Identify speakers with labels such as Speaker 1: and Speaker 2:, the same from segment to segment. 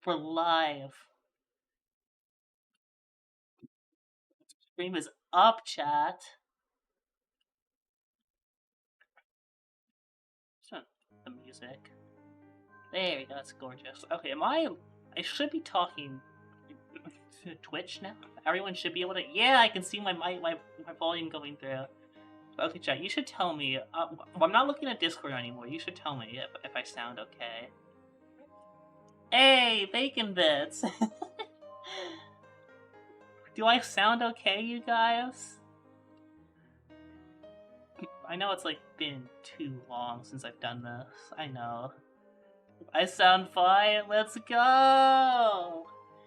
Speaker 1: We're live. Stream is up, chat. Turn the music. There we go, that's gorgeous. Okay, I should be talking to Twitch now? Everyone should be able to... Yeah, I can see my volume going through. Okay, chat, you should tell me... I'm not looking at Discord anymore. You should tell me if I sound okay. Hey, Bacon Bits! Do I sound okay, you guys? I know it's been too long since I've done this. I know. I sound fine. Let's go!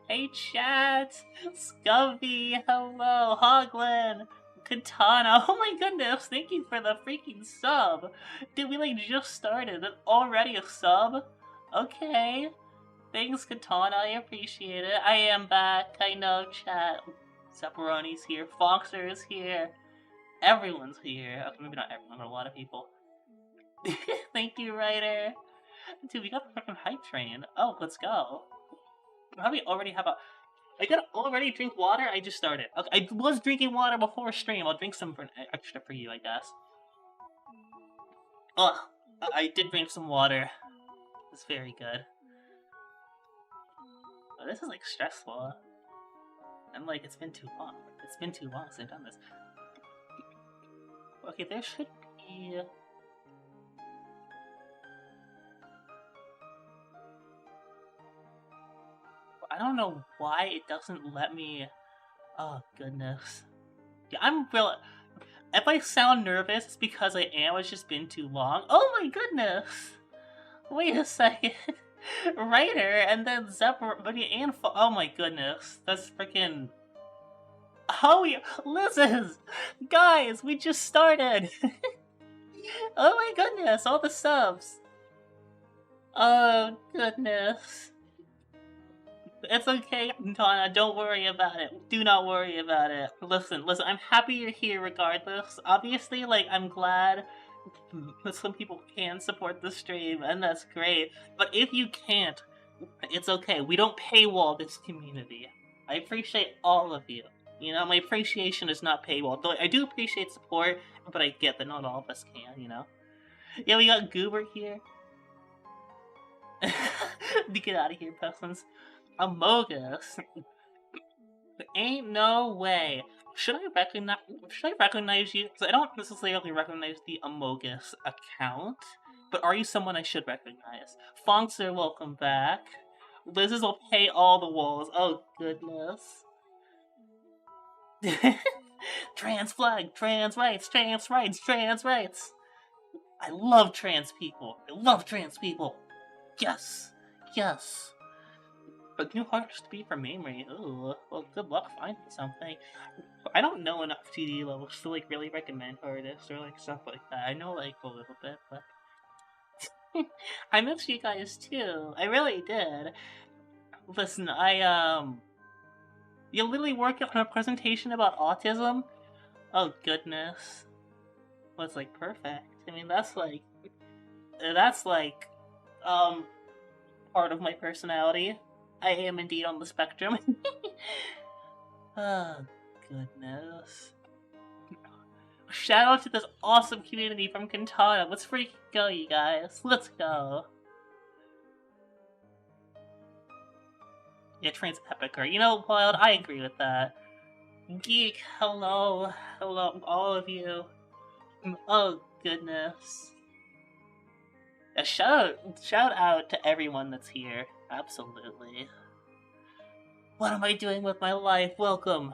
Speaker 1: Hey chat! Scubby, hello, Hoglin, Katana. Oh my goodness, thank you for the freaking sub. Did we just started and already a sub? Okay. Thanks, Katana, I appreciate it. I am back. I know, chat. Zapparoni's here. Foxer is here. Everyone's here. Okay, maybe not everyone, but a lot of people. Thank you, Ryder. Dude, we got the freaking hype train. Oh, let's go. How do we already have a... I gotta already drink water? I just started. Okay, I was drinking water before stream. I'll drink some for extra for you, I guess. Oh, I did drink some water. It's very good. Oh, this is stressful. And it's been too long. It's been too long since I've done this. Okay, there should be... I don't know why it doesn't let me... Oh, goodness. Yeah, I'm real... If I sound nervous, it's because I am. It's just been too long. Oh my goodness! Wait a second. Ryder, and then Zephyr, and... Oh my goodness. That's freaking... Oh, listen! Guys, we just started! Oh my goodness, all the subs! Oh, goodness. It's okay, Tana, don't worry about it. Do not worry about it. Listen, I'm happy you're here regardless. Obviously, I'm glad that some people can support the stream, and that's great. But if you can't, it's okay. We don't paywall this community. I appreciate all of you. You know, my appreciation is not paywall. Though I do appreciate support, but I get that not all of us can, you know? Yeah, we got Goober here. Get out of here, peasants. Amogus. Ain't no way. Should I recognize you? Because I don't necessarily recognize the Amogus account. But are you someone I should recognize? Fonkster, welcome back. Liz's will pay all the walls. Oh, goodness. Trans flag, trans rights, trans rights, trans rights. I love trans people. I love trans people. Yes. Yes. But new hearts to be for memory. Ooh, well, good luck finding something. I don't know enough TD levels to really recommend artists or stuff like that. I know a little bit, but I miss you guys too. I really did. Listen, you literally work on a presentation about autism. Oh goodness, well, it's perfect. I mean, that's part of my personality. I am indeed on the spectrum. Oh, goodness. Shout out to this awesome community from Kantana. Let's freaking go, you guys. Let's go. Yeah, Train's epicer. You know, Wild, I agree with that. Geek, hello. Hello, all of you. Oh, goodness. A shout out to everyone that's here. Absolutely. What am I doing with my life? Welcome.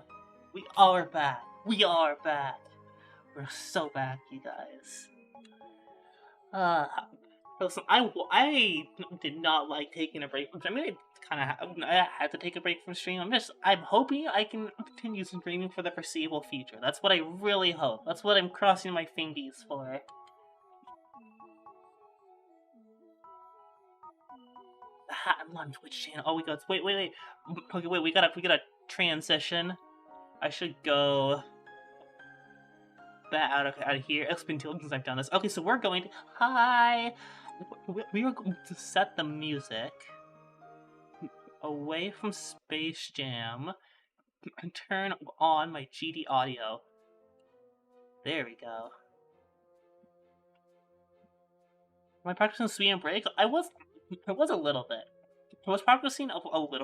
Speaker 1: We are back. We are back. We're so back, you guys. Listen, I did not like taking a break from streaming. I had to take a break from streaming. I'm hoping I can continue streaming for the foreseeable future. That's what I really hope. That's what I'm crossing my fingies for. I'm on Twitch channel. Oh, wait. Okay, wait. We gotta transition. I should go out of here. It's been too long since I've done this. Okay, so we're going to... Hi! We are going to set the music. away from Space Jam and turn on my GD audio. There we go. Am I practicing SWI and break? I was a little bit. I was practicing a little bit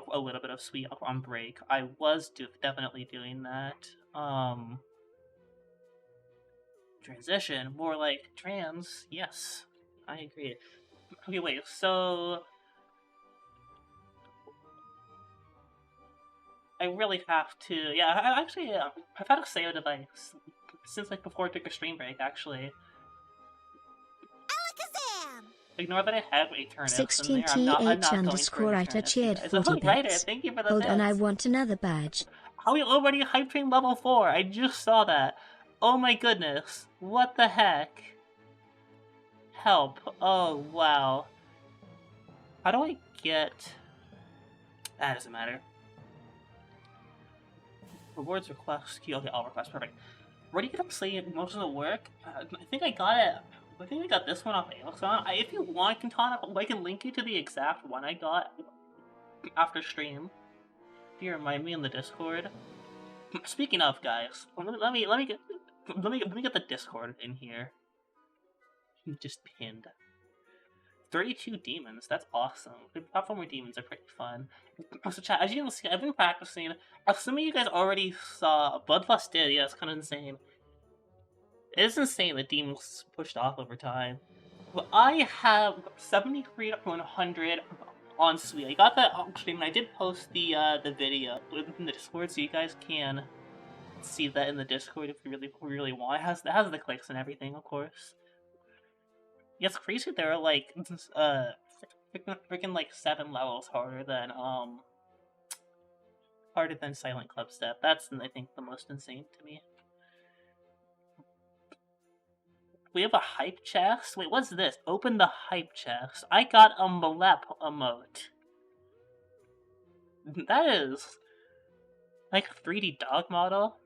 Speaker 1: of SWI on break. I was definitely doing that. Transition, more like trans. Yes, I agree. Okay, wait. So I really have to. Yeah, I actually. I've had a Sayo device since like before I took a stream break. Actually, ignore that I have Eternus in there. I'm not going for Eternus, you guys.
Speaker 2: 40
Speaker 1: Writer,
Speaker 2: bits.
Speaker 1: thank you for the
Speaker 2: Hold on, I
Speaker 1: bits.
Speaker 2: want another badge.
Speaker 1: How are we already hype train level 4? I just saw that. Oh my goodness. What the heck? Help. Oh, wow. How do I get... That doesn't matter. Rewards request queue. Okay, all requests. Perfect. Where do you get up saying most of the work? I think I got it. I think I got this one off Amazon. If you want, Katana, I can link you to the exact one I got after stream. If you remind me in the Discord. Speaking of, guys, let me get the Discord in here. Just pinned. 32 demons. That's awesome. The platformer demons are pretty fun. So, chat, as you can see, I've been practicing. Assuming you guys already saw Bloodlust did. Yeah, it's kind of insane. It is insane that demons pushed off over time. But I have 73 to 100 on SWI. I got that on stream, and I did post the video in the Discord, so you guys can see that in the Discord if you really want. It has the clicks and everything, of course. Yeah, it's crazy. There are like freaking like 7 levels harder than Silent Club Step. That's I think the most insane to me. We have a hype chest. Wait, what's this? Open the hype chest. I got a Malep emote. That is like a 3D dog model.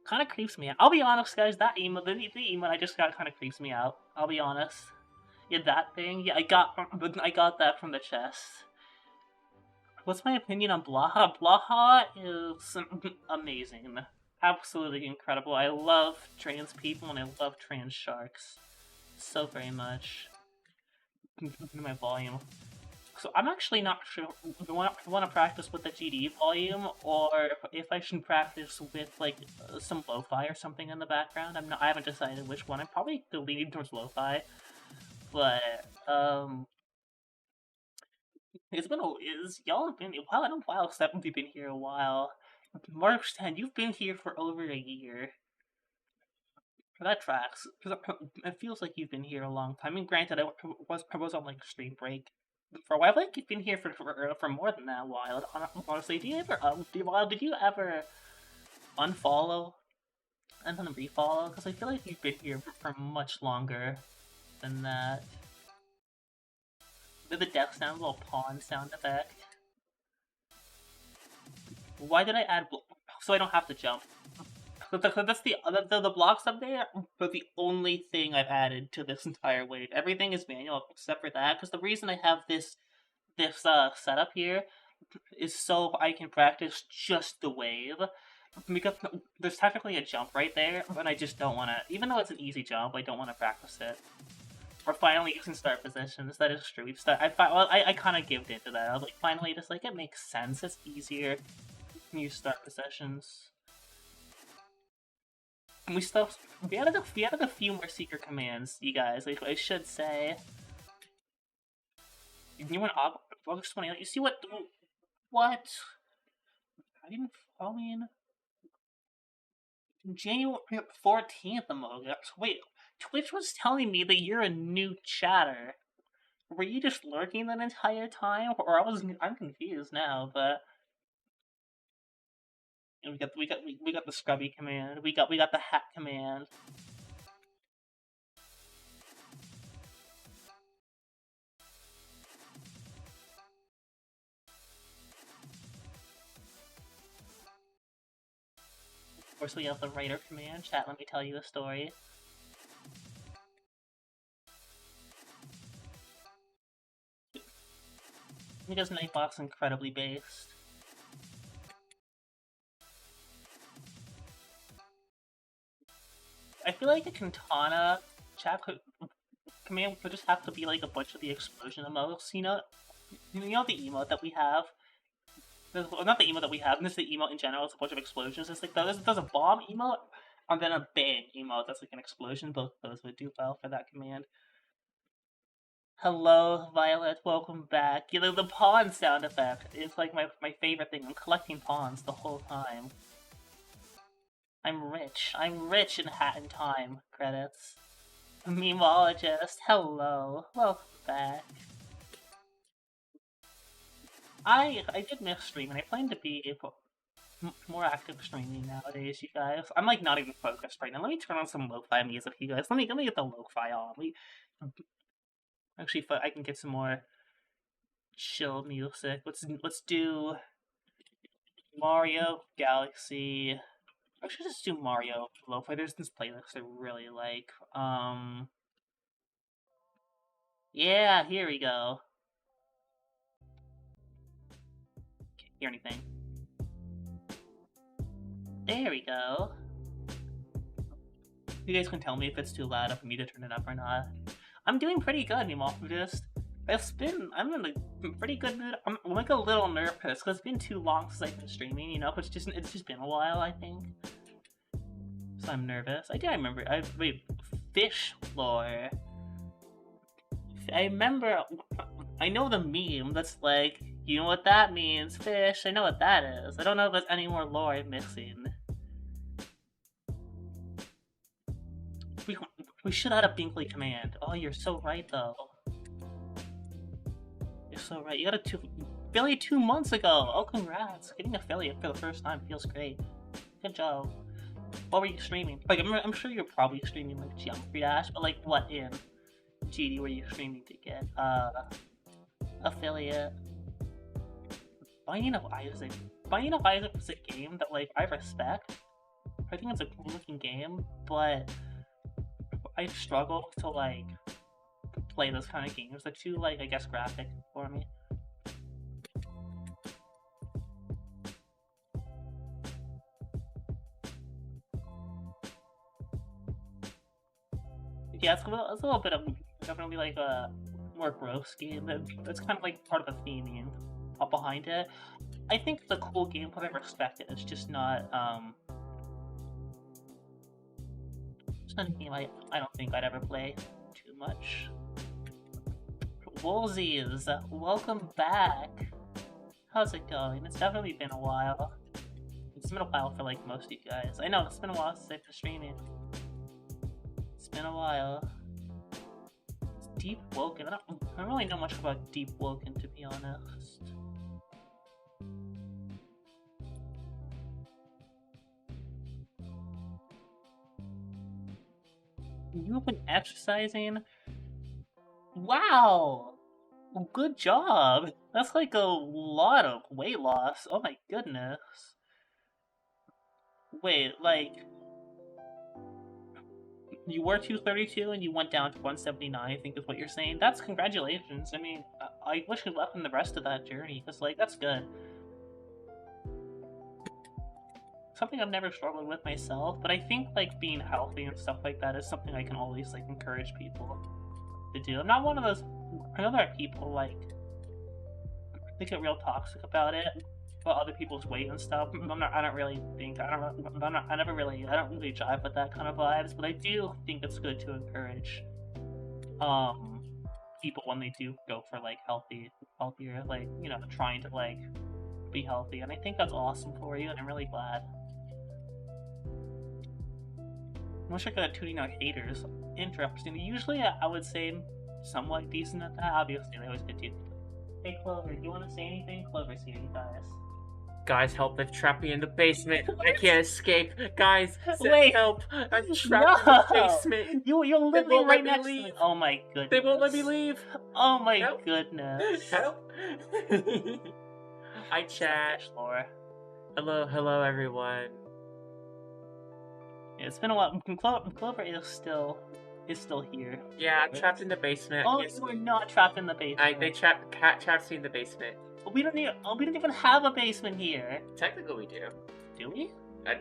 Speaker 1: Kind of creeps me out. I'll be honest, guys. That emote, the emote I just got, kind of creeps me out. I'll be honest. Yeah, that thing. Yeah, I got that from the chest. What's my opinion on Blaha? Blaha is amazing. Absolutely incredible. I love trans people and I love trans sharks so very much. My volume. So I'm actually not sure if I want to practice with the GD volume or if I should practice with like some lo-fi or something in the background. I haven't decided which one. I'm probably leaning towards lo-fi, but y'all have been wow. I don't wow. 70 been here a while. March 10, you've been here for over a year. That tracks. It feels like you've been here a long time. I mean, granted, I was on like stream break for a while. I think you've been here for more than that while. Honestly, did you ever unfollow and then refollow? Because I feel like you've been here for much longer than that. Did the death sound, little pawn sound effect? Why did I add so I don't have to jump? That's the blocks up there, but the only thing I've added to this entire wave. Everything is manual except for that, because the reason I have this setup here is so I can practice just the wave. Because there's technically a jump right there, but I just don't want to. Even though it's an easy jump, I don't want to practice it. Or finally using start positions. That is true. I kind of gave into that. I was like, finally, just like it makes sense. It's easier. Use start positions. We added a few more secret commands, you guys. Like I should say. You went August 20. You see what? I didn't. I mean, January 14th, Amogus. Wait, Twitch was telling me that you're a new chatter. Were you just lurking that entire time, or I'm confused now, but. We got the scrubby command. We got the hat command. Of course, we have the writer command. Chat, let me tell you a story. Because Nightbot's incredibly based. I feel like a Katana command would just have to be like a bunch of the explosion emotes, you know the emote that we have? Not the emote that we have, this is the emote in general, it's a bunch of explosions. It's like there's a bomb emote, and then a bang emote that's like an explosion. Both of those would do well for that command. Hello, Violet, welcome back. You know, the pawn sound effect is like my favorite thing. I'm collecting pawns the whole time. I'm rich in Hat in Time credits. Memologist, hello, welcome back. I did miss streaming. I plan to be more active streaming nowadays, you guys. I'm like not even focused right now. Let me turn on some lo-fi music, you guys. Let me get the lo-fi on. Actually, I can get some more chill music. Let's do Mario Galaxy. I should just do Mario lo-fi. There's this playlist I really like. Yeah, here we go. Can't hear anything. There we go. You guys can tell me if it's too loud for me to turn it up or not. I'm doing pretty good, Memologist. I'm in a pretty good mood. I'm like a little nervous because it's been too long since I've been streaming, you know? It's just been a while, I think. So I'm nervous. I remember. Wait, fish lore. I remember. I know the meme that's like, you know what that means, fish. I know what that is. I don't know if there's any more lore I'm missing. We should add a Binkley command. Oh, you're so right, though. You're so right. You got a affiliate 2 months ago. Oh, congrats. Getting affiliate for the first time feels great. Good job. What were you streaming? Like, I'm sure you're probably streaming, like, Geometry Dash, but, like, what in GD were you streaming to get, affiliate? Binding of Isaac. Binding of Isaac is a game that, like, I respect. I think it's a cool-looking game, but I struggle to, like, play those kind of games. They're too, like, I guess, graphic for me. Yeah, it's a little bit of definitely like a more gross game. That's kind of like part of the theming up behind it. I think it's a cool game, but I respect it. It's just not it's not a game I don't think I'd ever play too much. Woolsies, welcome back. How's it going? It's definitely been a while. It's been a while for like most of you guys. I know it's been a while since I've been streaming. It's been a while. It's Deep Woken. I don't really know much about Deep Woken, to be honest. You've been exercising? Wow! Good job! That's like a lot of weight loss. Oh my goodness. Wait, like, you were 232 and you went down to 179, I think is what you're saying. That's congratulations. I mean, I wish you luck in the rest of that journey, because, like, that's good. Something I've never struggled with myself, but I think, like, being healthy and stuff like that is something I can always, like, encourage people to do. I'm not one of those... I know there are people, like, they get real toxic about it, about other people's weight and stuff. I don't really jive with that kind of vibes, but I do think it's good to encourage people when they do go for like healthier, like, you know, trying to like be healthy, and I think that's awesome for you, and I'm really glad. I wish I could have tuning out haters. Interesting. Usually I would say somewhat decent at that. Obviously they always get to. Hey Clover, do you want to say anything? Clover's here, you guys.
Speaker 2: Guys, help! They've trapped me in the basement. I can't escape. Guys,
Speaker 1: wait,
Speaker 2: help! I'm trapped in the basement.
Speaker 1: You're living right next to me. Oh my goodness.
Speaker 2: They won't let me leave.
Speaker 1: Oh my goodness.
Speaker 2: Help! Hi, chat. Hello, everyone.
Speaker 1: Yeah, it's been a while. Clover is still is still here.
Speaker 2: Yeah, I'm trapped in the basement.
Speaker 1: Oh, we're not trapped in the basement.
Speaker 2: Cat traps me in the basement.
Speaker 1: We don't even have a basement here.
Speaker 2: Technically, we do.
Speaker 1: Do we?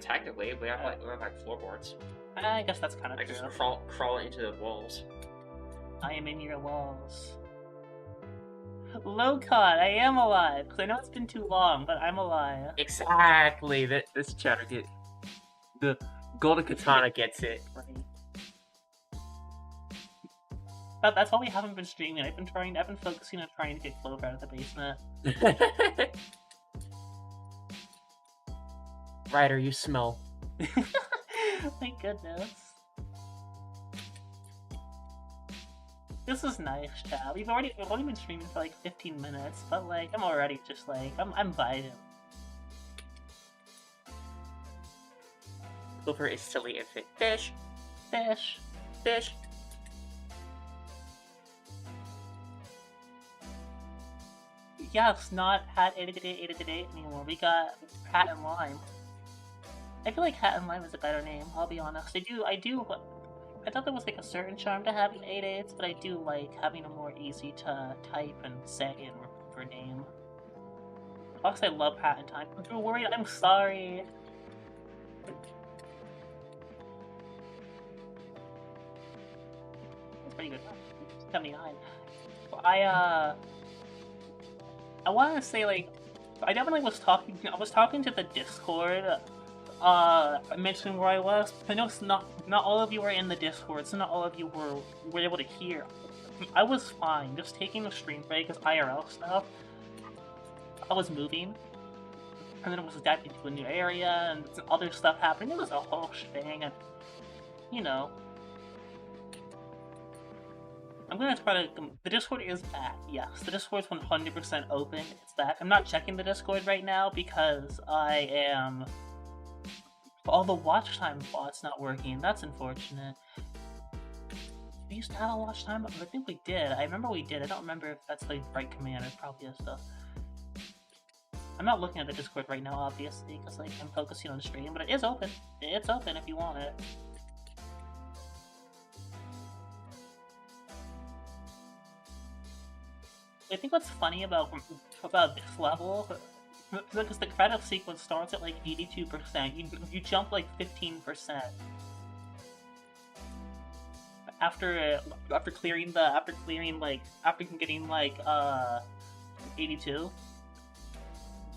Speaker 2: Technically, we have like floorboards.
Speaker 1: I guess that's kind of
Speaker 2: Like
Speaker 1: true.
Speaker 2: just crawl into the walls.
Speaker 1: I am in your walls. Low-cut, I am alive. Because I know it's been too long, but I'm alive.
Speaker 2: Exactly. This chapter get the golden katana gets it.
Speaker 1: Right. That's why we haven't been streaming. I've been focusing on trying to get Clover out of the basement.
Speaker 2: Ryder, you smell.
Speaker 1: Thank goodness. This is nice, chat. We've only been streaming for like 15 minutes, but like I'm already just like I'm vibing.
Speaker 2: Clover is silly infant. Fish.
Speaker 1: Fish.
Speaker 2: Fish.
Speaker 1: Yeah, it's not Hat 8 anymore. We got Hat and Lime. I feel like Hat and Lime is a better name, I'll be honest. I thought there was like a certain charm to having 8/8s, but I do like having a more easy to type and say and remember name. Plus, I love Hat and Time. Don't worry, I'm sorry. That's pretty good. 79. I want to say like, I definitely was talking. I was talking to the Discord. Mentioning where I was. I know not all of you were in the Discord, so not all of you were able to hear. I was fine, just taking a stream break because IRL stuff. I was moving, and then I was adapting to a new area, and some other stuff happening. It was a whole thing, and you know. I'm gonna try to. The Discord is back. Yes, the Discord's 100% open. It's back. I'm not checking the Discord right now because I am. All the watch time bot's not working. That's unfortunate. We used to have a watch time. I think we did. I remember we did. I don't remember if that's the right command. It probably is though. I'm not looking at the Discord right now, obviously, because like I'm focusing on the stream. But it is open. It's open if you want it. I think what's funny about this level, because the credit sequence starts at like 82%, you jump like 15% after getting like 82.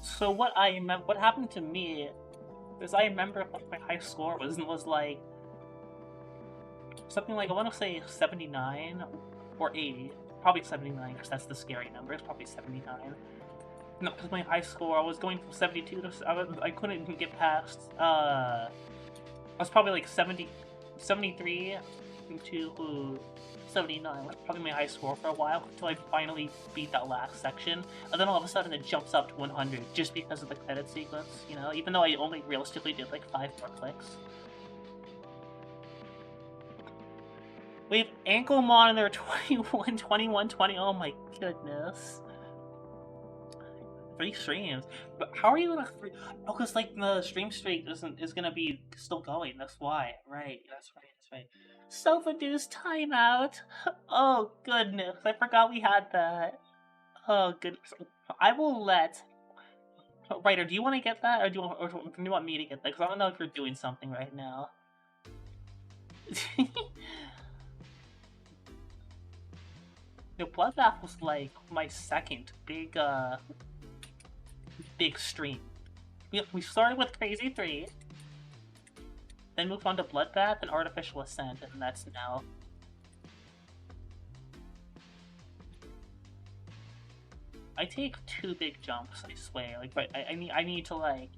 Speaker 1: So what happened to me is I remember my high score was like something like I want to say 79 or 80. Probably 79, because that's the scary number. It's probably 79. No, because my high score, I was going from 72 to... I couldn't even get past... I was probably like 73 to 79. Was probably my high score for a while, until I finally beat that last section. And then all of a sudden it jumps up to 100, just because of the credit sequence, you know? Even though I only realistically did like 5 more clicks. We have ankle monitor 21, 21, 20. Oh my goodness. 3 streams. But how are you gonna 3? Oh, because like the stream streak is gonna be still going. That's why. Right. That's right. Self-induced timeout. Oh goodness. I forgot we had that. Oh goodness. I will let. Ryder, do you want to get that, or do you want me to get that? Because I don't know if you're doing something right now. The Bloodbath was like my second big stream. We started with Crazy 3, then moved on to Bloodbath and Artificial Ascent, and that's now. I take 2 big jumps, I swear. Like, but I need to like.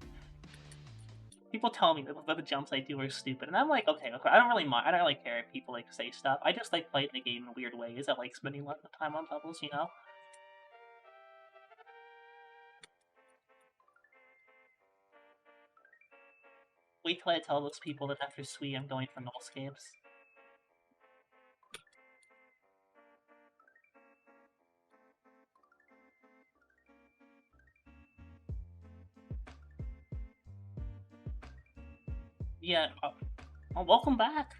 Speaker 1: People tell me that the jumps I do are stupid, and I'm like, okay, I don't really mind. I don't really care if people like say stuff. I just like playing the game in weird ways. I like spending lots of time on levels, you know. Wait till I tell those people that after SWI I'm going for nullscapes. Yeah. Welcome back.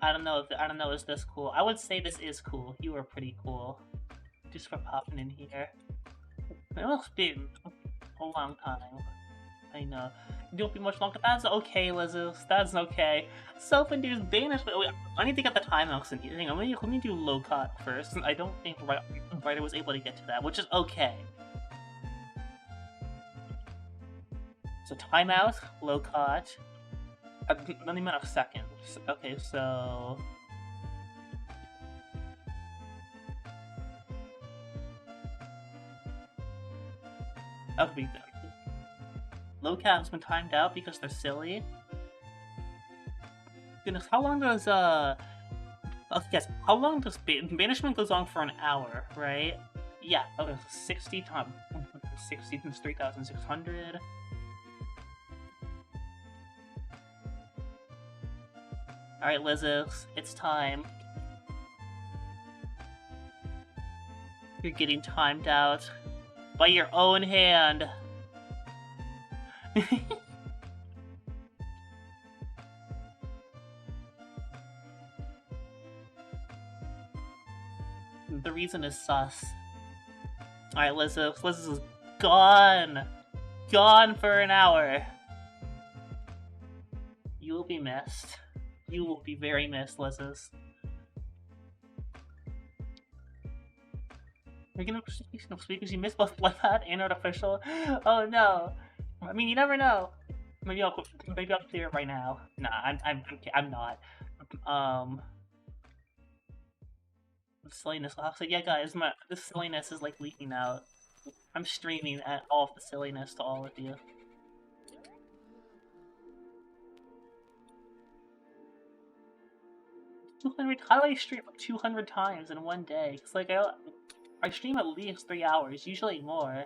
Speaker 1: I don't know. I don't know. Is this cool? I would say this is cool. You are pretty cool. Just for popping in here. It must be a long time. I know. It won't be much longer. That's okay, Lizus. That's okay. Self-induced banishment. Wait, I need to get the timeouts in here. Hang on, let me do low cut first. I don't think Ryder was able to get to that, which is okay. So timeout, low cut. Only amount of seconds. Okay, so that would be good. Low cat has been timed out because they're silly. Goodness, how long does okay, yes, how long does banishment goes on for an hour, right? Yeah, okay, 60 times 60 times 3,600. Alright, Lizus, it's time. You're getting timed out by your own hand. The reason is sus. Alright, Lizus is gone! Gone for an hour! You will be missed. You will be very missed, Lizus. You're gonna speak because you missed both Bloodbath and Artificial? Oh no! I mean, you never know. Maybe I'll clear it right now. Nah, I'm not. Silliness. So yeah, guys, this silliness is like leaking out. I'm streaming at all of the silliness to all of you. How do I stream 200 times in one day? Cause like I stream at least 3 hours, usually more.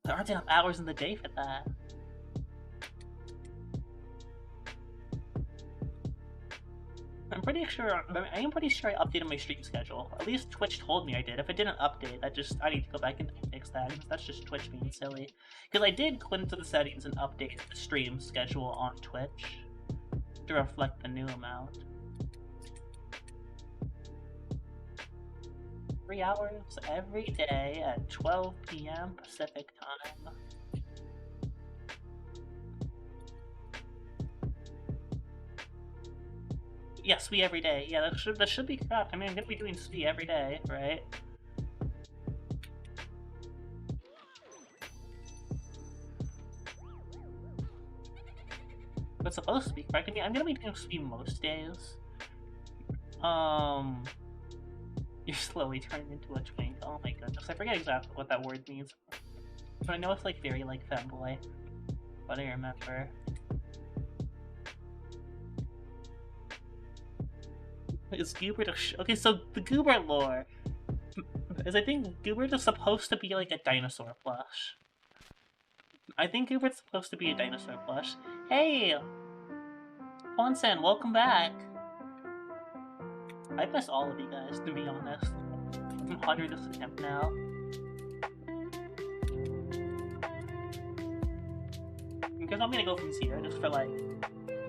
Speaker 1: There aren't enough hours in the day for that. I'm pretty sure I I updated my stream schedule. At least Twitch told me I did. If it didn't update, I need to go back and fix that. That's just Twitch being silly. Because I did go into the settings and update the stream schedule on Twitch to reflect the new amount. 3 hours every day at 12 PM Pacific time. Yeah, SWI every day. Yeah, that should be correct. I mean, I'm gonna be doing SWI every day, right? But it's supposed to be correct. I mean, I'm gonna be doing SWI most days. You're slowly turning into a twink. Oh my goodness, I forget exactly what that word means. But I know it's like very like femboy. But I remember. Is Goober okay, so the Goober lore is I think Goober is supposed to be like a dinosaur plush. I think Goober's supposed to be a dinosaur plush. Hey! Ponsen, welcome back! I miss all of you guys, to be honest. I'm 100th attempt now. Because I'm gonna go from 0 just for like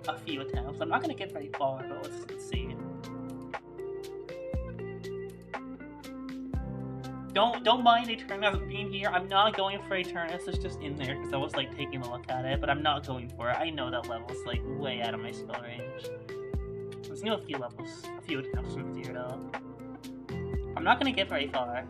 Speaker 1: a few attempts. I'm not gonna get very far, but let's see. Don't mind Eternus being here. I'm not going for Eternus. It's just in there because I was like taking a look at it, but I'm not going for it. I know that level's like way out of my skill range. Let's do a few levels, a few attempts from 0. I'm not gonna get very far.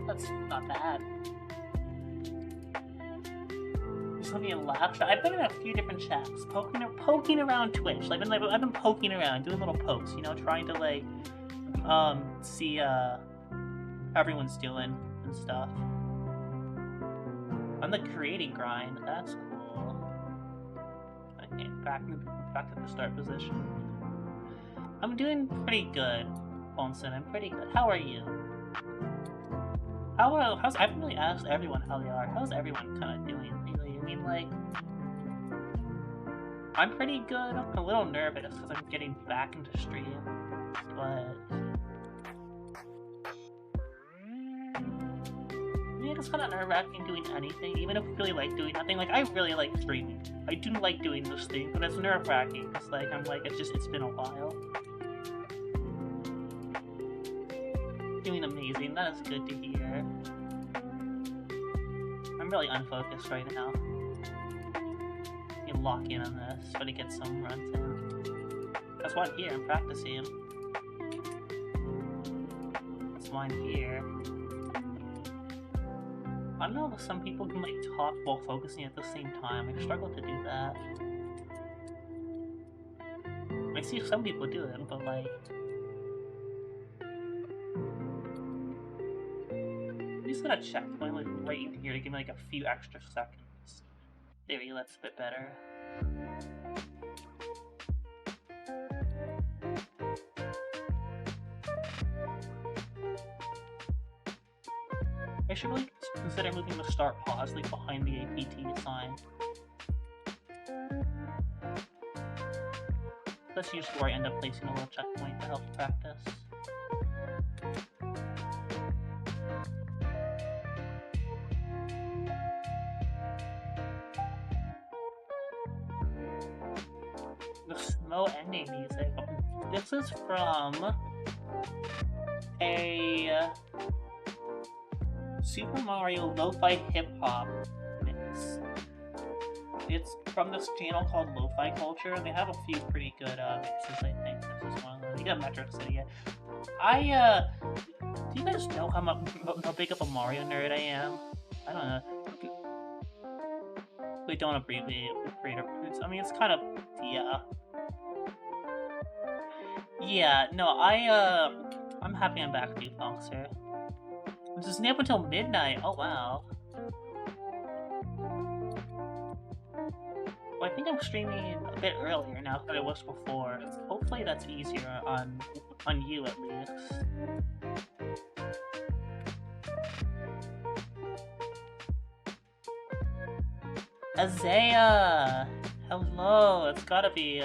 Speaker 1: That's not bad. Just looking at laugh chat. I've been in a few different chats, poking around Twitch. I've been poking around, doing little pokes, you know, trying to like see how everyone's doing and stuff. On the creating grind, that's cool. Okay, back to the start position. I'm doing pretty good, Bonson. I'm pretty good. How are you? I haven't really asked everyone how they are. How's everyone kind of doing lately? I mean, like, I'm pretty good. I'm a little nervous because I'm getting back into stream, but yeah, it's kind of nerve-wracking doing anything, even if I really like doing nothing. Like, I really like streaming. I do like doing this thing, but it's nerve-wracking. It's like, I'm like, it's been a while. Doing amazing. That is good to hear. I'm really unfocused right now. You lock in on this, try to get some runs in. That's why I'm here. I'm practicing. That's why I'm here. I don't know if some people can like talk while focusing at the same time. I struggle to do that. I see some people do it, but like, I'm just gonna check my like right in here to give me like a few extra seconds. There we go, that's a bit better. I should really consider moving the start pause like behind the APT sign. That's usually where I end up placing a little checkpoint to help practice. The slow ending music. This is from a Super Mario Lo-Fi Hip Hop mix. It's from this channel called Lo-Fi Culture. They have a few pretty good mixes, I think. This is one of them. You got Metric City. Do you guys know how big of a Mario nerd I am? I don't know. We don't abbreviate creator. I mean, it's kind of, yeah. Yeah, no, I'm happy I'm back to you, Foxer. This is up until midnight. Oh wow. Well, I think I'm streaming a bit earlier now than I was before. Hopefully that's easier on you at least. Azea! Hello, it's gotta be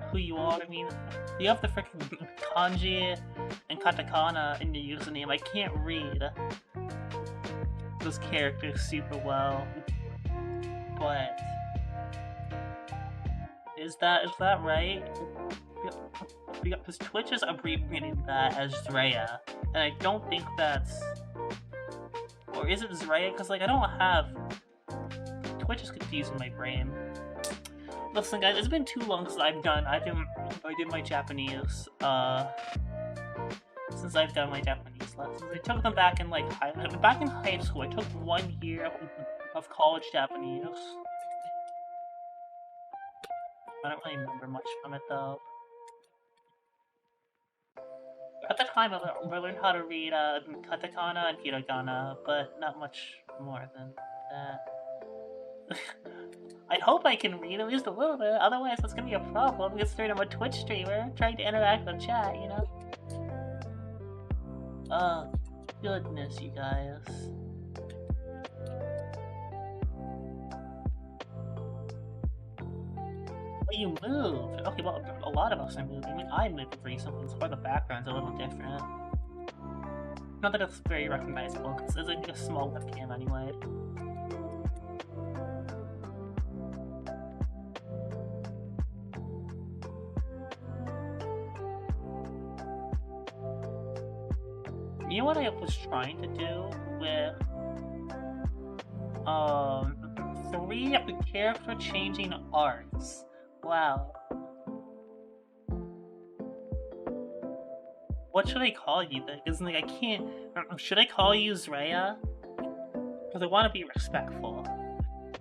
Speaker 1: who you are. I mean, you have the freaking kanji and katakana in your username. I can't read those characters super well, but is that right? Because Twitch is abbreviating that as Zraya, and I don't think that's, or is it Zraya? Because like I don't have. Twitch is confusing my brain. Listen, guys, it's been too long since I did my Japanese. Since I've done my Japanese lessons, I took them back in back in high school. I took 1 year of college Japanese. I don't really remember much from it though. At the time, I learned how to read katakana and hiragana, but not much more than that. I hope I can read at least a little bit, otherwise that's gonna be a problem considering I'm a Twitch streamer trying to interact with chat, you know? Oh, goodness, you guys. Well, you moved. Okay, well, a lot of us are moving. I mean, I moved recently, so why the background's a little different. Not that it's very recognizable, because it's like a small webcam anyway. You know what I was trying to do with 3 of the character changing arts? Wow. What should I call you then? Because like I can't. Should I call you Zraya? Because I want to be respectful,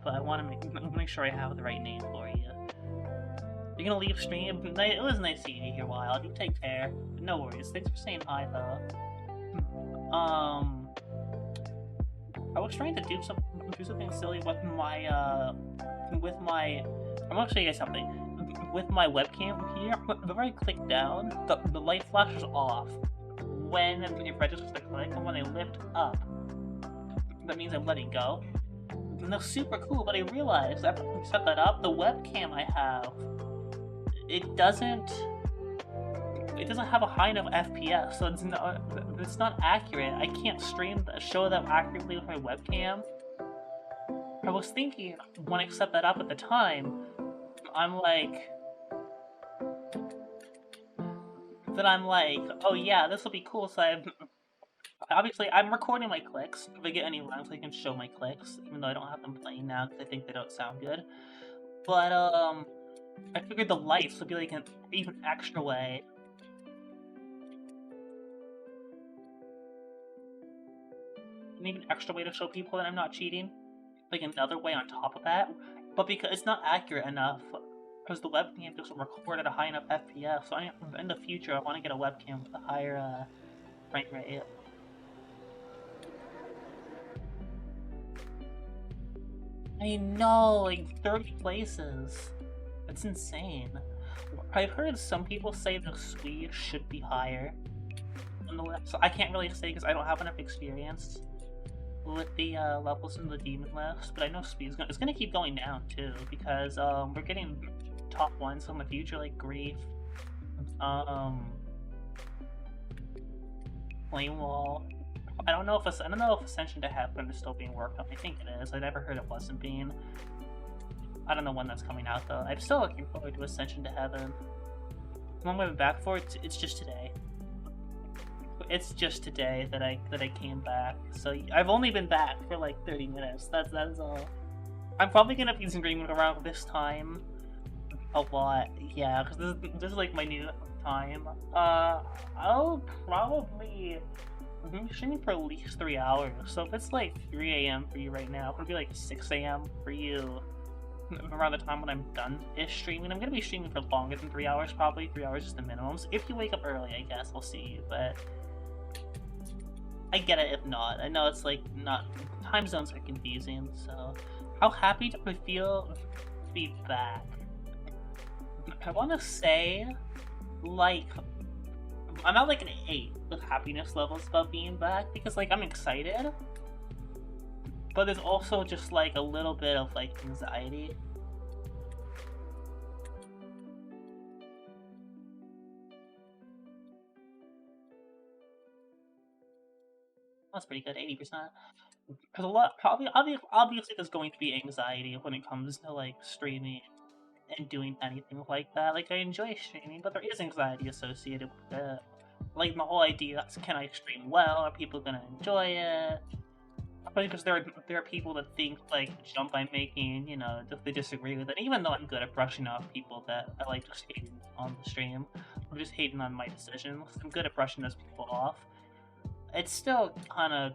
Speaker 1: but I want to make sure I have the right name for you. You're gonna leave stream? It was nice seeing you here a while. You take care. No worries. Thanks for saying hi though. I was trying to do something silly with my I'm gonna show you guys something. With my webcam here, whenever I click down, the light flashes off when it registers the click, and when I lift up, that means I'm letting go. And they're super cool, but I realized after I set that up, the webcam I have, it doesn't have a high enough FPS, so it's not accurate. I can't show that accurately with my webcam. I was thinking when I set that up at the time, I'm like, oh yeah, this will be cool. So obviously I'm recording my clicks. If I get any lags, I can show my clicks, even though I don't have them playing now because I think they don't sound good. But I figured the lights would be like an even extra way. An even extra way to show people that I'm not cheating. Like another way on top of that. But because it's not accurate enough, because the webcam doesn't record at a high enough FPS, so in the future I want to get a webcam with a higher frame rate. I know, like 30 places. That's insane. I've heard some people say the SWI should be higher. So I can't really say because I don't have enough experience with the levels in the demon list, but I know SWI is gonna keep going down too because we're getting top ones in the future like Grief, Flame Wall. I don't know if Ascension to Heaven is still being worked on. I think it is. I never heard it wasn't being. I don't know when that's coming out though. I'm still looking forward to Ascension to Heaven. When I'm back for it, it's just today. It's just today that I came back. So I've only been back for like 30 minutes. That is all. I'm probably gonna be streaming around this time a lot. Yeah, because this is like my new time. I'll probably be streaming for at least 3 hours. So if it's like 3 a.m. for you right now, it'll be like 6 a.m. for you. Around the time when I'm done-ish streaming, I'm gonna be streaming for longer than 3 hours, probably. 3 hours is the minimum. So if you wake up early, I guess I'll see you, but I get it if not. I know it's like not time zones are confusing, so how happy do I feel to be back? I wanna say like I'm at like an 8 with happiness levels about being back because like I'm excited. But there's also just like a little bit of like anxiety. That's pretty good, 80%. Because a lot, obviously there's going to be anxiety when it comes to like streaming and doing anything like that. Like I enjoy streaming, but there is anxiety associated with it. Like the whole idea is, can I stream well? Are people gonna enjoy it? Because there are people that think like the jump I'm making, you know, they disagree with it. Even though I'm good at brushing off people that I like just hating on the stream, or just hating on my decisions, I'm good at brushing those people off. It's still kind of,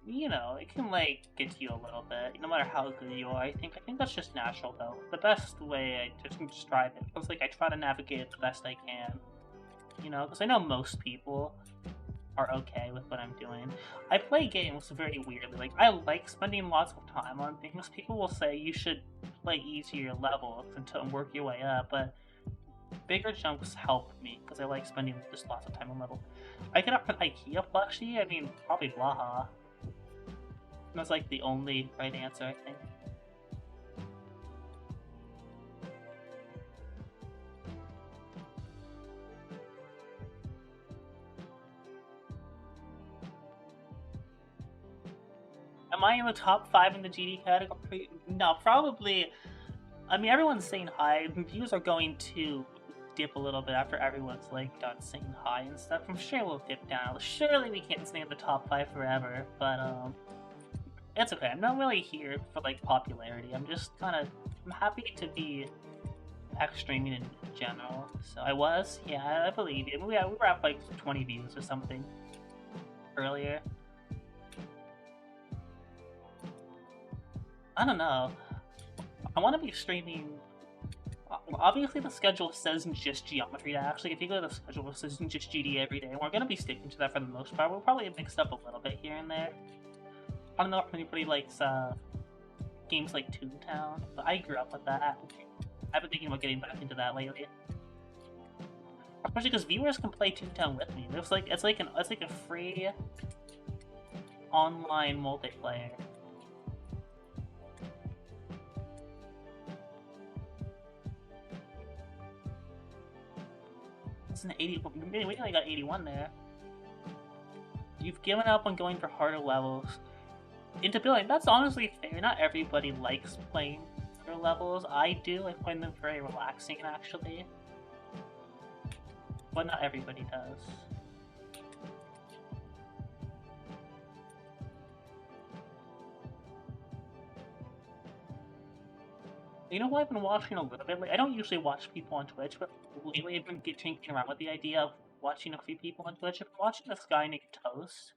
Speaker 1: you know, it can like get to you a little bit, no matter how good you are. I think that's just natural though. The best way I just describe it is like I try to navigate it the best I can, you know, because I know most people are okay with what I'm doing. I play games very weirdly. Like, I like spending lots of time on things. People will say you should play easier levels and work your way up, but bigger jumps help me because I like spending just lots of time on level. I could up an IKEA plushie. I mean, probably Blaha. That's like the only right answer, I think. Am I in the top 5 in the GD category? No, probably. I mean, everyone's saying hi. Views are going to dip a little bit after everyone's like done saying hi and stuff. I'm sure we'll dip down. Surely we can't stay in the top 5 forever, but it's okay. I'm not really here for like popularity. I'm just I'm happy to be back streaming in general. So I was, yeah, I believe it. We were at like 20 views or something earlier. I don't know. I want to be streaming. Obviously, the schedule says just Geometry Dash. Like, if you go to the schedule, it says just GD every day. And we're going to be sticking to that for the most part. We'll probably mix up a little bit here and there. I don't know if anybody likes games like Toontown, but I grew up with that. I've been thinking about getting back into that lately. Especially because viewers can play Toontown with me. It's like a free online multiplayer. It's an 80. We only got 81 there. You've given up on going for harder levels. Into building, that's honestly fair. Not everybody likes playing harder levels. I do. I find them very relaxing, actually. But not everybody does. You know what I've been watching a little bit? Like, I don't usually watch people on Twitch, but lately I've been tinking around with the idea of watching a few people on Twitch. I've been watching this guy named Toast,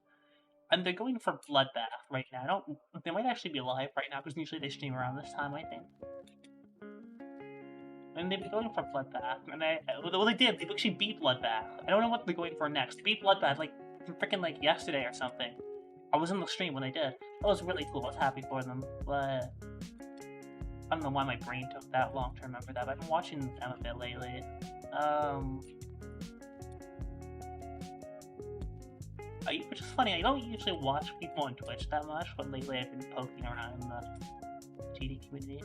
Speaker 1: and they're going for Bloodbath right now. I don't. They might actually be live right now because usually they stream around this time, I think. And they've been going for Bloodbath, and well, they did. They actually beat Bloodbath. I don't know what they're going for next. They beat Bloodbath like freaking like yesterday or something. I was in the stream when they did. That was really cool. I was happy for them, but I don't know why my brain took that long to remember that, but I've been watching them a bit lately. Which is funny, I don't usually watch people on Twitch that much, but lately I've been poking around in the GD community.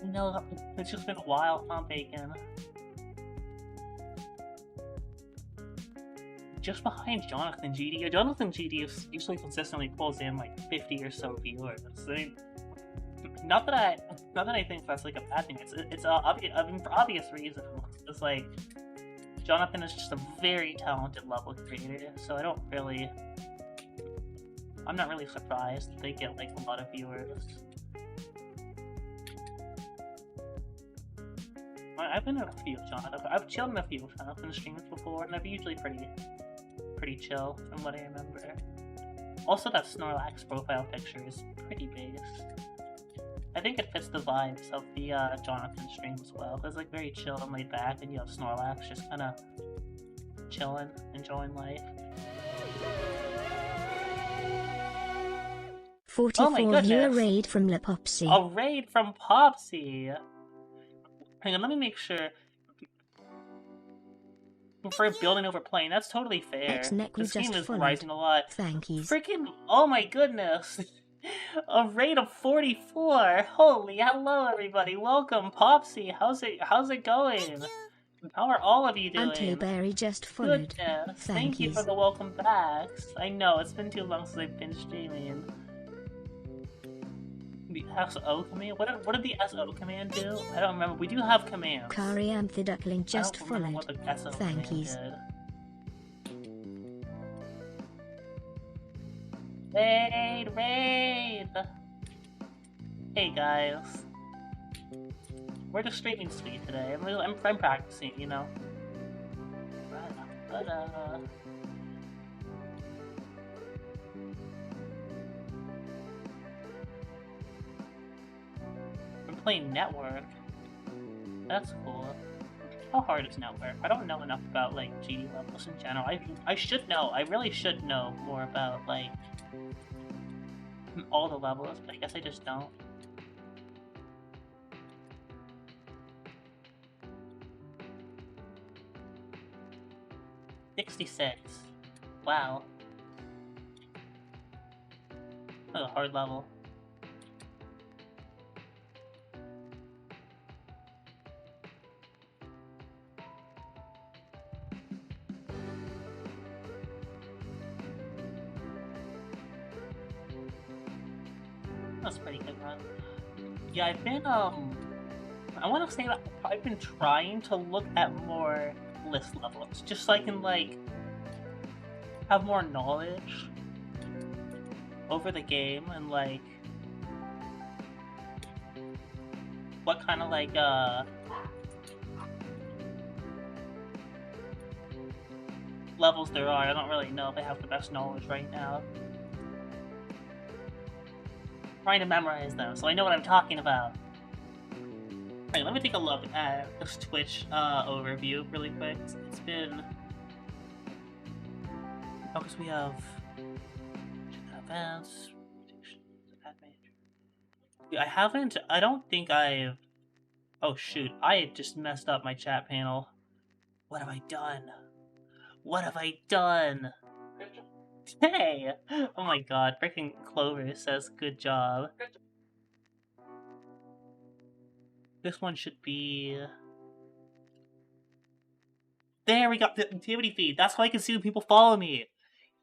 Speaker 1: No, it's just been a while, huh, Bacon? Just behind Jonathan GD. Jonathan GD usually consistently pulls in like 50 or so viewers. I mean, not that I think that's like a bad thing. It's obvious. I mean, for obvious reasons. It's like Jonathan is just a very talented level creator, so I'm not really surprised that they get like a lot of viewers. I've been in a few Jonathan. I've chilled in a few Jonathan streams before, and they're usually pretty chill from what I remember. Also, that Snorlax profile picture is pretty base. I think it fits the vibes of the Jonathan stream as well. It's like very chill and laid back, and you have Snorlax just kind of chilling, enjoying life.
Speaker 3: 44 viewer raid from Lepopsy.
Speaker 1: A raid from Popsy. Hang on, let me make sure. For building over playing, that's totally fair. This game is rising a lot.
Speaker 3: Thank you.
Speaker 1: Freaking, oh my goodness. A rate of 44. Holy hello everybody. Welcome Popsy. How's it going? How are all of you doing?
Speaker 3: Antoberry just followed.
Speaker 1: Goodness. Thank you for the welcome backs. I know, it's been too long since I've been streaming. The SO command? What did the SO command do? I don't remember. We do have commands.
Speaker 3: Kari Duckling just followed.
Speaker 1: What the SO
Speaker 3: Thank you.
Speaker 1: Raid! Hey guys. We're just streaming Sweet today. I'm practicing, you know. I'm playing Network. That's cool. How hard is Network? I don't know enough about, like, GD levels in general. I should know. I really should know more about, like, all the levels, but I guess I just don't. $66. Wow. That's a hard level. That's a pretty good run. Yeah, I've been, I want to say that I've been trying to look at more list levels, just so I can, like, have more knowledge over the game, and, like, what kind of, like, levels there are. I don't really know if I have the best knowledge right now. Trying to memorize them, so I know what I'm talking about. Alright, let me take a look at this Twitch overview really quick. It's been... Oh, because we have... Events... I don't think I've... Oh shoot, I just messed up my chat panel. What have I done? What have I done? Hey! Oh my god, freaking Clover says good job. This one should be... There we go, the activity feed. That's how I can see when people follow me.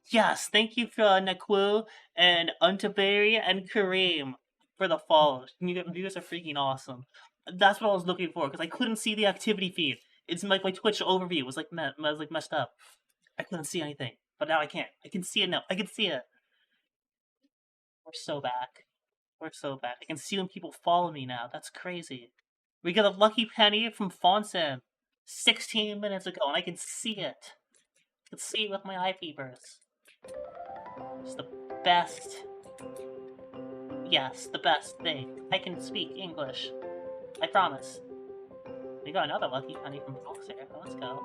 Speaker 1: Yes, thank you for Nakwu and Untaberry and Kareem for the follows. You guys are freaking awesome. That's what I was looking for because I couldn't see the activity feed. It's like my Twitch overview was like messed up. I couldn't see anything, but now I can. I can see it now. I can see it. We're so back. We're so back. I can see when people follow me now. That's crazy. We got a lucky penny from Fonsen 16 minutes ago, and I can see it. I can see it with my eye peepers. It's the best. Yes, the best thing. I can speak English. I promise. We got another lucky penny from Fox here. Let's go.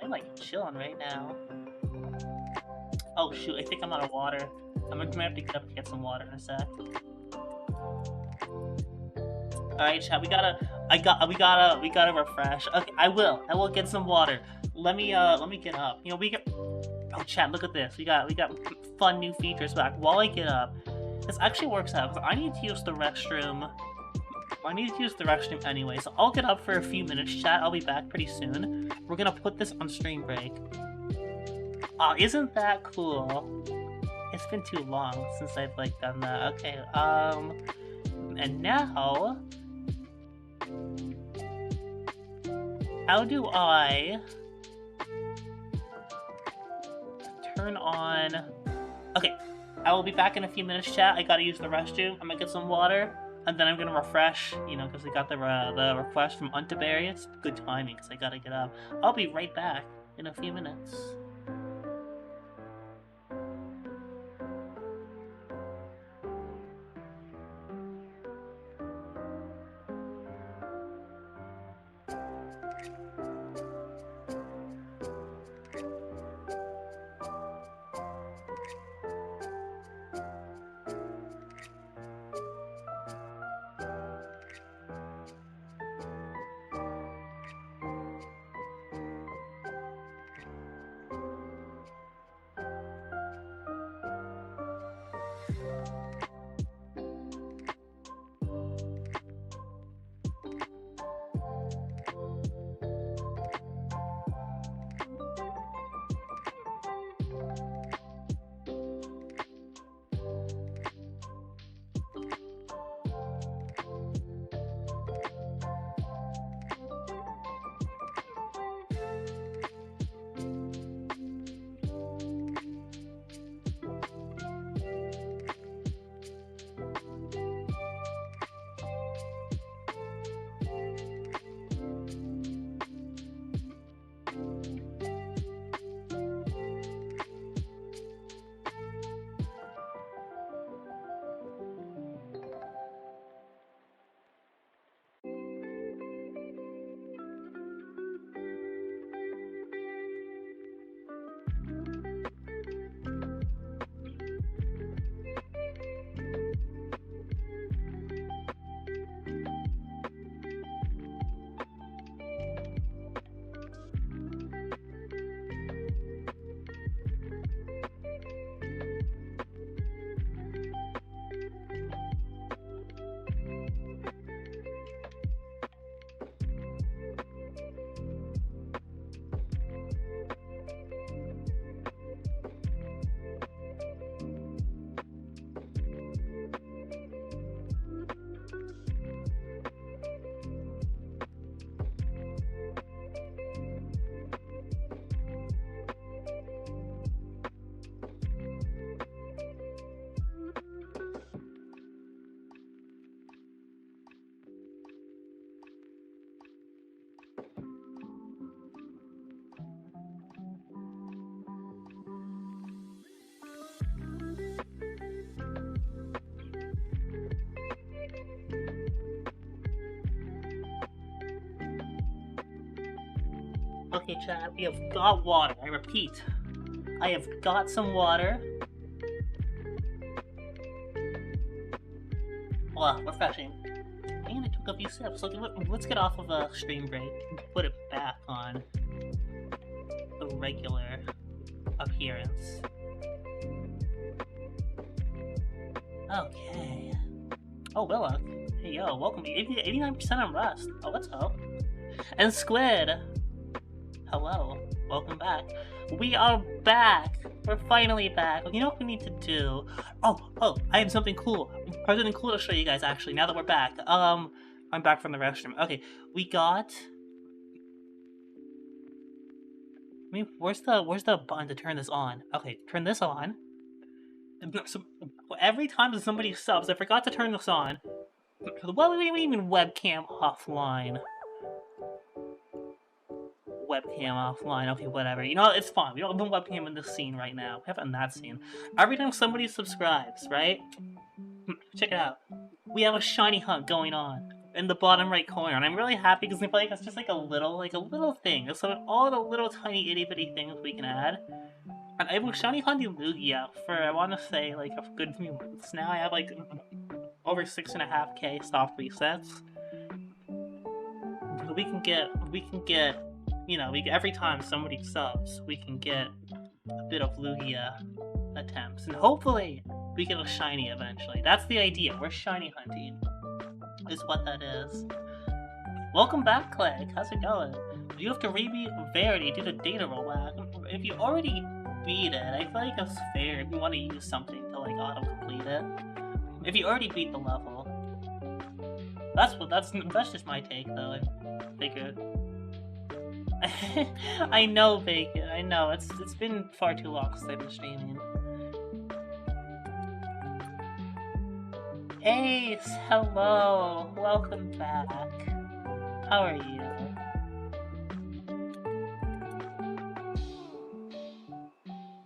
Speaker 1: I'm like chilling right now. Oh shoot, I think I'm out of water. I'm gonna have to get up to get some water in a sec. Alright, chat, we gotta refresh. Okay, I will get some water. Let me get up. You know, oh chat, look at this. We got fun new features back. While I get up, this actually works out, because I need to use the restroom. I need to use the restroom anyway, so I'll get up for a few minutes, chat. I'll be back pretty soon. We're gonna put this on stream break. Oh, isn't that cool? It's been too long since I've like done that. Okay, and now how do I turn on... Okay, I will be back in a few minutes, chat. I gotta use the restroom. I'm gonna get some water, and then I'm gonna refresh, you know, because we got the request from Untaberry. It's good timing, because I gotta get up. I'll be right back in a few minutes. Okay, chat, we have got water. I repeat, I have got some water. Well, refreshing. And I took a few sips. So let's get off of a stream break and put it back on. regular appearance. Okay. Oh, Willow. Hey, yo, welcome to 89% on Rust. Oh, let's go. And Squid. Hello. Welcome back. We are back. We're finally back. You know what we need to do? Oh, I have something cool. I have something cool to show you guys, actually, now that we're back. I'm back from the restroom. Okay, we got... I mean, where's the button to turn this on? Okay, turn this on. So, every time somebody subs, I forgot to turn this on. What do you mean webcam offline? Webcam offline, okay, whatever. You know, it's fine. We don't have a webcam in this scene right now. We have it in that scene. Every time somebody subscribes, right? Check it out. We have a shiny hunt going on in the bottom right corner, and I'm really happy because I feel like it's just like a little thing. So all the little tiny itty bitty things we can add. And I was shiny hunting Lugia for, I want to say, like, a good few months now. I have, like, over 6.5k soft resets. We can get, you know, every time somebody subs, we can get a bit of Lugia attempts. And hopefully, we get a shiny eventually. That's the idea. We're shiny hunting, is what that is. Welcome back, Clegg. How's it going? You have to rebeat Verity due to data rollback. If you already beat it, I feel like it's fair if you want to use something to like auto-complete it. If you already beat the level. That's just my take though, I figured. I know, Bacon, I know, it's been far too long since I've been streaming. Ace, hello, welcome back. How are you?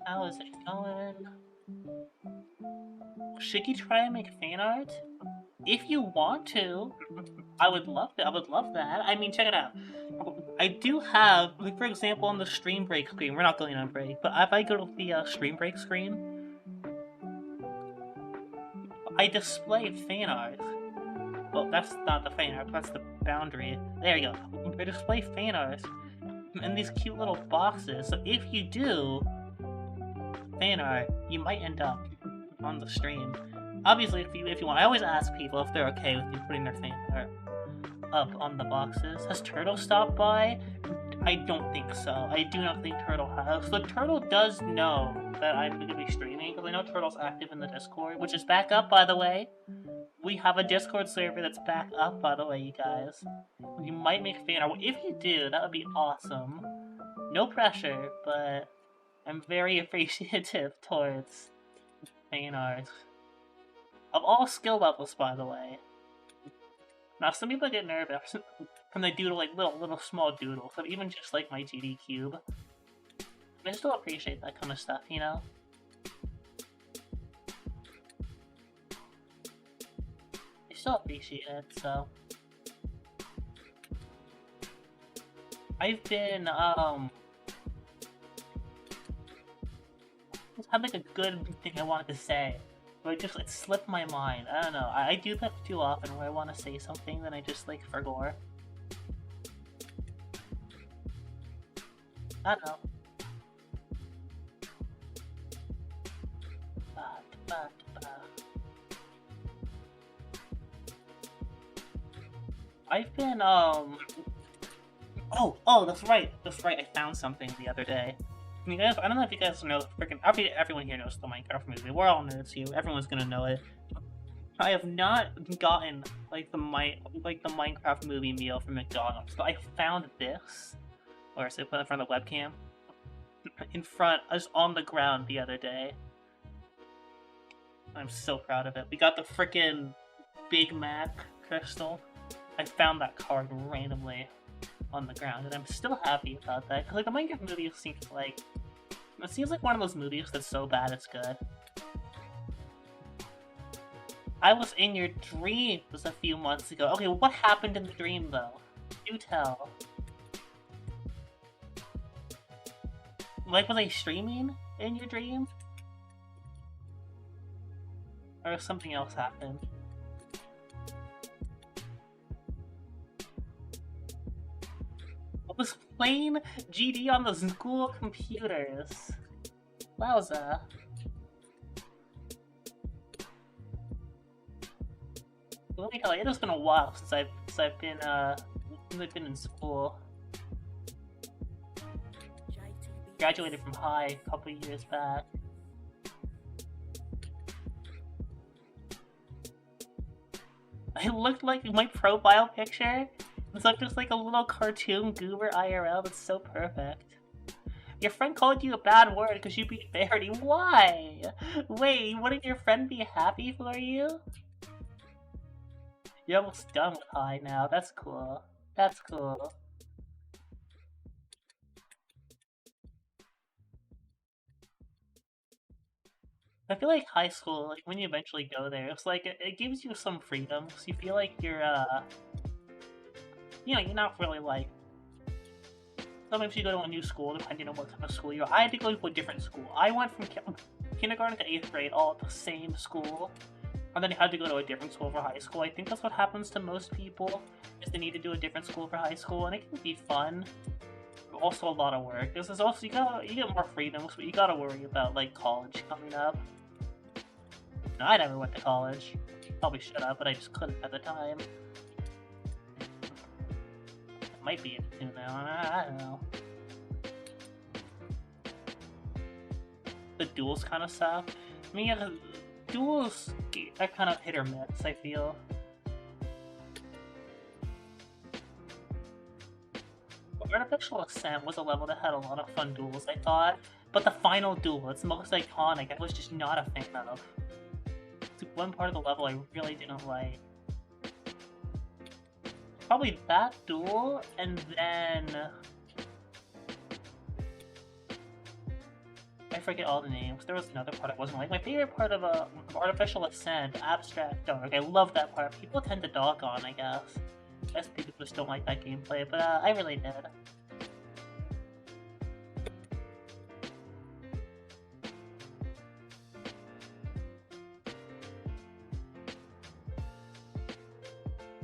Speaker 1: How is it going? Should you try and make fan art? If you want to, I would love that. I mean, check it out. I do have, like, for example, on the stream break screen, we're not going on break, but if I go to the stream break screen, I display fan art. Well, that's not the fan art, that's the boundary. There you go. I display fan art in these cute little boxes, so if you do fan art, you might end up on the stream. Obviously, if you want, I always ask people if they're okay with me putting their fan art up on the boxes. Has Turtle stopped by? I don't think so. I do not think Turtle has. So Turtle does know that I'm going to be streaming, because I know Turtle's active in the Discord, which is back up, by the way. We have a Discord server that's back up, by the way, you guys. You might make fan art. If you do, that would be awesome. No pressure, but I'm very appreciative towards fan art. Of all skill levels, by the way. Now, some people get nervous when they doodle like little small doodles, so even just like my GD cube. I still appreciate that kind of stuff, you know? I still appreciate it, so. I've been, just had like a good thing I wanted to say. But it slipped my mind. I don't know. I do that too often where I want to say something, then I just like forgot. I don't know. I've been oh, that's right. I found something the other day. You guys, I don't know if you guys know freaking. Everyone here knows the Minecraft movie. We're all nerds here. Everyone's gonna know it. I have not gotten like the Minecraft movie meal from McDonald's, but I found this. Or is it put in front of the webcam? In front, just on the ground the other day. I'm so proud of it. We got the freaking Big Mac crystal. I found that card randomly on the ground, and I'm still happy about that. Cause like the Minecraft movie seems like one of those movies that's so bad it's good. I was in your dreams a few months ago. Okay, what happened in the dream though? Do tell. Like, was I streaming in your dream? Or something else happened? playing GD on the school computers. Wowza. Let me tell you, it has been a while since I've been in school. Graduated from high a couple years back. I looked like my profile picture. It's like just like a little cartoon goober IRL. That's so perfect. Your friend called you a bad word because you beat Verity. Why? Wait, wouldn't your friend be happy for you? You're almost done with high now. That's cool. That's cool. I feel like high school, like when you eventually go there, it's like it gives you some freedom. So you feel like you're, you know, you're not really like. Sometimes you go to a new school, depending on what kind of school you're. I had to go to a different school. I went from kindergarten to 8th grade all at the same school, and then I had to go to a different school for high school. I think that's what happens to most people, is they need to do a different school for high school, and it can be fun. But also a lot of work. This is also, you get more freedom, but you gotta worry about, like, college coming up. No, I never went to college. Probably should have, but I just couldn't at the time. Might be into now. I don't know. The duels kind of suck. I mean, yeah, duels are kind of hit or miss, I feel. Artificial Ascent was a level that had a lot of fun duels, I thought. But the final duel, it's the most iconic, I was just not a fan of. It's one part of the level I really didn't like. Probably that duel, and then I forget all the names. There was another part I wasn't like. My favorite part of Artificial Ascent, Abstract Dark. I love that part. People tend to dog on, I guess. I guess people just don't like that gameplay, but I really did.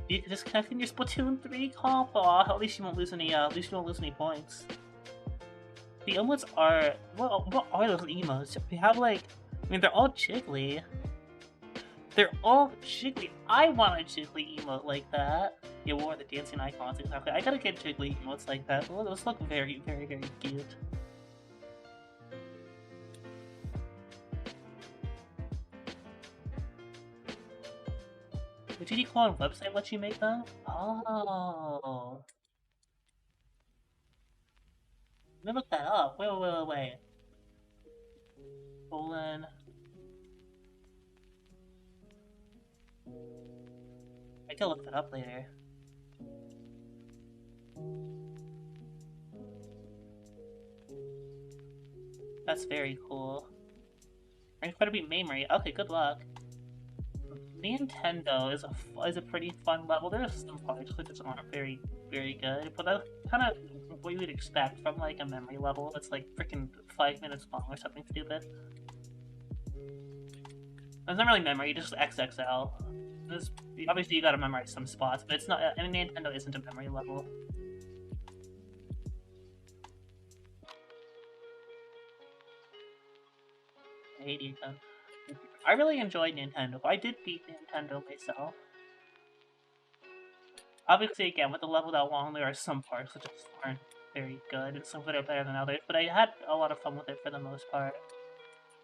Speaker 1: You disconnecting your Splatoon 3 comp? Aw, at least you won't lose any. At least you won't lose any points. The emotes are what are those emotes? They have like, I mean, they're all jiggly. They're all jiggly. I want a jiggly emote like that. Yeah, what are the dancing icons exactly? I gotta get jiggly emotes like that. Those look very, very, very cute. The GD Clone website lets you make them? Oh. Let me look that up. Wait. Colon. I can look that up later. That's very cool. Incredibly memory. Okay, good luck. Nintendo is a pretty fun level. There's some parts that just aren't very good, but that's kind of what you would expect from like a memory level that's like freaking 5 minutes long or something stupid. It's not really memory, just XXL. Obviously you gotta memorize some spots, but it's not. I mean, Nintendo isn't a memory level. I hate Nintendo. I really enjoyed Nintendo. I did beat Nintendo myself. Obviously, again, with the level that long, there are some parts that just aren't very good, and some that are better than others, but I had a lot of fun with it for the most part.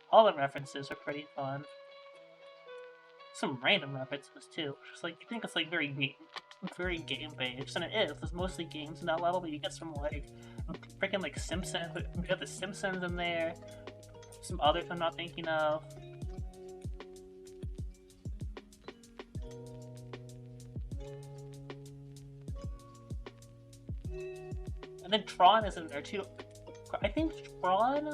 Speaker 1: All the references are pretty fun. Some random references, too. Just like, you think it's like very game-based, and it is. There's mostly games in that level, but you get some, like, freaking, like, Simpsons. You got the Simpsons in there. Some others I'm not thinking of. And then Tron is in there too. I think Tron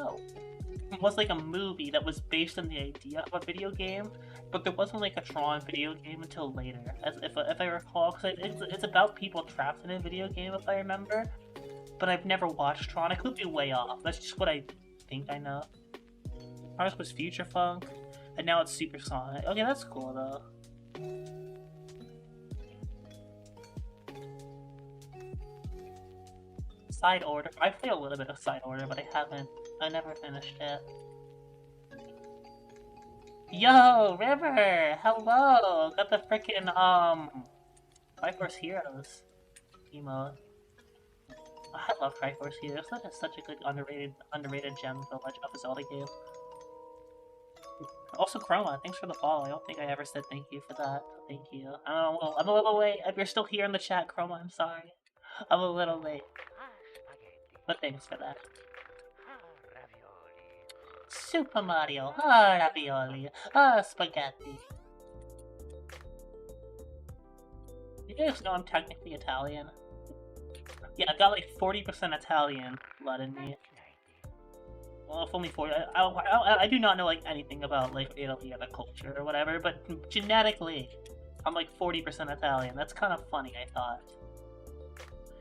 Speaker 1: was like a movie that was based on the idea of a video game, but there wasn't like a Tron video game until later, as if I recall, because it's about people trapped in a video game, if I remember. But I've never watched Tron. I could be way off. That's just what I think I know. Ours was Future Funk, and now it's Supersonic. Okay, that's cool though. Side Order. I played a little bit of Side Order, but I never finished it. Yo, River! Hello! Got the frickin', Triforce Heroes emote. I love Triforce Heroes. That is such a good underrated gem of the Legend of Zelda game. Also, Chroma, thanks for the follow. I don't think I ever said thank you for that. Thank you. I'm a little late. If you're still here in the chat, Chroma, I'm sorry. I'm a little late. But thanks for that. Super Mario, ravioli, spaghetti. You guys know I'm technically Italian? Yeah, I've got like 40% Italian blood in me. Well, if only 40. I do not know like anything about like Italy or the culture or whatever, but genetically, I'm like 40% Italian. That's kind of funny, I thought.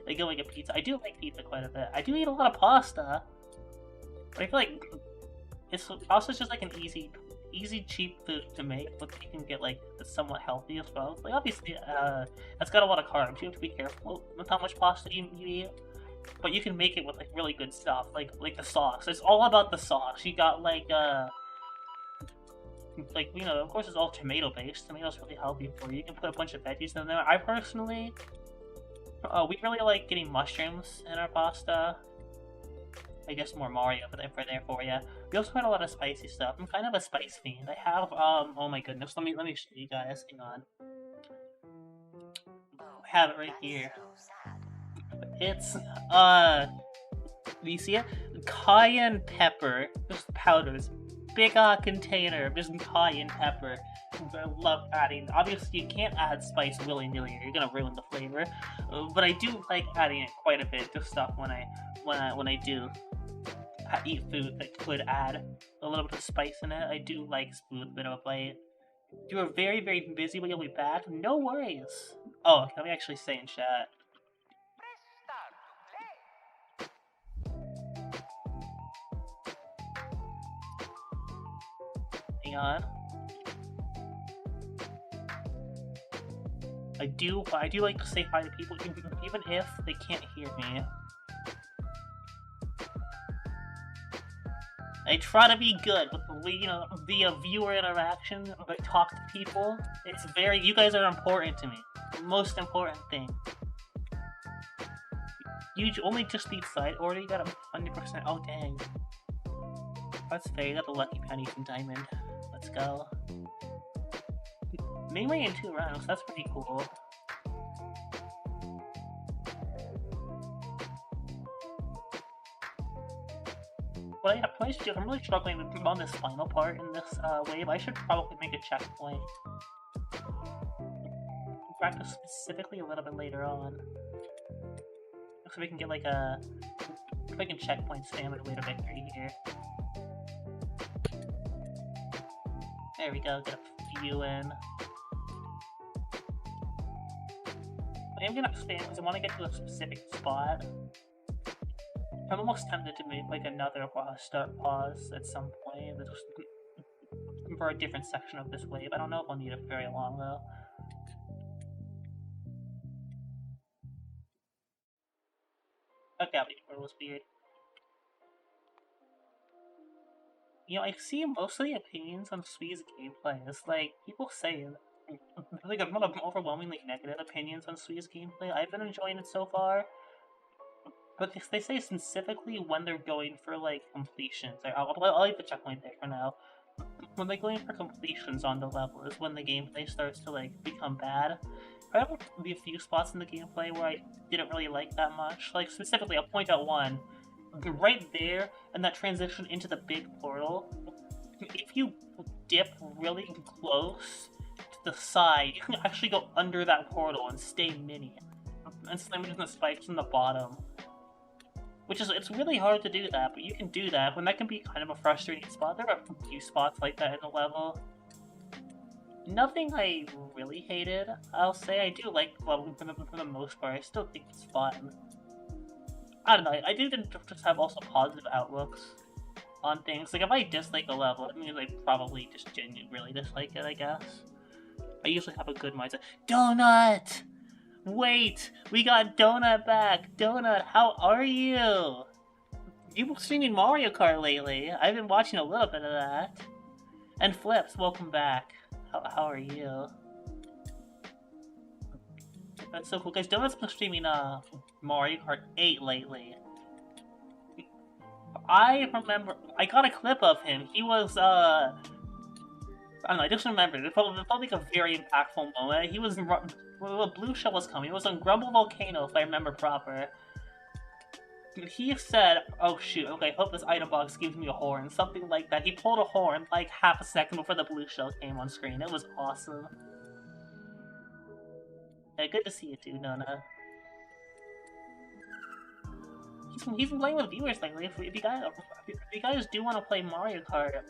Speaker 1: They go like a pizza. I do like pizza quite a bit. I do eat a lot of pasta. But I feel like pasta's just like an easy, cheap food to make, but you can get like somewhat healthy as well. Like obviously, it's got a lot of carbs. You have to be careful with how much pasta you eat. But you can make it with like really good stuff, like the sauce. It's all about the sauce. You got like you know, of course it's all tomato based. Tomatoes really healthy for you. You can put a bunch of veggies in there. I personally, we really like getting mushrooms in our pasta. I guess more Mario, but for there for you. We also had a lot of spicy stuff. I'm kind of a spice fiend. I have oh my goodness. Let me show you guys. Hang on. I have it right here. It's, do you see it? Cayenne pepper, just powders. Big container of just cayenne pepper. I love adding. Obviously, you can't add spice willy-nilly, or you're gonna ruin the flavor. But I do like adding it quite a bit to stuff when I do eat food that could add a little bit of spice in it. I do like food a bit of a bite. You are very, very busy, but you'll be back. No worries. Oh, let me actually say in chat. Hang on. I do like to say hi to people, even if they can't hear me. I try to be good with the viewer interaction, but talk to people. It's you guys are important to me. Most important thing. You only just need side order, you got 100%. Oh dang. That's fair, you got the lucky penny from Diamond. Let's go. Mainly in 2 rounds, that's pretty cool. What I probably should do, I'm really struggling on this final part in this wave. I should probably make a checkpoint. Practice specifically a little bit later on. So we can get like a freaking checkpoint spam at way to victory here. There we go, get a few in. I am gonna spam because I want to get to a specific spot. I'm almost tempted to make like another start pause at some point for a different section of this wave. I don't know if I'll need it very long though. Okay, that was weird. You know, I see most of the opinions on SWI's gameplay. It's like, people say, like, a lot of overwhelmingly negative opinions on SWI's gameplay. I've been enjoying it so far. But they say specifically when they're going for, like, completions. I'll leave the checkpoint there for now. When they're going for completions on the level is when the gameplay starts to, like, become bad. I have a few spots in the gameplay where I didn't really like that much. Like, specifically, I'll point out one. Right there, and that transition into the big portal. If you dip really close to the side, you can actually go under that portal and stay mini. And slam into the spikes in the bottom. It's really hard to do that, but you can do that, when that can be kind of a frustrating spot. There are a few spots like that in the level. Nothing I really hated, I'll say. I do like leveling for the most part. I still think it's fun. I don't know, I do just have also positive outlooks on things. Like, if I dislike a level, it means I probably just genuinely really dislike it, I guess. I usually have a good mindset. Donut! Wait, we got Donut back. Donut, how are you? You've been streaming Mario Kart lately. I've been watching a little bit of that. And Flips, welcome back. How are you? That's so cool, guys. Donut's been streaming Mario Kart 8 lately. I remember, I got a clip of him. He was, I don't know, I just remember. It felt like a very impactful moment. He was, well, Blue Shell was coming. It was on Grumble Volcano, if I remember proper. He said, oh shoot, okay, I hope this item box gives me a horn. Something like that. He pulled a horn like half a second before the Blue Shell came on screen. It was awesome. Yeah, good to see you too, Nona. He's been playing with viewers lately. If you guys do want to play Mario Kart,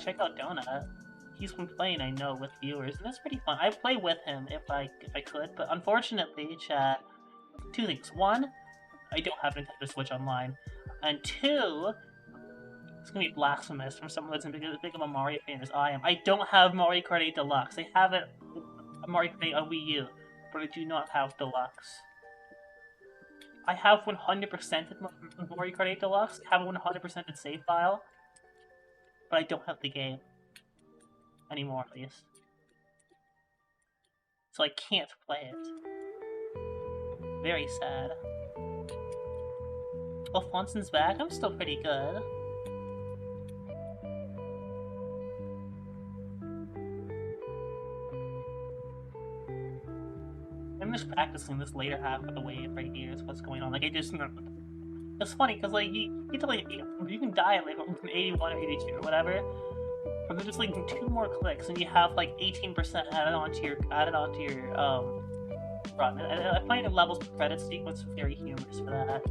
Speaker 1: check out Donut. He's been playing, I know, with viewers, and it's pretty fun. I'd play with him if I could, but unfortunately, chat, two things. One, I don't have Nintendo Switch Online, and two, it's gonna be blasphemous from someone that's as big of a Mario fan as I am. I don't have Mario Kart 8 Deluxe. I have it, Mario Kart 8 on Wii U, but I do not have Deluxe. I have 100%ed Mario Kart 8 Deluxe, I have a 100%ed save file, but I don't have the game. Anymore, at least. So I can't play it. Very sad. Alphonse's back, I'm still pretty good. I'm just practicing this later half of the wave right here is what's going on. Like, I just... It's funny, because, like, you get to, like, you can die at, like, 81 or 82 or whatever, but then just, like, 2 more clicks, and you have, like, 18% added onto your run. And I find the levels per credit sequence very humorous for that.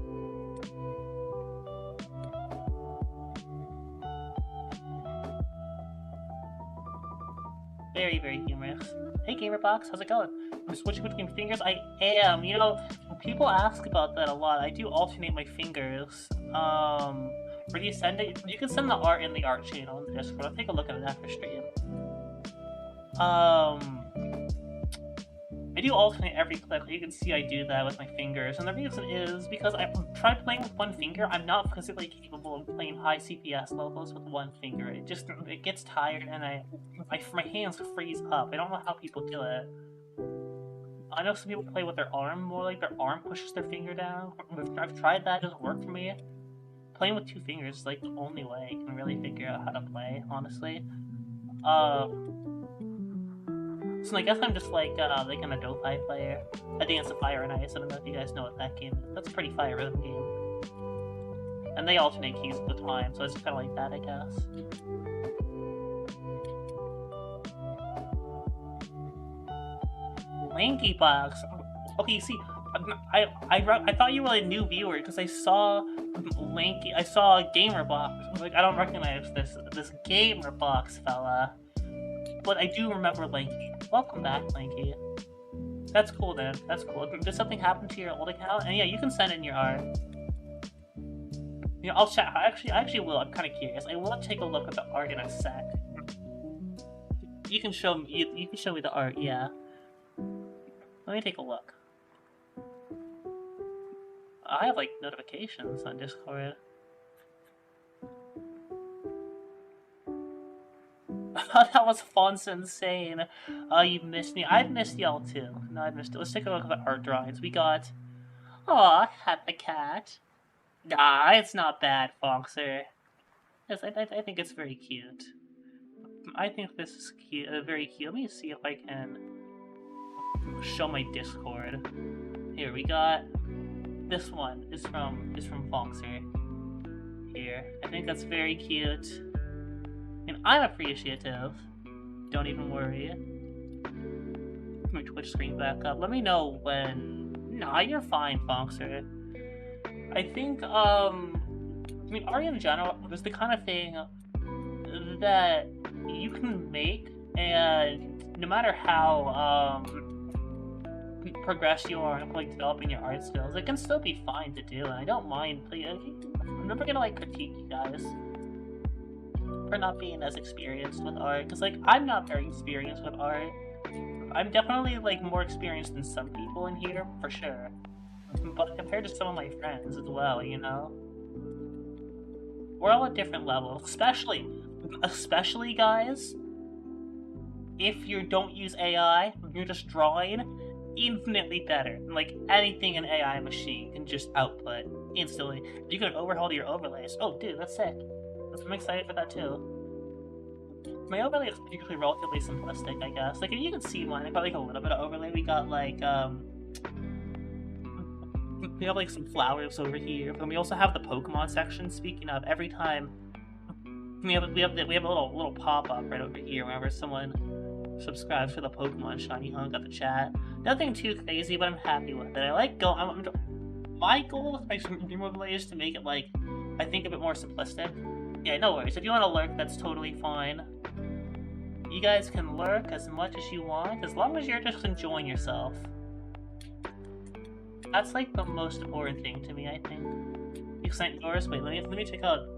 Speaker 1: Very, very humorous. Hey Gamerbox, how's it going? I'm switching between fingers. I am. You know, people ask about that a lot. I do alternate my fingers. Where do you send it? You can send the art in the art channel in the Discord. I'll take a look at it after stream. I do alternate every click. You can see I do that with my fingers, and the reason is because I tried playing with one finger. I'm not physically capable of playing high CPS levels with one finger. It gets tired, and my hands freeze up. I don't know how people do it. I know some people play with their arm more, like their arm pushes their finger down. I've tried that; it doesn't work for me. Playing with 2 fingers is like the only way I can really figure out how to play, honestly. So I guess I'm just like an Adobe player. A Dance of Fire and Ice. I don't know if you guys know what that game is. That's a pretty fire rhythm game. And they alternate keys at the time, so it's kind of like that, I guess. Lanky Box. Okay, see, I thought you were a new viewer because I saw Lanky. I saw Gamer Box. Like, I don't recognize this Gamer Box fella. But I do remember Lanky. Welcome back, Lanky. That's cool, then. That's cool. Did something happen to your old account? And yeah, you can send in your art. You know, I'll chat. I actually will. I'm kind of curious. I will take a look at the art in a sec. You can show me. You can show me the art. Yeah. Let me take a look. I have like notifications on Discord. That was Fonz insane. You missed me. I've missed y'all too. No, I missed it. Let's take a look at the art drawings. We got... Aw, Hat the Cat. Nah, it's not bad, Foxer. Yes, I think it's very cute. I think this is cute, very cute. Let me see if I can show my Discord. Here, we got... This one is from Foxer. Here. I think that's very cute. And I'm appreciative. Don't even worry. Put my Twitch screen back up. Let me know when... Nah, you're fine, Foxer. I think, I mean, art in general is the kind of thing that you can make, and no matter how, progressed you are in, like, developing your art skills, it can still be fine to do, and I don't mind. I'm never gonna, like, critique you guys for not being as experienced with art, because, like, I'm not very experienced with art, I'm definitely like more experienced than some people in here, for sure. But compared to some of my friends as well, you know? We're all at different levels. Especially guys, if you don't use AI, you're just drawing infinitely better. Like anything an AI machine can just output instantly. You can overhaul your overlays. Oh dude, that's sick. I'm excited for that too. My overlay is usually relatively simplistic, I guess. Like, you can see mine. I got like a little bit of overlay. We got like we have like some flowers over here, and we also have the Pokemon section. Speaking of, every time we have a little pop up right over here whenever someone subscribes for the Pokemon shiny hunk at the chat. Nothing too crazy, but I'm happy with it. I like my goal with my dream overlay is to make it like I think a bit more simplistic. Yeah, no worries. If you want to lurk, that's totally fine. You guys can lurk as much as you want, as long as you're just enjoying yourself. That's like the most important thing to me, I think. You sent yours? Wait, let me check out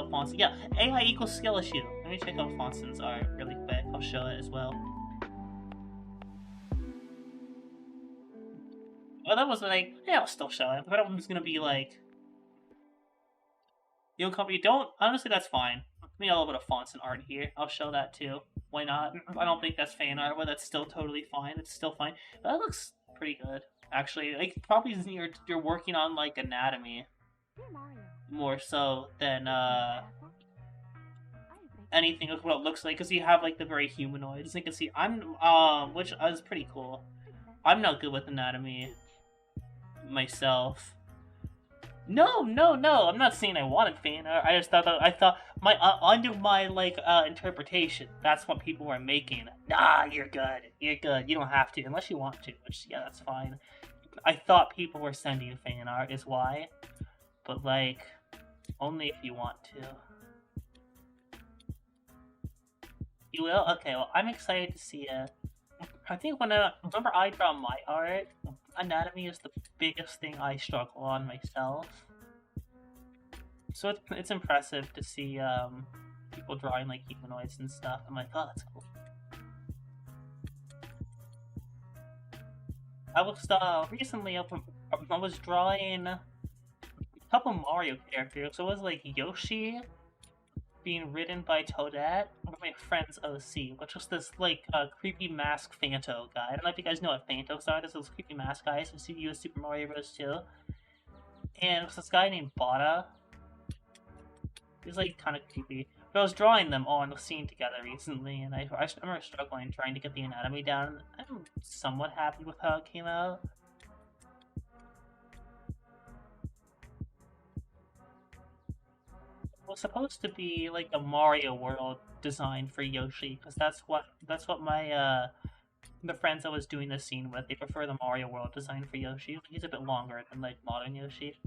Speaker 1: Fonson. Yeah, AI equals skill issue. Let me check out Fonson's art really quick. I'll show it as well. Oh, that was like, yeah, I'll still show it. But that one's gonna be like, you know, company, don't, honestly, that's fine. We got a little bit of fonts and art here. I'll show that too. Why not? I don't think that's fan art, but that's still totally fine. It's still fine. That looks pretty good, actually. Like, probably you're working on, like, anatomy more so than, anything of what it looks like, because you have, like, the very humanoids. You can see, which is pretty cool. I'm not good with anatomy myself. No, I'm not saying I wanted fan art. I just thought my under my like interpretation. That's what people were making. Nah, you're good. You don't have to unless you want to. Which yeah, that's fine. I thought people were sending fan art is why, but like only if you want to. You will? Okay. Well, I'm excited to see it. I think whenever I draw my art, anatomy is the biggest thing I struggle on myself. So it's impressive to see people drawing like humanoids and stuff. I'm like, oh, that's cool. I was recently I was drawing a couple Mario characters. So it was like Yoshi being ridden by Toadette with my friend's OC, which was this like creepy mask Phanto guy. I don't know if you guys know what Phantos are. There's those creepy mask guys who use Super Mario Bros. 2. And it was this guy named Bada. He's like kind of creepy. But I was drawing them all in a scene together recently, and I remember struggling trying to get the anatomy down. I'm somewhat happy with how it came out. It was supposed to be like a Mario World design for Yoshi, because that's what my the friends I was doing this scene with, they prefer the Mario World design for Yoshi. He's a bit longer than like modern Yoshi.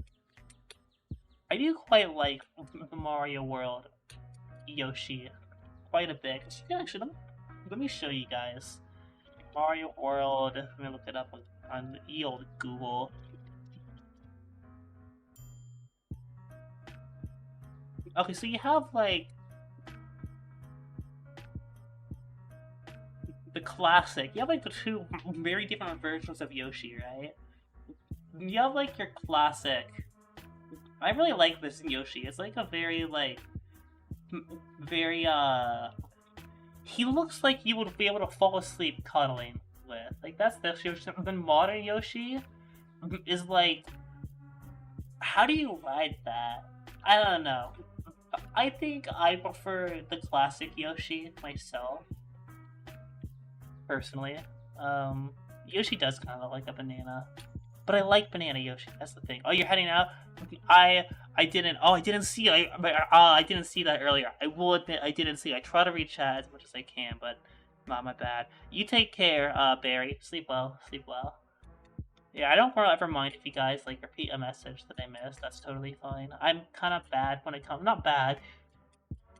Speaker 1: I do quite like the Mario World Yoshi quite a bit. Yeah, actually, let me show you guys. Mario World, let me look it up on the old Google. Okay, so you have like the classic. You have like the two very different versions of Yoshi, right? You have like your classic. I really like this Yoshi. It's like a very like very he looks like you would be able to fall asleep cuddling with. Like that's the Yoshi. Then modern Yoshi is like, how do you ride that? I don't know. I think I prefer the classic Yoshi myself. Personally. Yoshi does kind of look like a banana. But I like Banana Yoshi, that's the thing. Oh, you're heading out? I didn't see I didn't see that earlier. I will admit I didn't see. I try to read chat as much as I can, but not my bad. You take care, Barry. Sleep well. Sleep well. Yeah, I don't ever mind if you guys like repeat a message that I missed. That's totally fine. I'm kind of bad when it comes. Not bad.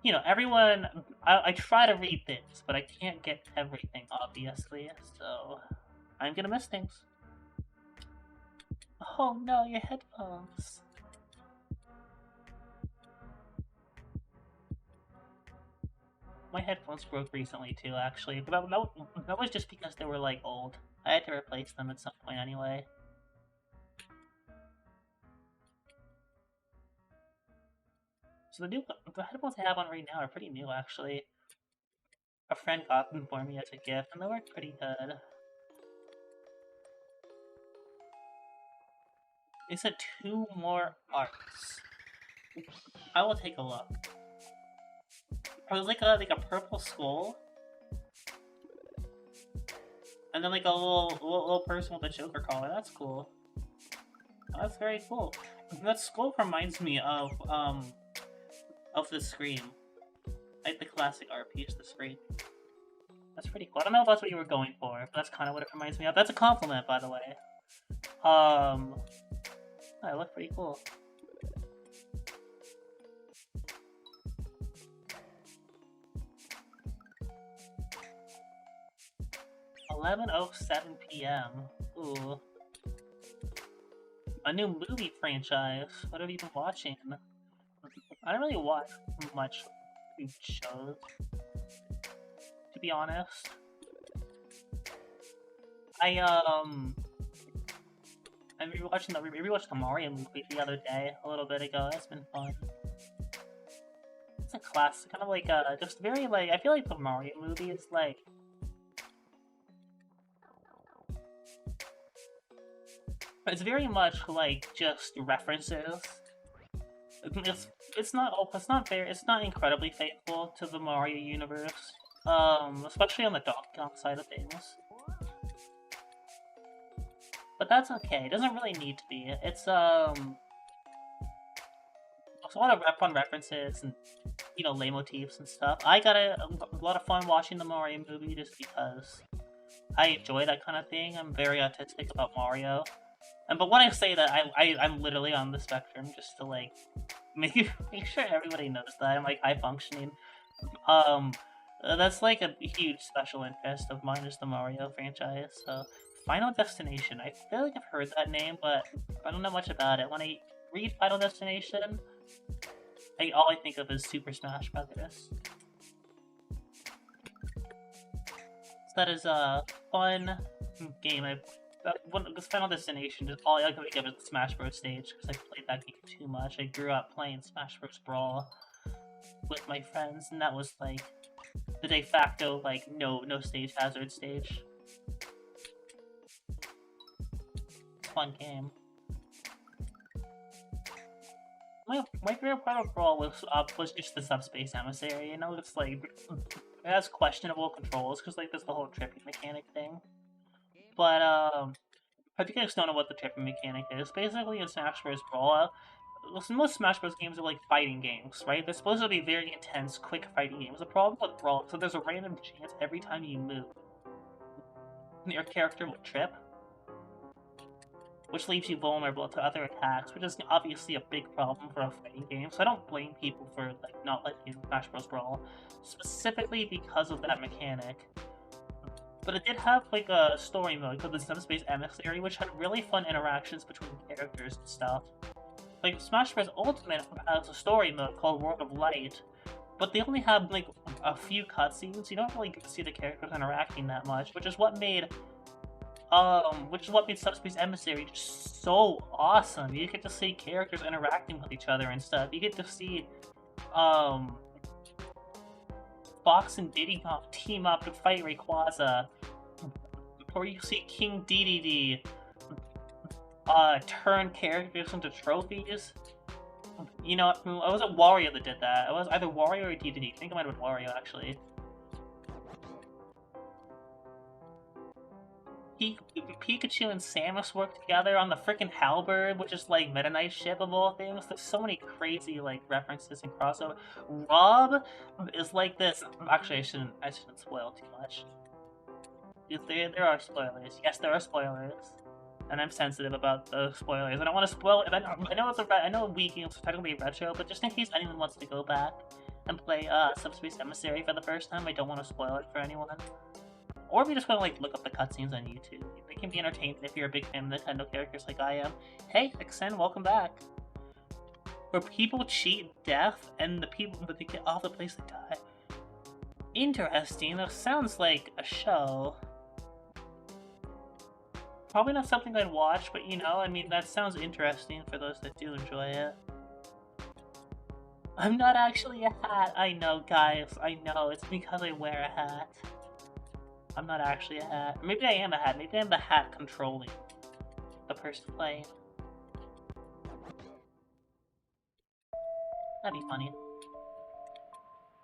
Speaker 1: You know, everyone. I try to read things, but I can't get everything, obviously. So I'm gonna miss things. Oh no, your headphones. my headphones broke recently too, actually. But that was just because they were like old. I had to replace them at some point anyway. So the headphones I have on right now are pretty new, actually. A friend got them for me as a gift, and they work pretty good. They said 2 more arcs. I will take a look. It was like a purple skull, and then like a little person with a Joker collar. That's cool. Oh, that's very cool. That skull reminds me of the Scream, like the classic art piece, the Scream. That's pretty cool. I don't know if that's what you were going for, but that's kind of what it reminds me of. That's a compliment, by the way. That looked pretty cool. $11:07 p.m. Ooh. A new movie franchise. What have you been watching? I don't really watch much shows, to be honest. I rewatched the Mario movie the other day, a little bit ago. It's been fun. It's a classic, kind of like just very like, I feel like the Mario movie is like, it's very much like just references. It's not incredibly faithful to the Mario universe, especially on the Donkey Kong side of things. But that's okay. It doesn't really need to be. It's a lot of fun references and, you know, leitmotifs and stuff. I got a lot of fun watching the Mario movie just because I enjoy that kind of thing. I'm very autistic about Mario. But when I say that, I'm literally on the spectrum, just to like make sure everybody knows that I'm like high functioning. That's like a huge special interest of mine is the Mario franchise. So Final Destination, I feel like I've heard that name, but I don't know much about it. When I read Final Destination, all I think of is Super Smash Brothers. So that is a fun game. This Final Destination, just all I can think of is the Smash Bros. Stage, because I played that game too much. I grew up playing Smash Bros. Brawl with my friends, and that was like the de facto like no stage hazard stage. Fun game. My favorite part of Brawl was just the subspace emissary. You know, it's like it has questionable controls because like there's the whole tripping mechanic thing. But if you guys don't know what the tripping mechanic is, basically in Smash Bros. Brawl, most Smash Bros. Games are like fighting games, right? They're supposed to be very intense, quick fighting games. The problem with Brawl, so there's a random chance every time you move, your character will trip, which leaves you vulnerable to other attacks, which is obviously a big problem for a fighting game. So I don't blame people for like not liking Smash Bros. Brawl, specifically because of that mechanic. But it did have like a story mode called the Subspace Emissary, which had really fun interactions between characters and stuff. Like Smash Bros. Ultimate has a story mode called World of Light, but they only have like a few cutscenes. You don't really get to see the characters interacting that much, which is what made Subspace Emissary just so awesome. You get to see characters interacting with each other and stuff. You get to see Fox and Diddy Kong team up to fight Rayquaza, or you see King Dedede turn characters into trophies. You know, it was a Wario that did that. It was either Wario or Dedede. I think it might have been Wario, actually. Pikachu and Samus work together on the frickin' Halberd, which is like Meta Knight's ship of all things. There's so many crazy like references and crossover. Rob is like this. Actually, I shouldn't spoil too much. There are spoilers. Yes, there are spoilers, and I'm sensitive about those spoilers. I don't want to spoil it. I know Wii games are technically retro, but just in case anyone wants to go back and play Subspace Emissary for the first time, I don't want to spoil it for anyone. Or if you just want to like look up the cutscenes on YouTube, they can be entertaining if you're a big fan of Nintendo characters like I am. Hey, Xen, welcome back. Where people cheat death and but they get off the place to die. Interesting. That sounds like a show. Probably not something I'd watch, but you know, I mean, that sounds interesting for those that do enjoy it. I'm not actually a hat. I know, guys. I know. It's because I wear a hat. I'm not actually a hat. Maybe I am a hat. Maybe I'm the hat controlling the person playing. That'd be funny.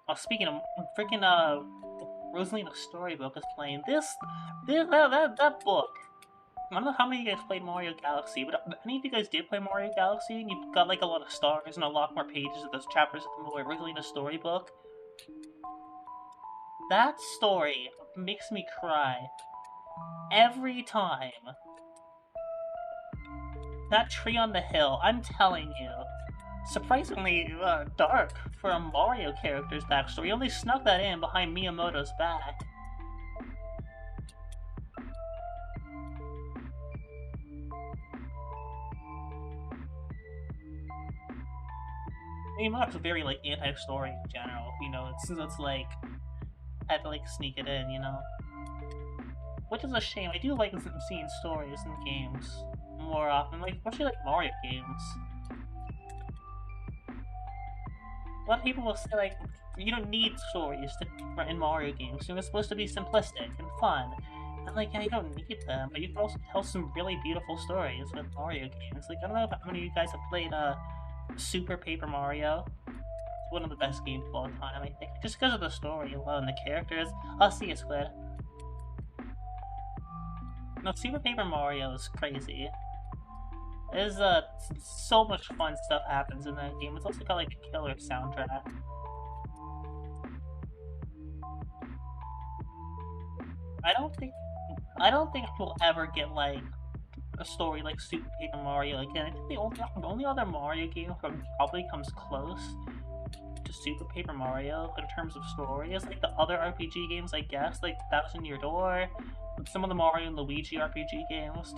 Speaker 1: Oh, speaking of freaking Rosalina's storybook is playing. That book. I don't know how many of you guys played Mario Galaxy, but any of you guys did play Mario Galaxy and you've got like a lot of stars and a lot more pages of those chapters of the Rosalina's storybook. That story makes me cry every time. That tree on the hill, I'm telling you. Surprisingly dark for a Mario character's backstory. Only snuck that in behind Miyamoto's back. Miyamoto's very like anti-story in general. You know, it's like had to like sneak it in. You know, which is a shame. I do like seeing stories in games more often, like especially like Mario games. A lot of people will say like, you don't need stories in Mario games. They're supposed to be simplistic and fun. And like, yeah, you don't need them, but you can also tell some really beautiful stories with Mario games. Like, I don't know how many of you guys have played Super Paper Mario. It's one of the best games of all time, I think. Just because of the story alone, the characters. I'll see you, Squid. No, Super Paper Mario is crazy. There's so much fun stuff happens in that game. It's also got like a killer soundtrack. I don't think we'll ever get like a story like Super Paper Mario again. I think the only other Mario game probably comes close to Super Paper Mario in terms of story is like the other RPG games, I guess, like Thousand Year Door, some of the Mario and Luigi RPG games.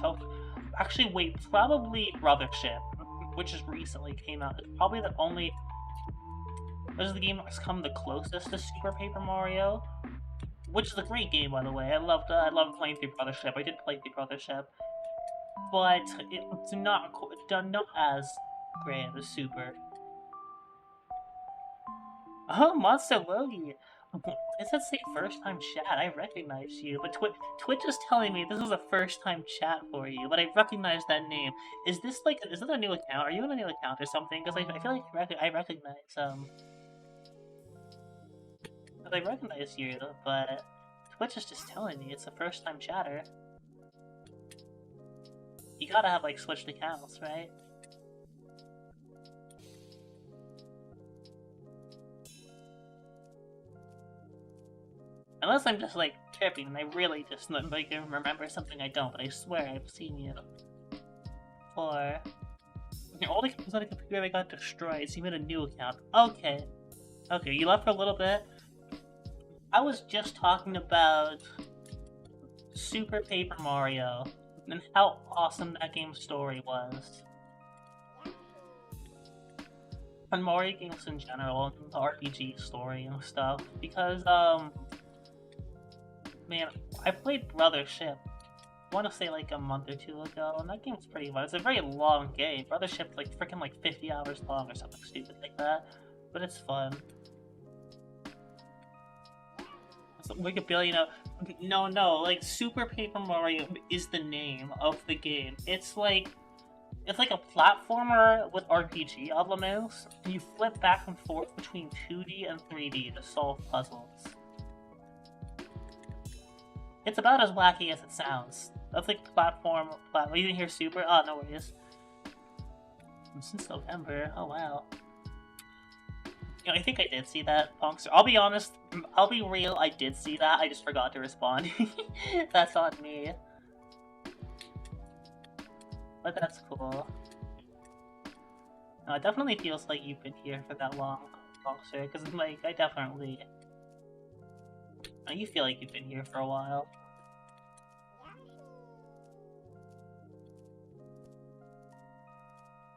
Speaker 1: Actually, wait, probably Brothership, which just recently came out. It's probably the only. This is the game that's come the closest to Super Paper Mario, which is a great game, by the way. I loved playing through Brothership. I did play through Brothership, but it's not as great as Super. Oh, Monster Logie! It said say first time chat. I recognize you, but Twitch is telling me this is a first time chat for you, but I recognize that name. Is this a new account? Are you on a new account or something? Because I feel like I recognize I recognize you, but Twitch is just telling me it's a first time chatter. You gotta have like switched accounts, right? Unless I'm just like tripping and I really just like remember something I don't, but I swear I've seen you. Or your old account was on a computer that got destroyed, so you made a new account. Okay. Okay, you left for a little bit. I was just talking about Super Paper Mario and how awesome that game's story was. And Mario games in general, and the RPG story and stuff. Because, man, I played Brothership, I want to say like a month or two ago, and that game's pretty fun. It's a very long game. Brothership's like freaking like 50 hours long or something stupid like that, but it's fun. So we could be, you know, no, like Super Paper Mario is the name of the game. It's like a platformer with RPG elements, and you flip back and forth between 2D and 3D to solve puzzles. It's about as wacky as it sounds. That's like platform. You didn't hear Super? Oh, no worries. Since November. Oh, wow. You know, I think I did see that, Punkster. I'll be honest. I'll be real. I did see that. I just forgot to respond. That's on me. But that's cool. No, it definitely feels like you've been here for that long, Punkster. Because, like, I definitely... You feel like you've been here for a while.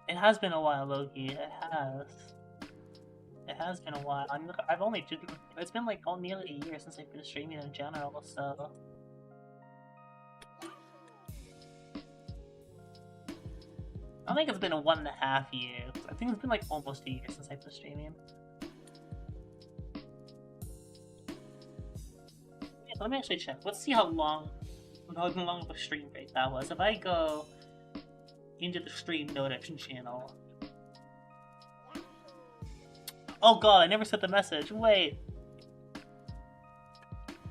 Speaker 1: It has been a while, Loki. It has. It It has been a while. It's been like nearly a year since I've been streaming in general, so. I think it's been 1.5 years. I think it's been like almost a year since I've been streaming. Yeah, let me actually check. Let's see how long of a stream break that was. If I go into the stream notification channel. Oh god, I never sent the message. Wait.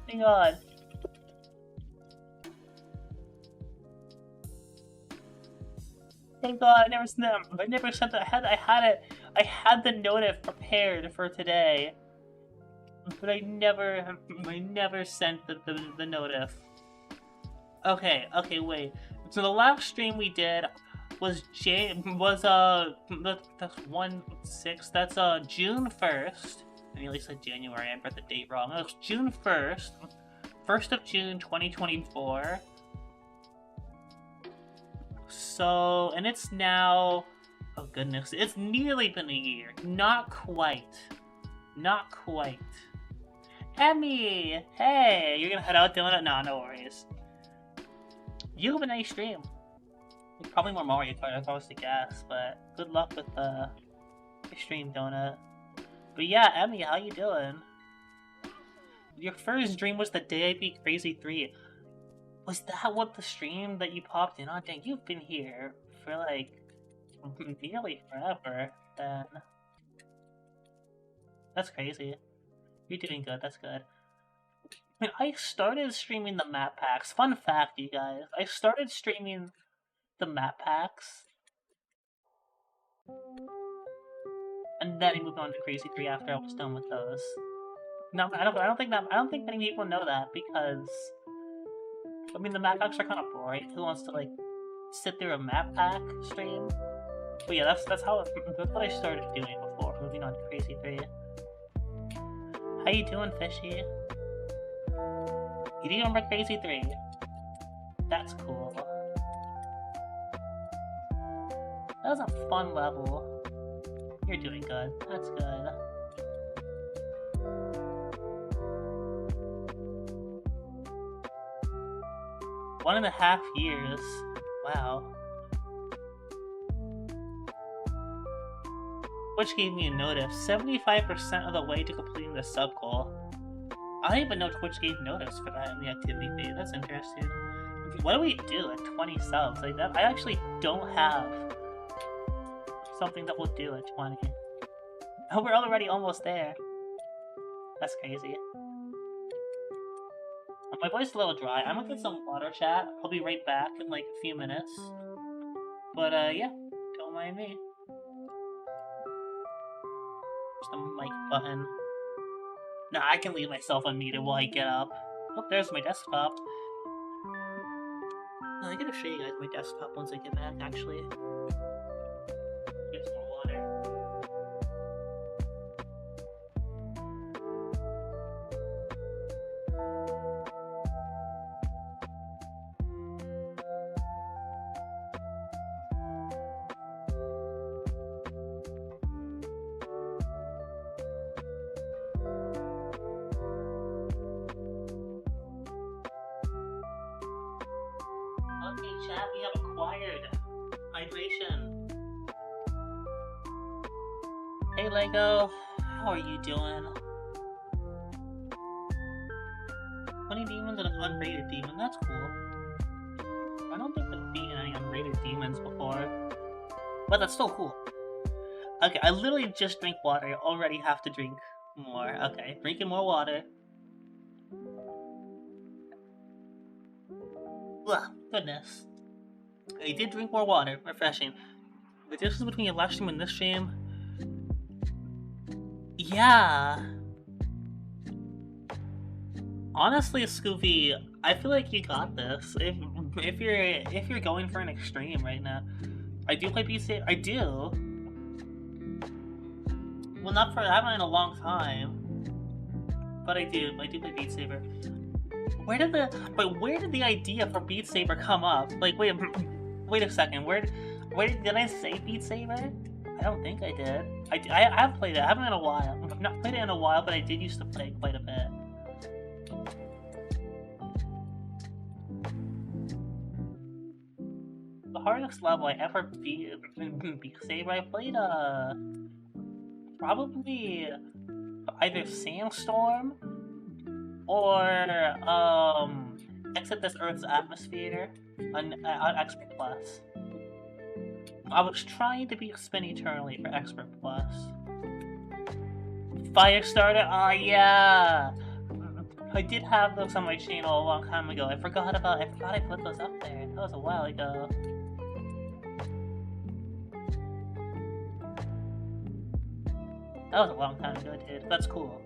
Speaker 1: Hang on. Thank god, I never sent it. I had the notif prepared for today. But I never sent the notif. Okay, wait. So the last stream we did was that's 1/6. That's June 1st. I nearly said January. I read the date wrong. It was June 1st, 1st of June 2024. So, and it's now, oh goodness, it's nearly been a year. Not quite. Emmy, hey, you're gonna head out doing it? Nah, no worries. You have a nice stream. Probably more Mario Kart if I was to guess, but good luck with the stream donut. But yeah, Emmy, how you doing? Your first dream was the day I beat Crazy 3. Was that what the stream that you popped in on? Dang, you've been here for like nearly forever then. That's crazy. You're doing good, that's good. I mean, I started streaming the map packs. Fun fact, you guys. I started streaming the map packs. And then I moved on to Crazy 3 after I was done with those. No, I don't think many people know that because I mean the map packs are kind of boring. Who wants to like sit through a map pack stream? But yeah, that's what I started doing before moving on to Crazy 3. How you doing, Fishy? You do remember Crazy 3? That's cool. That was a fun level. You're doing good. That's good. One and a half years. Wow. Which gave me a notice. 75% of the way to completing the sub goal. I don't even know Twitch gave notice for that in the activity feed. That's interesting. What do we do at 20 subs? Like that, I actually don't have something that will do at 20. Oh, we're already almost there. That's crazy. My voice is a little dry. I'm gonna get some water, chat. I'll be right back in like a few minutes. But yeah, don't mind me. Just the mic button. Nah, I can leave myself unmuted while I get up. Oh, there's my desktop. No, I gotta show you guys my desktop once I get back, actually. Get some more water. Okay, chat, we have acquired hydration. Hey Lego, how are you doing? 20 demons and an unrated demon, that's cool. I don't think I've beaten any unrated demons before. But that's still cool. Okay, I literally just drink water, I already have to drink more. Okay, drinking more water. Ugh, goodness. I did drink more water, refreshing. The difference between your last stream and this stream... Yeah. Honestly, Scoopy, I feel like you got this. If you're going for an extreme right now. I do play Beat Saber. I do. Well, not for I haven't in a long time. But I do play Beat Saber. Where did the idea for Beat Saber come up? Like, wait a second. Where did I say Beat Saber? I don't think I did. I have played it. I haven't in a while. I've not played it in a while, but I did used to play quite a bit. The hardest level I ever beat Saber, I played probably either Sandstorm or Exit This Earth's Atmosphere on Expert Plus. I was trying to beat Spin Eternally for Expert Plus. Firestarter? Oh yeah! I did have those on my channel a long time ago. I forgot I put those up there. That was a while ago. That was a long time ago, dude. That's cool.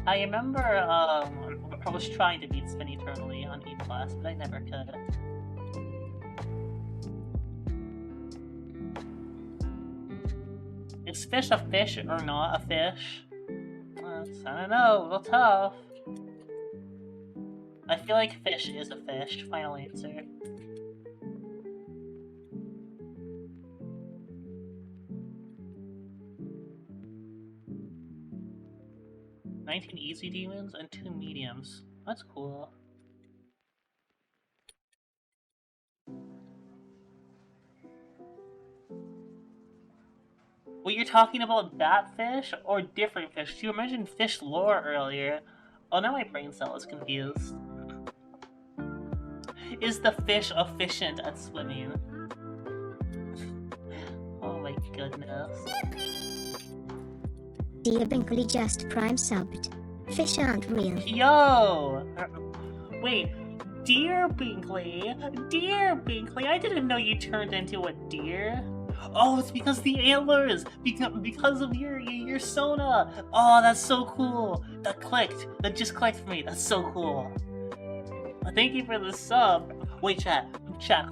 Speaker 1: I remember, I was trying to beat Spin Eternally on E+, but I never could. Is fish a fish or not a fish? I don't know, a little tough. I feel like fish is a fish. Final answer. "19 easy demons and 2 mediums." That's cool. Well, you're talking about that fish or different fish? You mentioned fish lore earlier. Oh, now my brain cell is confused. Is the fish efficient at swimming? Oh my goodness.
Speaker 3: Dear Binkley just prime subbed. Fish aren't real.
Speaker 1: Yo! Wait, Dear Binkley? Dear Binkley, I didn't know you turned into a deer. Oh, it's because the antlers! Because of your Sona! Oh, that's so cool! That clicked! That just clicked for me, that's so cool! Thank you for the sub! Wait, chat,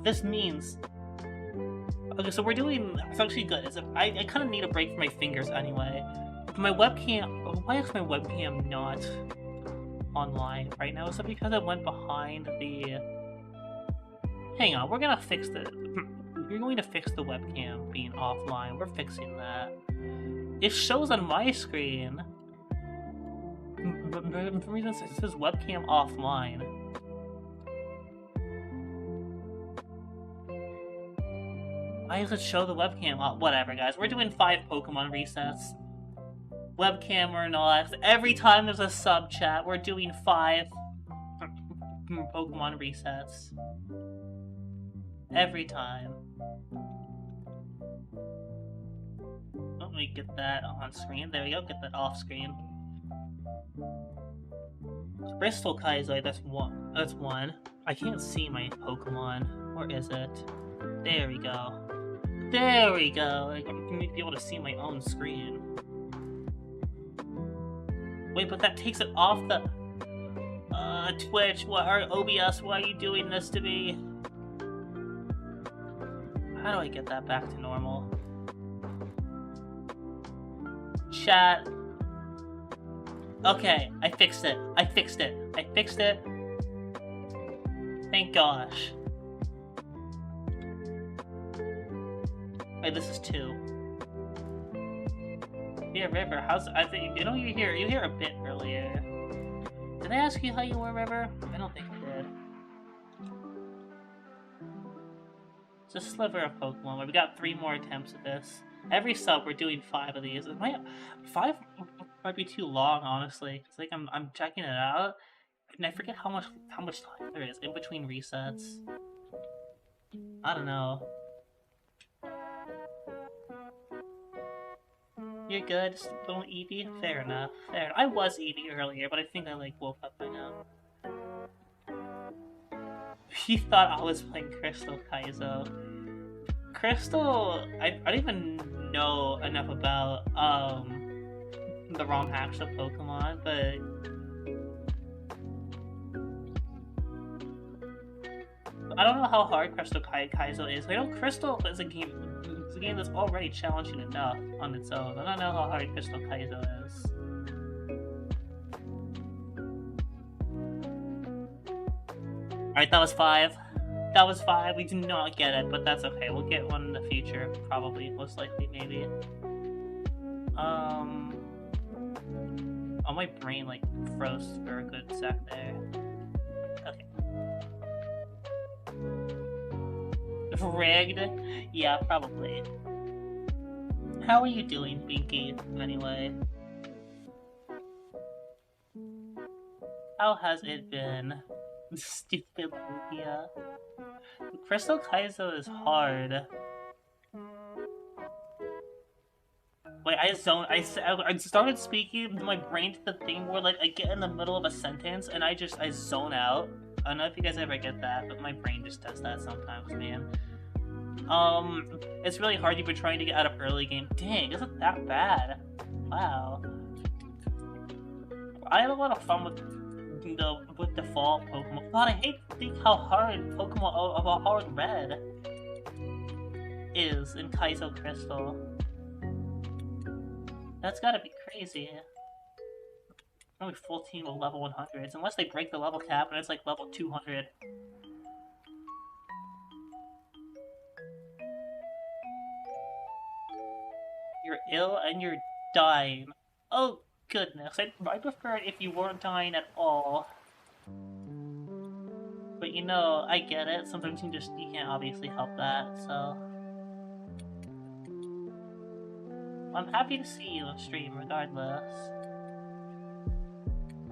Speaker 1: this means... Okay, so we're doing... It's actually good. I kind of need a break for my fingers anyway. My webcam... Why is my webcam not online right now? Is it because it went behind the... Hang on, we're gonna fix the... We're going to fix the webcam being offline. We're fixing that. It shows on my screen. But for some reason it says webcam offline. Why does it show the webcam? Oh, whatever, guys. We're doing 5 Pokemon resets. Webcam or not. Every time there's a sub chat, we're doing 5 Pokemon resets. Every time. Let me get that on screen. There we go. Get that off screen. Bristol Kaizoi, that's one. That's one. I can't see my Pokemon. Where is it? There we go. There we go. I'm gonna be able to see my own screen. Wait, but that takes it off the... Twitch, OBS, why are you doing this to me? How do I get that back to normal? Chat. Okay, I fixed it. I fixed it. I fixed it. Thank gosh. Wait, this is 2. Yeah, River, I think you know you're here a bit earlier. Did I ask you how you were, River? I don't think I did. It's a sliver of Pokemon. We got 3 more attempts at this. Every sub, we're doing 5 of these. 5 might be too long, honestly. It's like I'm checking it out, and I forget how much time there is in between resets. I don't know. You're good, still Eevee? Fair enough. Fair. I was Eevee earlier, but I think I woke up by now. He thought I was playing Crystal Kaizo. Crystal, I don't even know enough about the ROM hacks of Pokemon, but I don't know how hard Crystal Kaizo is. I know Crystal is a game that's already challenging enough on its own. I don't know how hard Crystal Kaizo is. Alright, that was 5. That was 5. We did not get it, but that's okay. We'll get one in the future. Probably. Most likely, maybe. Oh, my brain, like, froze for a good sec there. Okay. Rigged? Yeah, probably. How are you doing, Binky, anyway? How has it been? Stupid Lugia. Crystal Kaizo is hard. Wait, I started speaking, my brain did the thing where, like, I get in the middle of a sentence and I zone out. I don't know if you guys ever get that, but my brain just does that sometimes, man. It's really hard. You've been trying to get out of early game. Dang, is it that bad? Wow. I had a lot of fun with default Pokemon. God, I hate to think how hard how hard Red is in Kaizo Crystal. That's gotta be crazy. Only full team with level 100s, unless they break the level cap and it's like level 200. You're ill and you're dying. Oh goodness, I prefer it if you weren't dying at all. But you know, I get it. Sometimes you can't obviously help that, so. I'm happy to see you on stream regardless.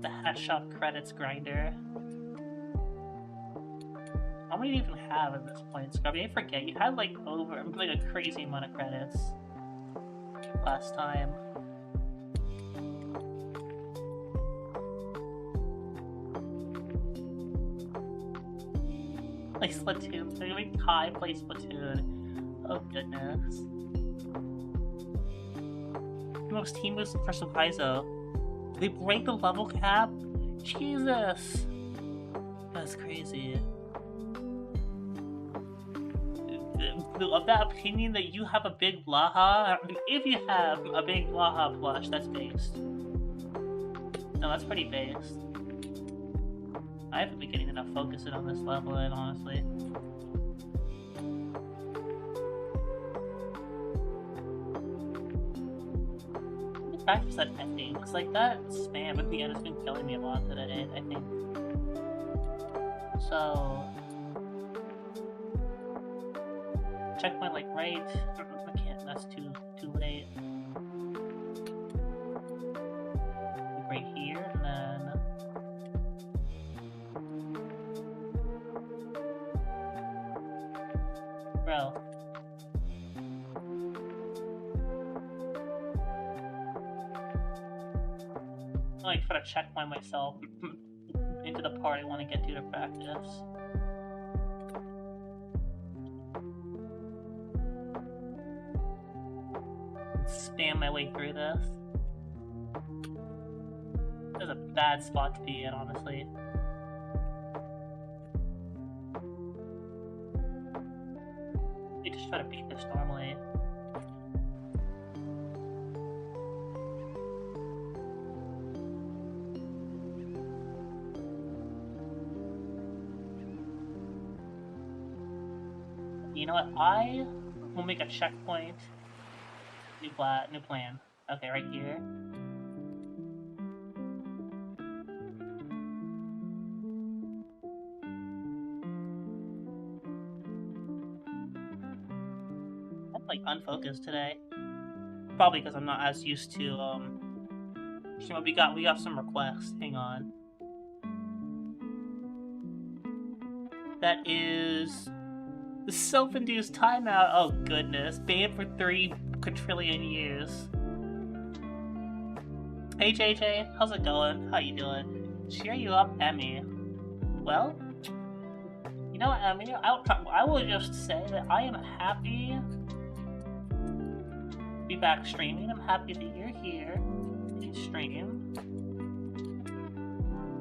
Speaker 1: The Hat Shop credits grinder. How many do you even have at this point, Scrubby? I forget, you had like a crazy amount of credits last time. Play Splatoon. They're doing Kai play Splatoon. Oh goodness. Most team moves in Crystal Kaizo. Did they break the level cap? Jesus! That's crazy. Of that opinion that you have a big Blaha, if you have a big Blaha plush, that's based. No, that's pretty based. I haven't been getting enough focus in on this level, and honestly. Practice that ending. It's like that spam at the end has been killing me a lot today, I think. So checkpoint like right. I can't, that's too late. Right here and then bro. I'm like trying to checkpoint myself into the part I want to get to practice. Spam my way through this. This is a bad spot to be in, honestly. You just try to beat this normally. You know what? I will make a checkpoint. New plan. Okay, right here. I'm like unfocused today. Probably because I'm not as used to we got some requests. Hang on. That is the self-induced timeout. Oh goodness, banned for 3 quadrillion years. Hey JJ, how's it going? How you doing? Cheer you up, Emmy. Well, you know what, Emmy? I will just say that I am happy to be back streaming. I'm happy that you're here to stream.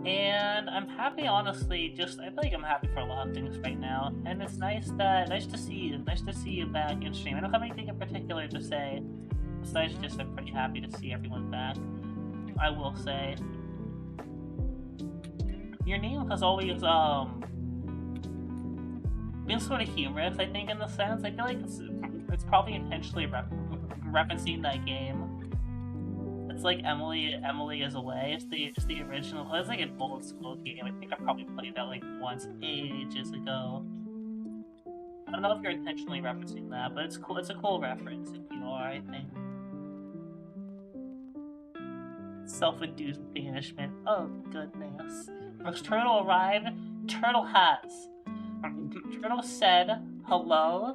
Speaker 1: And I'm happy, honestly, I feel like I'm happy for a lot of things right now. And it's nice to see you. Nice to see you back in stream. I don't have anything in particular to say. Besides just I'm pretty happy to see everyone back. I will say. Your name has always, being sort of humorous, I think, in the sense. I feel like it's probably intentionally referencing that game. It's like Emily is Away. It's the original. It's like an old school game. I think I probably played that like once ages ago. I don't know if you're intentionally referencing that, but it's cool. It's a cool reference if you are, I think. Self-induced banishment. Oh goodness. First Turtle arrived. Turtle has. Turtle said hello,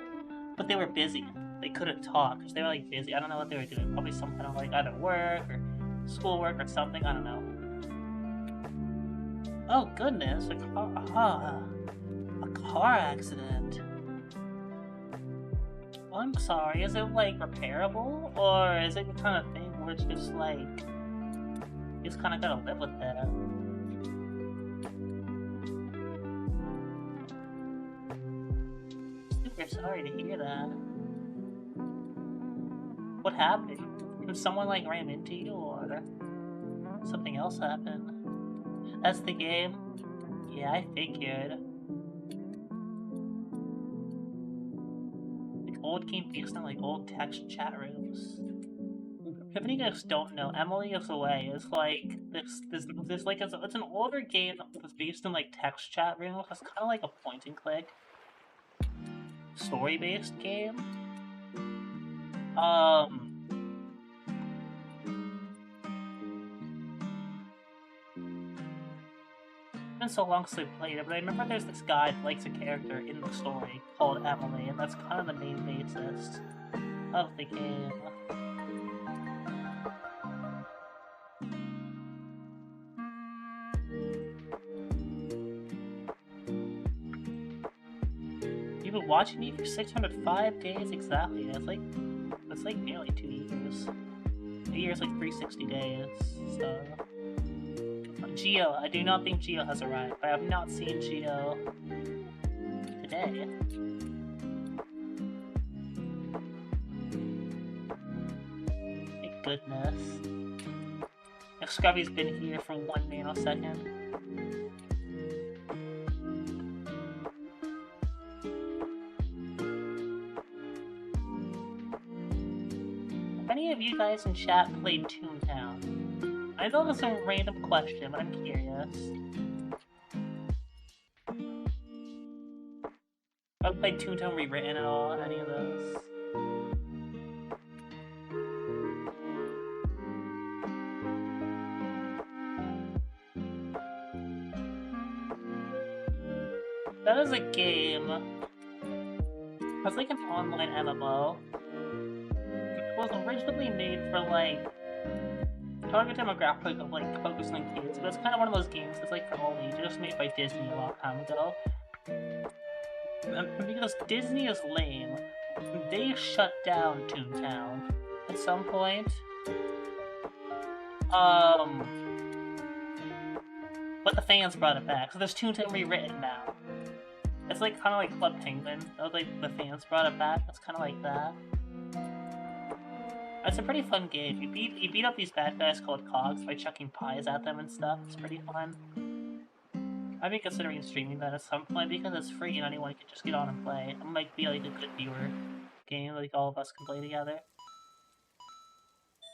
Speaker 1: but they were busy. They couldn't talk because they were like busy. I don't know what they were doing. Probably some kind of like either work or schoolwork or something. I don't know. Oh goodness, a car accident. Oh, I'm sorry. Is it like repairable, or is it the kind of thing where it's just like you just kind of gotta live with that? Super sorry to hear that. What happened? Did someone like ram into you, or something else happened? That's the game? Yeah, I figured. Like old game based on like old text chat rooms. If any of you guys don't know, Emily is Away is like this like it's an older game that was based in like text chat rooms. It's kind of like a point and click story based game. It's been so long since I played it, but I remember there's this guy that likes a character in the story called Emily, and that's kind of the main basis of the game. You've been watching me for 605 days exactly. It's like nearly 2 years. A year's like 360 days, so... Geo, I do not think Geo has arrived. I have not seen Geo today. Thank goodness. If Scrubby's been here for 1 nanosecond. If any of you guys in chat played Toontown, I know it's a random question, but I'm curious. I've played Toontown Rewritten at all, any of those. That is a game. It's like an online MMO. It was originally made for like target demographic of like focusing on kids, but it's kind of one of those games that's like for all ages, made by Disney a long time ago. And because Disney is lame, they shut down Toontown at some point. But the fans brought it back, so there's Toontown Rewritten now. It's like kind of like Club Penguin. Like the fans brought it back. It's kind of like that. It's a pretty fun game. You beat up these bad guys called Cogs by chucking pies at them and stuff. It's pretty fun. I'd be considering streaming that at some point because it's free and anyone can just get on and play. It might be like a good viewer game, like all of us can play together.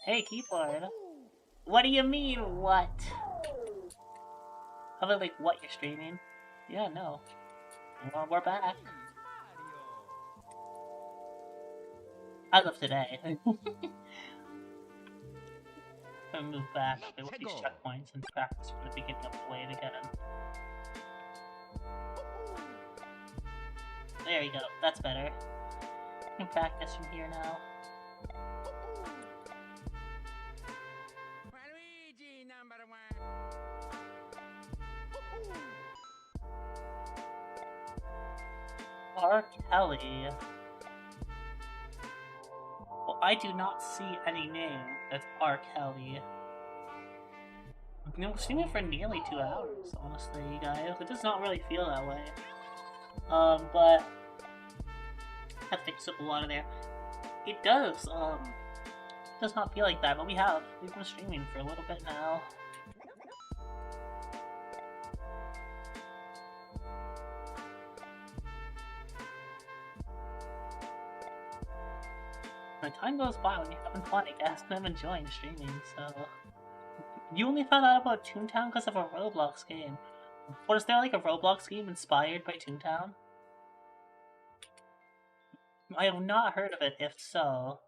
Speaker 1: Hey, keyboard. What do you mean, what? I was like, what, you're streaming? Yeah, no. Well, we're back. As of today. I move back with these checkpoints and practice from the beginning of the wave again. There you go, that's better. I can practice from here now. R. Kelly. Well, I do not see any name that's R. Kelly. I've been streaming for nearly 2 hours, honestly, you guys. It does not really feel that way. But I have to fix up a lot of there. It does not feel like that, but we've been streaming for a little bit now. The time goes by when you're having fun, I guess, and I'm enjoying streaming, so... You only found out about Toontown because of a Roblox game. Was there like a Roblox game inspired by Toontown? I have not heard of it, if so.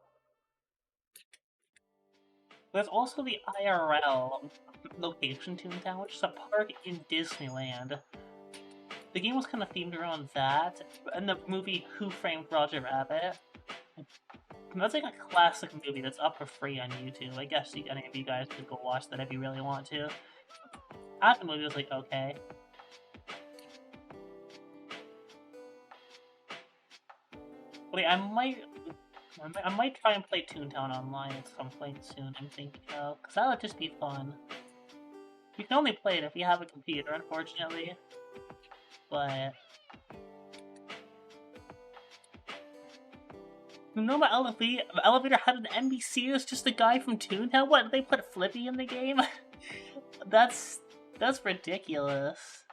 Speaker 1: There's also the IRL location Toontown, which is a park in Disneyland. The game was kind of themed around that, and the movie Who Framed Roger Rabbit. That's like a classic movie that's up for free on YouTube. I guess any of you guys could go watch that if you really want to. After the movie was like, okay. Wait, I might try and play Toontown online at some point soon, I'm thinking of, because that would just be fun. You can only play it if you have a computer, unfortunately. But... You know my elevator had an NPC as just a guy from Toontown? What, did they put Flippy in the game? That's ridiculous.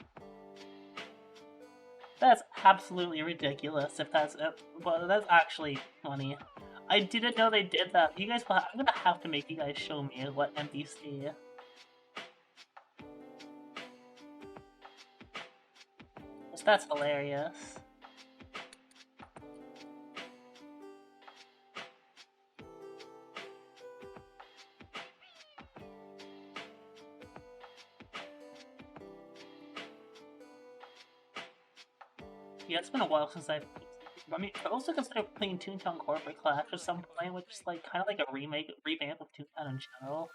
Speaker 1: That's absolutely ridiculous if that's it. But that's actually funny. I didn't know they did that. You guys, I'm gonna have to make you guys show me what NPC. That's hilarious. Yeah, it's been a while since I mean, I also consider playing Toontown Corporate Clash at some point, which is like kind of like a revamp of Toontown in general.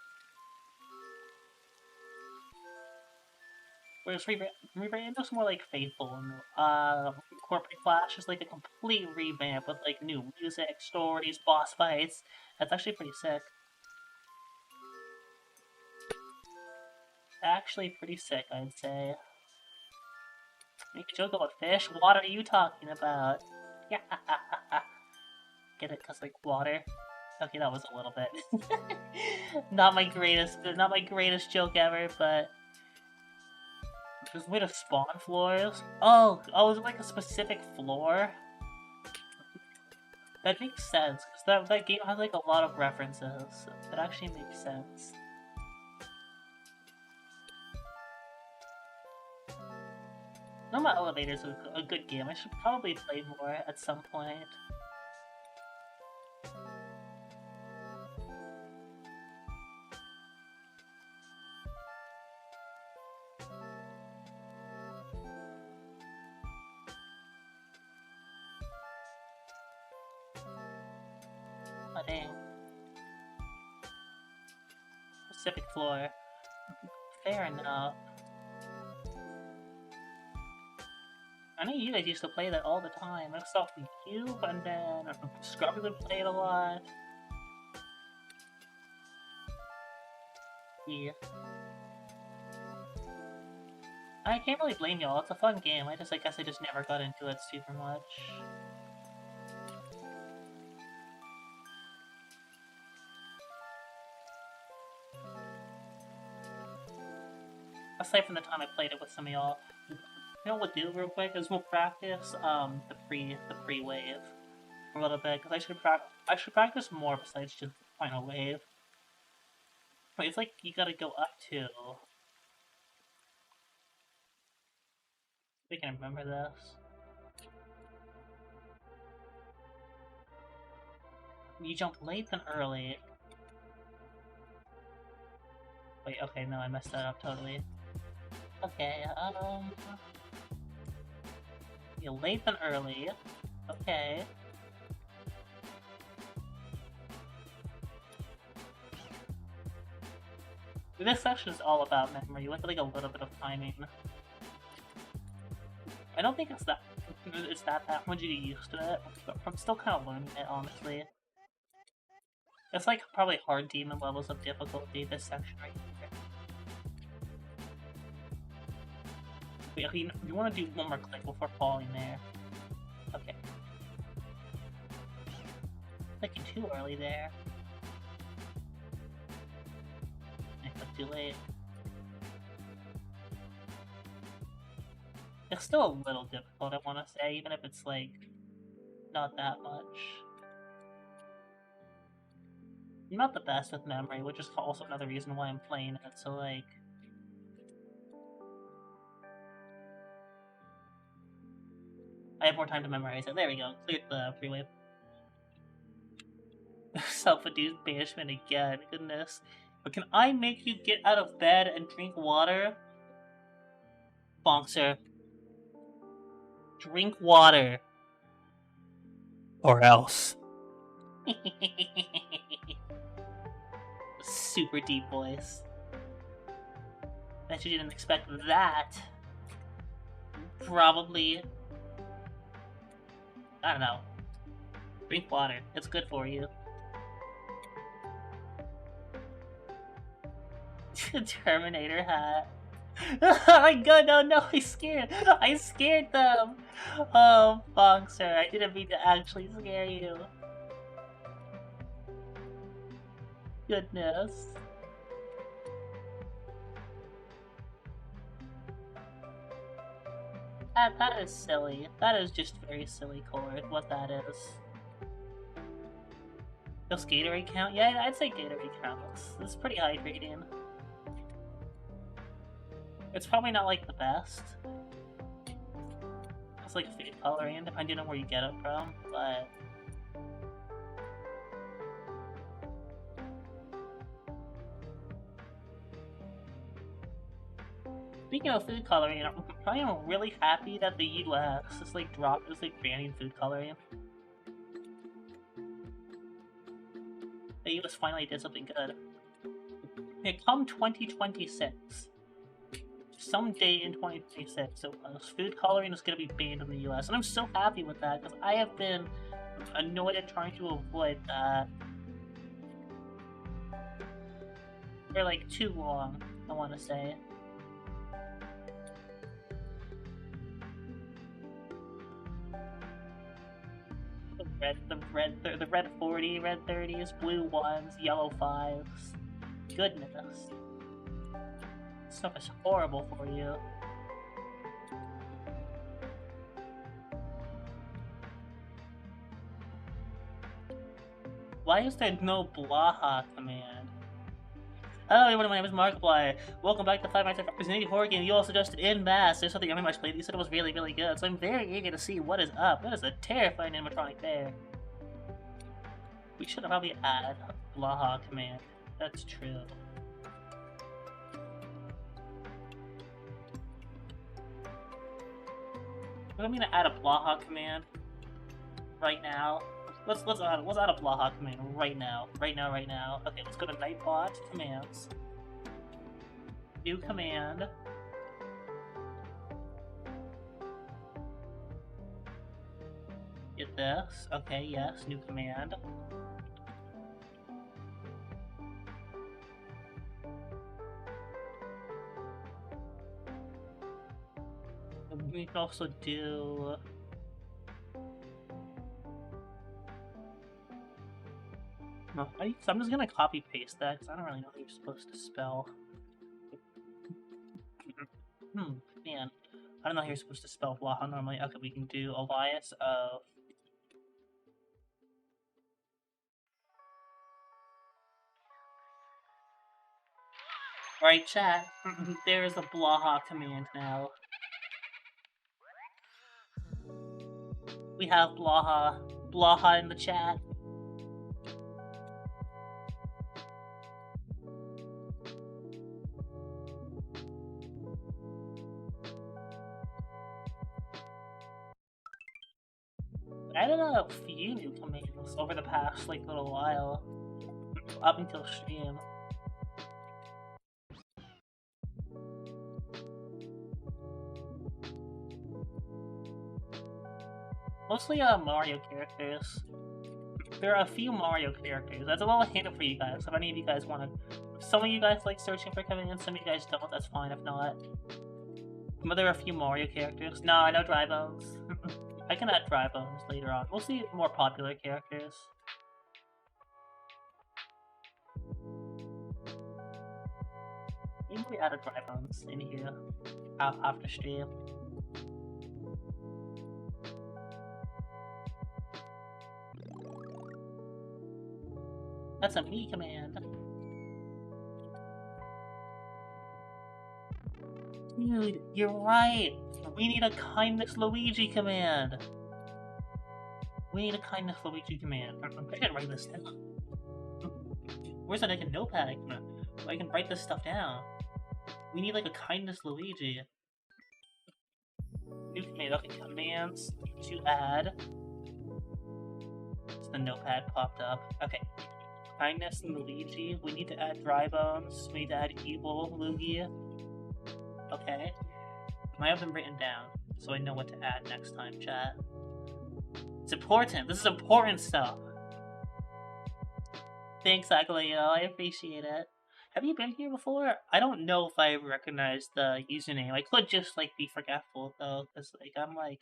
Speaker 1: Whereas Revamp is more like faithful, and Corporate Clash is like a complete revamp with like new music, stories, boss fights. That's actually pretty sick. Actually pretty sick, I'd say. Make a joke about fish? What are you talking about? Yeah, get it? Cause like water. Okay, that was a little bit. not my greatest joke ever, but there's a way to spawn floors. Oh, is it like a specific floor? That makes sense, because that game has like a lot of references. That actually makes sense. Normal Elevator is a good game. I should probably play more at some point. Oh dang. Pacific floor. Fair enough. I know you guys used to play that all the time. I saw from Cube, and then Scrubby would play it a lot. Yeah. I can't really blame y'all. It's a fun game. I guess I just never got into it super much. Aside from the time I played it with some of y'all. You know what we'll do real quick is we'll practice the pre-wave a little bit, because I should practice more besides just the final wave. Wait, it's like you gotta go up to. We can remember this. You jump late then early. Wait, okay, no, I messed that up totally. Okay, you're late than early. Okay. This section is all about memory, with like a little bit of timing. I don't think it's that bad once you get used to it. I'm still kind of learning it, honestly. It's like probably hard demon levels of difficulty, this section right here. Wait, okay, you want to do one more click before falling there. Okay. Clicking too early there. I clicked too late. It's still a little difficult, I want to say, even if it's like not that much. I'm not the best with memory, which is also another reason why I'm playing it, so like... I have more time to memorize it. There we go. Cleared the freeway. Self-induced banishment again. Goodness. But can I make you get out of bed and drink water? Bonkser. Drink water. Or else. Super deep voice. Bet you didn't expect that. Probably. I don't know. Drink water. It's good for you. Terminator hat. Oh my god, no, I scared them! Oh, Bonkser, I didn't mean to actually scare you. Goodness. That is silly. That is just very silly, Cord, what that is. Does Gatorade count? Yeah, I'd say Gatorade counts. It's pretty hydrating. It's probably not, like, the best. It's like food coloring, depending on where you get it from, but... Speaking of food coloring, I am really happy that the US is, like, banning food coloring. The US finally did something good. Come 2026. Someday in 2026, so food coloring is going to be banned in the US, and I'm so happy with that, because I have been annoyed at trying to avoid that for, like, too long, I want to say. The red 40, red 30s, blue 1s, yellow 5s. Goodness. Stuff is horrible for you. Why is there no Blaha command? Hello everyone, my name is Markiplier. Welcome back to Five Nights at Freddy's horror game. You all suggested in mass. There's something everyone played. You said it was really, really good. So I'm very eager to see what is up. That is a terrifying animatronic there. We should probably add Blaha command. That's true. I'm gonna add a Blaha command right now. Let's add a Blaha command right now. Right now. Okay, let's go to Nightbot commands. New command. Get this. Okay, yes, new command. We can also do... No, I'm just gonna copy paste that because I don't really know how you're supposed to spell. Man. I don't know how you're supposed to spell Blaha normally. Okay, we can do Elias of... Right, chat. There is a Blaha command now. We have Blaha in the chat. I added a few new commands over the past, like, little while. Up until stream. Mostly, Mario characters. There are a few Mario characters. That's a little hint for you guys. If any of you guys want to... Some of you guys like searching for commands, some of you guys don't. That's fine if not. But there are a few Mario characters. No, I know Dry Bones. I can add Dry Bones later on. We'll see more popular characters. Maybe we add a Dry Bones in here after stream. That's a me command. Dude, you're right. We need a kindness Luigi command. We need a kindness Luigi command. I can write this down. Where's that like a notepad I can write this stuff down? We need like a kindness Luigi. New command. Okay, commands to add. So the notepad popped up. Okay. Kindness Luigi. We need to add dry bones. We need to add evil Luigi. Okay. I have them written down, so I know what to add next time, chat. It's important. This is important stuff. Thanks, Aglio. I appreciate it. Have you been here before? I don't know if I recognize the username. I could just like be forgetful though, because like I'm like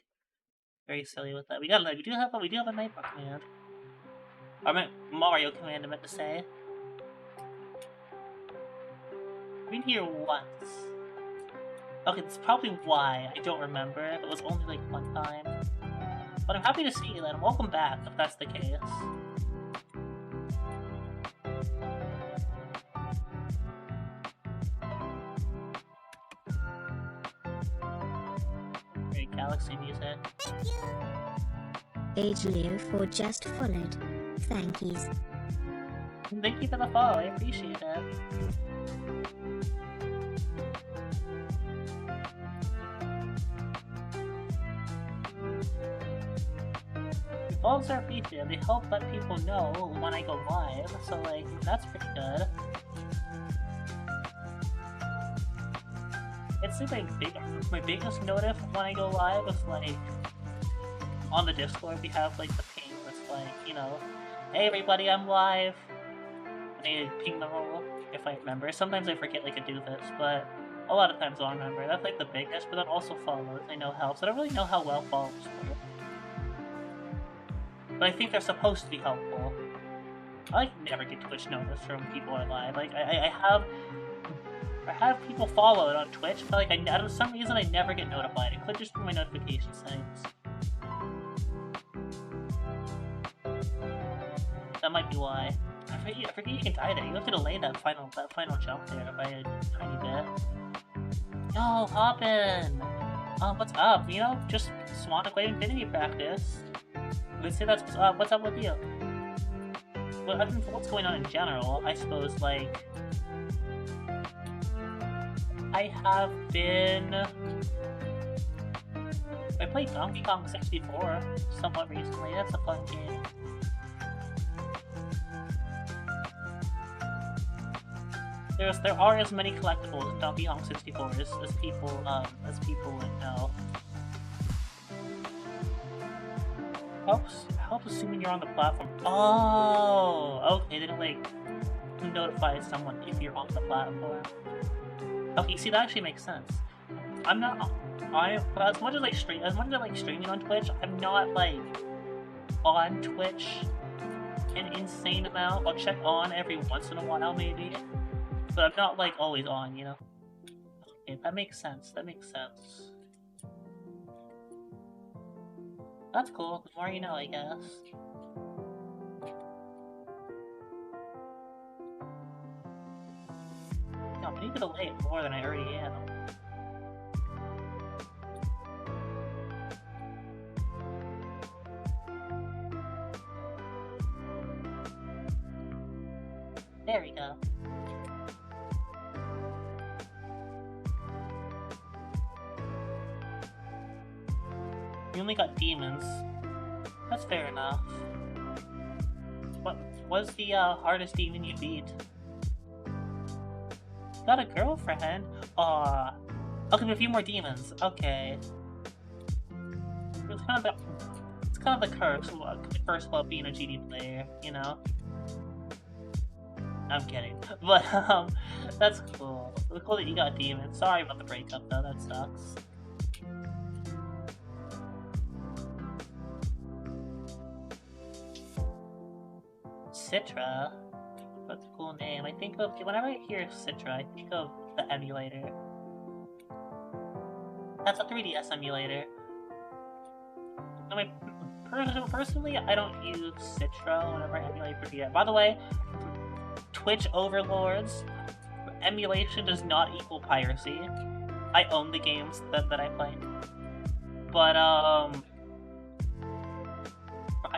Speaker 1: very silly with that. We do have a Nightbot command. I meant Mario command. I meant to say. I've been here once. Okay, that's probably why I don't remember. It was only like one time. But I'm happy to see you, and welcome back if that's the case. Great Galaxy music.
Speaker 3: Age Leo for just followed. Thank yous.
Speaker 1: Thank you for the follow, I appreciate it. Follows are appreciated. They help let people know when I go live, so like that's pretty good. It's like my biggest notif when I go live is like on the Discord we have like the ping that's like, you know, hey everybody, I'm live. And I ping the roll if I remember. Sometimes I forget like I do this, but a lot of times I'll remember. That's like the biggest, but then also follows I know helps. I don't really know how well follows work. But I think they're supposed to be helpful. I like never get Twitch notice from people are live. Like I have people followed on Twitch, but like for some reason I never get notified. It could just be my notification settings. That might be why. I forget you can die there. You have to delay that final jump there by a tiny bit. Yo, Hoppin! What's up? You know, just want to play Infinity practice. Let's say that's what's up with you. Well, I think what's going on in general, I suppose, like I have been. I played Donkey Kong 64 somewhat recently. That's a fun game. There are as many collectibles in Donkey Kong 64 as people would know. Helps assuming you're on the platform. Oh, okay. They don't like notify someone if you're on the platform. Okay, see that actually makes sense. I'm not. As much as I like streaming on Twitch, I'm not like on Twitch an insane amount. I'll check on every once in a while maybe, but I'm not like always on. You know. Okay, that makes sense. That makes sense. That's cool. The more you know, I guess. No, I need to delay it more than I already am. There we go. You only got demons. That's fair enough. What was the hardest demon you beat? Got a girlfriend? Aw. Okay, a few more demons. Okay. It's kind of the curse about being a GD player, you know? I'm kidding. But, that's cool. It's cool that you got demons. Sorry about the breakup, though. That sucks. Citra? That's a cool name. I think of, whenever I hear Citra, I think of the emulator. That's a 3DS emulator. I mean, personally, I don't use Citra whenever I emulate for DS. By the way, Twitch overlords. Emulation does not equal piracy. I own the games that I play. But, I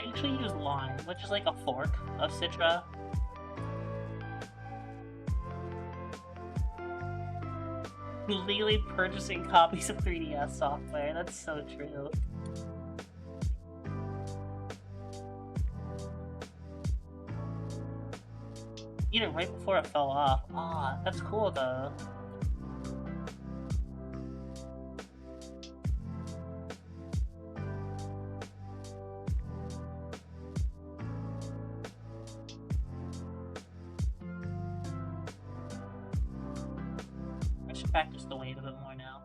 Speaker 1: usually use Lime, which is like a fork of Citra. Legally purchasing copies of 3DS software, that's so true. Eat it right before it fell off. Ah, that's cool though. I should practice the wave a bit more now.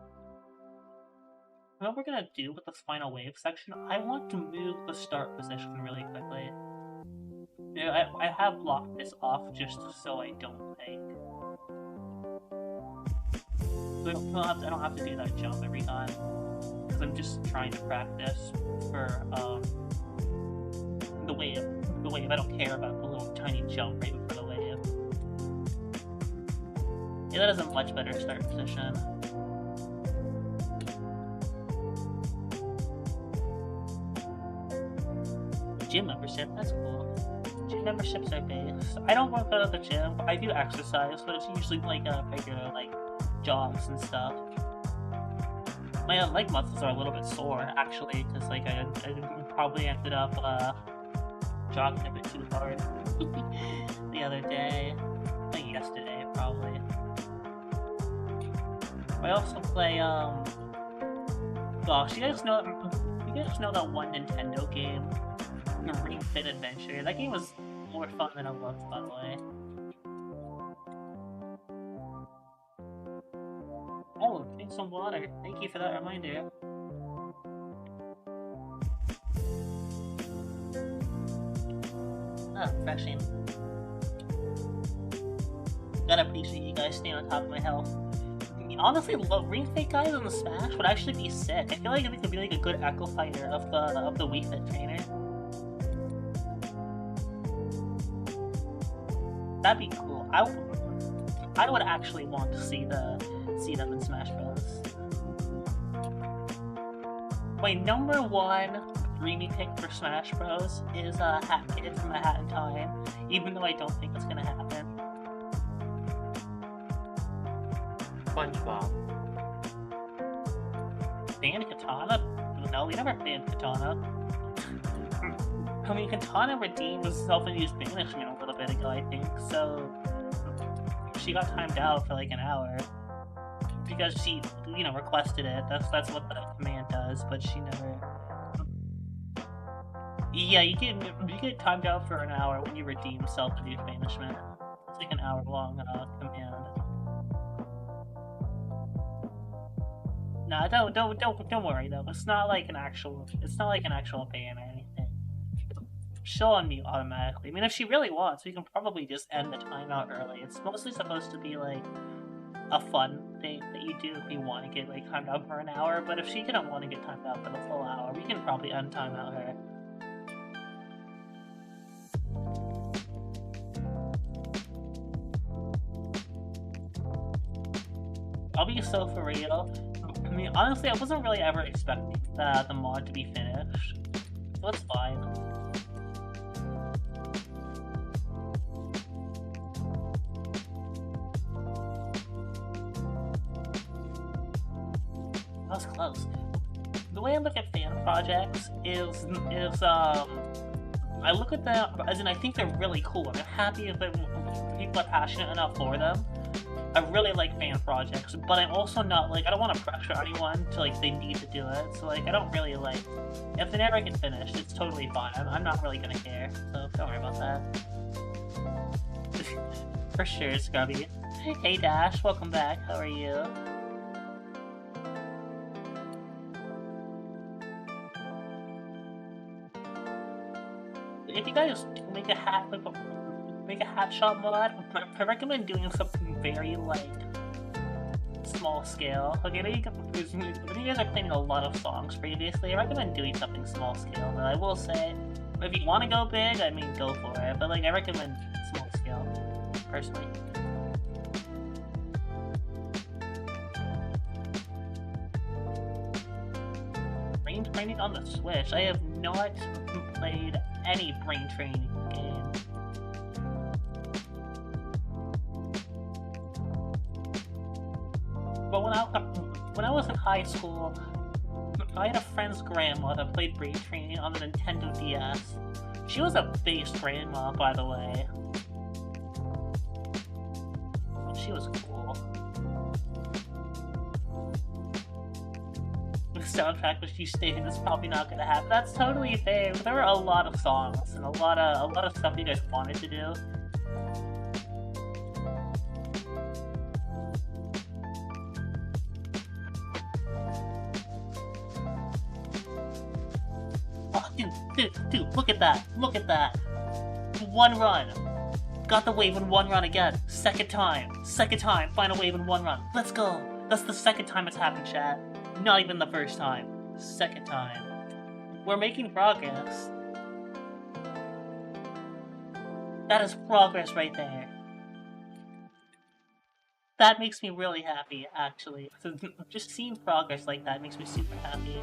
Speaker 1: What we're gonna do with this final wave section, I want to move the start position really quickly. Yeah, I have blocked this off just so I don't think. So I don't have to do that jump every time. Because I'm just trying to practice for the wave. The wave, I don't care about the little tiny jump right before the wave. Yeah, that is a much better start position. Gym membership, that's cool. Gym memberships are base. I don't work out at the gym, but I do exercise, but it's usually like regular like jogs and stuff. My leg muscles are a little bit sore actually, because like I probably ended up jogging a bit too hard the other day. I think yesterday probably. I also play gosh, you guys know that one Nintendo game? Ring Fit Adventure. That game was more fun than it looked, by the way. Oh, drink some water. Thank you for that reminder. Ah, refreshing. Gotta appreciate you guys staying on top of my health. Honestly, Ring Fit guys on the Smash would actually be sick. I feel like it could be like a good echo fighter of the Wii Fit trainer. That'd be cool. I would actually want to see them in Smash Bros. My number one dreamy pick for Smash Bros is Hat Kid from A Hat in Time, even though I don't think it's gonna happen.
Speaker 2: SpongeBob.
Speaker 1: Banned Katana? No, we never banned Katana. I mean, Katana redeemed self-induced banishment a little bit ago, I think, so she got timed out for like an hour because she, requested it. That's what the command does, but she never. Yeah, you get timed out for an hour when you redeem self-induced banishment. It's like an hour-long command. Nah, don't worry though. It's not like an actual ban or anything. She'll unmute automatically. I mean, if she really wants, we can probably just end the timeout early. It's mostly supposed to be like a fun thing that you do if you want to get like timed out for an hour. But if she didn't want to get timed out for the full hour, we can probably untimeout her. I'll be so for real. I mean, honestly, I wasn't really ever expecting the mod to be finished, so it's fine. That was close. The way I look at fan projects is I look at them as in I think they're really cool. I'm happy if people are passionate enough for them. I really like fan projects, but I'm also not like I don't want to pressure anyone to like they need to do it. So like I don't really like if they never get finished, it's totally fine. I'm not really gonna care. So don't worry about that. For sure, Scrubby. Hey Dash, welcome back. How are you? If you guys make a hat shop mod, I recommend doing something very like small scale. Okay, maybe you guys are playing a lot of songs previously. I recommend doing something small scale. But I will say, if you want to go big, I mean, go for it. But like, I recommend small scale. personally. Brain training on the Switch. I have not played any brain training game. But when I was in high school, I had a friend's grandma that played brain training on the Nintendo DS. She was a base grandma, by the way. She was cool. The soundtrack which you stated is probably not gonna happen. That's totally fair. There were a lot of songs and a lot of stuff you guys wanted to do. Oh, dude, look at that! Look at that! One run! Got the wave in one run again. Second time, final wave in one run. Let's go! That's the second time it's happened, chat. Not even the first time. Second time. We're making progress. That is progress right there. That makes me really happy, actually. Just seeing progress like that makes me super happy.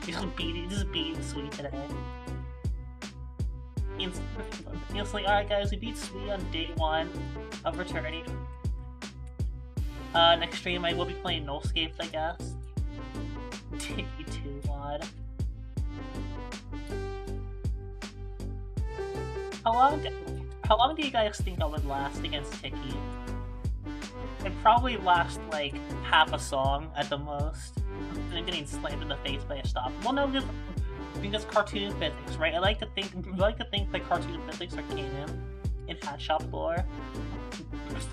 Speaker 1: Just beating Sweet today. Instantly, alright guys, we beat Sweet on day 1 of returning. Next stream I will be playing Nullscapes, I guess. Tiki 2 mod. How long do you guys think I would last against Tiki? It'd probably last like half a song at the most. I'm getting slammed in the face by a stop. Well, no, because cartoon physics, right? I like to think that cartoon physics are canon in Hat Shop lore.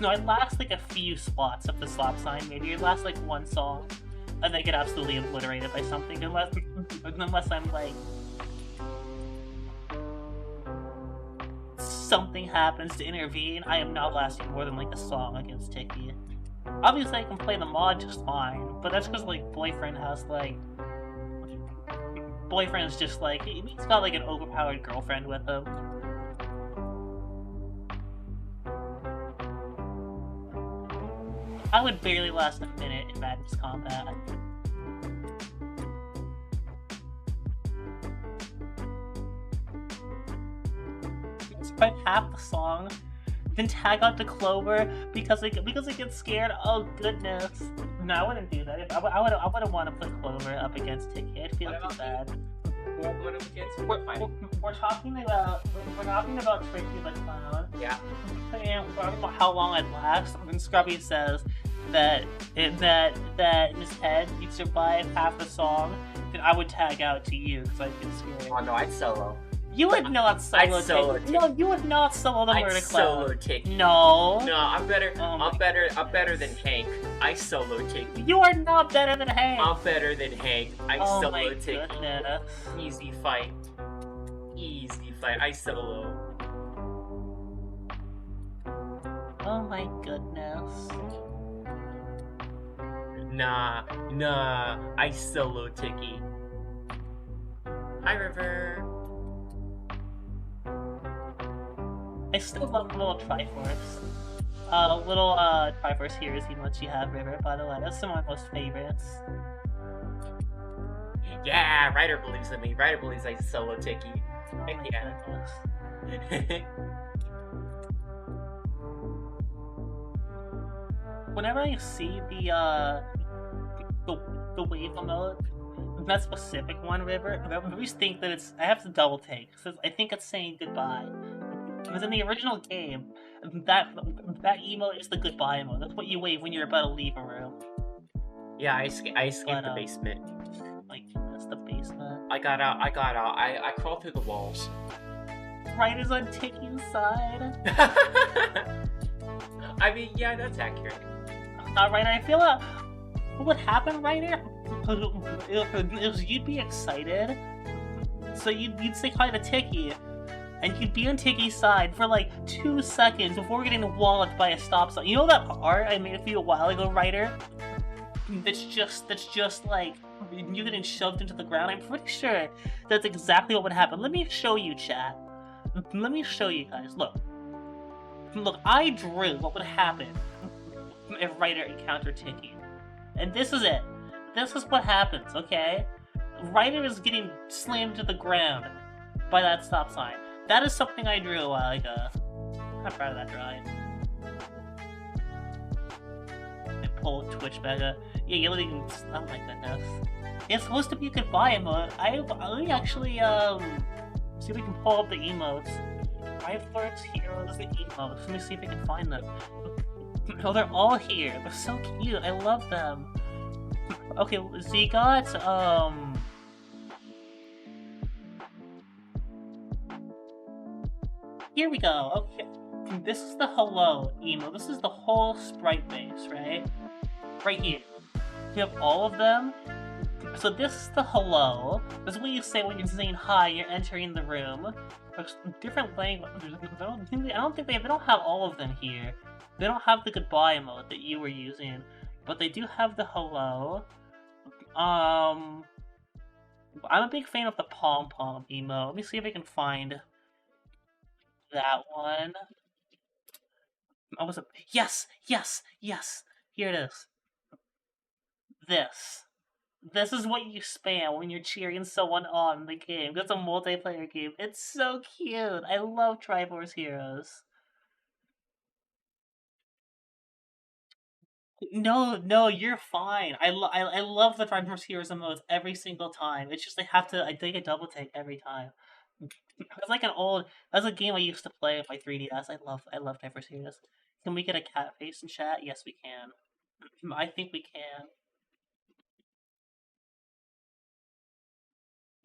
Speaker 1: So I'd last like a few spots of the stop sign. Maybe it'd last like one song, and then get absolutely obliterated by something. Unless I'm like something happens to intervene, I am not lasting more than like a song against Tiki. Obviously, I can play the mod just fine, but that's because like boyfriend's just like he's got like an overpowered girlfriend with him. I would barely last a minute in Madness combat. Spread half the song, then tag out to Clover because it gets scared. Oh goodness! No, I wouldn't do that. I wouldn't want to put Clover up against Tiki. I'd feel too bad. We're talking about Tricky the Clown.
Speaker 2: Yeah.
Speaker 1: And we're talking about how long I'd last. And Scrubby says that Miss Head, you'd survive half the song, then I would tag out to you because I'd get scared.
Speaker 2: Oh no, I'd solo.
Speaker 1: You would not solo Tiki. No, you would not solo the Murder Clown.
Speaker 2: I'd solo Tiki.
Speaker 1: No.
Speaker 2: No, I'm better. I'm better than Hank. I solo Tiki.
Speaker 1: You are not better than Hank.
Speaker 2: I'm better than Hank. I solo Tiki.
Speaker 1: Goodness.
Speaker 2: Easy fight. Easy fight. I solo.
Speaker 1: Oh my goodness.
Speaker 2: Nah. I solo Tiki. Hi, River.
Speaker 1: I still love little Triforce. Triforce Heroes emotes you have, River, by the way. That's some of my most favorites.
Speaker 2: Yeah, Ryder believes in me. Ryder believes I solo Tiki.
Speaker 1: Oh
Speaker 2: Heck
Speaker 1: my
Speaker 2: yeah.
Speaker 1: goodness. Whenever I see the wave emote, that specific one, River, I always think that I have to double take, because I think it's saying goodbye. Because in the original game, that emote is the goodbye emote. That's what you wave when you're about to leave a room.
Speaker 2: Yeah, I escaped the basement.
Speaker 1: Like, that's the basement.
Speaker 2: I got out. I crawled through the walls.
Speaker 1: Ryder's on Tiki's side.
Speaker 2: I mean, yeah, that's accurate.
Speaker 1: Ryder, I feel what would happen, Ryder, is you'd be excited. So you'd say hi to Tiki, and you'd be on Tiki's side for like 2 seconds before getting walloped by a stop sign. You know that art I made a few a while ago, Ryder? That's just like you getting shoved into the ground. I'm pretty sure that's exactly what would happen. Let me show you, chat. Let me show you guys. Look. Look, I drew what would happen if Ryder encountered Tiki. And this is it. This is what happens, okay? Ryder is getting slammed to the ground by that stop sign. That is something I drew a while ago. I'm proud of that drawing. And pull Twitch Mega. Yeah, you literally can... Oh my goodness. It's supposed to be a goodbye emote. Let me actually, see if we can pull up the emotes. Riflers, heroes, the emotes. Let me see if I can find them. Oh, they're all here. They're so cute. I love them. Okay, so you got, here we go. Okay, this is the hello emo. This is the whole sprite base, right? Right here. You have all of them. So this is the hello. This is what you say when you're saying hi. You're entering the room. There's different languages. I don't think they don't have all of them here. They don't have the goodbye emote that you were using, but they do have the hello. I'm a big fan of the pom pom emote. Let me see if I can find that one. Oh, was it? Yes, yes, yes. Here it is. This is what you spam when you're cheering someone on in the game. It's a multiplayer game. It's so cute. I love Triforce Heroes. No, you're fine. I love the Triforce Heroes emotes every single time. It's just I take a double take every time. It's like that's a game I used to play with my 3DS. I love Triforce Heroes. Can we get a cat face in chat? Yes, we can. I think we can.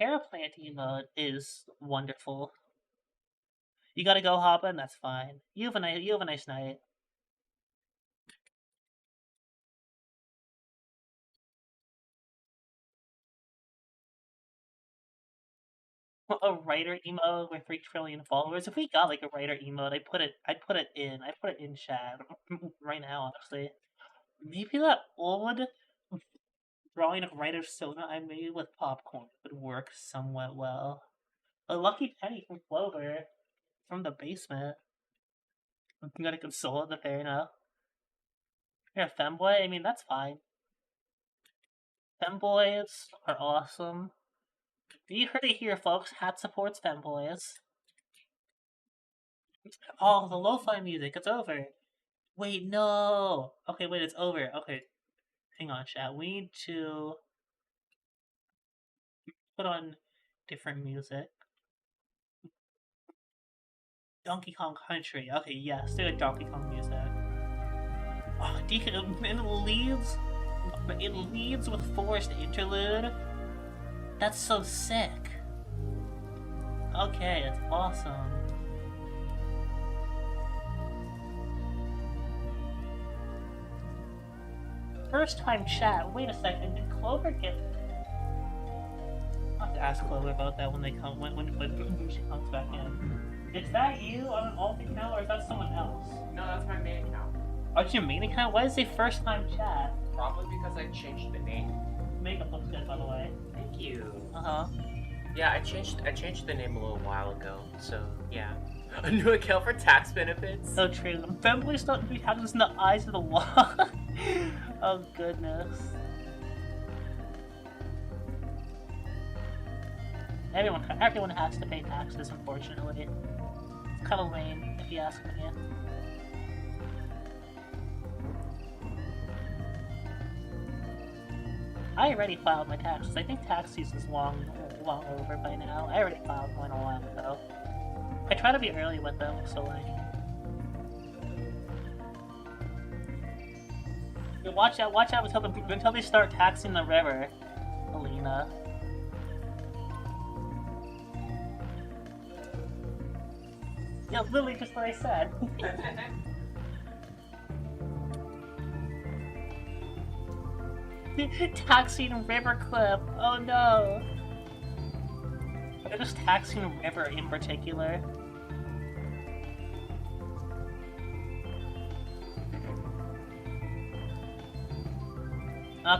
Speaker 1: Paraplant emote is wonderful. You gotta go, Hoppin'? That's fine. You have a nice night. A writer emote with 3 trillion followers. If we got like a writer emote, I'd put it in chat right now, honestly. Maybe that old drawing of writer soda I made with popcorn would work somewhat well. A lucky penny from Clover from the basement. I'm gonna console it the fair enough. You're a femboy? I mean, that's fine. Femboys are awesome. You heard it here, folks. Hat supports femboys. Oh, the lo-fi music. It's over. Wait, no. Okay, wait, it's over. Okay, hang on, chat. We need to put on different music. Donkey Kong Country. Okay, yes, do a Donkey Kong music. Oh, it leads with forced interlude. That's so sick. Okay, it's awesome. First time chat. Wait a second. Did Clover get? I'll have to ask Clover about that when she comes back in. Is that you on an alt account or is that someone else?
Speaker 2: No, that's my main account.
Speaker 1: Oh, it's your main account? Why is it first time chat?
Speaker 2: Probably because I changed the name.
Speaker 1: Makeup looks good, by the way.
Speaker 2: Thank you.
Speaker 1: Uh-huh.
Speaker 2: Yeah, I changed the name a little while ago, so yeah. A new account for tax benefits?
Speaker 1: So true. Femboys don't be houses in the eyes of the law. Oh goodness. Everyone has to pay taxes, unfortunately. It's kind of lame, if you ask me. I already filed my taxes. I think tax season's long over by now. I already filed mine a while ago. I try to be early with them, so like... Watch out until they start taxing the river, Alina. Yeah, literally just what I said. Taxing River Cliff. Oh no. They're just taxing River in particular.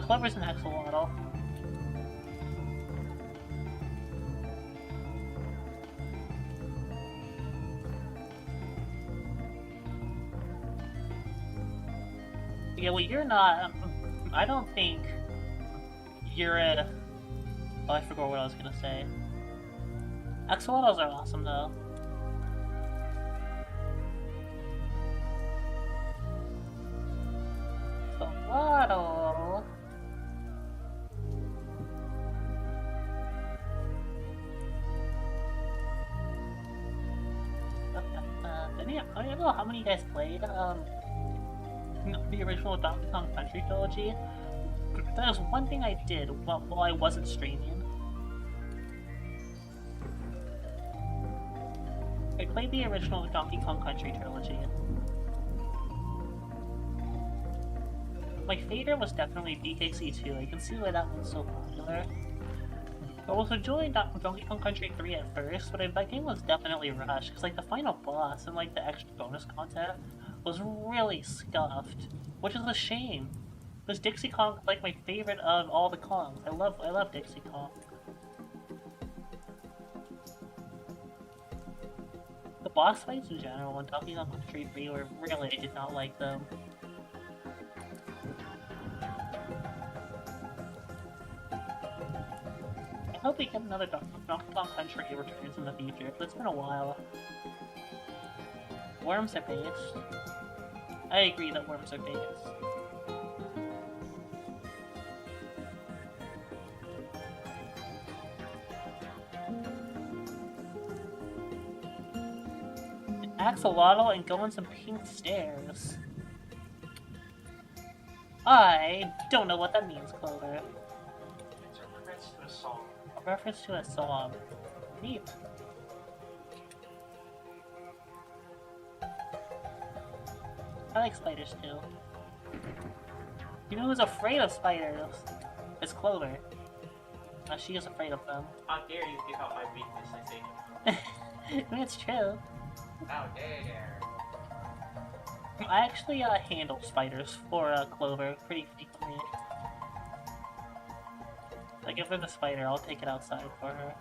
Speaker 1: Clover's an axolotl. Yeah, well, you're not. I don't think you're a. Oh, I forgot what I was gonna say. Axolotls are awesome, though. Axolotl. I don't know how many you guys played the original Donkey Kong Country trilogy. That was one thing I did while I wasn't streaming. I played the original Donkey Kong Country trilogy. My favorite was definitely DKC2. I can see why that one's so popular. I was enjoying Donkey Kong Country 3 at first, but that game was definitely rushed, because like the final boss and like the extra bonus content was really scuffed, which is a shame. Because Dixie Kong is like my favorite of all the Kongs. I love Dixie Kong. The boss fights in general in Donkey Kong Country 3 were really, I did not like them. I hope we get another Donkey Kong Country Returns in the future, but it's been a while. Worms are based. I agree that worms are based. Axolotl and go on some pink stairs. I don't know what that means, Clover.
Speaker 2: It's a reference to a song.
Speaker 1: A reference to a song. Neat. I like spiders too. You know who's afraid of spiders? It's Clover. She is afraid of them.
Speaker 2: How dare you give out my weakness, I say.
Speaker 1: I mean, it's true.
Speaker 2: How dare.
Speaker 1: I actually handle spiders for Clover pretty frequently. Like if there's a spider, I'll take it outside for her.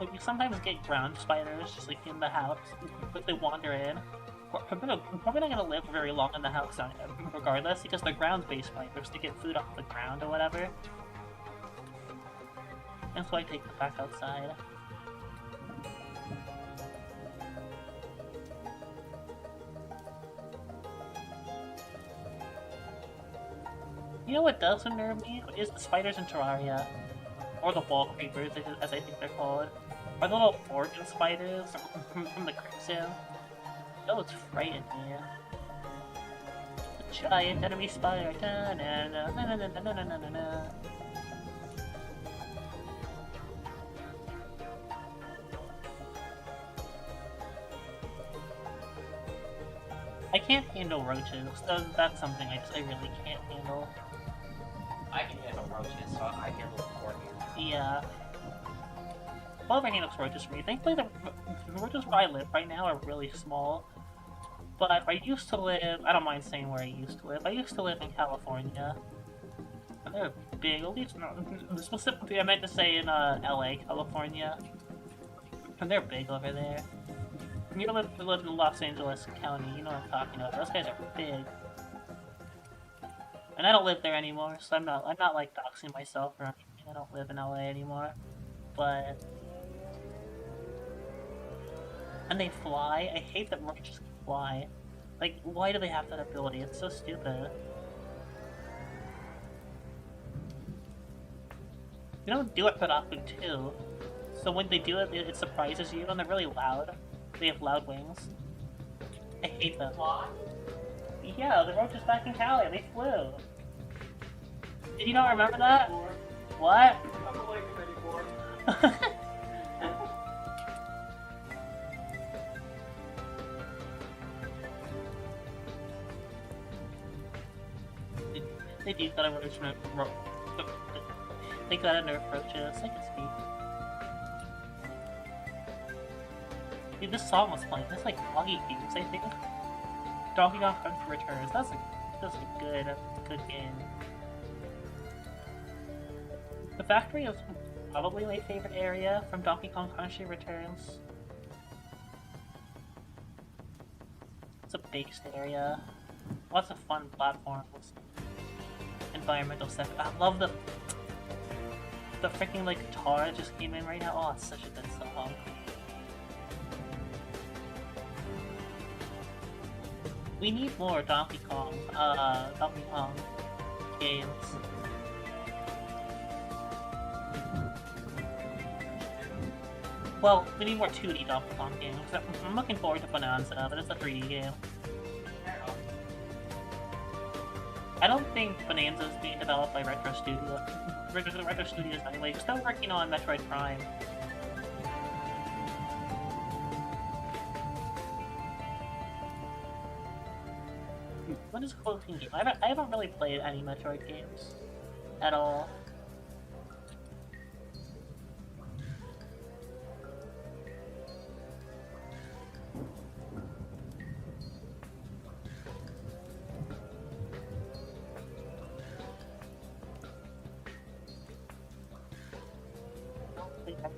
Speaker 1: Like you sometimes get ground spiders just like in the house, quickly wander in. I'm probably not gonna live very long in the house regardless, because they're ground-based spiders to get food off the ground or whatever. And so I take them back outside. You know what does unnerve me? Is the spiders in Terraria. Or the wall creepers, as I think they're called. Or the little organ spiders from the Crimson. Those frighten me. The giant enemy spider. Da, na, na, na, na, na, na, na, na, na. I can't handle roaches. That's something I really can't handle.
Speaker 2: I can handle roaches, so I handle scorpions.
Speaker 1: Yeah. Clover handles roaches for me. Thankfully, the roaches where I live right now are really small. But I used to live... I don't mind saying where I used to live. I used to live in California. And they're big. At least, specifically, I meant to say in LA, California. And they're big over there. You know, live in Los Angeles County. You know what I'm talking about. Those guys are big. And I don't live there anymore, so I'm not like doxing myself or anything. I don't live in LA anymore. But... And they fly. I hate that roaches can fly. Like, why do they have that ability? It's so stupid. They don't do it that often, too. So when they do it, it surprises you, and they're really loud. They have loud wings. I hate them.
Speaker 2: What?
Speaker 1: Yeah, the roaches back in Cali, they flew. Did you not remember that? What?
Speaker 2: I don't like them anymore.
Speaker 1: They do gotta roach. They gotta nerf roaches. I can speak. Dude, this song was playing. It's like Foggy Games, I think. Donkey Kong Country Returns. That's a good game. The factory is probably my favorite area from Donkey Kong Country Returns. It's a based area. Lots of fun platforms. Environmental stuff. I love the freaking like guitar that just came in right now. Oh, it's such a good song. We need more Donkey Kong games. Well, we need more 2D Donkey Kong games. I'm looking forward to Bonanza, but it's a 3D game. I don't think Bonanza is being developed by Retro Studios. Retro Studios anyway. We're still working on Metroid Prime. What is a closing game? I haven't really played any Metroid games at all.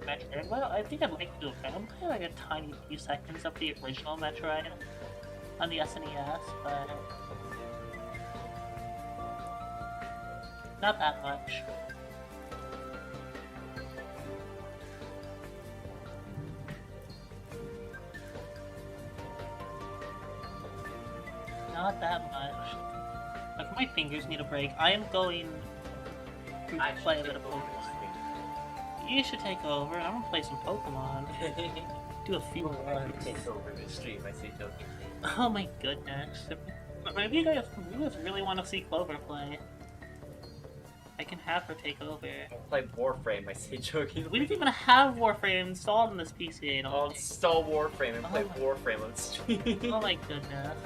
Speaker 1: Metroid. Well, I think I'd like to do it. I'm playing like a tiny few seconds of the original Metroid on the SNES, but not that much. Not that much. Like my fingers need a break. I am going to play a bit of Pokemon. You should take over. I'm gonna play some Pokemon. Do a few runs.
Speaker 2: Take over the stream, I say joking.
Speaker 1: Oh my goodness. Maybe you guys really want to see Clover play. I can have her take over.
Speaker 2: I'll play Warframe, I say joking.
Speaker 1: We didn't even have Warframe installed on this PC.
Speaker 2: I'll install Warframe and play Warframe on stream.
Speaker 1: Oh my goodness.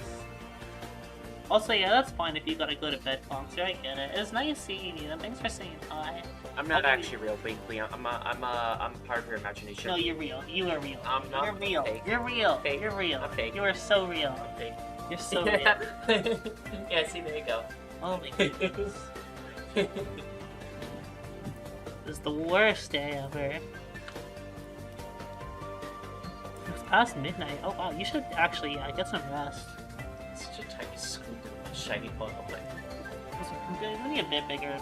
Speaker 1: Also, yeah, that's fine if you gotta go to bed, Foxy. I get it. It's nice seeing you, and thanks for saying hi.
Speaker 2: I'm not actually real, Binkley. I'm part of your imagination.
Speaker 1: No, you're real. You are real.
Speaker 2: I'm not.
Speaker 1: You're real.
Speaker 2: Fake.
Speaker 1: You're real.
Speaker 2: Fake.
Speaker 1: You're real.
Speaker 2: I'm fake.
Speaker 1: You are so real.
Speaker 2: I'm fake.
Speaker 1: You're so real.
Speaker 2: Yeah, see, there you go.
Speaker 1: Oh my goodness. This is the worst day ever. It's past midnight. Oh wow, you should actually get some rest.
Speaker 2: Such a tiny scoop of shiny Pokemon.
Speaker 1: It's gonna be a bit bigger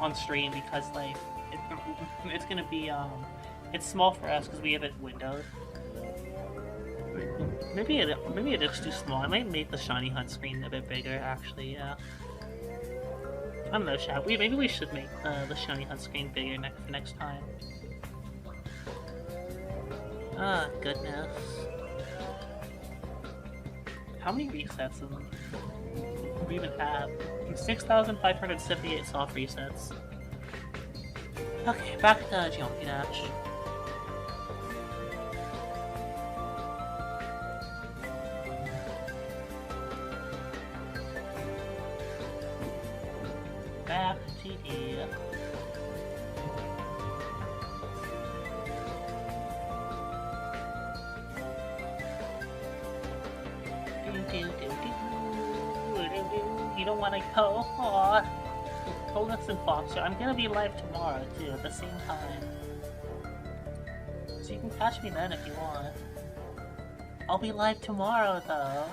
Speaker 1: on stream because like it's gonna be it's small for us because we have it windowed. Maybe it looks too small. I might make the shiny hunt screen a bit bigger actually. Yeah. I don't know, chat. Maybe we should make the shiny hunt screen bigger next time. Ah, goodness. How many resets do we even have? 6,578 soft resets. Okay, back to Geometry Dash. Back to here. You don't want to go? Aww. Oh, listen, Foxer. I'm gonna be live tomorrow, too, at the same time. So you can catch me then if you want. I'll be live tomorrow, though.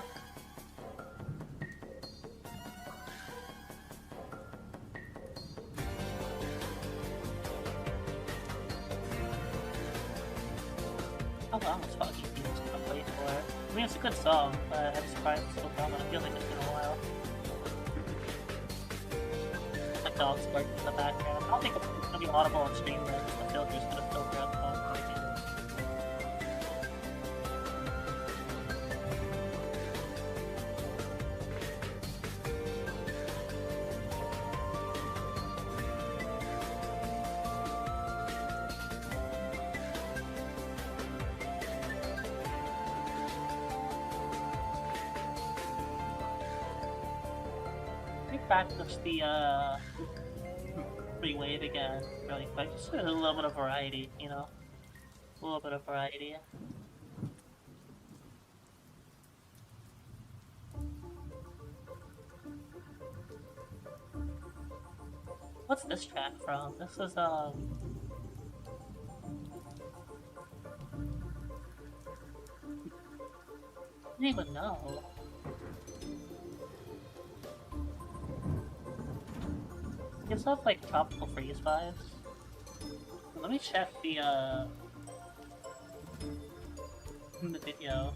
Speaker 1: Oh, I almost thought EP was gonna play for it. I mean, it's a good song, but I'm surprised it's still coming. It feels like it's been a while. My dog's barking in the background. I don't think it's gonna be audible on stream, though, because the filter's gonna filter out the dog barking. Practice the free wave again really quick. Just a little bit of variety, you know? A little bit of variety. What's this track from? This is I don't even know. It's not like tropical freeze vibes. Let me check the video.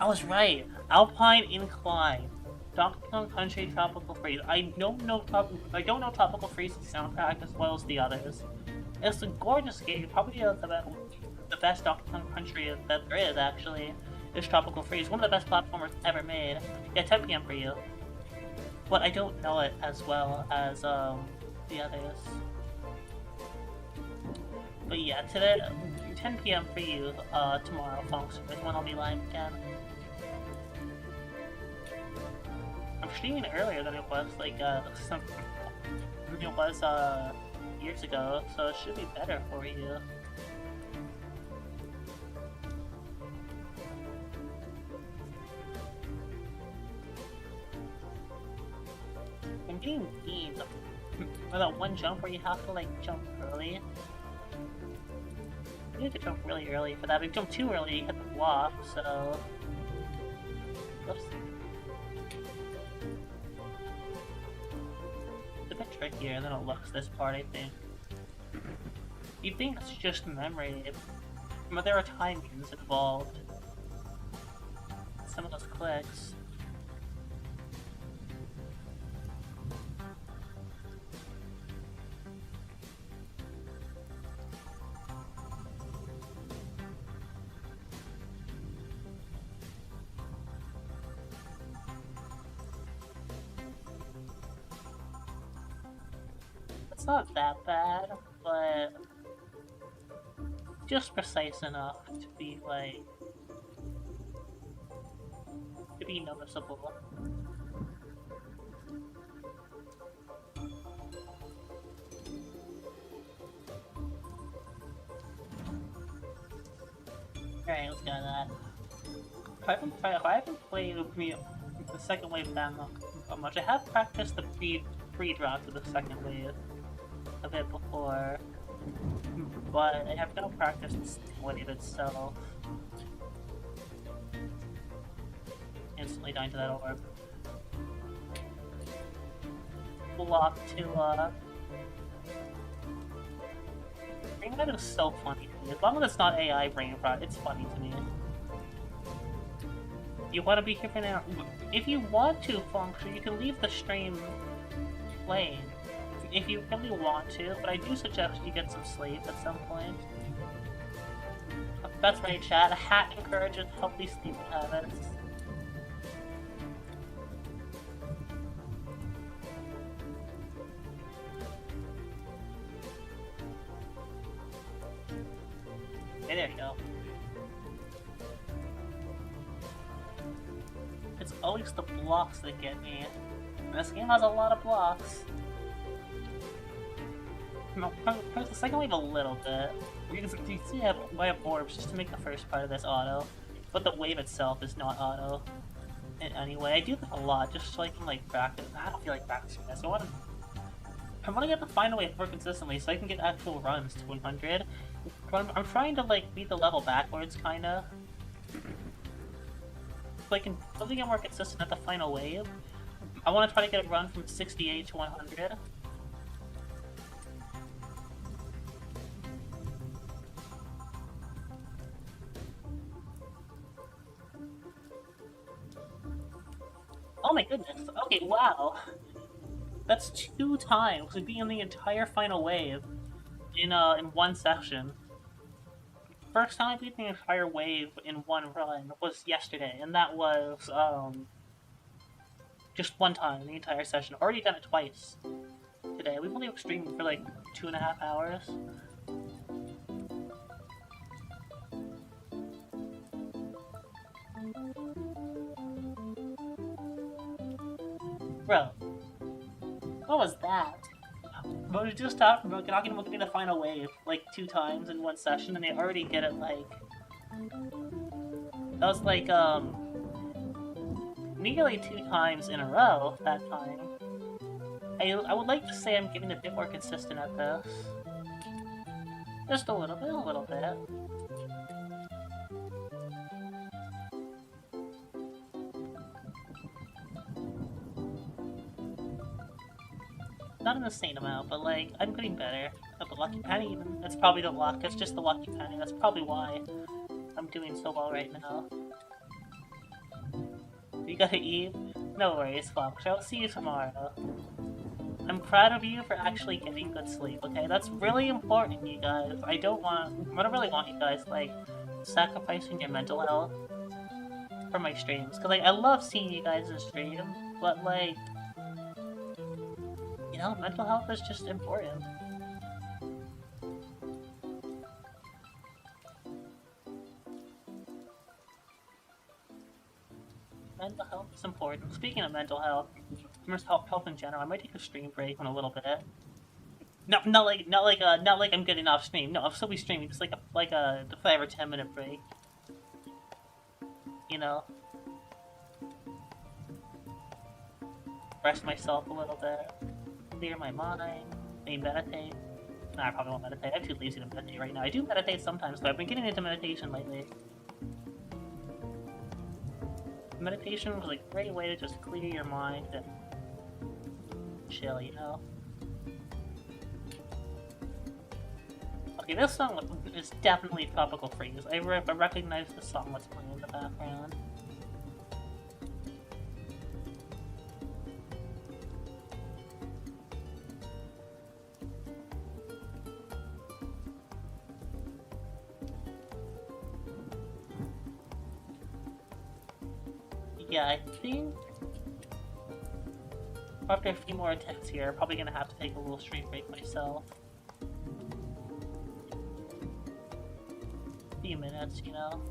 Speaker 1: I was right. Alpine Incline. Donkey Kong Country Tropical Freeze. I don't know Tropical Freeze's soundtrack as well as the others. It's a gorgeous game. Probably the best Donkey Kong Country that there is, actually, is Tropical Freeze. One of the best platformers ever made. Yeah, 10 p.m. for you. But I don't know it as well as the others. But yeah, today, 10 p.m. for you, tomorrow, folks, is when I'll be live again. I'm streaming earlier than it was, like, years ago, so it should be better for you. I'm getting beans for that one jump where you have to, like, jump early. You need to jump really early for that. If you jump too early, you hit the block, so... Oops. It's a bit trickier than it looks, this part, I think. You think it's just memory, but there are timings involved. Some of those clicks. It's not that bad, but just precise enough to be like noticeable. Alright, let's go to that. If I haven't played the second wave that much, I have practiced the pre-drop to the second wave a bit before, but I have no practice in the wave itself. Instantly dying to that orb. Block to Brain Rot is so funny to me. As long as it's not AI Brain Rot, it's funny to me. You want to be here for now? If you want to, Function, you can leave the stream playing. If you really want to, but I do suggest you get some sleep at some point. That's right, chat. A hat encourages healthy sleeping habits. Okay, there you go. It's always the blocks that get me. And this game has a lot of blocks. No, press the second wave a little bit. You can see I have orbs just to make the first part of this auto, but the wave itself is not auto. In any way, I do that a lot just so I can like practice. I don't feel like practicing this. I want to get the final wave more consistently so I can get actual runs to 100. I'm trying to like beat the level backwards, kinda. So I can hopefully get more consistent at the final wave. I want to try to get a run from 68 to 100. Oh my goodness. Okay, wow. That's 2 times of being the entire final wave in one session. First time I beat the entire wave in one run was yesterday, and that was just one time in the entire session. Already done it twice today. We've only been streaming for like 2.5 hours. Bro, what was that? But we just talked about talking about getting the final wave like 2 times in one session, and they already get it like that was like nearly 2 times in a row that time. I would like to say I'm getting a bit more consistent at this. Just a little bit, a little bit. Not an insane amount, but like, I'm getting better. A lucky penny even. It's probably the luck. It's just the lucky penny. That's probably why I'm doing so well right now. You gotta eat? No worries, Fox. I'll see you tomorrow. I'm proud of you for actually getting good sleep, okay? That's really important, you guys. I don't really want you guys, like, sacrificing your mental health for my streams. Cause, like, I love seeing you guys in stream, but, like, you know, mental health is just important. Mental health is important. Speaking of mental health, just health in general, I might take a stream break in a little bit. No, not like I'm getting off stream. No, I'll still be streaming. Just like a 5 or 10 minute break. You know, rest myself a little bit, clear my mind, maybe meditate. Nah, I probably won't meditate. I'm too lazy to meditate right now. I do meditate sometimes, though. I've been getting into meditation lately. Meditation was a great way to just clear your mind and chill, you know? Okay, this song is definitely Tropical Freeze. I recognize the song that's playing in the background. Yeah, I think after a few more attempts here, I'm probably gonna have to take a little stream break myself. A few minutes, you know?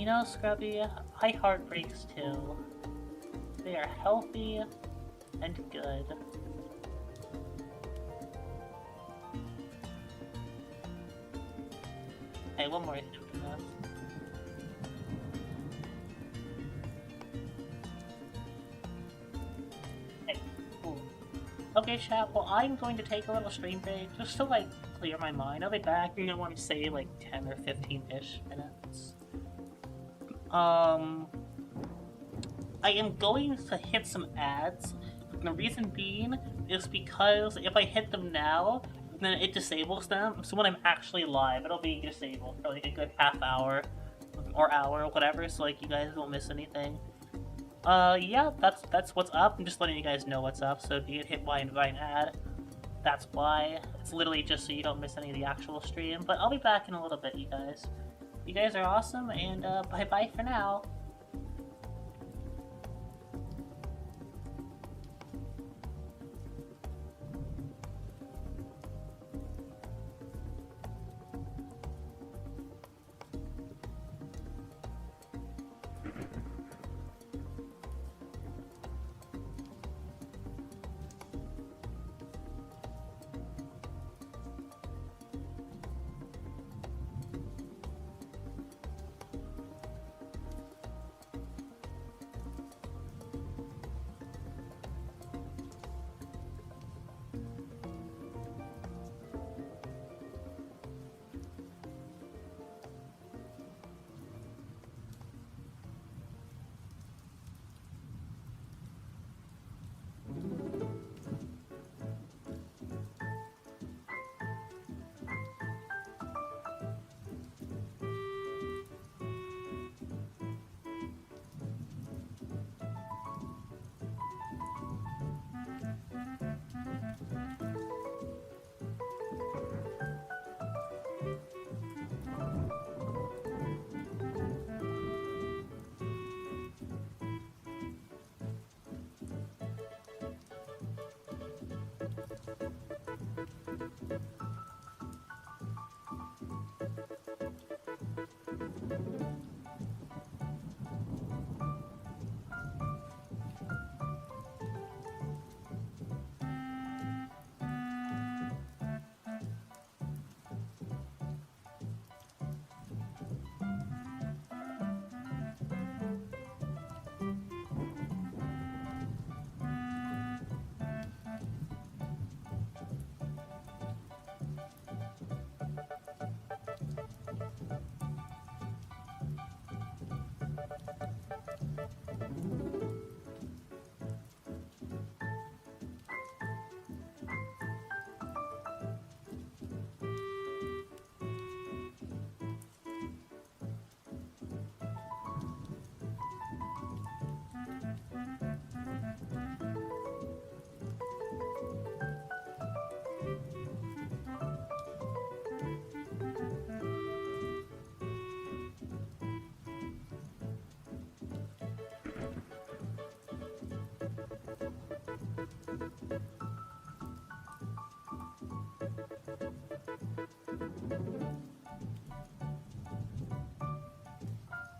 Speaker 1: You know, Scrubby, I heart breaks too. They are healthy and good. Hey, one more thing for this. Hey, cool. Okay, chat, well, I'm going to take a little stream break just to, like, clear my mind. I'll be back. You're gonna want to say, like, 10 or 15-ish minutes. I am going to hit some ads. The reason being is because if I hit them now, then it disables them. So when I'm actually live, it'll be disabled for like a good half hour or hour or whatever. So like you guys won't miss anything. Yeah, that's what's up. I'm just letting you guys know what's up. So if you get hit by an ad, that's why. It's literally just so you don't miss any of the actual stream. But I'll be back in a little bit, you guys. You guys are awesome, and bye-bye for now.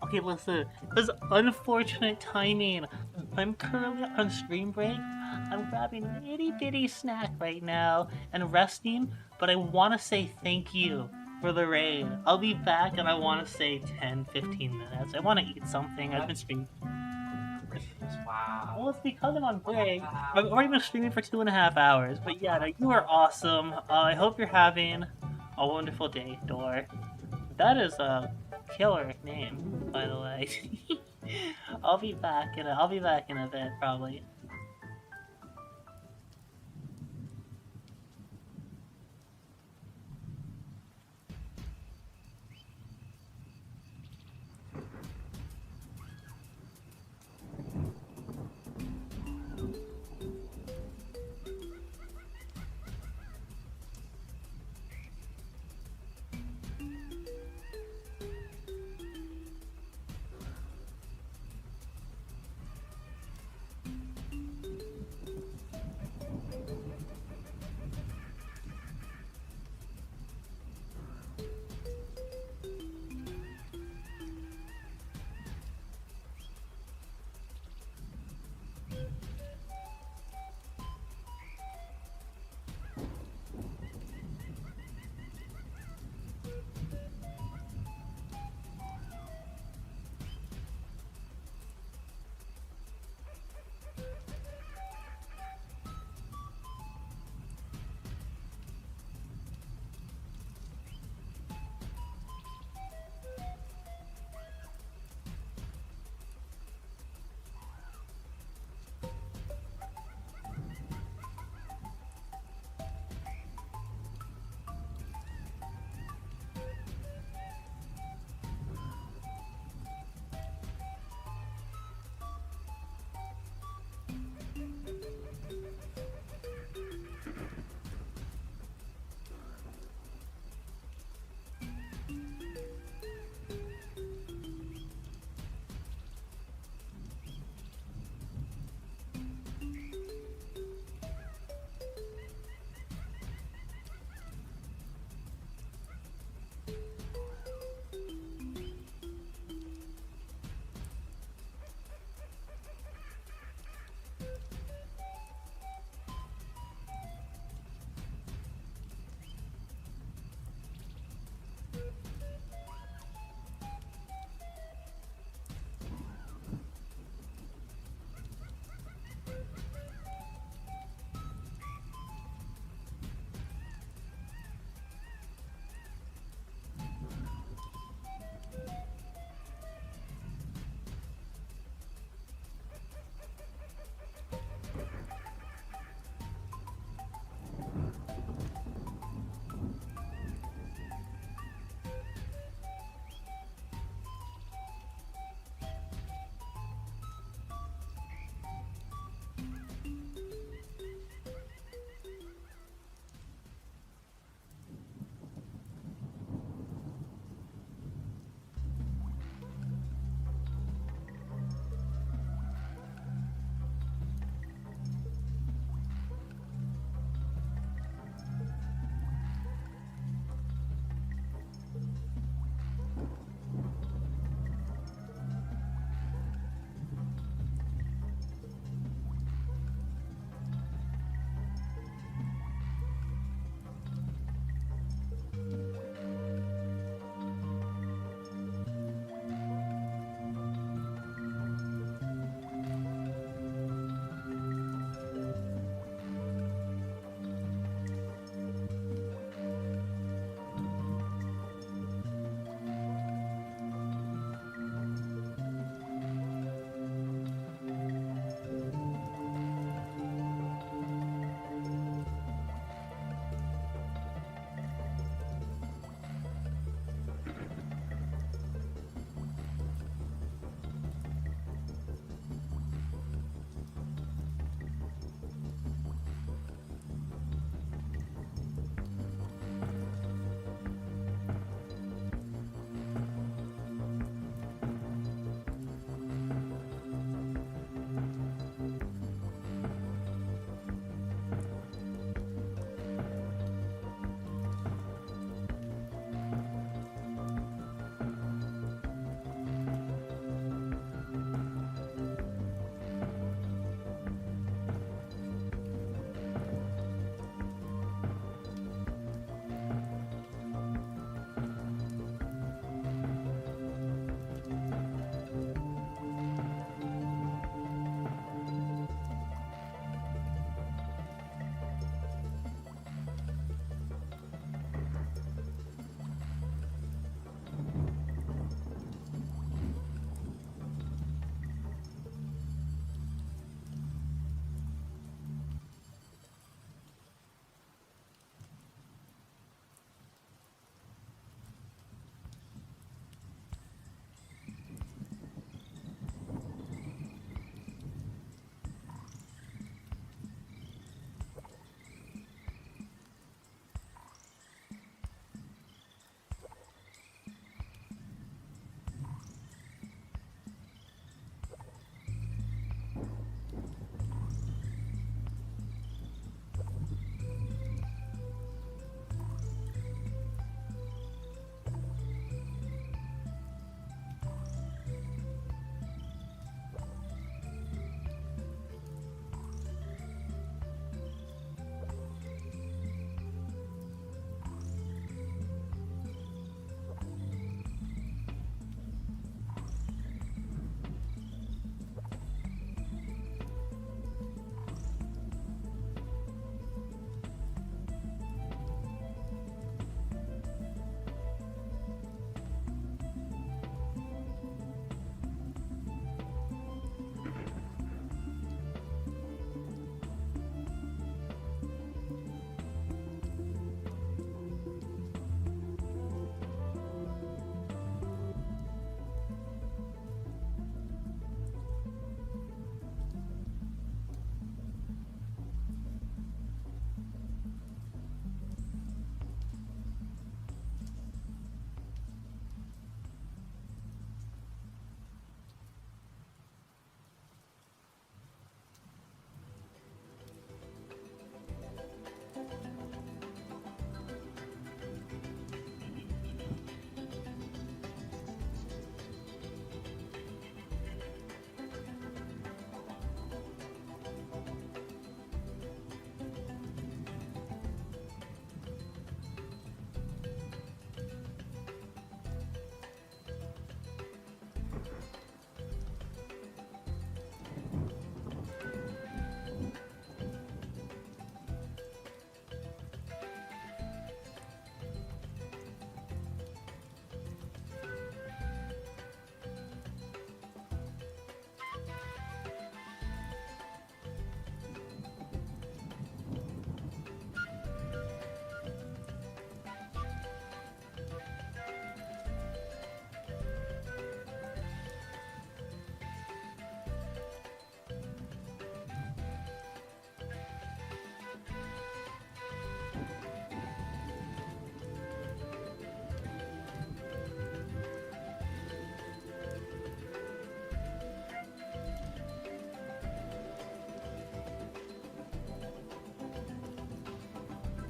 Speaker 1: Okay, listen, this unfortunate timing. I'm currently on stream break. I'm grabbing an itty bitty snack right now and resting, but I want to say thank you for the raid. I'll be back and I want to say 10-15 minutes. I want to eat something. I've been streaming.
Speaker 2: Wow.
Speaker 1: Well, it's because I'm on break. I've already been streaming for 2.5 hours, but yeah, no, you are awesome. I hope you're having a wonderful day, Door. That is a killer name, by the way. I'll be back in a bit, probably.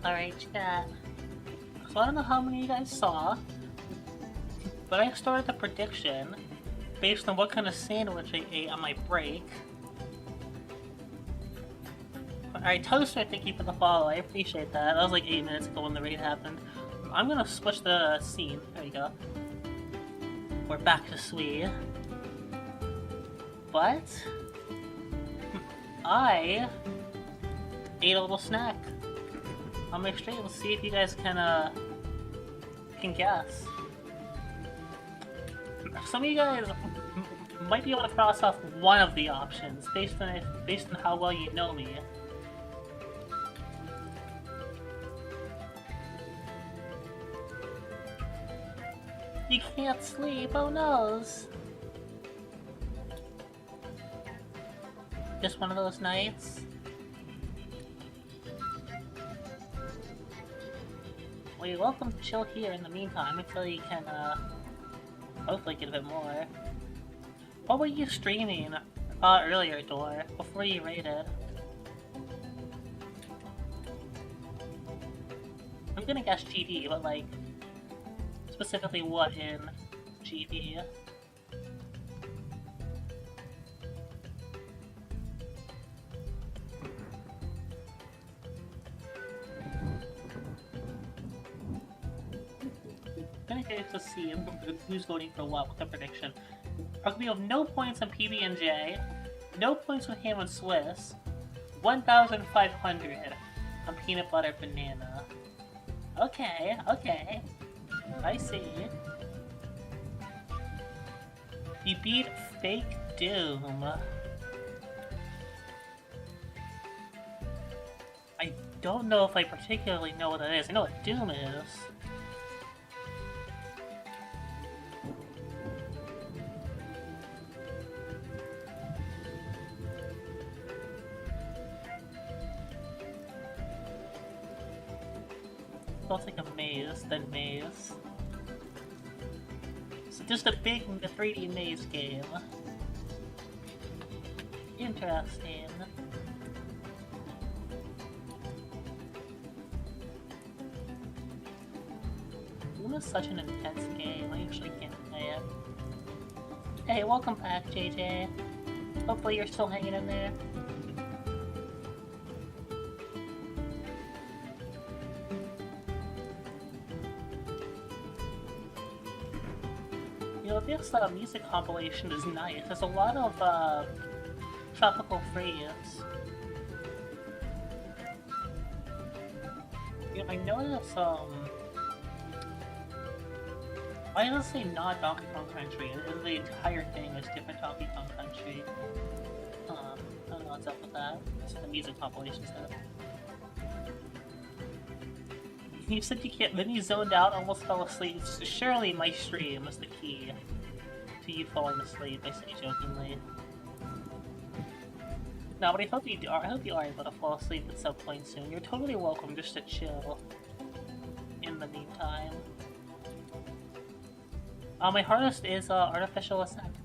Speaker 1: Alright, chat. So I don't know how many you guys saw, but I started the prediction based on what kind of sandwich I ate on my break. Alright, TO SWI, thank you for the follow. I appreciate that. That was like 8 minutes ago when the raid happened. I'm gonna switch the scene. There you go. We're back to SWI. But I ate a little snack on my stream. Let's see if you guys can guess. Some of you guys might be able to cross off one of the options based on how well you know me. You can't sleep, oh noes! Just one of those nights? Well, you're welcome to chill here in the meantime until you can, hopefully get a bit more. What were you streaming earlier, Dor, before you raided? I'm gonna guess GD, but like, specifically what in GD? I'm curious to see who's voting for what with the prediction. We have no points on PB&J, no points on Ham and Swiss, 1,500 on Peanut Butter Banana. Okay, okay. I see. You beat Fake Doom. I don't know if I particularly know what that is. I know what Doom is. Looks like a maze, then maze. So just a big 3D maze game. Interesting. Doom is such an intense game, I usually can't play it. Hey, welcome back, JJ. Hopefully you're still hanging in there. You know, this music compilation is nice. There's a lot of tropical phrases. You know, I noticed why does it say not Donkey Kong Country? The entire thing is different Donkey Kong Country. I don't know what's up with that. That's what the music compilation said. You said you can't, then you zoned out, almost fell asleep. Surely my stream was the key to you falling asleep, I say jokingly. No, but I hope you are able to fall asleep at some point soon. You're totally welcome just to chill in the meantime. My hardest is Artificial Ascent.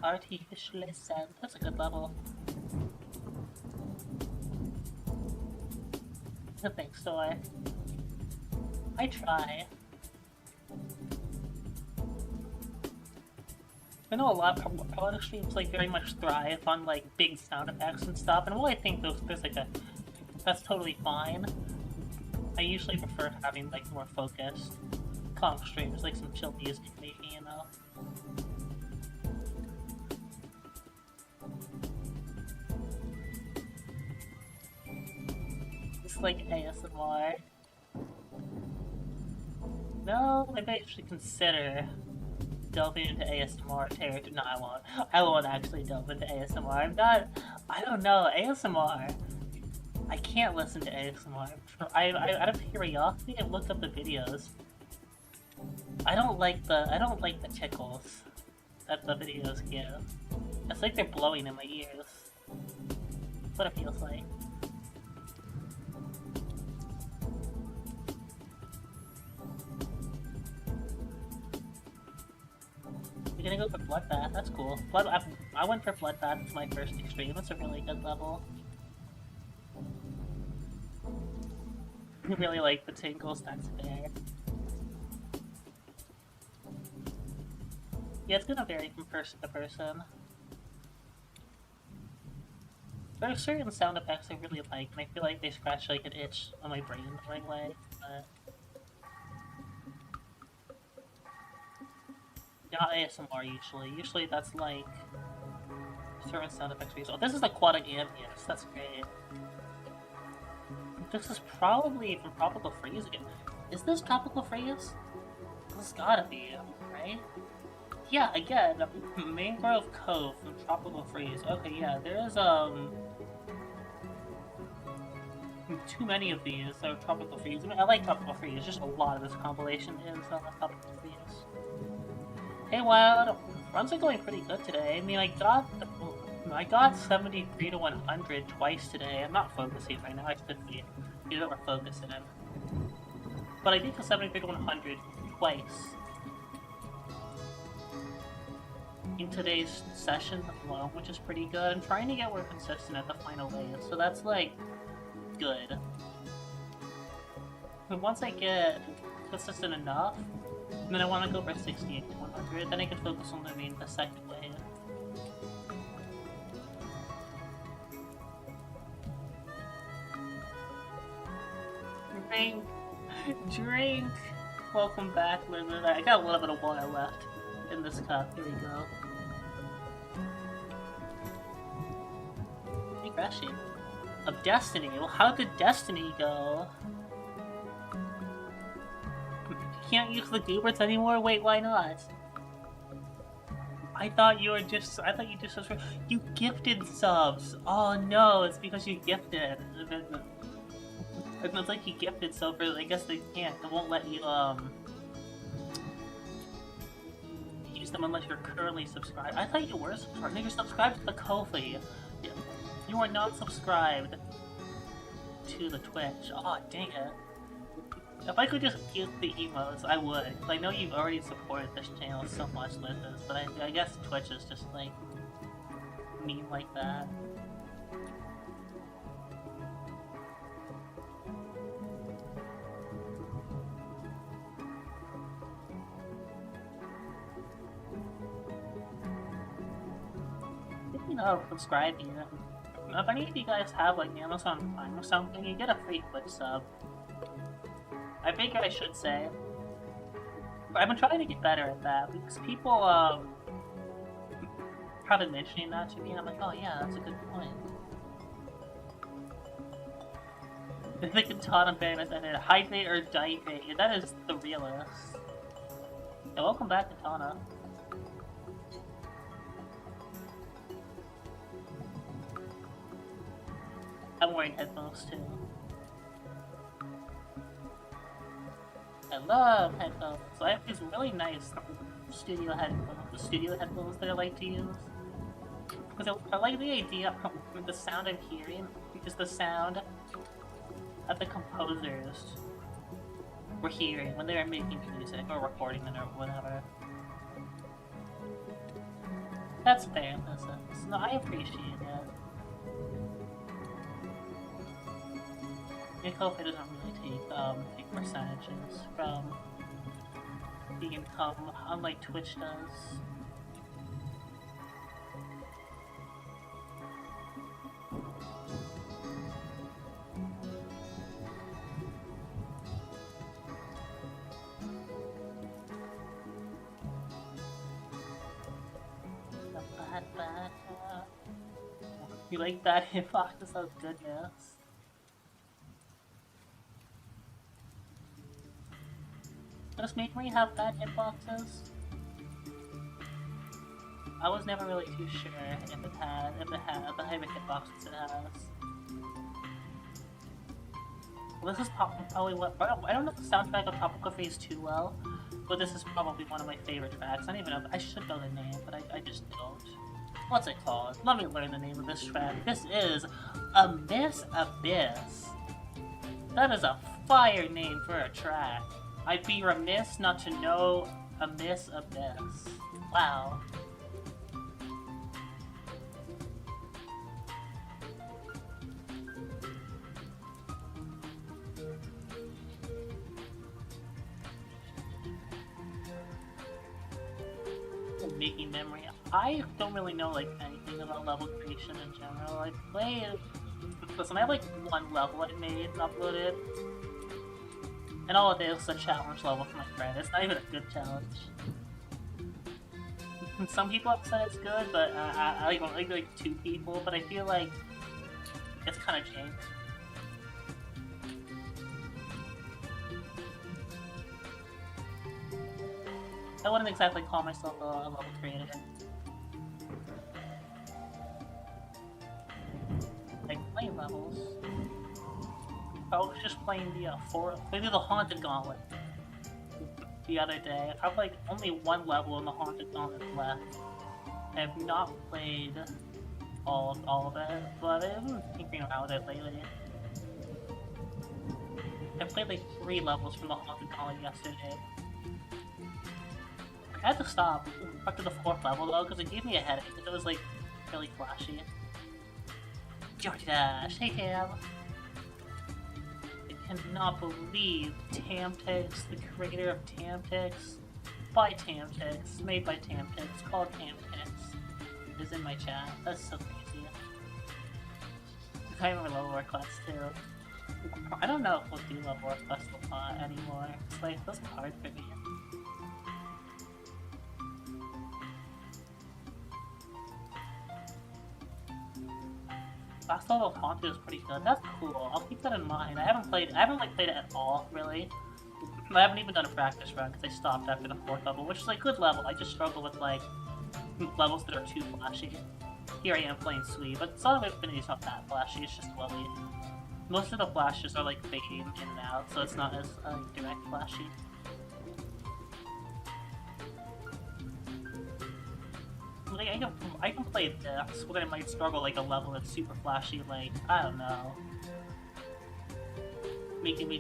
Speaker 1: Artificial Ascent, that's a good level. Thanks, Soy. I try. I know a lot of streams like very much thrive on like big sound effects and stuff, and while I think there's like that's totally fine, I usually prefer having like more focused, calm streams, like some chill music maybe, you know. Like ASMR. No, maybe I should consider delving into ASMR territory. No, I won't. I won't actually delve into ASMR. I don't know, ASMR. I can't listen to ASMR. Out of curiosity, I've looked up the videos. I don't like the tickles that the videos give. It's like they're blowing in my ears. That's what it feels like. You're gonna go for Bloodbath, that's cool. I went for Bloodbath as my first extreme. That's a really good level. I really like the tingles, that's fair. Yeah, it's gonna vary from person to person. There are certain sound effects I really like, and I feel like they scratch like an itch on my brain the right way, but... not ASMR usually. Usually that's like... certain sound effects we use. Oh, this is aquatic ambience, that's great. This is probably from Tropical Freeze again. Is this Tropical Freeze? This has gotta be, right? Yeah, again, Mangrove Cove from Tropical Freeze. Okay, yeah, there's, too many of these that are Tropical Freeze. I mean, I like Tropical Freeze, just a lot of this compilation is Tropical Freeze. Hey, Wild, runs are going pretty good today. I mean, I got 73 to 100 twice today. I'm not focusing right now, I could be. You know what we're focusing in. But I did the 73 to 100 twice. In today's session alone, which is pretty good. I'm trying to get more consistent at the final wave, so that's like good. But once I get consistent enough, then I want to go for 68 to 100, then I can focus on learning the second wave. Drink! Welcome back, Linda. I got a little bit of water left in this cup. Here we go. Refreshing. Of Destiny. Well, how did Destiny go? You can't use the goobers anymore? Wait, why not? I thought you just subscribed. You gifted subs! Oh no, it's because you gifted. It's like you gifted, so for, I guess they can't. They won't let you, use them unless you're currently subscribed. I thought you were subscribed. No, you're subscribed to the Ko-fi. You are not subscribed to the Twitch. Oh, dang it. If I could just get the emotes, I would. Because I know you've already supported this channel so much with this, but I guess Twitch is just, like, mean like that. Subscribe here. If any of you guys have like Amazon Prime or something, you get a free Twitch sub. I figure I should say. But I've been trying to get better at that because people have been mentioning that to me, and I'm like, oh yeah, that's a good point. If they can taunt on fairness and hydrate or dihydrate, that is the realist. Yeah, welcome back, Katana. I'm wearing headphones too. I love headphones. So I have these really nice studio headphones that I like to use. Because I like the idea of the sound I'm hearing is the sound that the composers were hearing when they were making music or recording it or whatever. That's fair in this sense. No, I appreciate it. Ko-fi doesn't really take percentages from the income, unlike Twitch does. You like that hitbox of goodness? Does Makery have bad hitboxes? I was never really too sure if it had the type of hitboxes it has. Well, this is probably what I don't know the soundtrack of Tropical Freeze too well, but this is probably one of my favorite tracks. I don't even know. I should know the name, but I just don't. What's it called? Let me learn the name of this track. This is Abyss Abyss. That is a fire name for a track. I'd be remiss not to know Abyss Abyss. Wow. making memory. I don't really know like anything about level creation in general. I played. Listen, I have like one level I made and uploaded, and all it is a challenge level for my friend. It's not even a good challenge. And some people have said it's good, but I like two people. But I feel like it's kind of jank. I wouldn't exactly call myself a level creator. Like playing levels. I was just playing the maybe the Haunted Gauntlet the other day. I have like only one level in the Haunted Gauntlet left. I have not played all of it, but I've been thinking about it lately. I played like 3 levels from the Haunted Gauntlet yesterday. I had to stop after the 4th level though, because it gave me a headache, because it was like really flashy. Georgie Dash, hey Tam! I cannot believe Tamtix, the creator of Tamtix, by Tamtix, made by Tamtix, called Tamtix, is in my chat. That's so crazy. I remember Level Request too. I don't know if we'll do Level Request a lot anymore. It's like, that's hard for me. Last level of Haunted is pretty good. That's cool. I'll keep that in mind. I haven't played it at all, really. I haven't even done a practice run because I stopped after the 4th level, which is like good level. I just struggle with like levels that are too flashy. Here I am playing SWI, but Song of Infinity's not that flashy. It's just Willy. Most of the flashes are like fading in and out, so it's not as direct flashy. Like, I can play this, but I might struggle like a level that's super flashy, like, I don't know. Miku,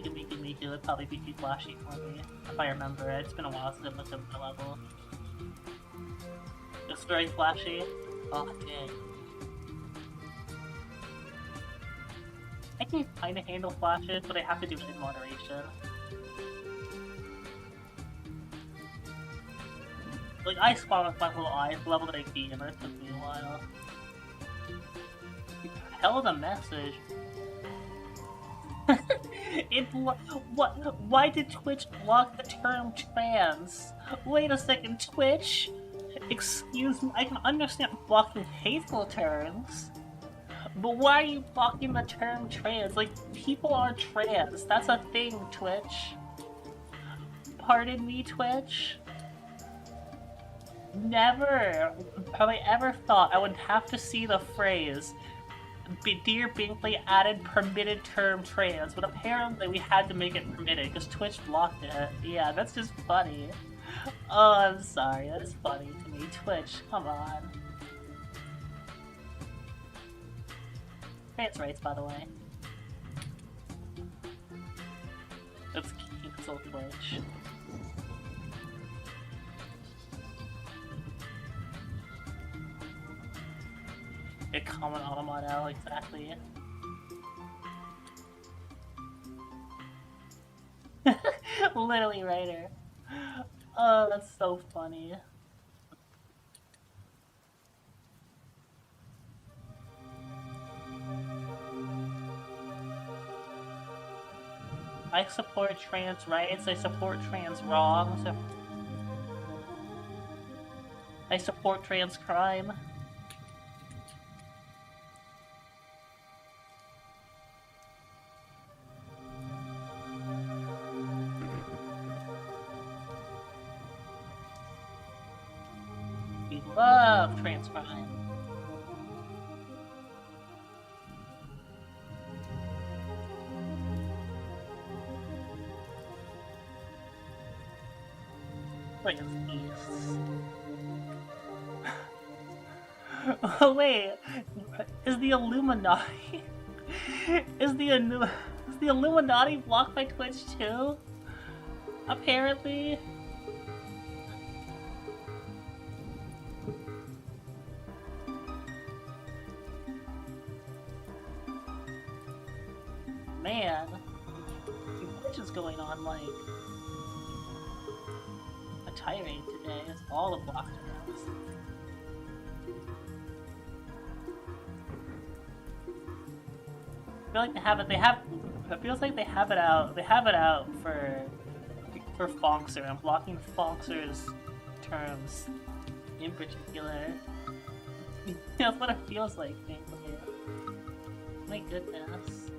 Speaker 1: it'd probably be too flashy for me, if I remember it. It's been a while since I looked at the level. It's very flashy. Oh, dang. I can kinda handle flashes, but I have to do it in moderation. Like, I spawned with my little eyes, level that I beat, and it took me a while. Hell of a message. Why did Twitch block the term trans? Wait a second, Twitch? Excuse me, I can understand blocking hateful terms, but why are you blocking the term trans? Like, people are trans, that's a thing, Twitch. Pardon me, Twitch? Never have I ever thought I would have to see the phrase Dear Binkley added permitted term trans, but apparently we had to make it permitted because Twitch blocked it. Yeah, that's just funny. Oh, I'm sorry, that's funny to me. Twitch, come on. Trans rights, by the way. Let's cancel Twitch. A common automata, exactly. Literally right here. Oh, that's so funny. I support trans rights, I support trans wrongs. I support trans crime. We love trans crime. Trans peace. Oh wait, is the Illuminati is the Illuminati blocked by Twitch too? Apparently. Man, what is going on? Like, tiring today. It's all the block jumps. I feel like it feels like they have it out for Fonkster. I'm blocking Fonkster's terms in particular. That's what it feels like, thankfully. My goodness.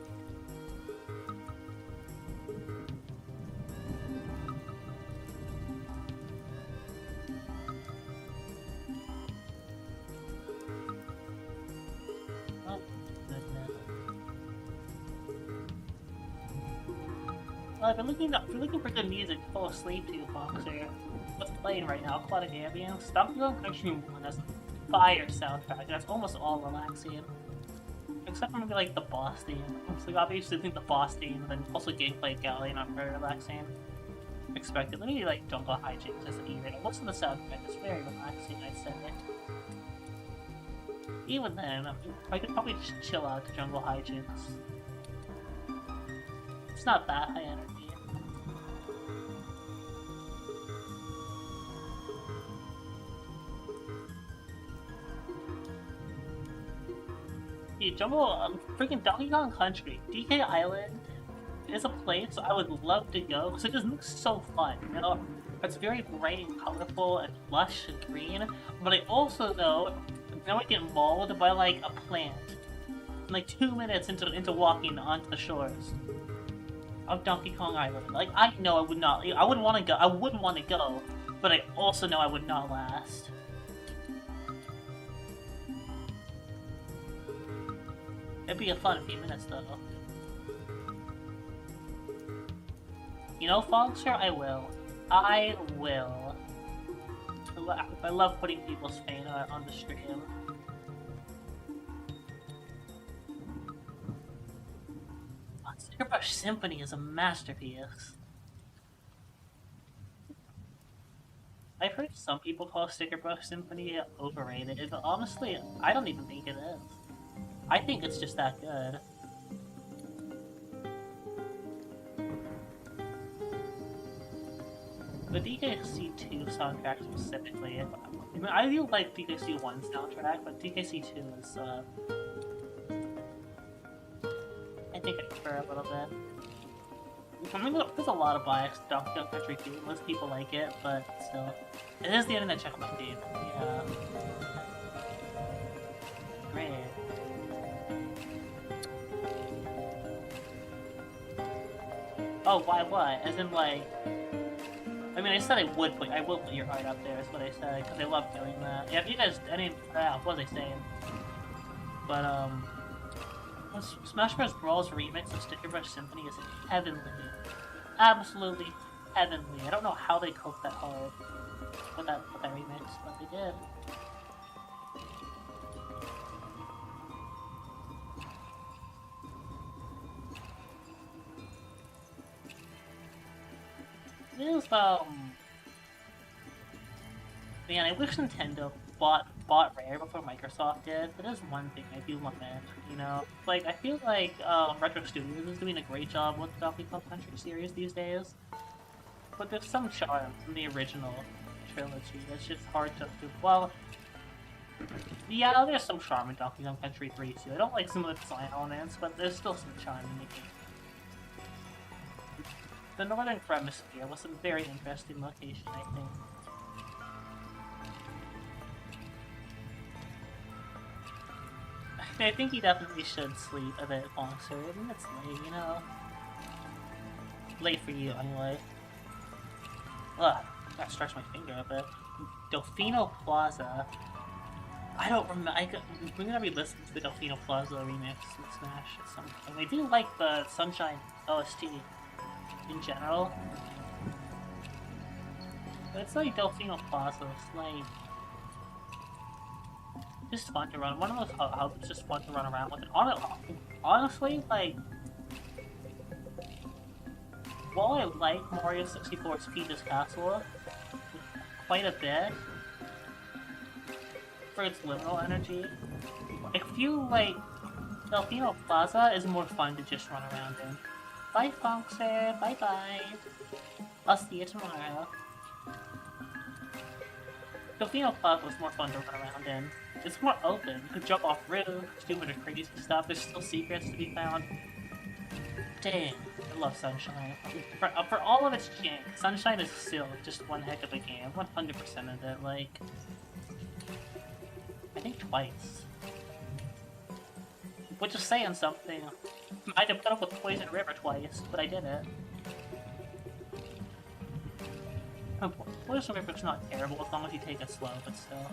Speaker 1: Oh, goodness. Well, if you're looking for good music to fall asleep to, Foxer, what's playing right now? Aquatic Ambience. Donkey Kong Country 1 has a fire soundtrack. That's almost all relaxing. Except for maybe like the boss theme. So obviously I think the boss theme, and then also gameplay Galley not very relaxing. Expected. Maybe like Jungle Hijinks isn't either. Most of the soundtrack is very relaxing, I'd say. Even then, I could probably just chill out to Jungle Hijinks. It's not that high energy. Dude, freaking Donkey Kong Country, DK Island is a place I would love to go because it just looks so fun. You know, it's very bright and colorful and lush and green. But I also know I get mauled by like a plant, like 2 minutes into walking onto the shores of Donkey Kong Island. Like I know I would not. I wouldn't want to go. I wouldn't want to go, but I also know I would not last. It'd be a fun few minutes though. You know, Foxer, I will. I will. I love putting people's pain on the stream. Sticker Brush Symphony is a masterpiece. I've heard some people call Sticker Brush Symphony overrated, but honestly, I don't even think it is. I think it's just that good. The DKC2 soundtrack specifically, I mean, I do like DKC1's soundtrack, but DKC2 is, I think I prefer a little bit. I mean, there's a lot of bias to Donkey Kong Country 2, most people like it, but still. It is the internet checkpoint game, yeah. Great. Oh, why what? As in, like... I mean, I said I will put your art up there, is what I said, because I love doing that. Yeah, if you guys... what was I saying? But, Smash Bros. Brawl's remix of Sticker Brush Symphony is heavenly. Absolutely heavenly. I don't know how they cooked that hard with that remix, but they did. It is, man, I wish Nintendo bought Rare before Microsoft did. That is one thing I do lament, you know? Like, I feel like, Retro Studios is doing a great job with the Donkey Kong Country series these days. But there's some charm from the original trilogy that's just hard to well... Yeah, there's some charm in Donkey Kong Country 3 too. I don't like some of the design elements, but there's still some charm in the game. The Northern Hemisphere was a very interesting location, I think. I think you definitely should sleep a bit longer. I mean, it's late, you know? Late for you, anyway. Ugh, gotta stretch my finger a bit. Delfino Plaza. I don't remember. We're gonna be listening to the Delfino Plaza remix with Smash at some point. I do like the Sunshine OST in general. But it's like Delfino Plaza. It's like just fun to run. One of those hubs is just fun to run around with. And honestly, like, while I like Mario 64's Peach's Castle quite a bit for its liminal energy, I feel like Delfino Plaza is more fun to just run around in. Bye, Foxer. Bye bye. I'll see you tomorrow. Delfino Park was more fun to run around in. It's more open. You could jump off roofs, do a bit of crazy stuff. There's still secrets to be found. Dang, I love Sunshine. For all of its jank, Sunshine is still just one heck of a game. 100% of it, like... I think twice. Which is saying something. I had to put up with Poison River twice, but I did it. Poison River's not terrible as long as you take it slow, but still.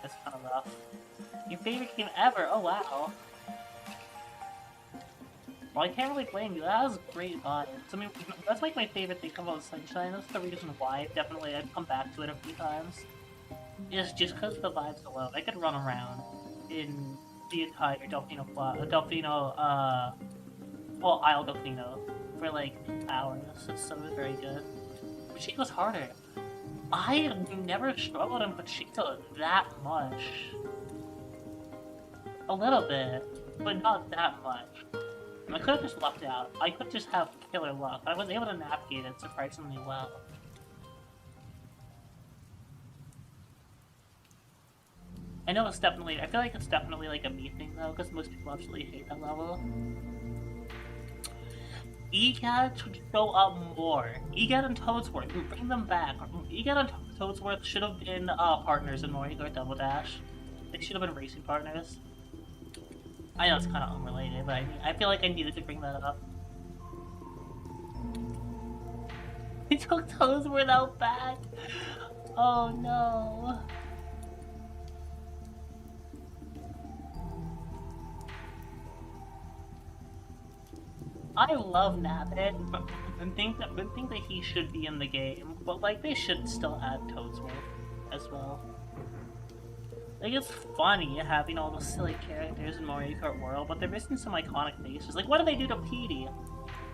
Speaker 1: It's kind of rough. Your favorite game ever? Oh wow. Well, I can't really blame you. That has great vibes. I mean, that's like my favorite thing about Sunshine. That's the reason why definitely I've come back to it a few times. Is just because of the vibes alone. I could run around in the entire Delfino, well, Isle Delfino for like hours. It's so very good. Pachito's harder. I never struggled in Pachito that much. A little bit, but not that much. I could have just lucked out. I could just have killer luck. I was able to navigate it surprisingly well. I know it's definitely, I feel like it's definitely like a me thing though, because most people absolutely hate that level. EGAD should show up more. EGAD and Toadsworth, bring them back. EGAD and Toadsworth should have been partners in Mario Kart Double Dash. They should have been racing partners. I know it's kind of unrelated, but I feel like I needed to bring that up. They took Toadsworth out back! Oh no. I love Nabbit, and think that he should be in the game, but like they should still add Toadsworth as well. Like it's funny having all those silly characters in Mario Kart World, but they're missing some iconic faces. Like what do they do to Petey?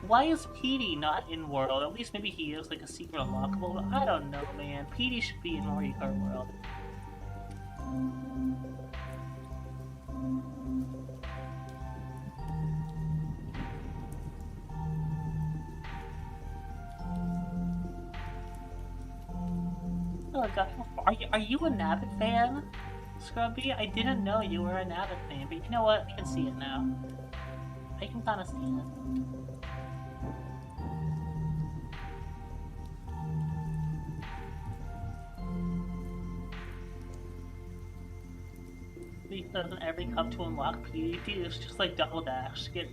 Speaker 1: Why is Petey not in World? At least maybe he is like a secret unlockable, but I don't know, man. Petey should be in Mario Kart World. Oh god, are you a Nabbit fan, Scrubby? I didn't know you were a Nabbit fan, but you know what? I can see it now. I can kind of see it. Because in every cup to unlock PvP, it's just like Double Dash. Get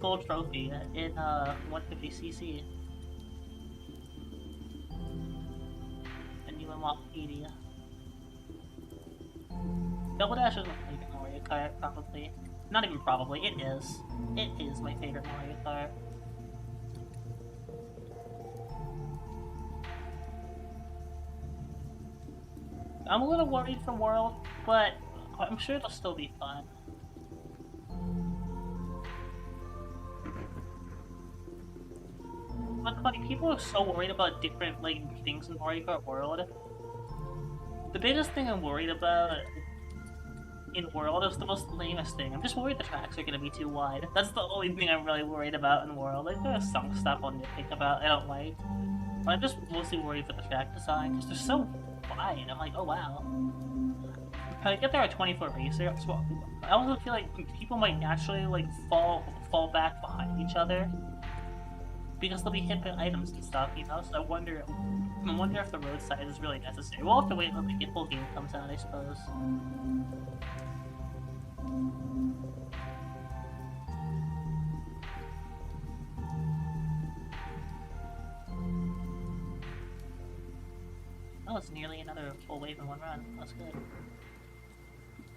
Speaker 1: gold trophy in 150cc. Unlock PD. Double Dash is my favorite Mario Kart, probably. Not even probably, it is. It is my favorite Mario Kart. I'm a little worried for World, but I'm sure it'll still be fun. But funny, people are so worried about different like things in Mario Kart World. The biggest thing I'm worried about in World is the most lamest thing. I'm just worried the tracks are gonna be too wide. That's the only thing I'm really worried about in World. Like there's some stuff I'll nitpick about I don't like. But I'm just mostly worried for the track design because they're so wide. I'm like, oh wow. If I get there at 24 racer, so I also feel like people might naturally like fall back behind each other. Because they'll be hit by items and stuff, you know? So I wonder if the road side is really necessary. We'll have to wait until the full game comes out, I suppose. Oh, it's nearly another full wave in one run. That's good.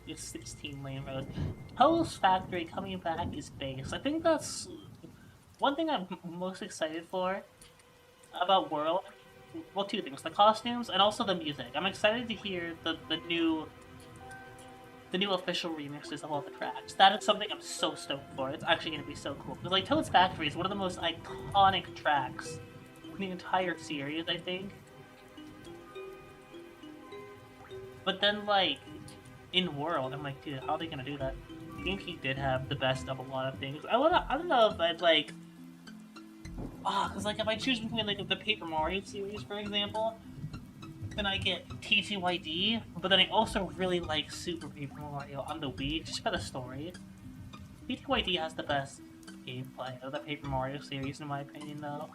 Speaker 1: It's 16 lane road. Host Factory coming back is base. I think that's one thing I'm most excited for about World. Well, two things: the costumes and also the music. I'm excited to hear the new official remixes of all the tracks. That is something I'm so stoked for. It's actually going to be so cool. Because like Toad's Factory is one of the most iconic tracks in the entire series, I think. But then like in World, I'm like, dude, how are they gonna do that? I think he did have the best of a lot of things. I don't know if I'd like. Cause like if I choose between like the Paper Mario series, for example, then I get TTYD, but then I also really like Super Paper Mario on the Wii, just for the story. TTYD has the best gameplay of the Paper Mario series, in my opinion, though.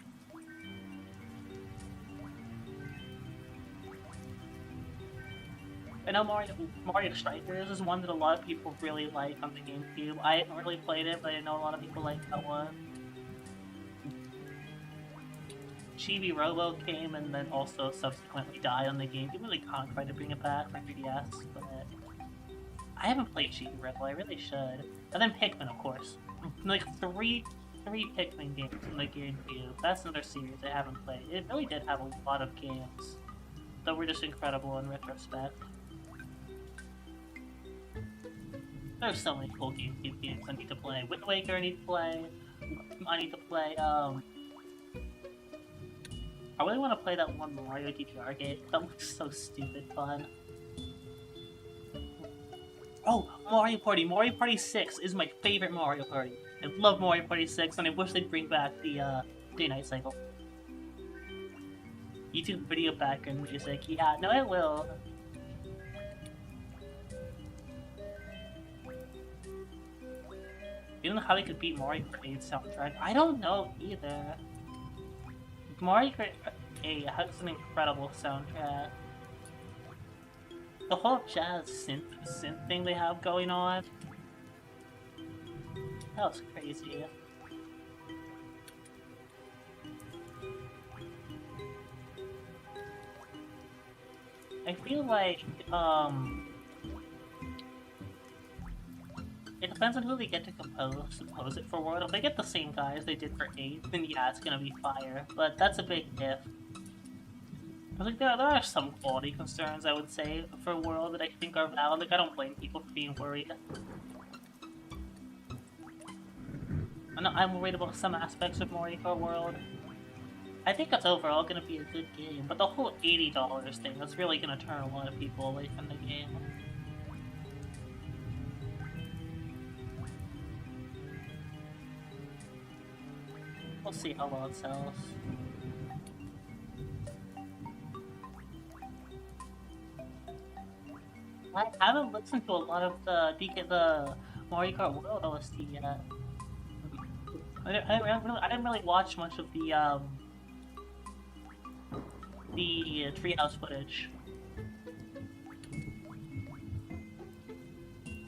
Speaker 1: I know Mario Strikers is one that a lot of people really like on the GameCube. I haven't really played it, but I know a lot of people like that one. Chibi Robo came and then also subsequently died on the game. People really can't try to bring it back for 3DS, but I haven't played Chibi Robo. I really should. And then Pikmin, of course. Like three Pikmin games on the GameCube. That's another series I haven't played. It really did have a lot of games that were just incredible in retrospect. There's so many cool GameCube games I need to play. Wind Waker I need to play. I need to play, I really want to play that one Mario DDR game. That looks so stupid fun. Oh, Mario Party! Mario Party 6 is my favorite Mario Party. I love Mario Party 6, and I wish they'd bring back the day-night cycle. YouTube video background music. Yeah, no, it will. You don't know how they could beat Mario Kart 8's soundtrack? I don't know either. Mario Kart 8 has an incredible soundtrack. The whole jazz synth thing they have going on. That was crazy. I feel like, it depends on who they get to compose it for World. If they get the same guys they did for 8, then yeah, it's gonna be fire. But that's a big if. Like, there are some quality concerns, I would say, for World that I think are valid. Like, I don't blame people for being worried. I'm worried about some aspects of Mario Kart World. I think it's overall gonna be a good game, but the whole $80 thing, that's really gonna turn a lot of people away from the game. We'll see how well it sells. I haven't listened to a lot of the Mario Kart World OST yet. I didn't really watch much of the treehouse footage.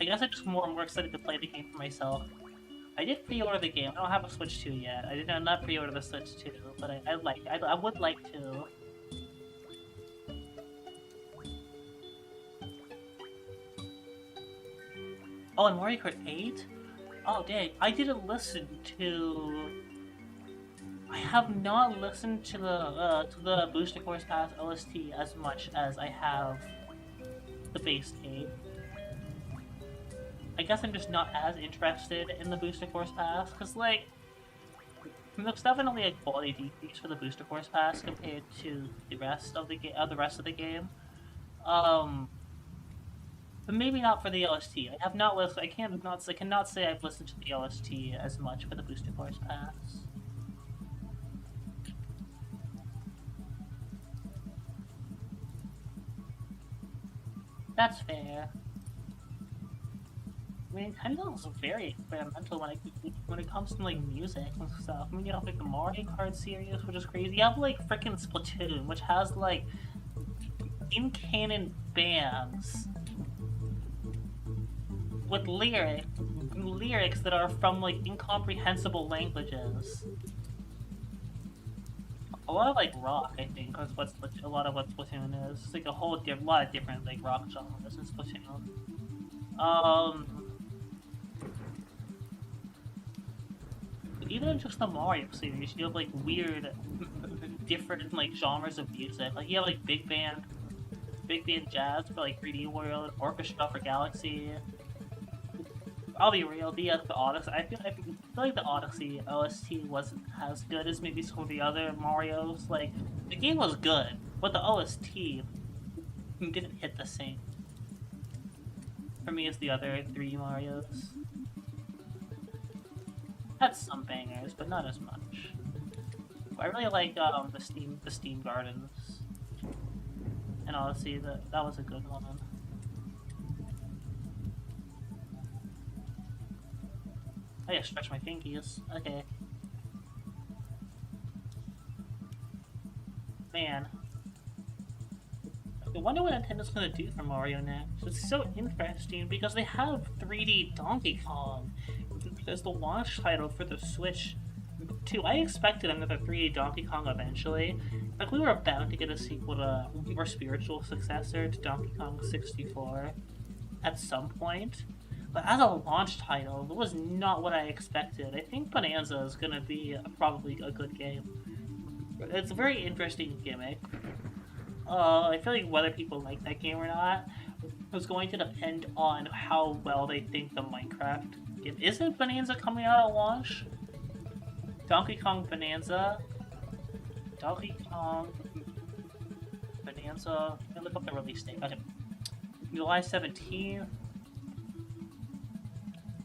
Speaker 1: I guess I'm just more excited to play the game for myself. I did pre-order the game. I don't have a Switch 2 yet. I did not pre-order the Switch 2, but I would like to. Oh, and Mario Kart 8? Oh, dang. I didn't listen to... I have not listened to the Booster Course Pass OST as much as I have the base game. I guess I'm just not as interested in the Booster Course Pass, because, like, there's definitely a quality decrease for the Booster Course Pass compared to the rest of the game. But maybe not for the OST. I have not listened. I cannot say I've listened to the OST as much for the Booster Course Pass. That's fair. I mean, Nintendo is very experimental when it comes to like music and stuff. I mean, you have like the Mario Kart series, which is crazy. You have like frickin' Splatoon, which has like in-canon bands with lyrics that are from like incomprehensible languages. A lot of like rock, I think, is a lot of what Splatoon is. It's like a lot of different like rock genres in Splatoon. Even just the Mario series, you have like weird, different like genres of music. Like you have like big band jazz for like 3D World, orchestra for Galaxy. I'll be real, the Odyssey. I feel like the Odyssey OST wasn't as good as maybe some of the other Marios. Like the game was good, but the OST didn't hit the same for me as the other 3 Marios. Had some bangers, but not as much. I really like the Steam Gardens. And honestly, that was a good one. I gotta stretch my fingers. Okay. Man. I wonder what Nintendo's gonna do for Mario next. It's so interesting because they have 3D Donkey Kong as the launch title for the Switch. Too, I expected another 3D Donkey Kong eventually. Like, we were bound to get a sequel to or spiritual successor to Donkey Kong 64 at some point. But as a launch title, it was not what I expected. I think Bonanza is gonna be probably a good game. It's a very interesting gimmick. I feel like whether people like that game or not is going to depend on how well they think the Minecraft game. Isn't Bonanza coming out at launch? Donkey Kong Bonanza? Donkey Kong Bonanza? Let me look up the release date. Okay. July 17th.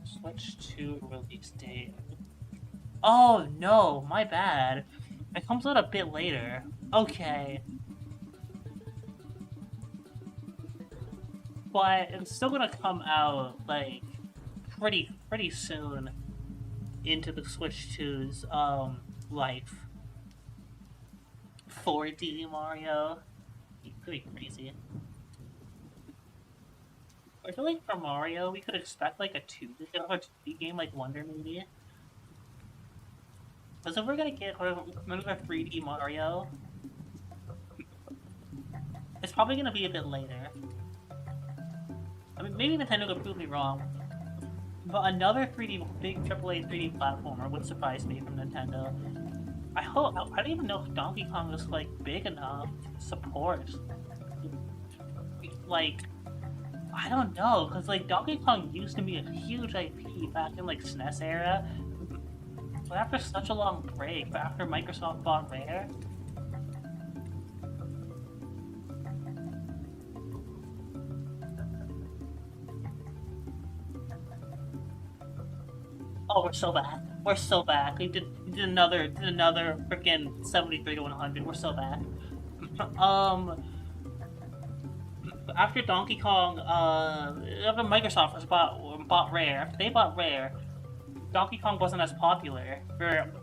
Speaker 1: Switch 2 release date. Oh no, my bad. It comes out a bit later. Okay. But it's still gonna come out like pretty soon into the Switch 2's life. 4D Mario. It could be crazy. I feel like for Mario we could expect like a 2D game like Wonder maybe. Because if we're gonna get another 3D Mario, it's probably gonna be a bit later. I mean, maybe Nintendo could prove me wrong, but another big AAA 3D platformer would surprise me from Nintendo. I don't even know if Donkey Kong is like big enough to support. Like, I don't know, because like Donkey Kong used to be a huge IP back in like SNES era, but after such a long break, after Microsoft bought Rare. Oh, we're so back. We're so back. We did another freaking 73 to 100. We're so back. After Donkey Kong, after Microsoft was bought Rare, they bought Rare. Donkey Kong wasn't as popular.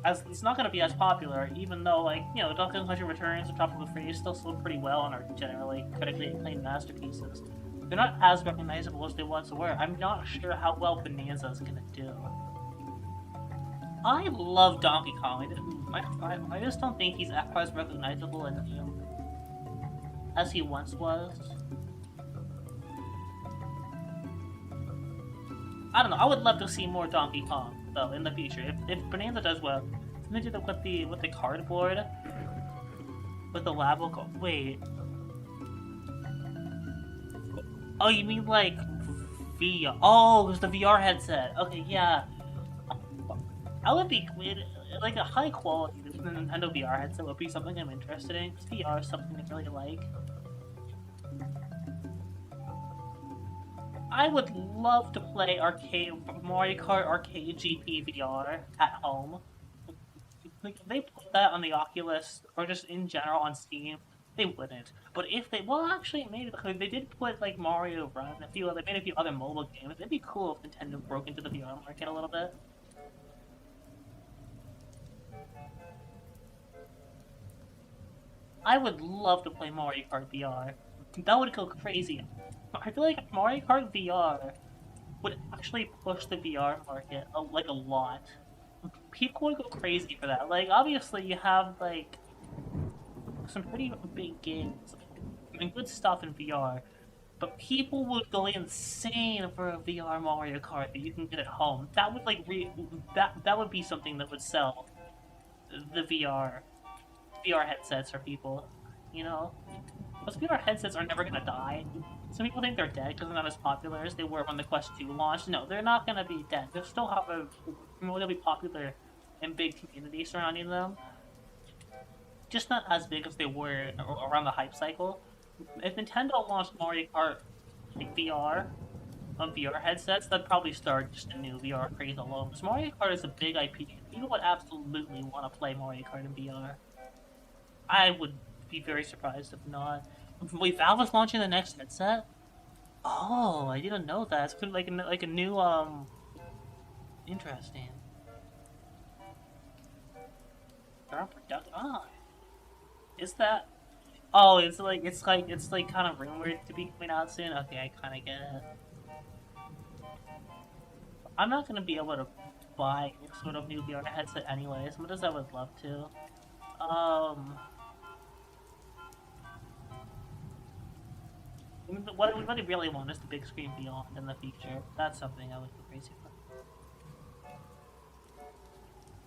Speaker 1: It's not gonna be as popular, even though like Donkey Kong Country Returns and Tropical Freeze still sold pretty well and are generally critically acclaimed masterpieces. They're not as recognizable as they once were. I'm not sure how well Bonanza is gonna do. I love Donkey Kong. I just don't think he's as recognizable in him as he once was. I don't know. I would love to see more Donkey Kong though in the future. If Bonanza does well, they do that with the cardboard, with the lab. Wait. Oh, you mean like VR? Oh, it was the VR headset. Okay, yeah. I would be like a high quality Nintendo VR headset would be something I'm interested in. Because VR is something I really like. I would love to play Mario Kart Arcade GP VR at home. Like if they put that on the Oculus or just in general on Steam, they wouldn't. But if they, well, actually, maybe because they did put like Mario Run, they made a few other mobile games. It'd be cool if Nintendo broke into the VR market a little bit. I would love to play Mario Kart VR. That would go crazy. I feel like Mario Kart VR would actually push the VR market like a lot. People would go crazy for that. Like, obviously, you have like some pretty big games and good stuff in VR, but people would go insane for a VR Mario Kart that you can get at home. That would like that would be something that would sell the VR headsets for people, Those VR headsets are never gonna die. Some people think they're dead because they're not as popular as they were when the Quest 2 launched. No, they're not gonna be dead. They'll still have they'll be popular and big community surrounding them. Just not as big as they were around the hype cycle. If Nintendo launched Mario Kart like VR on VR headsets, that'd probably start just a new VR craze alone. Because Mario Kart is a big IP. People would absolutely want to play Mario Kart in VR. I would be very surprised if not. Wait, Valve is launching the next headset? Oh, I didn't know that. It's kind of like a new interesting. They're on production. Ah, is that? Oh, it's like kind of rumored to be coming out soon. Okay, I kind of get it. I'm not gonna be able to buy any sort of new VR headset anyway, as much as I would love to. Um, what I really want is the big screen beyond in the future. That's something I would go crazy for.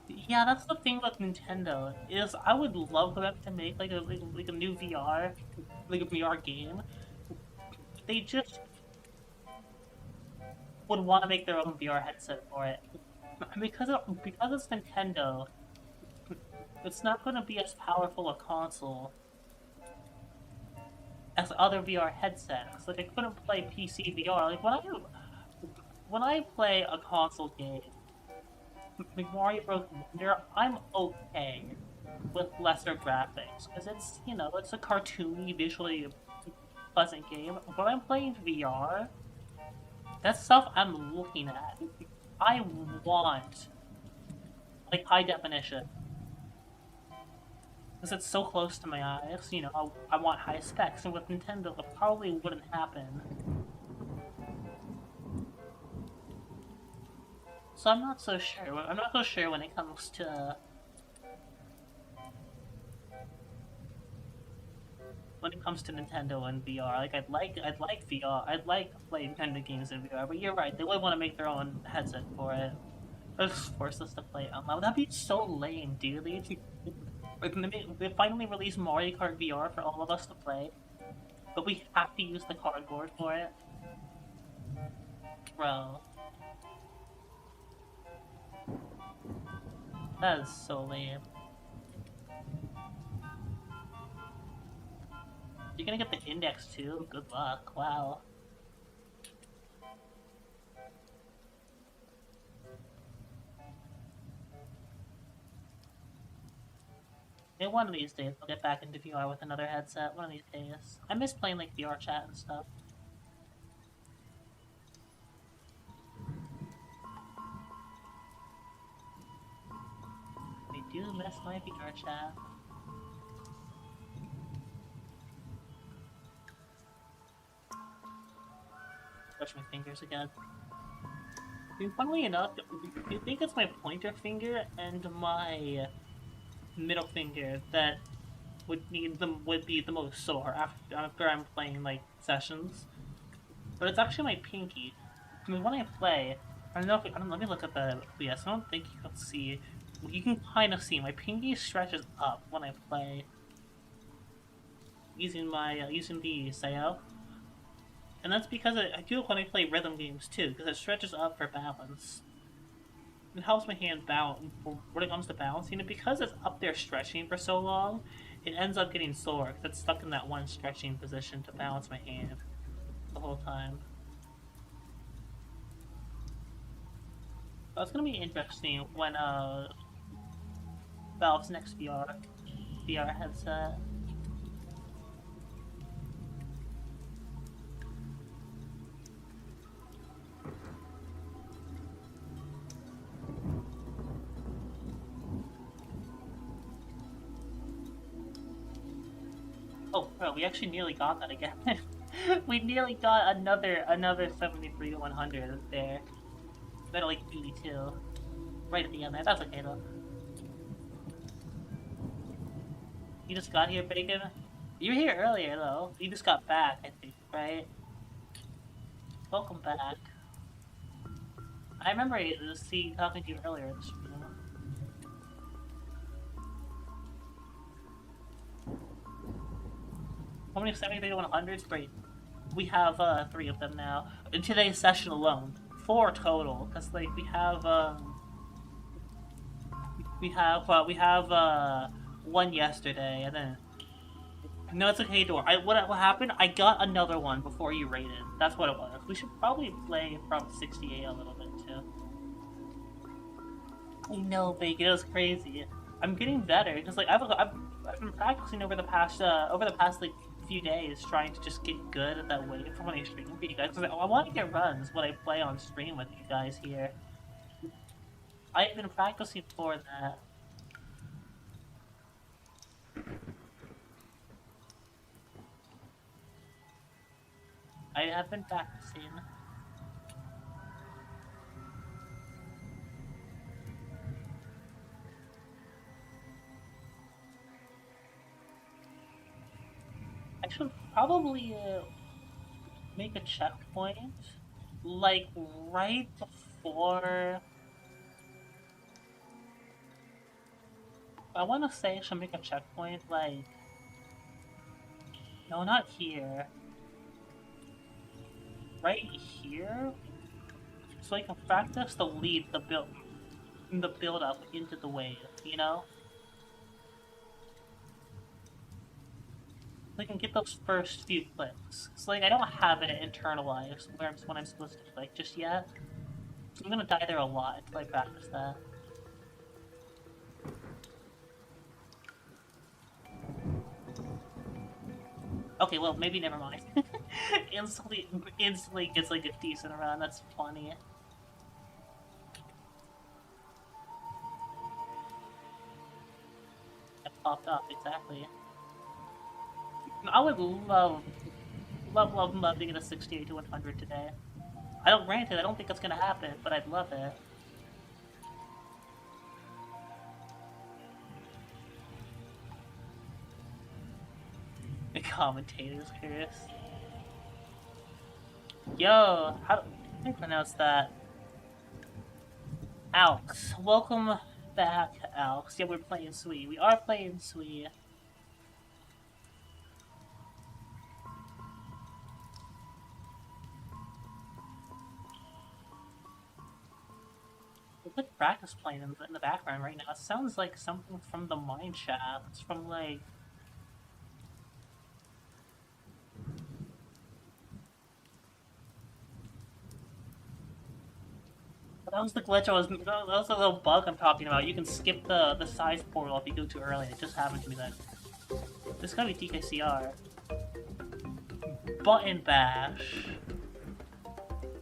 Speaker 1: Yeah, that's the thing with Nintendo is I would love for them to make like a new VR, like a VR game. They just would want to make their own VR headset for it. Because it's Nintendo, it's not going to be as powerful a console as other VR headsets. Like I couldn't play PC VR. Like when I play a console game, like Mario Bros. Wonder, I'm okay with lesser graphics because it's a cartoony, visually pleasant game. But when I'm playing VR, that stuff I'm looking at. I want like high definition because it's so close to my eyes. I want high specs, and with Nintendo, it probably wouldn't happen. So I'm not so sure. I'm not so sure when it comes to Nintendo and VR. Like I'd like VR. I'd like to play Nintendo games in VR. But you're right. They would want to make their own headset for it. Or just force us to play it online. That'd be so lame, dude. They finally released Mario Kart VR for all of us to play, but we have to use the cardboard for it, bro. That is so lame. You're gonna get the index too? Good luck. Wow. Maybe one of these days I'll get back into VR with another headset. One of these days. I miss playing like VR chat and stuff. I do miss my VR chat. Touch my fingers again. Funnily enough, you think it's my pointer finger and my middle finger that would be the most sore after I'm playing like sessions, but it's actually my pinky. I mean, when I play, I don't know if let me look at the OBS. I don't think you can see. You can kind of see my pinky stretches up when I play using the Sayo. And that's because I do it when I play rhythm games too, because it stretches up for balance. It helps my hand balance when it comes to balancing. And because it's up there stretching for so long, it ends up getting sore because it's stuck in that one stretching position to balance my hand the whole time. That's gonna be interesting when Valve's next VR headset. Oh, bro, we actually nearly got that again. We nearly got another 73-100 there. Better like 82. Right at the end there. That's okay though. You just got here, Bacon? You were here earlier though. You just got back, I think, right? Welcome back. I remember talking to you earlier this room. How many 73-100s? Great. We have 3 of them now. In today's session alone. 4 total. Because like we have one yesterday, and then no, it's okay, Door. What happened? I got another one before you raided. That's what it was. We should probably play from 68 a little bit too. I know, Bacon. It was crazy. I'm getting better because like I've been practicing over the past like few days trying to just get good at that wave for when I stream for you guys. Cause I want to get runs when I play on stream with you guys here. I've been practicing for that. I have been practicing. I should probably make a checkpoint, like right before. I want to say I should make a checkpoint, like no, not here. Right here, so I can practice the lead, the build up into the wave. You know. So I can get those first few clicks. It's like I don't have it internalized when I'm supposed to click just yet. So I'm gonna die there a lot until I practice that. Okay, well maybe never mind. instantly gets like a decent run. That's funny. It popped up exactly. I would love to get a 68 to 100 today. Granted, I don't think it's gonna happen, but I'd love it. The commentator's curious. Yo, how do I pronounce that? Alex. Welcome back, Alex. Yeah, we're playing SWI. We are playing SWI. There's like practice playing in the background right now. It sounds like something from the mine shaft. It's from like. That was the glitch I was. That was the little bug I'm talking about. You can skip the size portal if you go too early. It just happened to me then. This gotta be DKCR. Button bash.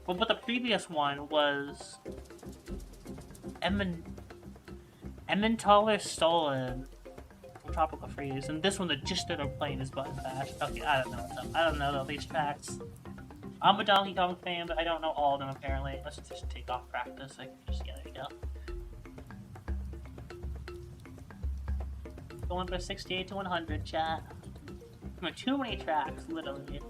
Speaker 1: But the previous one was Emmentaler Stolen from Tropical Freeze, and this one that just started playing is Button Bash. Okay, I don't know what's up. I don't know these tracks. I'm a Donkey Kong fan, but I don't know all of them apparently. Let's just take off practice. I can just, yeah, there you go. Going for 68 to 100, chat. Too many tracks, literally.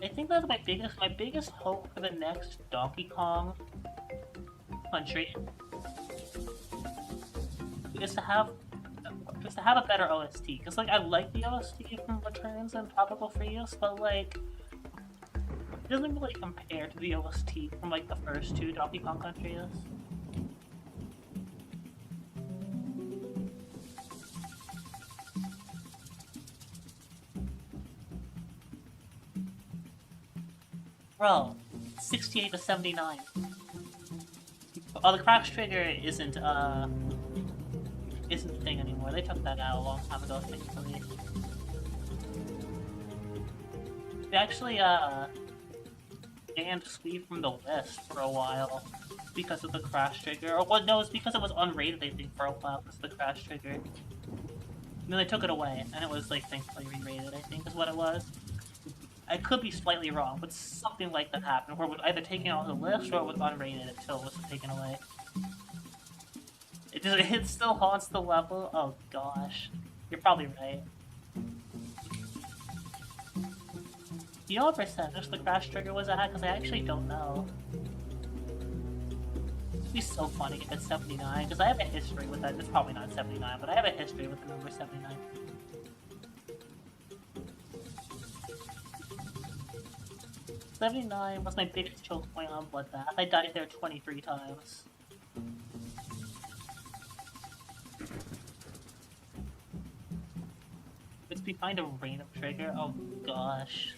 Speaker 1: I think that's my biggest hope for the next Donkey Kong country is to have a better OST. Because like I like the OST from Returns and Tropical Freeze, but like it doesn't really compare to the OST from like the first two Donkey Kong countries. Bro, 68 to 79. Oh, the crash trigger isn't a thing anymore. They took that out a long time ago, thankfully. They actually banned SWI from the West for a while because of the crash trigger. Or well, no, it's because it was unrated, I think, for a while because of the crash trigger. And then they took it away, and it was like thankfully re-rated, I think is what it was. I could be slightly wrong, but something like that happened, where it was either taken off the list or it was unrated until it was taken away. It still haunts the level? Oh gosh. You're probably right. You know what percentage the crash trigger was at? Because I actually don't know. It'd be so funny if it's 79, because I have a history with that. It's probably not 79, but I have a history with the number 79. '79 was my biggest choke point on Bloodbath. I died there 23 times. It's behind a random trigger? Oh gosh.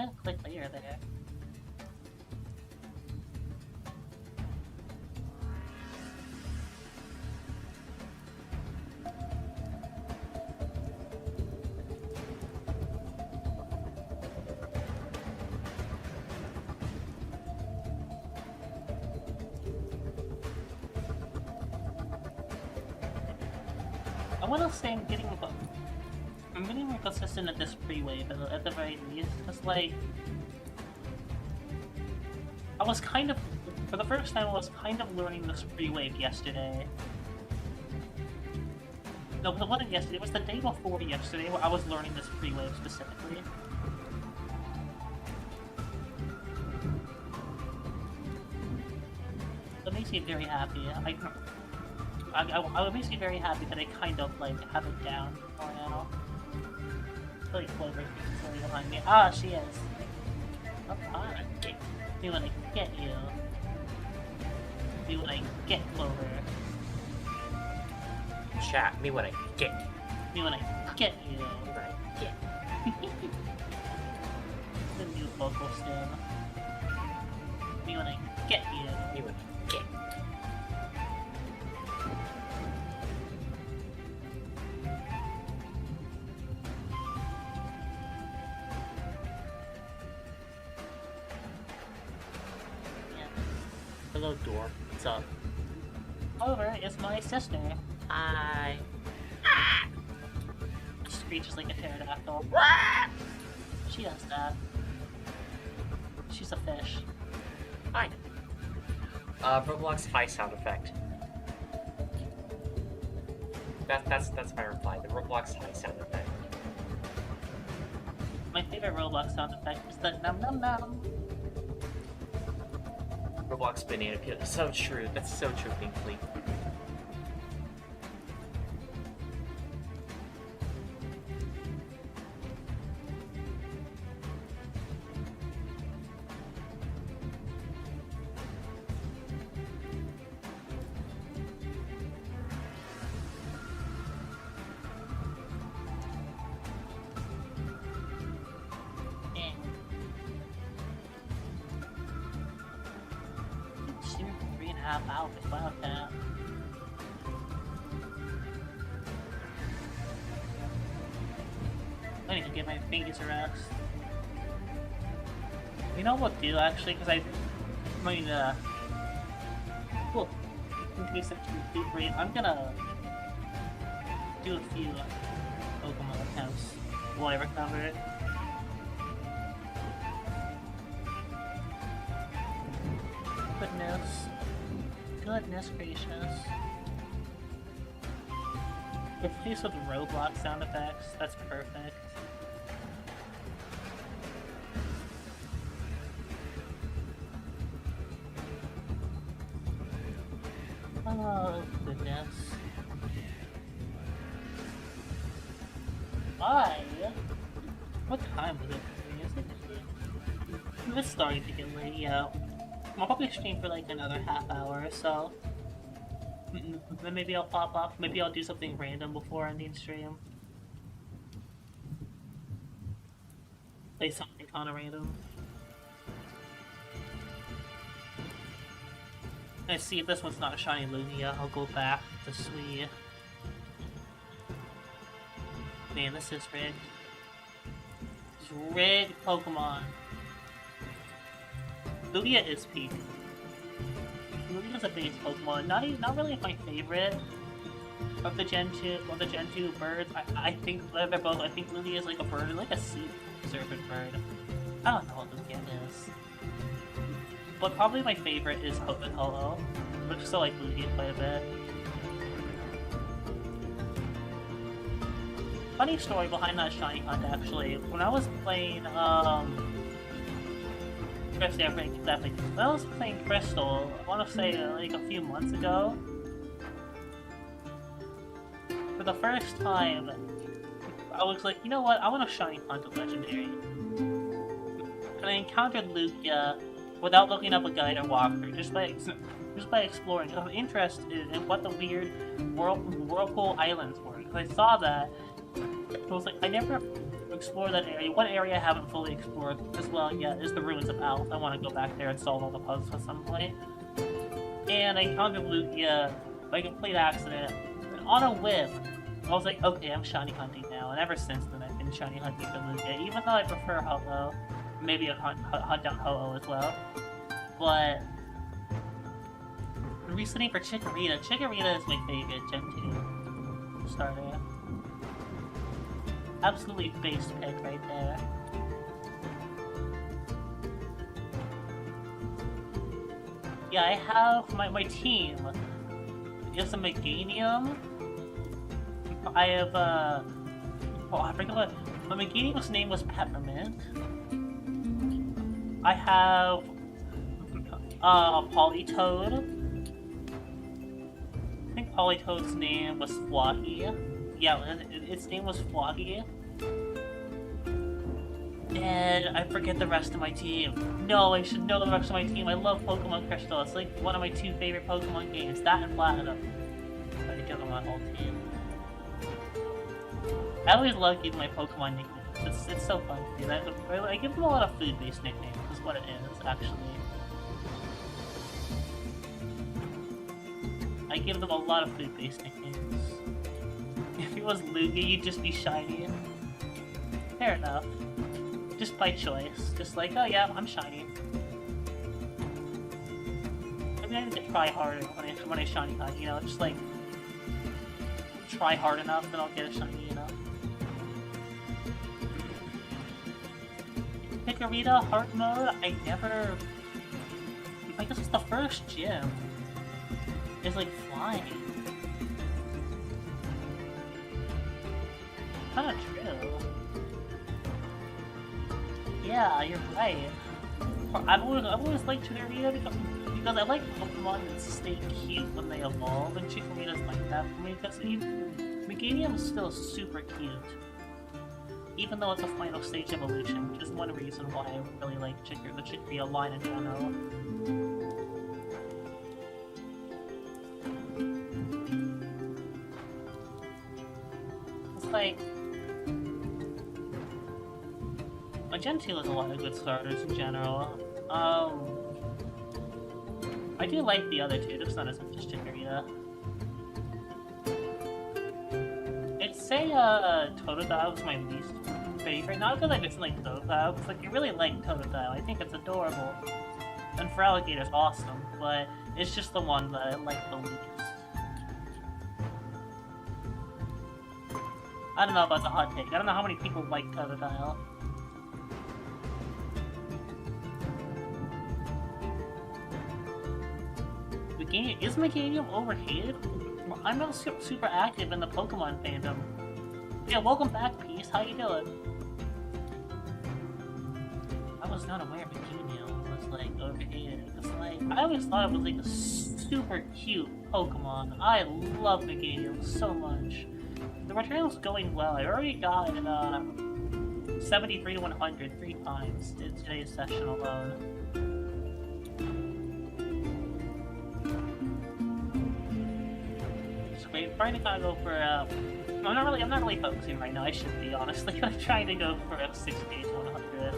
Speaker 1: gonna click later there. I wanna say I'm getting more consistent at this pre-wave at the very least. Cause like, I was kind of, for the first time, I was kind of learning this pre-wave yesterday. No, it wasn't yesterday. It was the day before yesterday where I was learning this pre-wave specifically. It makes me very happy. I makes me very happy that I kind of like have it down more now. I feel like Clover's really behind me. Ah, she is. Oh, hi. Me when I get you. Me when I get Clover.
Speaker 2: Chat, me when I get.
Speaker 1: Me when I get you.
Speaker 2: Me when I get.
Speaker 1: The new vocal stem. Me when I get you.
Speaker 2: Me when I get. Hello, door. What's up?
Speaker 1: Clover is my sister.
Speaker 2: Hi.
Speaker 1: Screeches like a pterodactyl. She does that. She's a fish.
Speaker 2: Hi. Roblox high sound effect. That's my reply. The Roblox high sound effect.
Speaker 1: My favorite Roblox sound effect is the num num num.
Speaker 2: Roblox banana peel. So true. That's so true, Binkley.
Speaker 1: Hours. Wow, that. I need to get my fingers a rest. You know what, do actually, because I mean, cool. In case I'm too great, I'm gonna do a few Pokemon attempts while I recover. Goodness gracious. Replace with Roblox sound effects, that's perfect. Oh, goodness. Why? What time was it? It's starting to get late, yeah. I'll probably stream for like another half hour or so. Then maybe I'll pop off. Maybe I'll do something random before ending stream. Play something kind of random. And see if this one's not a shiny Lugia, I'll go back to SWI. Man, this is rigged. It's rigged Pokemon. Lugia is peak. Lugia's a base Pokemon. Not really my favorite of the Gen 2 birds. I think they're both. I think Lugia is like a bird, like a sea serpent bird. I don't know what Lugia is. But probably my favorite is Hope and Holo, which still like Lugia quite a bit. Funny story behind that shiny hunt actually. When I was playing when I was playing Crystal, I want to say like a few months ago, for the first time, I was like, you know what, I want to shiny hunt a legendary. And I encountered Lugia without looking up a guide or walkthrough, just by exploring. I was interested in what the weird Whirlpool Islands were, because I saw that. I was like, I never explore that area. One area I haven't fully explored as well yet is the ruins of Alph. I want to go back there and solve all the puzzles at some point. And I encountered Lugia by complete accident. And on a whim, I was like, okay, I'm shiny hunting now. And ever since then, I've been shiny hunting for Lugia, even though I prefer Ho-Oh. Maybe a hunt down Ho-Oh as well. But reasoning for Chikorita. Chikorita is my favorite Gen 2 starter. Absolutely base pick right there. Yeah, I have my team. It's a Meganium. I have oh, I forgot what my Meganium's name was Peppermint. I have Politoed. I think Politoad's name was Floggy. Yeah, its name was Floggy. And I forget the rest of my team. No, I should know the rest of my team. I love Pokemon Crystal. It's like one of my 2 favorite Pokemon games. That and Platinum. I give them my whole team. I always love giving my Pokemon nicknames. It's so fun to do that. I give them a lot of food-based nicknames, is what it is, actually. I give them a lot of food-based nicknames. If it was Lugia, you'd just be shiny. Fair enough. Just by choice. Just like, oh yeah, I'm shiny. Maybe I need to try harder when I shiny hunt, you know? Just like, try hard enough, then I'll get a shiny, you know? Chikorita, Heart Mode, I guess it's the first gym. It's like flying. Kinda true. Yeah, you're right. I've always liked Chikorita because I like Pokemon that stay cute when they evolve, and Chikorita's like that for me because Meganium is still super cute. Even though it's a final stage evolution, which is one reason why I really like the Chikorita line in general. It's like... Gen 2 has a lot of good starters in general. I do like the other two, just not as much as Chikorita. I'd say Totodile was my least favorite, not because I dislike Totodile, because like, I really like Totodile, I think it's adorable. And Feraligator's awesome, but it's just the one that I like the least. I don't know about the hot take, I don't know how many people like Totodile. Is Meganium overhated? I'm not super active in the Pokemon fandom. Yeah, welcome back, Peace. How you doing? I was not aware Meganium was like overhated. It's like I always thought it was like a super cute Pokemon. I love Meganium so much. The return was going well. I already got 73 to 100 3 times in today's session alone. I'm trying to kind of go for I'm not really focusing right now. I should be, honestly. I'm trying to go for a 60 to 100.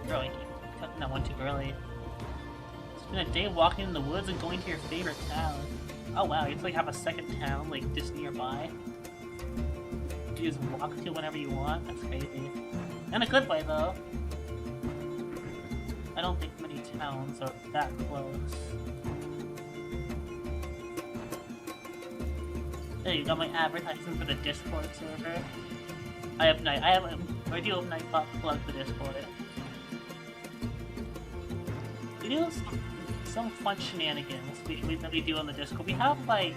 Speaker 1: Bro, I keep cutting that one too early. It's been a day walking in the woods and going to your favorite town. Oh wow, you just like have a second town like just nearby. You just walk to whenever you want. That's crazy. In a good way though. I don't think many towns are that close. There you go, my advertising for the Discord server. I do have Nightbot plug the Discord. We do some fun shenanigans that we do on the Discord. We have like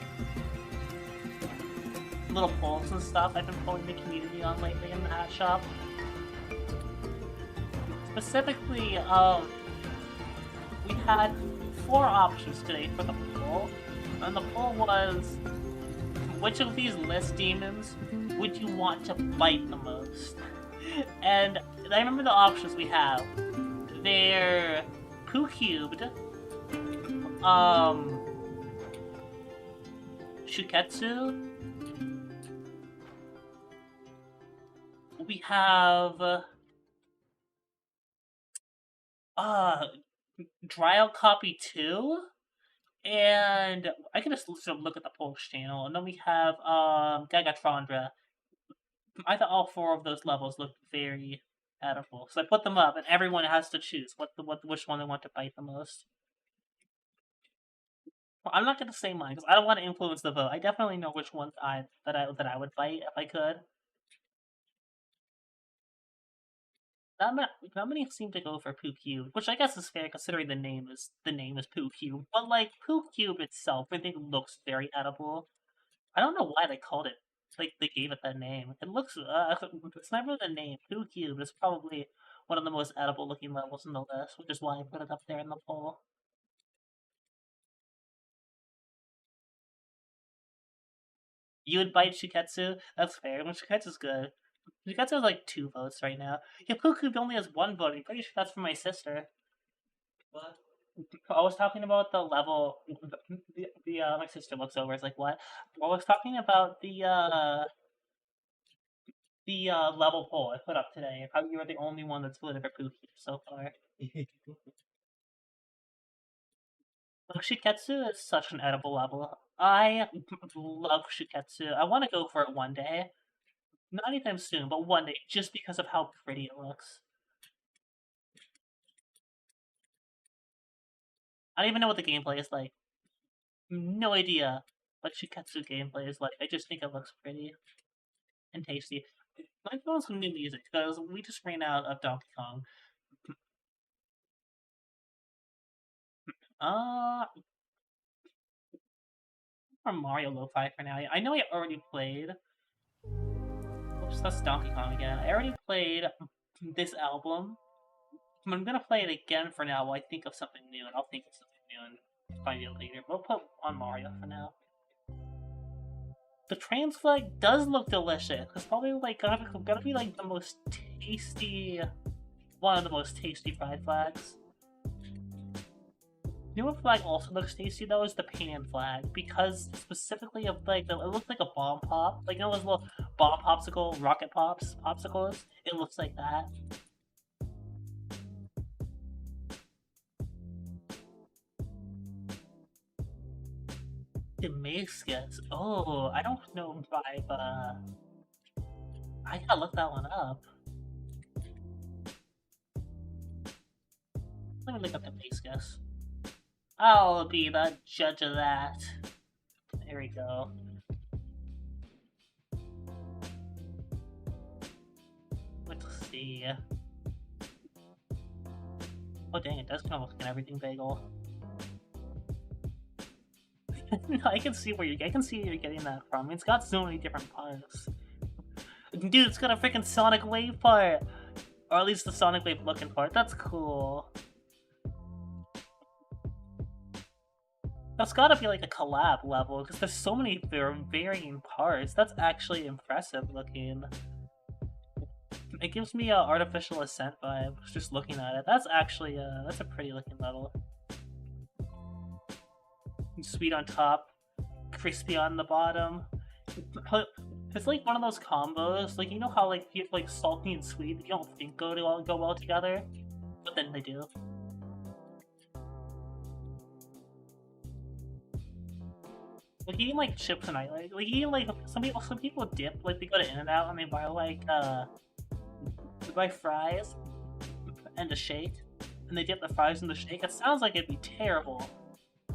Speaker 1: little polls and stuff I've been polling the community on lately in the hat shop. Specifically, we had 4 options today for the poll, and the poll was, which of these list demons would you want to fight the most? And I remember the options we have. They're Poo Cubed, Shuketsu, we have Trial Copy 2, and I can just sort of look at the Polish channel, and then we have Gagatrondra. I thought all four of those levels looked very edible, so I put them up, and everyone has to choose which one they want to bite the most. Well, I'm not gonna say mine because I don't want to influence the vote. I definitely know which ones I would bite if I could. Not many seem to go for Poo Cube, which I guess is fair considering the name is Poo Cube. But like Poo Cube itself, I think looks very edible. I don't know why they called it. Like they gave it that name. It looks. It's never the name. Poo Cube is probably one of the most edible looking levels in the list, which is why I put it up there in the poll. You would bite Shiketsu? That's fair. I mean, Shiketsu's good. Shiketsu has like 2 votes right now. Yeah, Poo Cube only has 1 vote. I'm pretty sure that's for my sister. What? I was talking about the level. My sister looks over. Is like, what? I was talking about the level poll I put up today. How you were the only one that's voted for Poo Cube so far. Shiketsu is such an edible level. I love Shiketsu. I want to go for it one day. Not anytime soon, but one day, just because of how pretty it looks. I don't even know what the gameplay is like. No idea what Shiketsu gameplay is like. I just think it looks pretty and tasty. I want some new music because we just ran out of Donkey Kong. Or Mario Lo-Fi for now. I know I already played. Oops, that's Donkey Kong again. I already played this album. I'm gonna play it again for now while I think of something new, and I'll think of something new and find it later. But we'll put on Mario for now. The trans flag does look delicious. It's probably like gotta be like the most tasty, one of the most tasty fried flags. You know what flag also looks tasty though is the pan flag because specifically of like it looks like a bomb pop, like you know those little bomb popsicle, rocket popsicles. It looks like that. Damascus. Oh, I don't know if I gotta look that one up. Let me look up Damascus. I'll be the judge of that. There we go. Let's see. Oh dang, it does kind of look like an everything bagel. No, I can see where you're getting that from. It's got so many different parts. Dude, it's got a freaking Sonic Wave part! Or at least the Sonic Wave looking part. That's cool. That's gotta be like a collab level, because there's so many varying parts. That's actually impressive looking. It gives me artificial ascent vibes just looking at it. That's actually that's a pretty looking level. Sweet on top, crispy on the bottom. It's like one of those combos, like you know how like you have like salty and sweet you don't think go well together, but then they do. Like eating like chips and like eating like some people dip, like they go to In-N-Out and they buy fries and a shake, and they dip the fries in the shake. It sounds like it'd be terrible,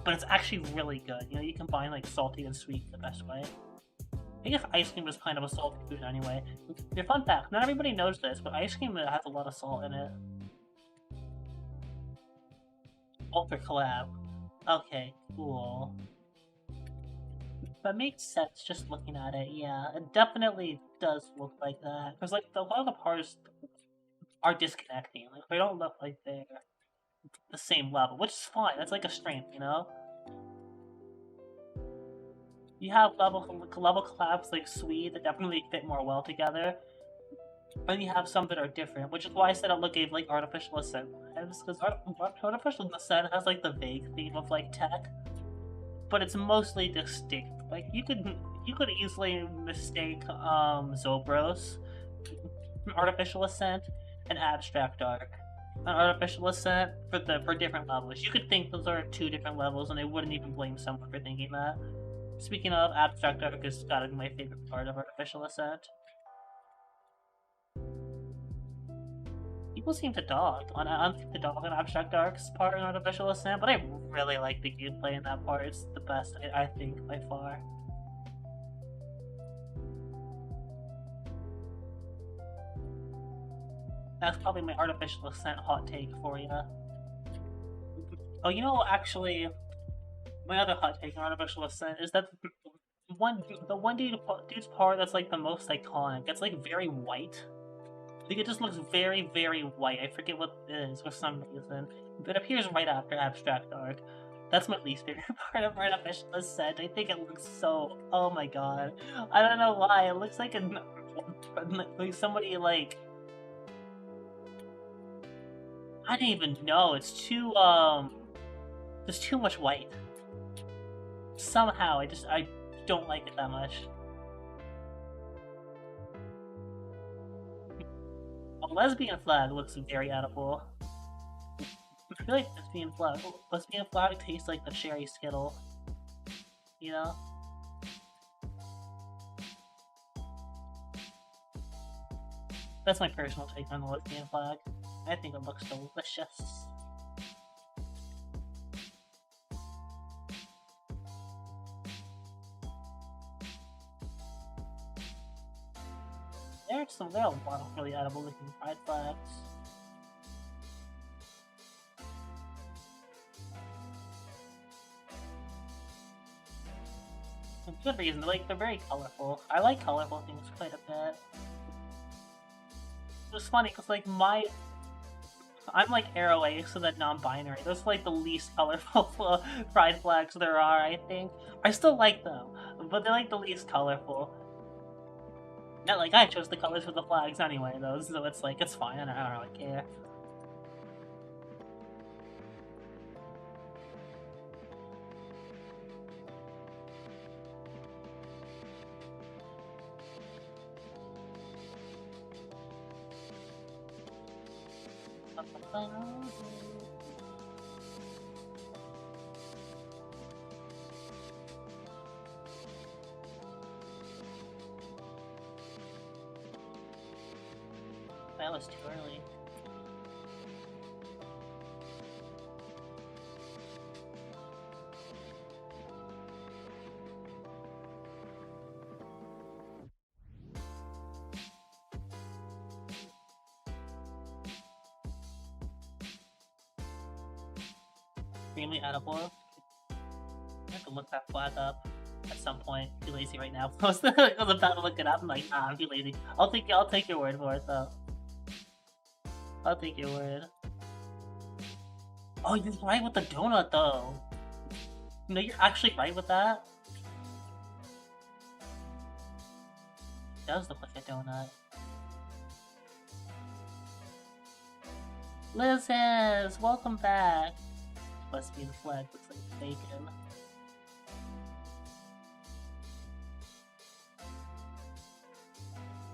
Speaker 1: but it's actually really good. You know, you combine like salty and sweet the best way. I guess ice cream is kind of a salty food anyway. Your fun fact, not everybody knows this, but ice cream has a lot of salt in it. Ultra collab. Okay, cool. That makes sense just looking at it, yeah. It definitely does look like that. Because like a lot of the parts are disconnecting. Like they don't look like they're the same level, which is fine. That's like a strength, you know? You have level collabs like Swede that definitely fit more well together. And you have some that are different, which is why I said it gave like artificial ascent vibes, because artificial ascent has like the vague theme of like tech, but it's mostly distinct. Like you could easily mistake Zobros Artificial Ascent, and Abstract Arc. An Artificial Ascent for different levels. You could think those are 2 different levels, and I wouldn't even blame someone for thinking that. Speaking of, Abstract Arc has gotta be my favorite part of Artificial Ascent. People seem to dog on Abstract Arc's part in Artificial Ascent, but I really like the gameplay in that part. It's the best, I think, by far. That's probably my Artificial Ascent hot take for you. Oh, you know, actually, my other hot take on Artificial Ascent is that the one dude's part that's like the most iconic. It's like very white. I think it just looks very, very white. I forget what it is for some reason. It appears right after Abstract Arc. That's my least favorite part of Artificial Ascent. I think it looks so... Oh my god. I don't know why. It looks like like somebody like... I don't even know. It's too, there's too much white. Somehow, I don't like it that much. A lesbian flag looks very edible. I feel like lesbian flag tastes like the cherry Skittle. You know? That's my personal take on the lesbian flag. I think it looks delicious. There are a lot of really edible looking pride flags. For good reason, they're very colorful. I like colorful things quite a bit. It's funny because like I'm like Arrow Ace, so that non-binary. Those are like the least colorful pride flags there are, I think. I still like them, but they're like the least colorful. Not like I chose the colors for the flags anyway, though, so it's like, it's fine, I don't really care. That was too early. Extremely edible. I have to look that flag up at some point. I'm too lazy right now. I was about to look it up. I'm like, nah, I'm too lazy. I'll take your word for it though. I'll take your word. Oh, you're right with the donut though. No, you're actually right with that. It does look like a donut. Liz's, welcome back. Lesbian flag looks like bacon.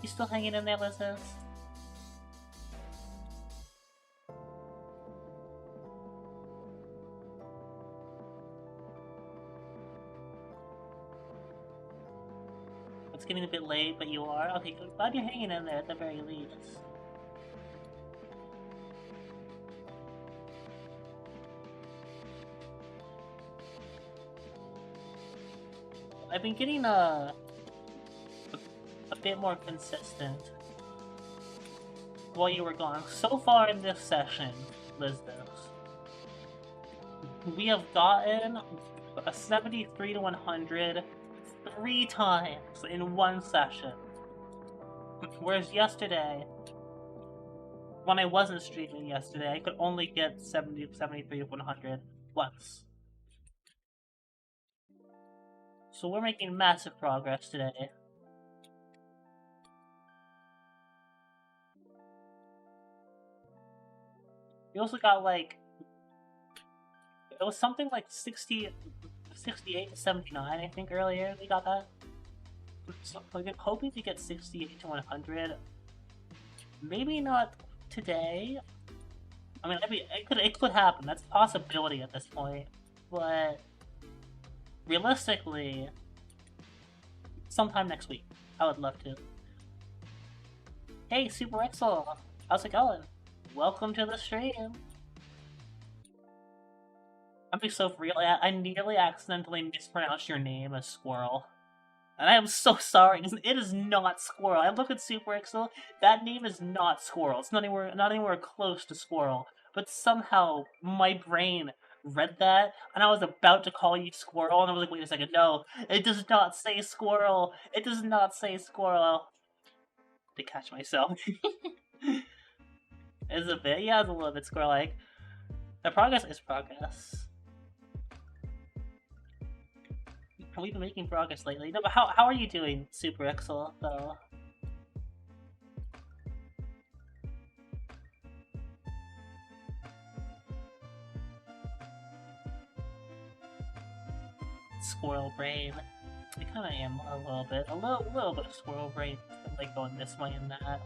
Speaker 1: You still hanging in there, Liz's? It's getting a bit late, but you are? Okay, glad you're hanging in there at the very least. I've been getting a bit more consistent while you were gone. So far in this session, Lizdos, we have gotten a 73 to 100 3 times in one session. Whereas yesterday, when I wasn't streaming yesterday, I could only get 73 to 100 once. So we're making massive progress today. We also got like... It was something like 68 to 79, I think, earlier. We got that. So I'm hoping to get 68 to 100 Maybe not today. I mean, it could happen. That's a possibility at this point. But realistically, sometime next week. I would love to. Hey, Super Excel! How's it going? Welcome to the stream! I'm being so real. I nearly accidentally mispronounced your name as Squirrel. And I am so sorry. It is not Squirrel. I look at Super Excel. That name is not Squirrel. It's not anywhere close to Squirrel. But somehow my brain read that, and I was about to call you Squirrel, and I was like, wait a second, no, it does not say Squirrel. It does not say Squirrel. To catch myself. It's a bit, yeah, it's a little bit Squirrel-like. The progress is progress. We've been making progress lately. No, but how are you doing, Super Excel, though? Squirrel brain. I kind of am a little bit of squirrel brain, like going this way and that.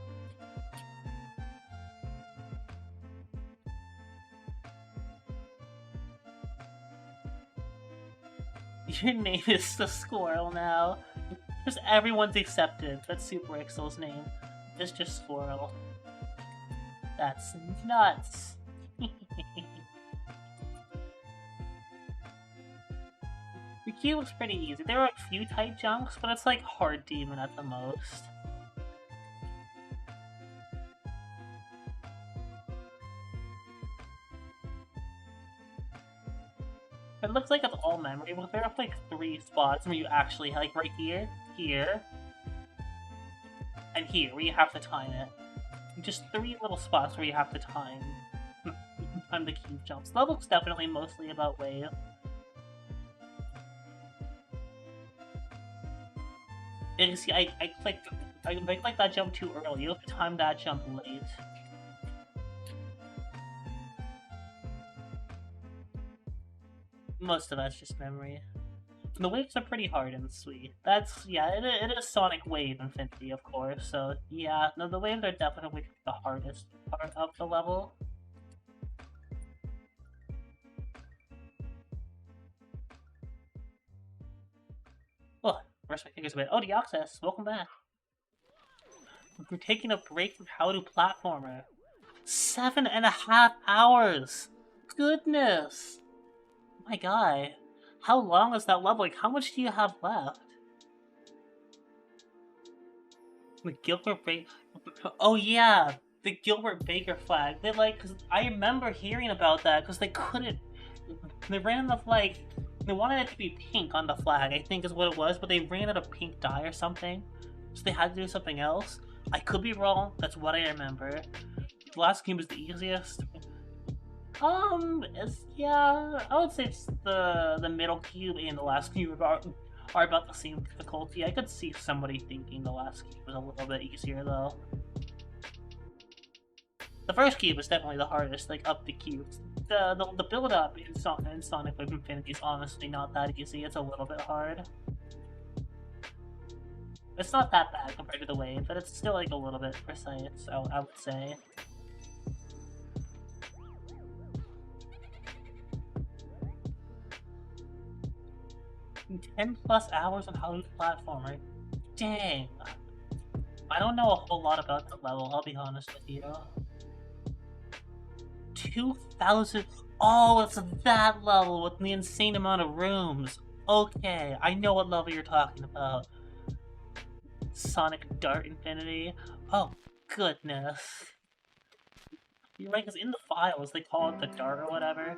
Speaker 1: Your name is the Squirrel now. Just everyone's accepted. That's Super Excel's name. It's just Squirrel. That's nuts. The cube looks pretty easy. There are a few type junks, but it's like hard demon at the most. It looks like it's all memory, but there are like 3 spots where you actually, like right here, here, and here, where you have to time it. Just 3 little spots where you have to time the cube jumps. That looks definitely mostly about wave. And you see, I clicked that jump too early. You have to time that jump late. Most of that's just memory. The waves are pretty hard in SWI. That's, yeah, it is Sonic Wave Infinity, of course, so yeah, no, the waves are definitely the hardest part of the level. Oh, rest my fingers a bit. Oh, Deoxys, welcome back. We're taking a break from How to Platformer. 7.5 hours! Goodness! My guy, how long is that level? Like, how much do you have left? The Gilbert Baker... Oh yeah, the Gilbert Baker flag. They like, cause I remember hearing about that, because they couldn't... They ran out of, like... They wanted it to be pink on the flag, I think is what it was, but they ran out of pink dye or something. So they had to do something else. I could be wrong, that's what I remember. The last game was the easiest. Yeah, I would say it's the middle cube and the last cube are about the same difficulty. I could see somebody thinking the last cube was a little bit easier, though. The first cube is definitely the hardest, like, up the cubes. The build-up in Sonic Wave Infinity is honestly not that easy. It's a little bit hard. It's not that bad compared to the wave, but it's still, like, a little bit precise, so I would say. 10+ hours on How to Platformer. Dang. I don't know a whole lot about the level, I'll be honest with you. 2,000... Oh, it's that level with the insane amount of rooms. Okay, I know what level you're talking about. Sonic Dart Infinity. Oh, goodness. You're right, because in the files they call it the Dart or whatever.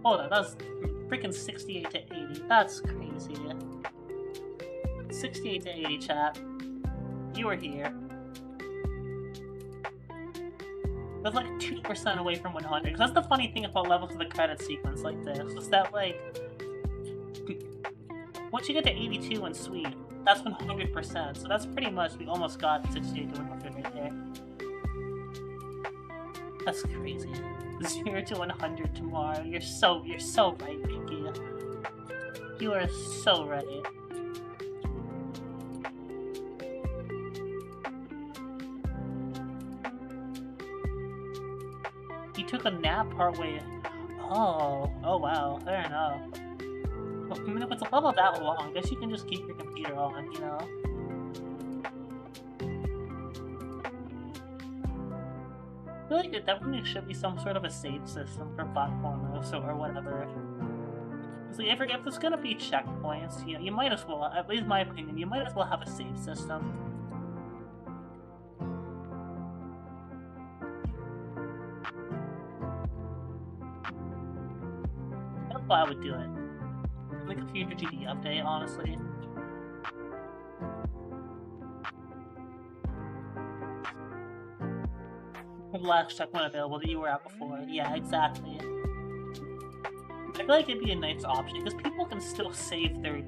Speaker 1: Hold on, that's freaking 68 to 80. That's crazy. 68 to 80, chat. You were here. That's like 2% away from 100. Because that's the funny thing about levels of the credit sequence like this. Is that, like... Once you get to 82 in SWI, that's 100%. So that's pretty much, we almost got 68 to 100 right there. That's crazy. 0 to 100 tomorrow. You're so right, Pinky. You are so right. He took a nap partway. Oh wow, fair enough. I mean, if it's a level that long, I guess you can just keep your computer on, you know? I feel like there definitely should be some sort of a save system for platformers or whatever. If there's gonna be checkpoints, you might as well, at least in my opinion, you might as well have a save system. That's why I would do it. Like a future GD update, honestly. The last checkpoint available that you were at before. Yeah, exactly. I feel like it'd be a nice option because people can still save their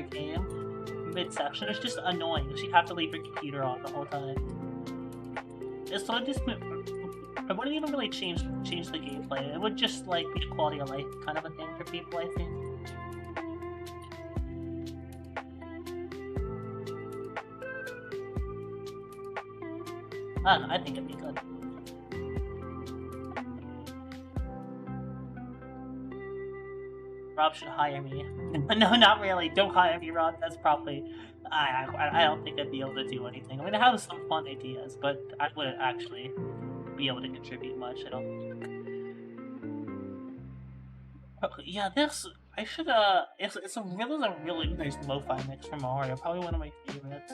Speaker 1: game mid-section. It's just annoying because you have to leave your computer on the whole time. So it wouldn't even really change the gameplay. It would just like be a quality of life kind of a thing for people, I think. I don't know, I think it'd be good. Rob should hire me. No, not really. Don't hire me, Rob. That's probably... I don't think I'd be able to do anything. I mean, I have some fun ideas, but I wouldn't actually be able to contribute much, I don't think. Yeah, this... I should, it's a really nice lo-fi mix from Mario. Probably one of my favorites.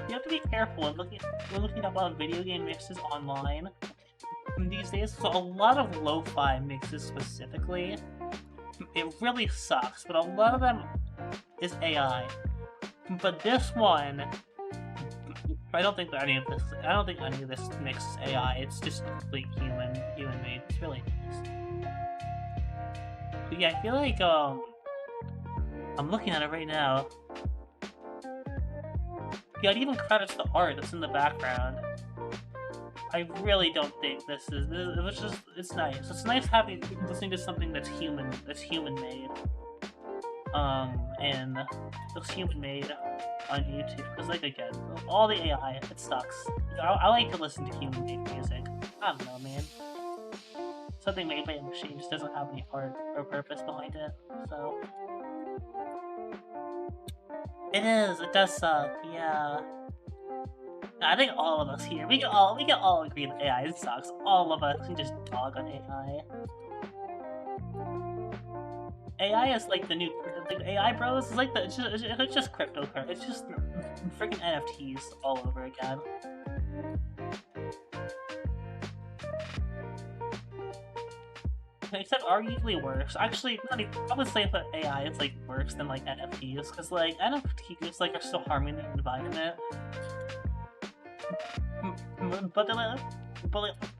Speaker 1: You have to be careful when looking up video game mixes online these days. So a lot of lo-fi mixes specifically, it really sucks, but a lot of them is AI. But this one, I don't think any of this mix is AI. It's just complete human made. It's really nice. But yeah, I feel like I'm looking at it right now. Yeah, it even credits the art that's in the background. I really don't think it's nice. It's nice listening to something that's human made. And that's human made on YouTube. Because like again, all the AI, it sucks. I like to listen to human made music. I don't know, man. Something made by a machine just doesn't have any heart or purpose behind it, so. It does suck, yeah. I think all of us here, we can all agree that AI sucks. All of us can just dog on AI. AI is like the new, AI bros is like it's just cryptocurrency. It's just freaking NFTs all over again. Except arguably worse. Actually, I would say that AI is like worse than like NFTs, because like NFTs like are still harming the environment. But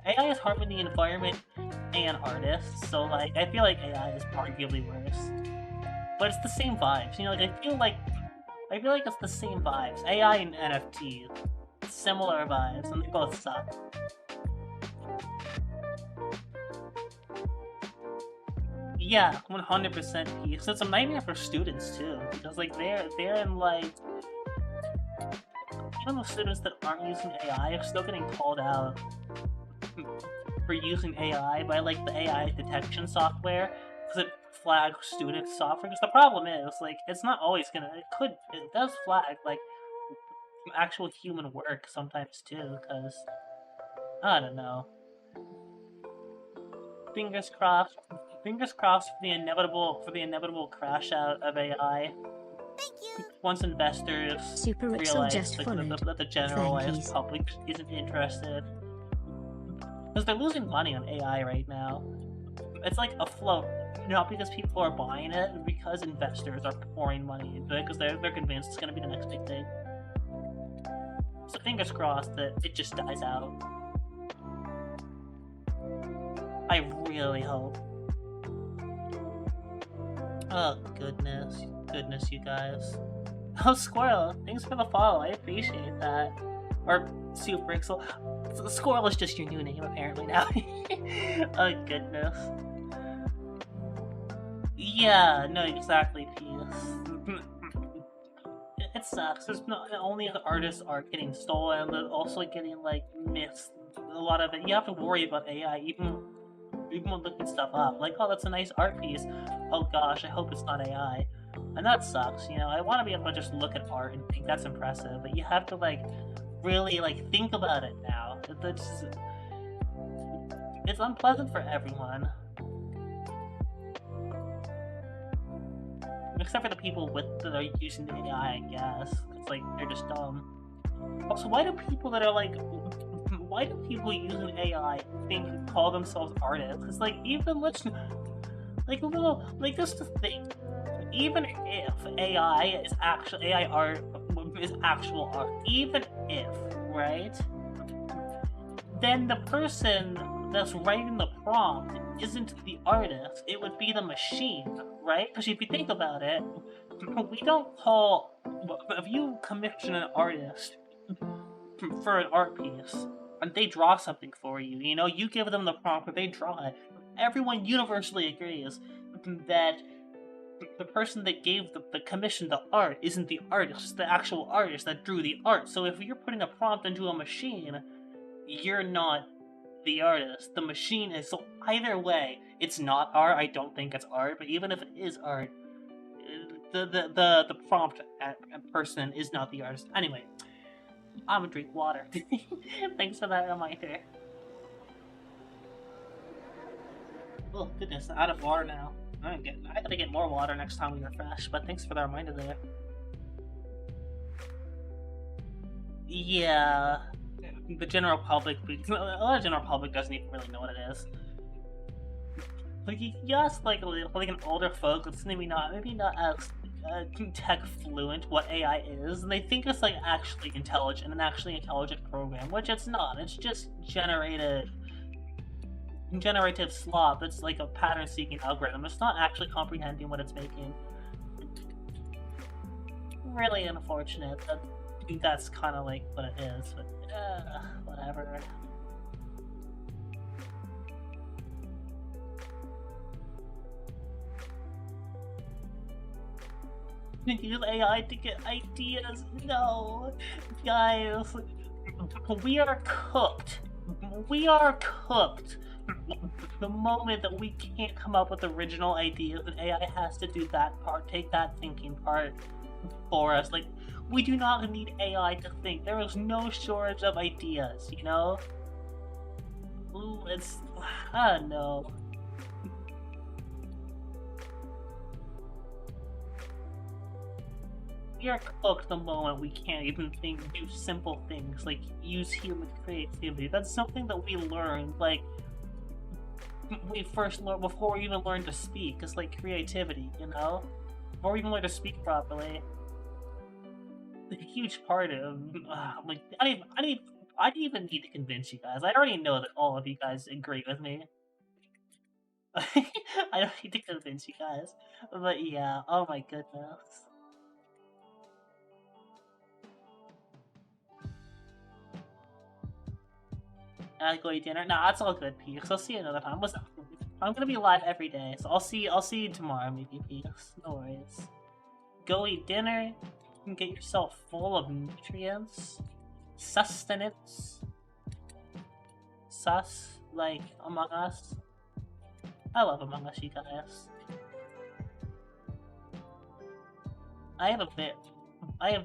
Speaker 1: AI is harming the environment and artists, so like I feel like AI is arguably worse. But it's the same vibes, you know. Like I feel like it's the same vibes. AI and NFT, similar vibes, and they both suck. Yeah, 100% peace. It's a nightmare for students too, because like they're in like, even the students that aren't using AI are still getting called out for using AI by like the AI detection software, because it flags student software. Because the problem is like it's not always gonna. It does flag like actual human work sometimes too. Because I don't know. Fingers crossed for the inevitable crash out of AI.
Speaker 3: Thank you.
Speaker 1: Once investors realize that the generalized public isn't interested. Because they're losing money on AI right now. It's like a float. Not because people are buying it, but because investors are pouring money into it, because they're convinced it's going to be the next big thing. So fingers crossed that it just dies out. I really hope. Oh, goodness, you guys. Oh, Squirrel, thanks for the follow, I appreciate that. Or Super Pixel. Squirrel is just your new name apparently now. Oh goodness. Yeah, no, exactly, Peace. It sucks. There's not only the artists' art getting stolen, but also getting like missed. A lot of it. You have to worry about AI even when looking stuff up. Like, oh, that's a nice art piece. Oh gosh, I hope it's not AI. And that sucks. You know, I want to be able to just look at art and think that's impressive, but you have to like really like think about it now. It's unpleasant for everyone. Except for the people that are using the AI, I guess. It's like, they're just dumb. Also, why do people that are like... Why do people using AI call themselves artists? It's like, even let's... Like, a little... Like, just to think. Even if AI is actual... AI art is actual art. Even if, right? Then the person that's writing the prompt isn't the artist, it would be the machine, right? Because if you think about it, we don't call... If you commission an artist for an art piece, and they draw something for you, you know, you give them the prompt or they draw it, everyone universally agrees that the person that gave the commission the art isn't the artist, the actual artist that drew the art. So if you're putting a prompt into a machine, you're not the artist, the machine is. So either way, it's not art. I don't think it's art, but even if it is art, the prompt person is not the artist. Anyway, I'm gonna drink water. Thanks for that reminder. Oh goodness, I'm out of water now. I gotta get more water next time we refresh, but thanks for the reminder there. Yeah. The general public, a lot of general public doesn't even really know what it is. Like, you ask like an older folk that's maybe not as tech fluent what AI is, and they think it's like actually intelligent, an actually intelligent program, which it's not. It's just generative slop. It's like a pattern-seeking algorithm. It's not actually comprehending what it's making. Really unfortunate. I think that's kind of like what it is, but whatever. Use AI to get ideas? No! Guys, we are cooked. We are cooked. The moment that we can't come up with original ideas, and AI has to do that part, take that thinking part for us. Like, we do not need AI to think. There is no shortage of ideas, you know? Ooh, it's... I don't know. We are cooked the moment we can't even do simple things, like use human creativity. That's something that we learned, like, we first learned before we even learned to speak. It's like creativity, you know? Before we even learned to speak properly. A huge part of like I didn't even need to convince you guys. I already know that all of you guys agree with me. I don't need to convince you guys. But yeah, oh my goodness. I go eat dinner. Nah, it's all good, Peaks. I'll see you another time. I'm gonna be live every day, so I'll see you tomorrow, maybe, Peaks. No worries. Go eat dinner. And get yourself full of nutrients, sustenance, like Among Us. I love Among Us, you guys. I have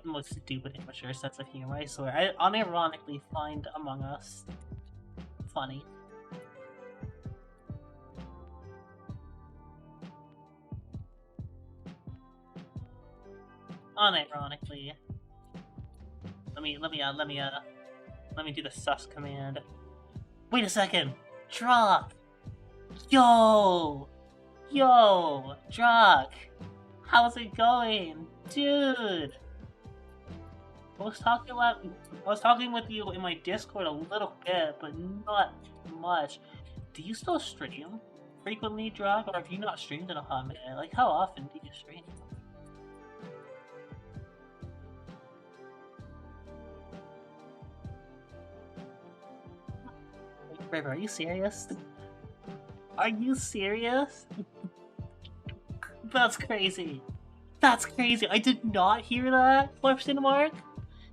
Speaker 1: the most stupid, immature sense of humor, I swear. I unironically find Among Us funny. Unironically. Let me do the sus command. Wait a second! Drock! Yo! Drock! How's it going? Dude! I was talking with you in my Discord a little bit, but not much. Do you still stream frequently, Drock, or have you not streamed in a hot minute? Like, how often do you stream? River, are you serious? Are you serious? That's crazy. That's crazy. I did not hear that? Question mark?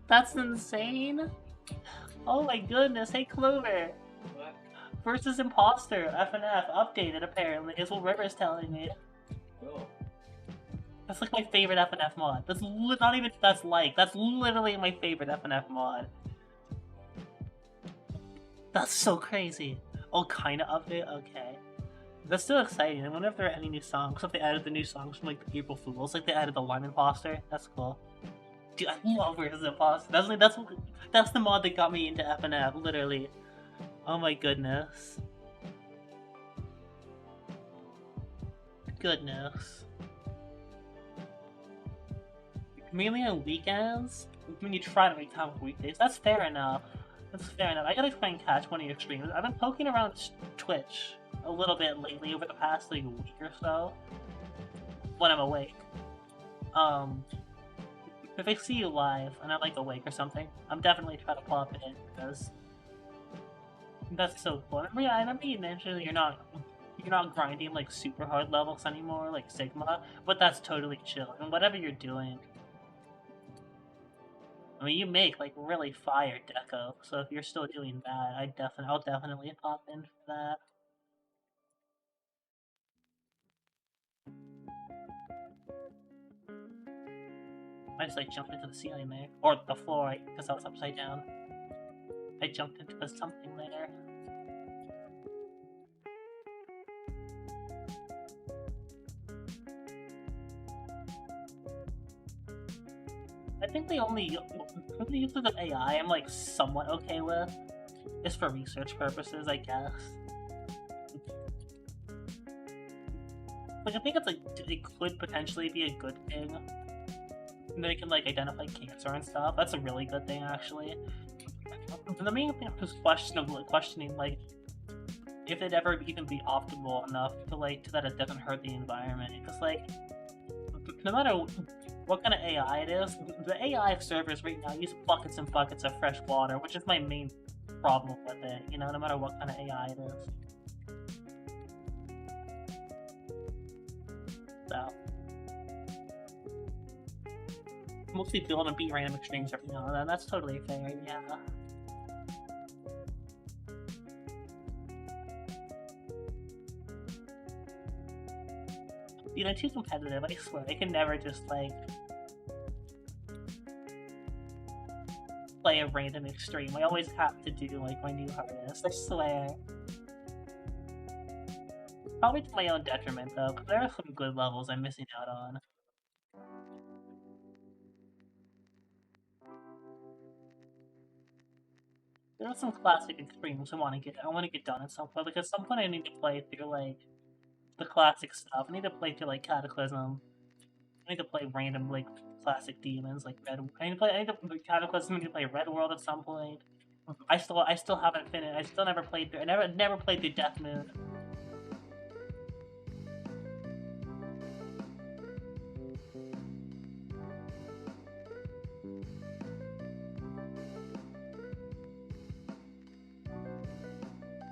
Speaker 1: That's insane. Oh my goodness. Hey, Clover.
Speaker 2: What?
Speaker 1: Versus Imposter, FNF, updated apparently, is what River's telling me.
Speaker 2: Cool.
Speaker 1: That's like my favorite FNF mod. That's not even, that's literally my favorite FNF mod. That's so crazy. Oh, kinda update? Okay. That's still exciting. I wonder if there are any new songs. If they added the new songs from like the April Fools, like they added the Lime Imposter. That's cool. Dude, I love Versus Imposter. That's the mod that got me into FNF, literally. Oh my goodness. Goodness. Mainly on weekends? When you try to make time on weekdays. That's fair enough. That's fair enough. I gotta try and catch one of your streams. I've been poking around Twitch a little bit lately over the past like week or so. When I'm awake. If I see you live and I'm like awake or something, I'm definitely trying to pop in because that's so cool. I remember you mentioned you're not grinding like super hard levels anymore, like Sigma, but that's totally chill. And whatever you're doing, I mean, you make like really fire deco. So if you're still doing that, I'll definitely pop in for that. I just like jumped into the ceiling there, or the floor, because I was upside down. I jumped into the something there. I think the only use of the AI I'm like somewhat okay with is for research purposes, I guess. Like I think it's like it could potentially be a good thing. And they can like identify cancer and stuff. That's a really good thing actually. And the main thing I'm just questioning like if it'd ever even be optimal enough to like that it doesn't hurt the environment. Because like no matter what kind of AI it is, the AI servers right now use buckets and buckets of fresh water, which is my main problem with it, you know, no matter what kind of AI it is. So. Mostly build and beat random extremes every now and then, that's totally fair, yeah. You know, too competitive, I swear. I can never just, like, play a random extreme. I always have to do, like, my new hardest, I swear. Probably to my own detriment, though, because there are some good levels I'm missing out on. There are some classic extremes I want to get done at some point. Like, at some point I need to play through, like, the classic stuff. I need to play through like Cataclysm. I need to play random like classic demons like Red. I need to play Cataclysm. I need to play Red World at some point. I still haven't finished. I still never played through. I never played through Death Moon.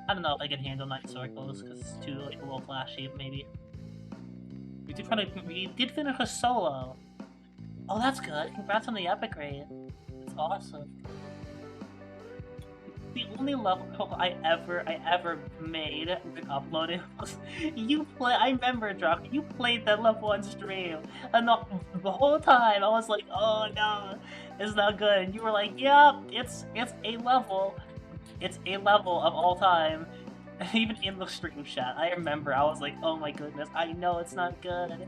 Speaker 1: I don't know if I can handle Night Circles because it's too like a little flashy. Maybe. We did finish a solo. Oh, that's good. Congrats on the epic rate. That's awesome. The only level I ever made and uploaded was I remember, Drock, you played that level on stream, and the whole time I was like, oh no, it's not good. And you were like, yeah, it's a level. It's a level of all time. And even in the stream chat, I remember I was like, oh my goodness, I know it's not good.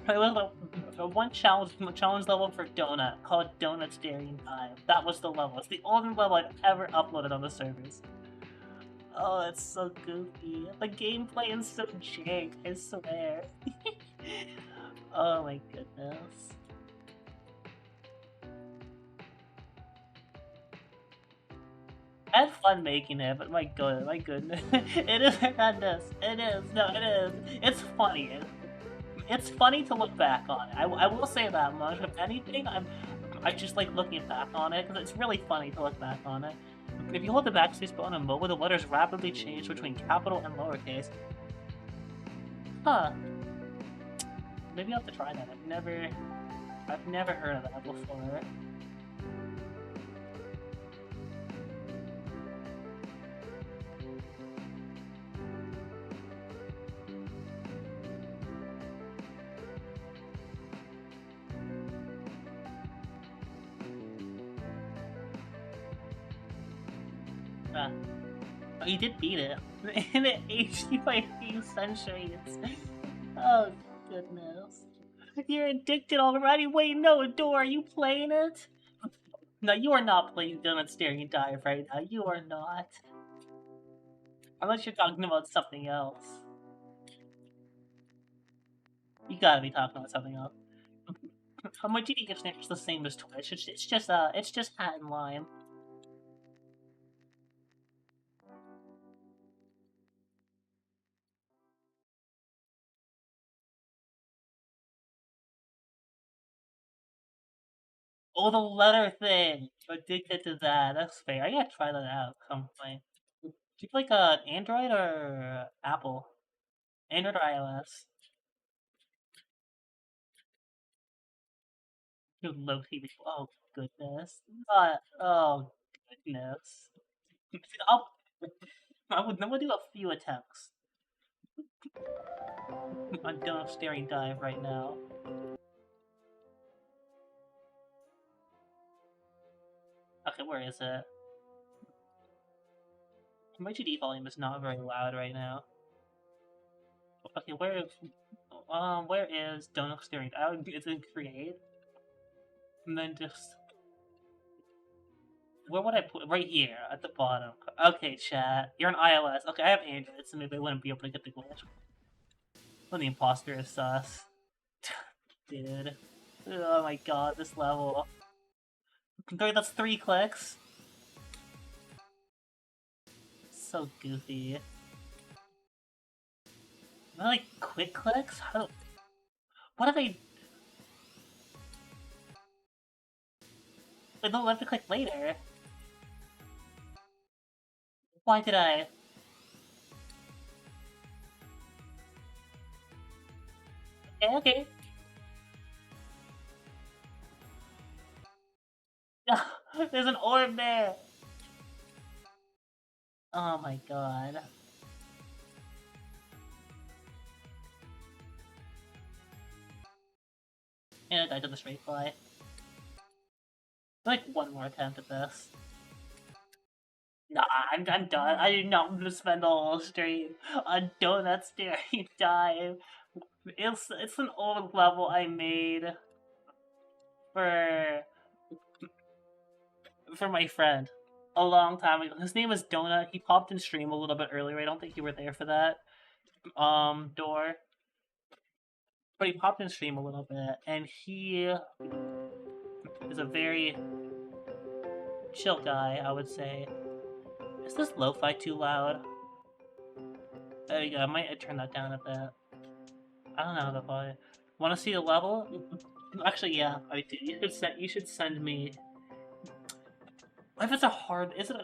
Speaker 1: I was a one challenge level for Donut called Donut's Daring Time. That was the level. It's the only level I've ever uploaded on the servers. Oh, it's so goofy. The gameplay is so jank, I swear. Oh my goodness. I had fun making it, but my goodness. It is horrendous. It is. No, it is. It's funny. It's funny to look back on it. I will say that much. If anything, I just like looking back on it because it's really funny to look back on it. If you hold the backspace button on mobile, the letters rapidly change between capital and lowercase. Huh. Maybe I'll have to try that. I've never heard of that before. Oh, you did beat it. In the HD by a few centuries. Oh, goodness. You're addicted already? Wait, no, Door, are you playing it? No, you are not playing Donut Staring Dive right now. You are not. Unless you're talking about something else. You gotta be talking about something else. My GD gift name is the same as Twitch. It's just hat and lime. Oh, the letter thing! Addicted to that. That's fair. I gotta try that out. Come play. Do you like Android or Apple? Android or iOS? You low TV. Oh goodness. Oh goodness. I'll, I'm gonna do a few attempts. I'm doing a staring dive right now. Okay, where is it? My GD volume is not very loud right now. Okay, where is Donut Staring? It's in Create, and then just where would I put? Right here at the bottom. Okay, chat. You're on iOS. Okay, I have Android, so maybe I wouldn't be able to get the glitch. When the imposter is sus, dude. Oh my god, this level. That's 3 clicks. So goofy. Are they like quick clicks? What are they? They don't have to click later. Why did I? Okay, okay. There's an orb there! Oh my god. And I died to the straight fly. Like one more attempt at this. Nah, I'm done. I do not want to spend the whole stream on Donut Staring Dive. It's an old level I made for my friend a long time ago. His name was Donut. He popped in stream a little bit earlier. I don't think you were there for that. Door. But he popped in stream a little bit, and he is a very chill guy, I would say. Is this lo-fi too loud? There you go, I might turn that down a bit. I don't know the volume. Want to see the level? Actually, yeah, I do. You should send me. If it's a hard, is it?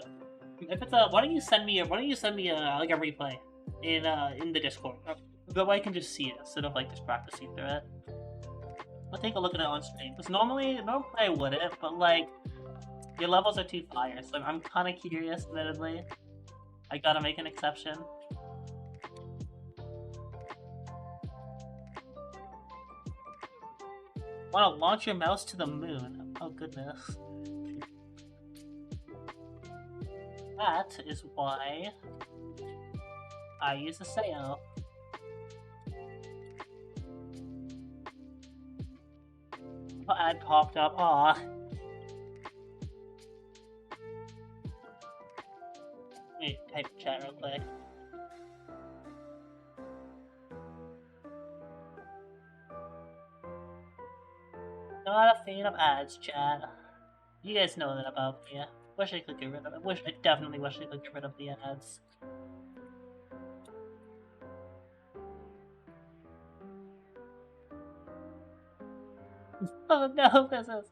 Speaker 1: If it's a, why don't you send me a like a replay in the Discord? That way I can just see it instead of like just practicing through it. I'll take a look at it on stream. Because normally I wouldn't, but like your levels are too fire, so I'm kind of curious. Admittedly, I gotta make an exception. Want to launch your mouse to the moon? Oh goodness. That is why I use a sail. Ad popped up. Aw. Let me type chat real quick. Not a fan of ads, chat. You guys know that about me. Wish I could get rid of it. I definitely wish I could get rid of the ads. Oh no, this is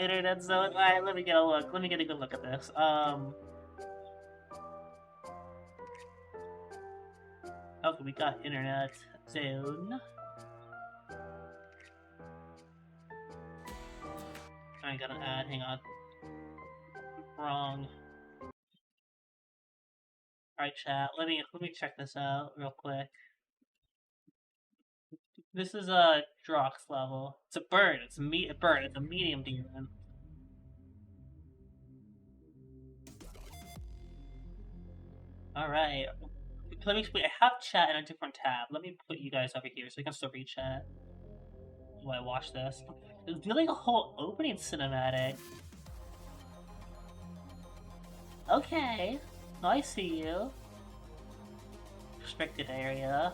Speaker 1: internet zone. Alright, let me get a look. Let me get a good look at this. we got internet zone. I got an ad, hang on. Wrong. Alright, chat, let me check this out real quick. This is a Drox level. It's a bird, it's a bird, it's a medium demon. Alright. Let me wait, I have chat in a different tab. Let me put you guys over here so you can still read chat while I watch this. It's doing a whole opening cinematic. Okay. Oh, I see you. Restricted area.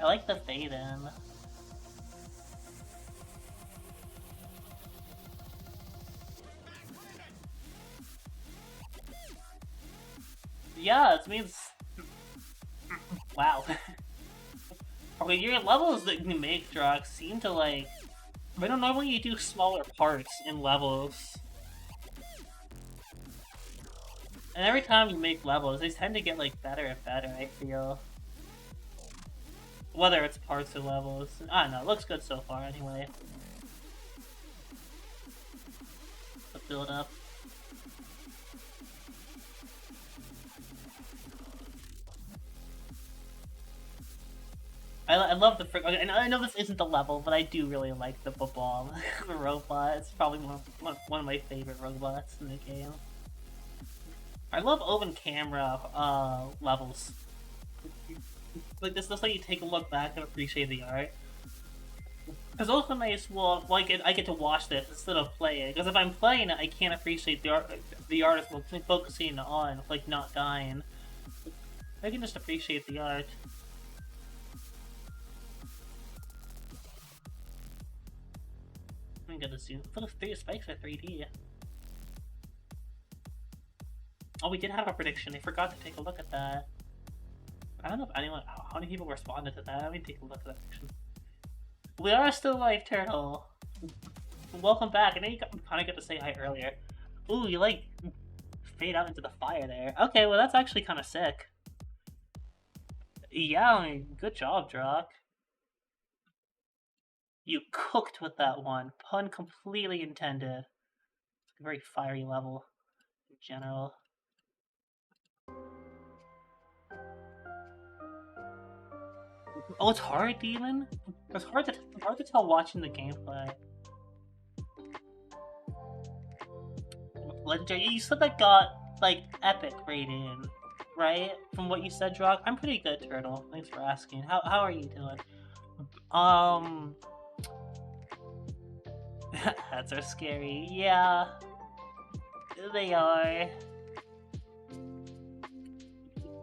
Speaker 1: I like the fade in. Yeah, it means. Wow. Okay, your levels that you make, Drox, seem to like. I don't normally you do smaller parts in levels. And every time you make levels, they tend to get like better and better, I feel. Whether it's parts or levels. I don't know, it looks good so far anyway. The build up. I love the frick. Okay, I know this isn't the level, but I do really like the football, the robot. It's probably one of my favorite robots in the game. I love open camera levels. Like this lets you take a look back and appreciate the art. Because also nice. Well, I get to watch this instead of play it. Because if I'm playing it, I can't appreciate the art. The artist focusing on like not dying. I can just appreciate the art. I'm gonna zoom. For the 3 spikes for 3D. Oh, we did have a prediction. I forgot to take a look at that. I don't know if anyone. How many people responded to that? Let me take a look at that prediction. We are still live, Turtle. Welcome back. I know you kind of got to say hi earlier. Ooh, you like fade out into the fire there. Okay, well that's actually kind of sick. Yeah, I mean, good job, Drock. You cooked with that one. Pun completely intended. It's a very fiery level in general. Oh, it's hard, Demon? It's hard to tell watching the gameplay. Legendary, you said that got, like, epic rating, right? From what you said, Drock? I'm pretty good, Turtle. Thanks for asking. How are you doing? Hats are scary. Yeah. They are.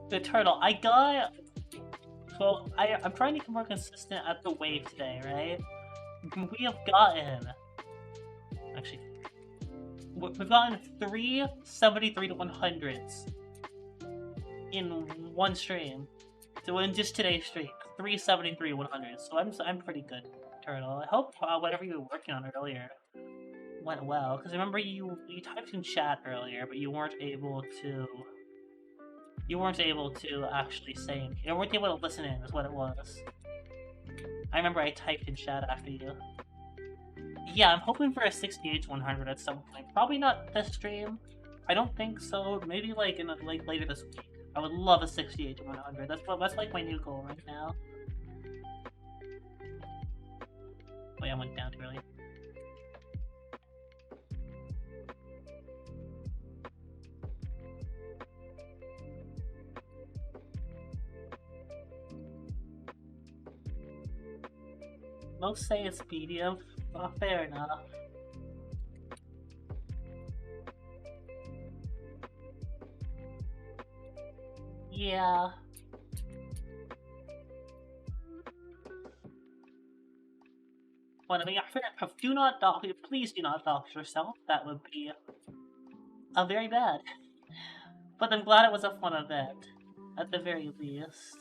Speaker 1: The Turtle, I got... So, I'm trying to get more consistent at the wave today, right? We have gotten... Actually... We've gotten 3 73 to 100s in one stream. So in just today's stream, 3 73 to 100s. So I'm pretty good, Turtle. I hope whatever you were working on earlier went well. Because remember you typed in chat earlier, but you weren't able to... You weren't able to actually say anything. You weren't able to listen in, is what it was. I remember I typed in chat after you. Yeah, I'm hoping for a 68 to 100 at some point. Probably not this stream. I don't think so. Maybe like in later this week. I would love a 68 to 100. That's like my new goal right now. Wait, I went down too early. Most say it's medium. Well, fair enough. Yeah. Well, I mean, do not dox. Please do not dox yourself. That would be very bad. But I'm glad it was a fun event, at the very least.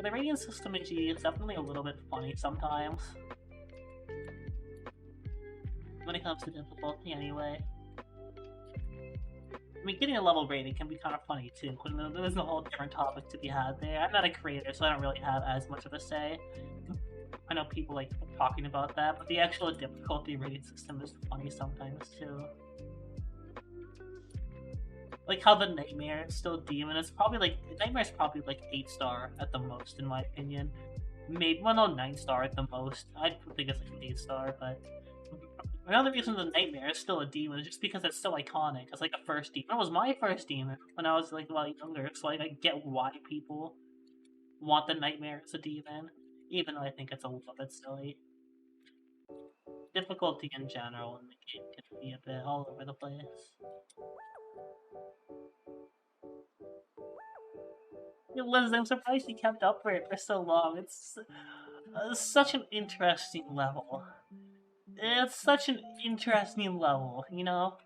Speaker 1: the rating system in G is definitely a little bit funny sometimes. When it comes to difficulty, anyway. I mean, getting a level rating can be kind of funny too. There's a whole different topic to be had there. I'm not a creator, so I don't really have as much of a say. I know people like talking about that, but the actual difficulty rating system is funny sometimes too. Like how the Nightmare is still demon. It's probably like Nightmare's probably like 8-star at the most in my opinion. Maybe 9-star at the most. I think it's like 8-star, but another reason the Nightmare is still a demon is just because it's so iconic. It's like the first demon. It was my first demon when I was like a lot younger, so like I get why people want the Nightmare as a demon, even though I think it's a little bit silly. Difficulty in general in the game can be a bit all over the place. Liz, I'm surprised you kept up for it for so long. It's such an interesting level. It's such an interesting level, you know?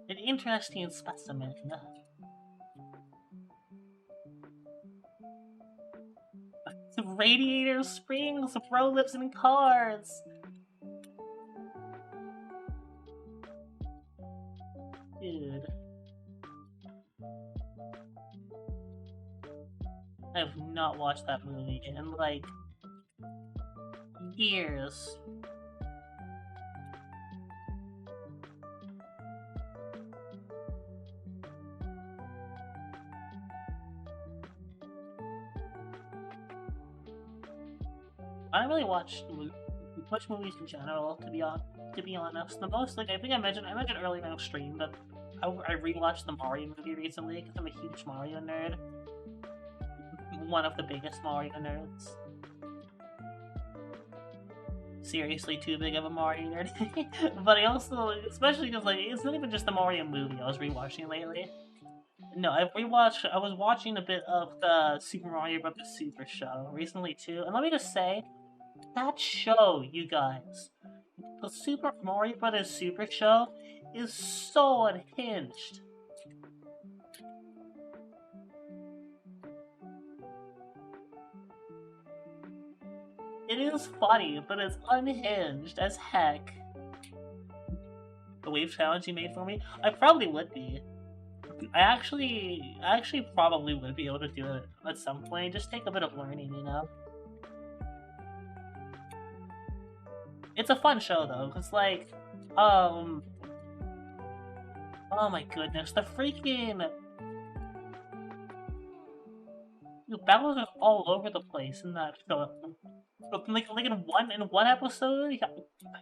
Speaker 1: An interesting specimen. Radiator Springs, bro lives in cars! Dude. I have not watched that movie in, like, years. I don't really watch much movies in general, to be honest. The most, like, I think I mentioned earlier in our stream, but I rewatched the Mario movie recently because I'm a huge Mario nerd. One of the biggest Mario nerds. Seriously, too big of a Mario nerd. But I also, especially because, like, it's not even just the Mario movie I was rewatching lately. No, I was watching a bit of the Super Mario Bros. Super show recently, too. And let me just say, that show, you guys, the Super Mario Bros. Super show is so unhinged. It is funny, but it's unhinged as heck. The wave challenge you made for me? I probably would be. I actually probably would be able to do it at some point. Just take a bit of learning, you know? It's a fun show, though, because, like, oh my goodness, the freaking... The battles are all over the place in that show. Like in one episode,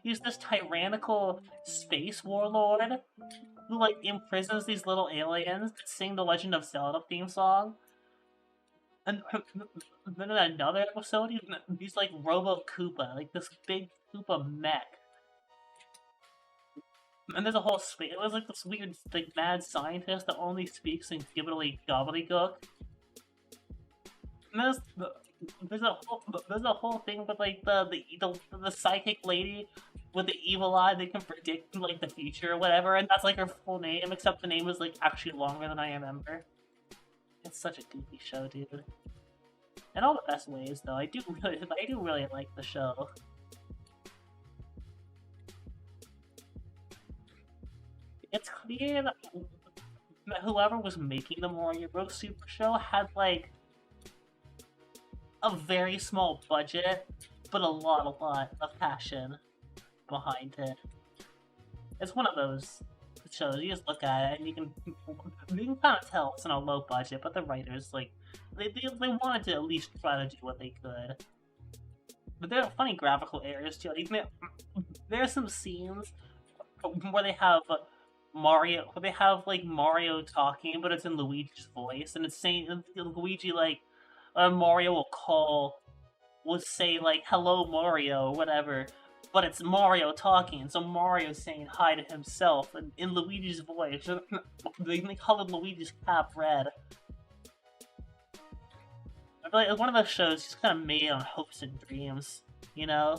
Speaker 1: he's this tyrannical space warlord who like imprisons these little aliens that sing the Legend of Zelda theme song. And then in another episode, he's like Robo Koopa, like this big Koopa mech. And there's a whole space. It was like this weird, like mad scientist that only speaks in gibbly gobbledygook. And there's a whole thing with like the psychic lady with the evil eye that can predict like the future or whatever, and that's like her full name, except the name is like actually longer than I remember. It's such a goofy show, dude. In all the best ways, though. I do really like the show. It's clear that whoever was making the Mario Bros. Super Show had like a very small budget, but a lot of passion behind it. It's one of those shows, you just look at it and you can kind of tell it's on a low budget, but the writers, like, they wanted to at least try to do what they could. But there are funny graphical errors too. Like, there are some scenes where they have Mario talking, but it's in Luigi's voice, and it's saying Luigi like Mario will say like "Hello Mario" or whatever, but it's Mario talking, so Mario's saying hi to himself in Luigi's voice. They colored Luigi's cap red. I feel like it's one of those shows just kind of made on hopes and dreams, you know?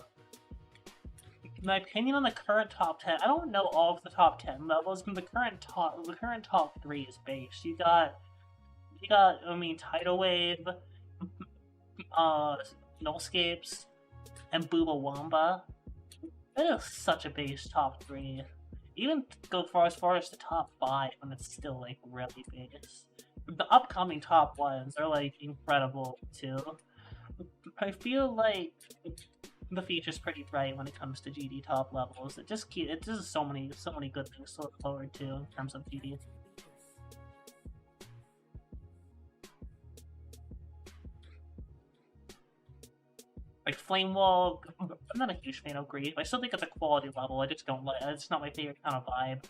Speaker 1: my opinion on the current top 10, I don't know all of the top 10 levels, but the current top 3 is base. I mean, Tidal Wave, Nullscapes, and Booba Wamba. That is such a base top 3. Even go as far as the top 5, and it's still like really base. The upcoming top ones are like incredible too. I feel like the future's pretty bright when it comes to GD top levels. It just so many good things to look forward to in terms of GD. Like Flame Wall, I'm not a huge fan of Grief. I still think it's a quality level. I just don't like it. It's not my favorite kind of vibe.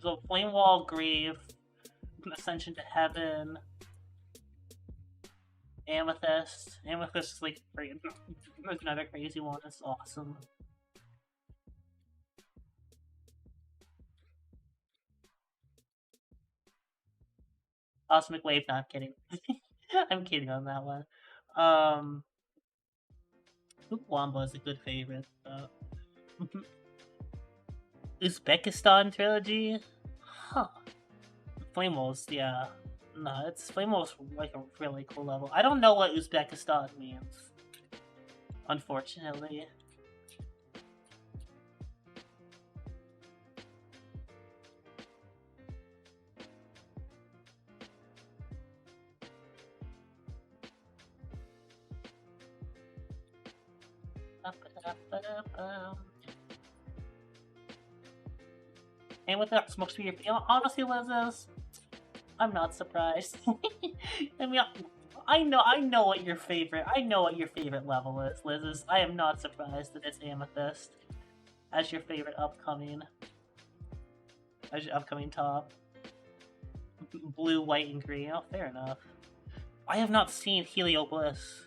Speaker 1: So Flame Wall, Grief, Ascension to Heaven, Amethyst. Amethyst is like there's another crazy one. It's awesome. Cosmic Wave, not kidding. I'm kidding on that one. Wamba is a good favorite. Uzbekistan trilogy? Huh. Flame Walls, yeah. No, Flame Walls like a really cool level. I don't know what Uzbekistan means. Unfortunately. And with that, supposed to be your honestly, Liz, I'm not surprised. I mean, I know what your favorite level is, Liz. I am not surprised that it's Amethyst as your favorite upcoming top. Blue, white, and green. Oh, fair enough. I have not seen Heliobliss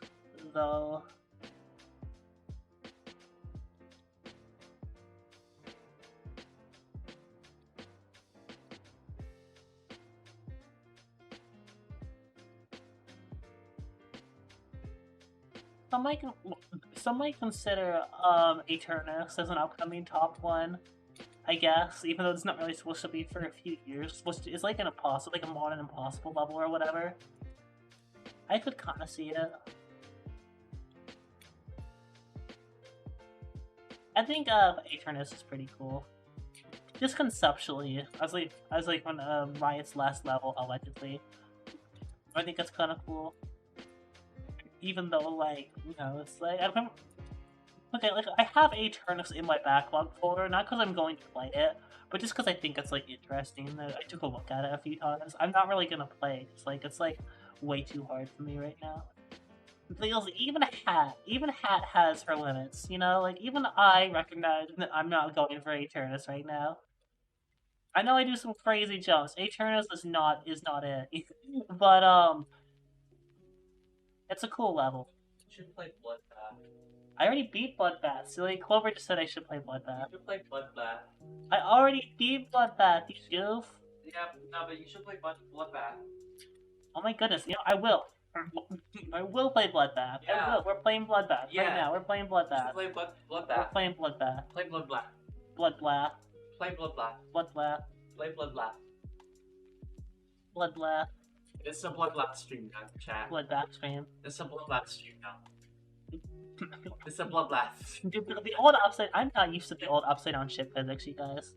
Speaker 1: though. Some might consider Eternus as an upcoming top one, I guess, even though it's not really supposed to be for a few years. It's like an impossible, like a modern impossible level or whatever. I could kind of see it. I think Eternus is pretty cool. Just conceptually, as like on Riot's last level, allegedly. I think it's kind of cool. Even though, like, you know, it's like, I remember, okay, like, I have Eternus in my backlog folder, not because I'm going to play it, but just because I think it's, like, interesting. I took a look at it a few times. I'm not really gonna play it. It's like, way too hard for me right now. Even Hat has her limits, you know? Like, even I recognize that I'm not going for Eternus right now. I know I do some crazy jumps. Eternus is not it. But, it's a cool level.
Speaker 2: You should play Bloodbath.
Speaker 1: I already beat Bloodbath. So like Clover just said I should play Bloodbath.
Speaker 2: You should play Bloodbath.
Speaker 1: I already beat Bloodbath, you goof.
Speaker 2: Yeah, no, but you should play Bloodbath.
Speaker 1: Oh my goodness, you know, I will. I will play Bloodbath.
Speaker 2: Yeah.
Speaker 1: I will. We're playing Bloodbath right now. We're playing Bloodbath.
Speaker 2: Play Bloodbath.
Speaker 1: We're playing Bloodbath.
Speaker 2: Play Bloodbath.
Speaker 1: Bloodbath.
Speaker 2: Play Bloodbath.
Speaker 1: Bloodbath.
Speaker 2: Play Bloodbath.
Speaker 1: Bloodbath.
Speaker 2: It's a Bloodbath stream now, chat.
Speaker 1: Bloodbath stream.
Speaker 2: It's a Bloodbath stream now. It's a Bloodbath.
Speaker 1: Dude, the old upside. I'm not used to the old upside down ship physics, you guys.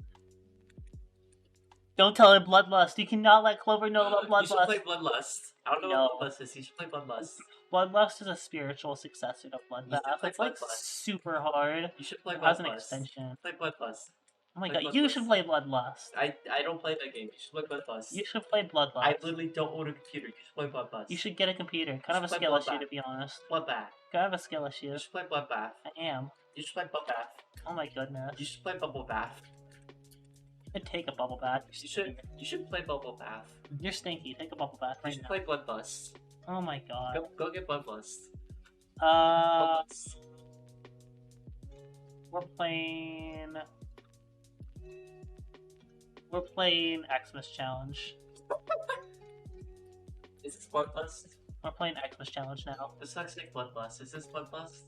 Speaker 1: Don't tell her Bloodlust. You cannot let Clover know about Bloodlust.
Speaker 2: You should play Bloodlust. I don't know what Bloodlust is. You should play Bloodlust.
Speaker 1: Bloodlust is a spiritual successor to Bloodbath. It's like super hard.
Speaker 2: You should play Bloodlust.
Speaker 1: As an extension.
Speaker 2: Play Bloodlust.
Speaker 1: Oh my god, you should play Bloodlust.
Speaker 2: I don't play that game. You should play Bloodlust.
Speaker 1: You should play Bloodlust.
Speaker 2: I literally don't own a computer. You should play Bloodlust.
Speaker 1: You should get a computer. Kind of a skill issue, to be honest.
Speaker 2: Bloodbath.
Speaker 1: Kind of a skill issue.
Speaker 2: You should play Bloodbath.
Speaker 1: I am.
Speaker 2: You should play Bloodbath.
Speaker 1: Oh my goodness.
Speaker 2: You should play Bubble Bath.
Speaker 1: I'd take a bubble bath.
Speaker 2: You should play Bubble Bath.
Speaker 1: You're stinky. Take a bubble bath right now.
Speaker 2: You should play Bloodlust.
Speaker 1: Oh my god.
Speaker 2: Go get Bloodlust.
Speaker 1: Bloodlust. We're playing Xmas Challenge.
Speaker 2: Is this Bloodlust?
Speaker 1: We're playing Xmas Challenge now.
Speaker 2: This looks like Bloodlust. Is this Bloodlust?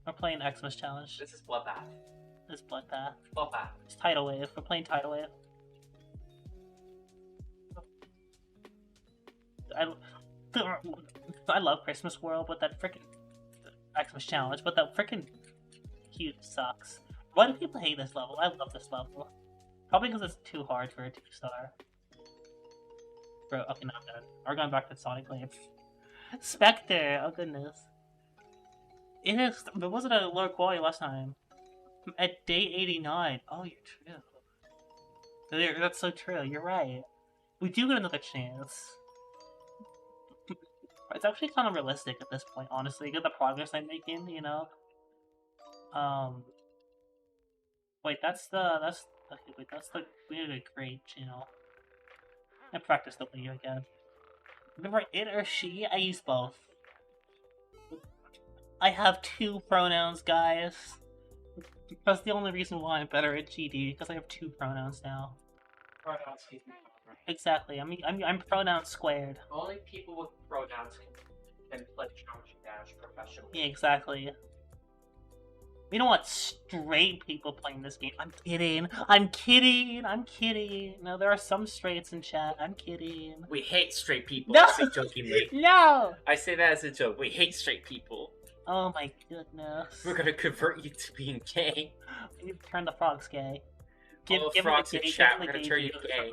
Speaker 1: We're playing Xmas Challenge.
Speaker 2: This is Bloodbath.
Speaker 1: It's Bloodbath.
Speaker 2: Bloodbath.
Speaker 1: It's Tidal Wave. We're playing Tidal Wave. I love Christmas World, but that freaking Xmas challenge, but that freaking cube sucks. Why do people hate this level? I love this level. Probably because it's too hard for a 2-star. Bro, okay, not good. We're going back to Sonic Blade. Spectre! Oh goodness. It is. But was it a lower quality last time? At day 89. Oh, you're true. That's so true. You're right. We do get another chance. It's actually kind of realistic at this point, honestly. Get the progress I'm making, you know. Wait, that's the we need a great channel. I practice the video again. Remember it or she? I use both. I have 2 pronouns, guys. That's the only reason why I'm better at GD, because I have 2 pronouns now.
Speaker 2: Pronouns keep me right?
Speaker 1: Exactly. I'm pronoun squared.
Speaker 2: Only people with pronouns can play Geometry Dash professionally.
Speaker 1: Yeah, exactly. We don't want straight people playing this game. I'm kidding. I'm kidding. I'm kidding. No, there are some straights in chat. I'm kidding.
Speaker 2: We hate straight people.
Speaker 1: No!
Speaker 2: I say jokingly.
Speaker 1: No!
Speaker 2: I say that as a joke. We hate straight people.
Speaker 1: Oh my goodness.
Speaker 2: We're gonna convert you to being gay.
Speaker 1: We need to turn the frogs gay.
Speaker 2: All the frogs in chat, we're gonna turn you gay.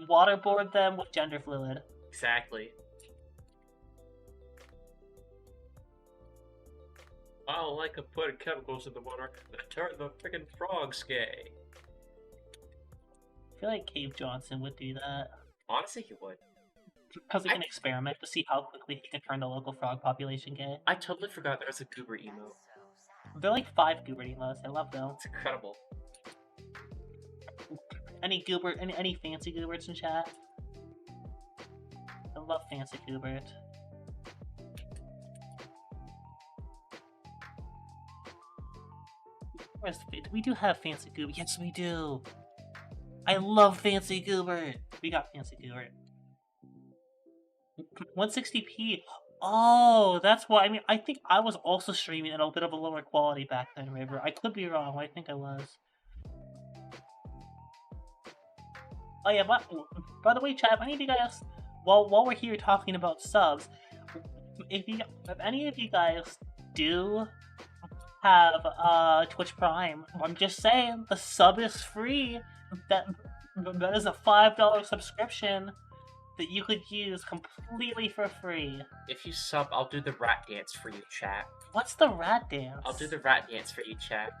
Speaker 1: Waterboard them with gender fluid.
Speaker 2: Exactly. I don't like to put chemicals in the water that turn the freaking frogs gay.
Speaker 1: I feel like Cave Johnson would do that.
Speaker 2: Honestly, he would.
Speaker 1: Because he can experiment to see how quickly he can turn the local frog population gay.
Speaker 2: I totally forgot there was a goober emote.
Speaker 1: There are like 5 goober emotes. I love them.
Speaker 2: It's incredible.
Speaker 1: Any fancy goobers in chat? I love fancy goobert. We do have fancy goober. Yes, we do. I love fancy goobert. We got fancy goobert. 160p. Oh, that's why. I mean, I think I was also streaming at a bit of a lower quality back then, River. I could be wrong. I think I was. Oh yeah, by the way, chat, if any of you guys, while we're here talking about subs, if any of you guys do have Twitch Prime, I'm just saying the sub is free. That is a $5 subscription that you could use completely for free.
Speaker 2: If you sub, I'll do the rat dance for you, chat.
Speaker 1: What's the rat dance?
Speaker 2: I'll do the rat dance for you, chat.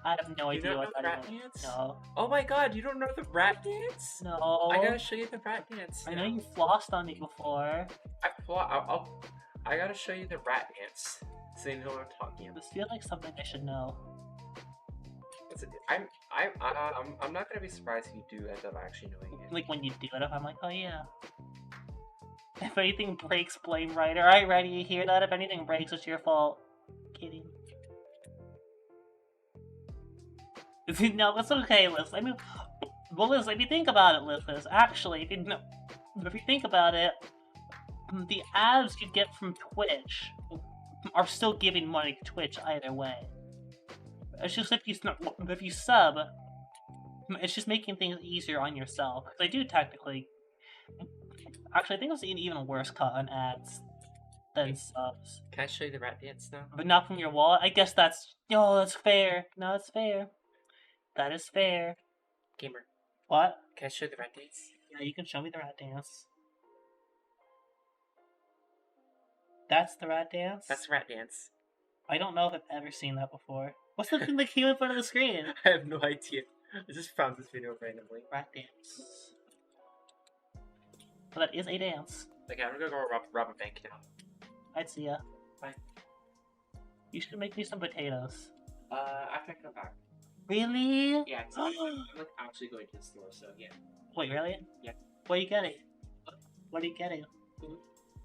Speaker 1: I have no idea what that
Speaker 2: rat
Speaker 1: is.
Speaker 2: dance?
Speaker 1: No.
Speaker 2: Oh my god, you don't know the rat dance?
Speaker 1: No.
Speaker 2: I gotta show you the rat dance.
Speaker 1: I know you flossed on me before.
Speaker 2: I gotta show you the rat dance, so you know what I'm talking about.
Speaker 1: This feels like something I should know.
Speaker 2: I'm not gonna be surprised if you do end up actually knowing it.
Speaker 1: Like when you do it, I'm like, oh yeah. If anything breaks, blame Ryder. Alright, Ryder, you hear that? If anything breaks, it's your fault. Kidding. No, it's okay, Liz. I mean, well, Liz, if you think about it, Liz, actually, if you think about it, the ads you get from Twitch are still giving money to Twitch either way. It's just if you sub, it's just making things easier on yourself. Because I do technically, actually, I think it's an even worse cut on ads than subs.
Speaker 2: Can I show you the rat dance now?
Speaker 1: But not from your wallet. I guess that's that's fair. No, it's fair. That is fair.
Speaker 2: Gamer.
Speaker 1: What?
Speaker 2: Can I show you the rat dance?
Speaker 1: Yeah, you can show me the rat dance. That's the rat dance?
Speaker 2: That's the rat dance.
Speaker 1: I don't know if I've ever seen that before. What's the thing that came in front of the screen?
Speaker 2: I have no idea. I just found this video randomly.
Speaker 1: Rat dance. Well, that is a dance.
Speaker 2: Okay, I'm gonna go rob a bank now.
Speaker 1: I'd see ya.
Speaker 2: Bye.
Speaker 1: You should make me some potatoes.
Speaker 2: After I come back.
Speaker 1: Really?
Speaker 2: Yeah, I'm like actually going to the store, so yeah.
Speaker 1: Wait, really?
Speaker 2: Yeah.
Speaker 1: What are you getting? What are you getting?
Speaker 2: Food.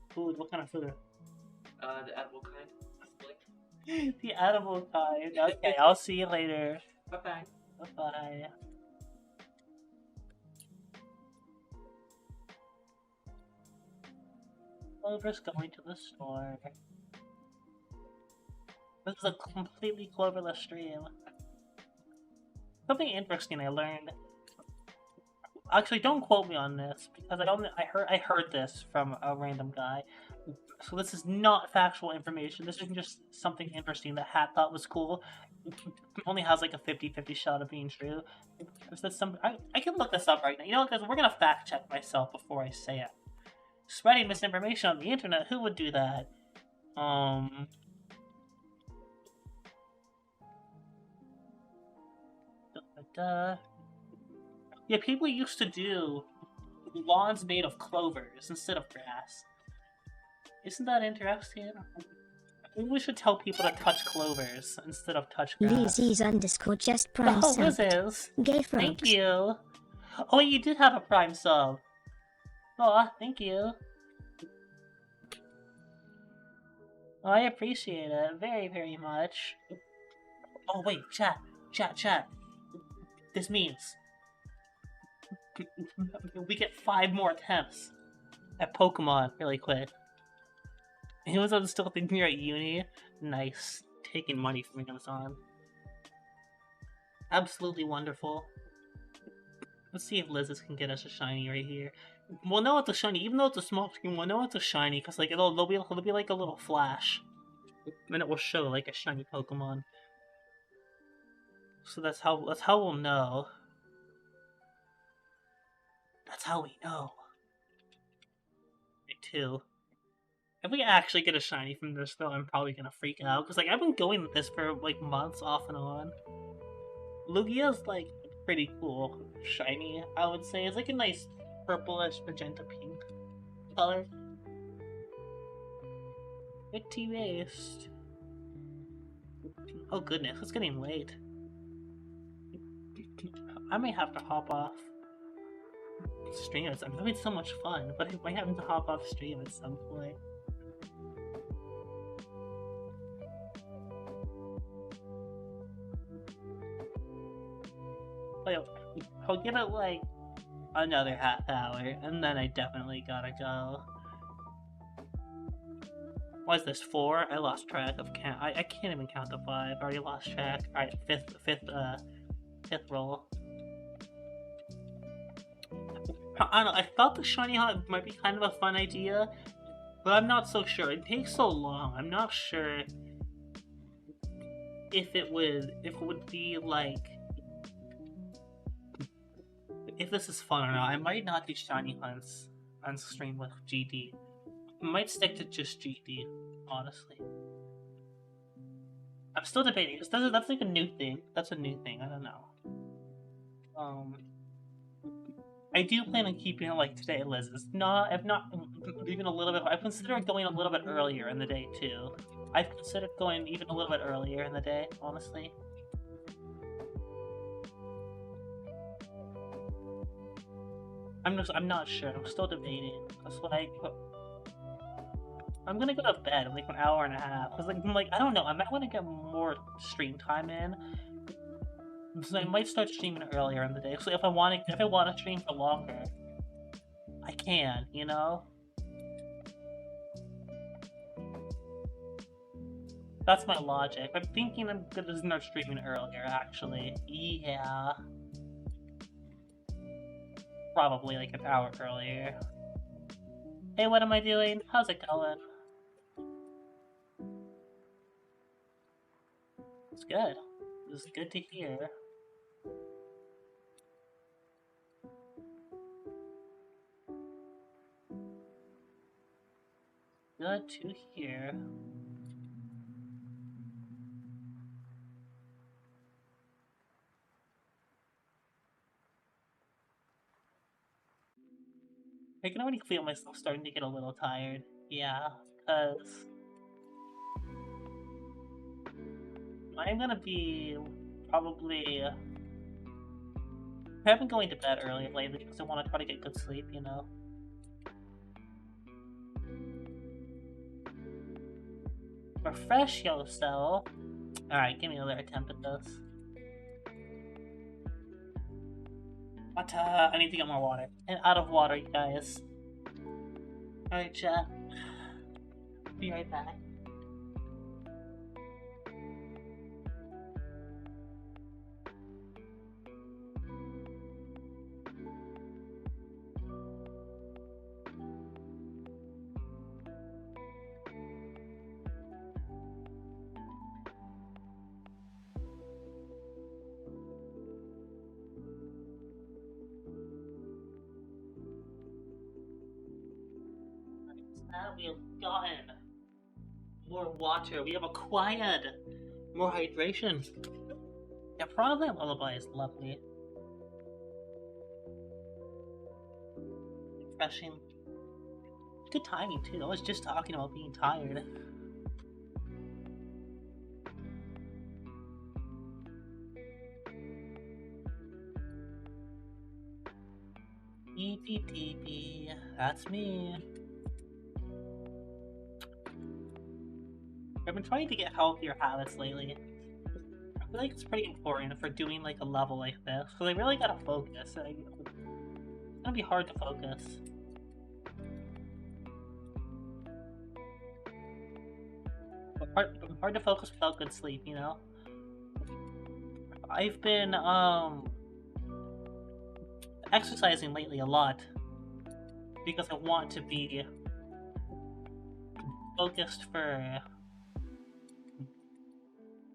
Speaker 1: Food? What kind of food?
Speaker 2: The edible kind.
Speaker 1: The edible kind. Okay, I'll see you later.
Speaker 2: Bye-bye.
Speaker 1: Bye-bye. Oliver's going to the store. This is a completely cloverless stream. Something interesting I learned. Actually, don't quote me on this because I heard this from a random guy. So this is not factual information. This is just something interesting that Hat thought was cool. It only has like a 50-50 shot of being true. I can look this up right now. You know, because we're gonna fact check myself before I say it. Spreading misinformation on the internet, who would do that? Yeah, people used to do lawns made of clovers instead of grass. Isn't that interesting? Maybe we should tell people to touch clovers instead of touch grass.
Speaker 3: Lizzie's underscore just prime
Speaker 1: Oh,
Speaker 3: subbed.
Speaker 1: Liz's!
Speaker 3: Gay
Speaker 1: Thank
Speaker 3: frogs.
Speaker 1: you! Oh, you did have a Prime sub! Aw, thank you. Oh, I appreciate it very, very much. Oh, wait, chat. This means we get 5 more attempts at Pokemon really quick. He was still thinking you're at uni. Nice. Taking money from Amazon. Absolutely wonderful. Let's see if Liz's can get us a shiny right here. We'll know it's a shiny, even though it's a small screen. We'll know it's a shiny because like it'll be like a little flash, and it will show like a shiny Pokemon. So that's how we'll know. That's how we know. Me too. If we actually get a shiny from this though, I'm probably gonna freak out because like I've been going with this for like months off and on. Lugia's like pretty cool shiny, I would say. It's like a nice purplish magenta pink color. Good tea waste. Oh goodness, it's getting late. I may have to hop off stream. I'm having so much fun, but I might have to hop off stream at some point. I'll give it like another half hour, and then I definitely gotta go. What is this, 4? I lost track of count. I can't even count to 5. I already lost track. Alright, fifth roll. I don't know, I thought the shiny hunt might be kind of a fun idea, but I'm not so sure. It takes so long. I'm not sure if it would be like, if this is fun or not. I might not do shiny hunts on stream with GD. I might stick to just GD, honestly. I'm still debating, because that's like a new thing. That's a new thing, I don't know. I do plan on keeping it like today, Liz. It's not, if not even a little bit, I've considered going a little bit earlier in the day, too. I've considered going even a little bit earlier in the day, honestly. I'm not sure. I'm still debating. That's like, I'm gonna go to bed in like an hour and a half. Cause like I don't know. I might want to get more stream time in. So I might start streaming earlier in the day. So if I want to stream for longer, I can. You know. That's my logic. I'm thinking I'm gonna start streaming earlier. Actually, yeah. Probably like an hour earlier. Hey, what am I doing? How's it going? It's good. It's good to hear. Good to hear. I can already feel myself starting to get a little tired. Yeah, because I'm gonna be probably. I haven't going to bed early lately because I want to try to get good sleep, you know. Refresh yourself. Alright, give me another attempt at this. What? I need to get more water. And out of water, you guys. Alright, chat. Be right back. We have gotten more water. We have acquired more hydration. Yeah, probably lullaby is lovely. Refreshing. Good timing too. I was just talking about being tired. EPTP, that's me. I've been trying to get healthier habits lately. I feel like it's pretty important for doing like a level like this, because I really gotta focus. It's gonna be hard to focus. But hard to focus without good sleep, you know? I've been exercising lately a lot because I want to be focused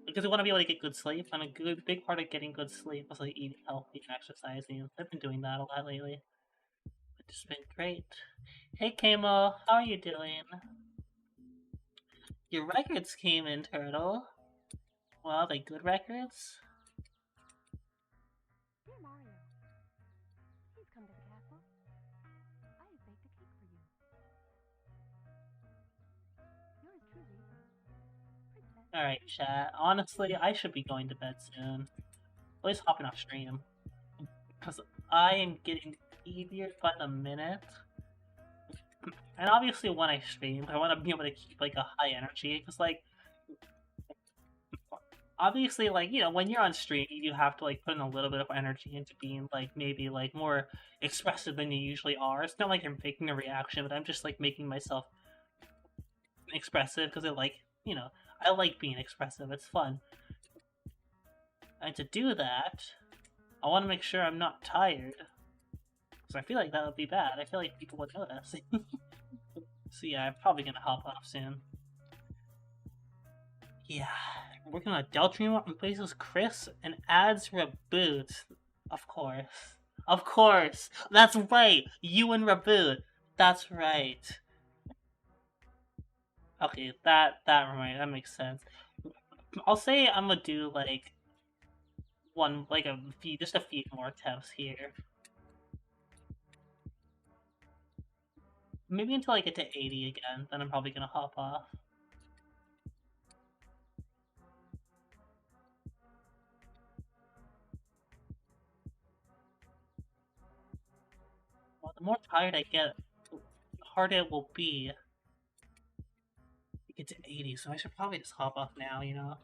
Speaker 1: because I want to be able to get good sleep, and a big part of getting good sleep is like eating healthy and exercising. I've been doing that a lot lately. It's been great. Hey Kamo, how are you doing? Your records came in, Turtle. Well, are they good records?
Speaker 4: Dear Mario, please come to the castle. I have baked a cake for you. Yours truly, Princess.
Speaker 1: Alright, chat. Honestly, I should be going to bed soon. At least hopping off stream. Because I am getting easier by the minute. And obviously when I stream, I want to be able to keep like a high energy. Because like, obviously like, you know, when you're on stream, you have to like put in a little bit of energy into being like maybe like more expressive than you usually are. It's not like I'm faking a reaction, but I'm just like making myself expressive because I like, you know, I like being expressive. It's fun. And to do that, I want to make sure I'm not tired. Because I feel like that would be bad. I feel like people would notice. So yeah, I'm probably going to hop off soon. Yeah, working on Deltream replaces Chris and adds Reboot. Of course. Of course! That's right! You and Reboot! That's right. Okay, that makes sense. I'll say I'm gonna do like just a few more attempts here. Maybe until I get to 80 again, then I'm probably gonna hop off. Well, the more tired I get, the harder it will be to get to 80, so I should probably just hop off now, you know?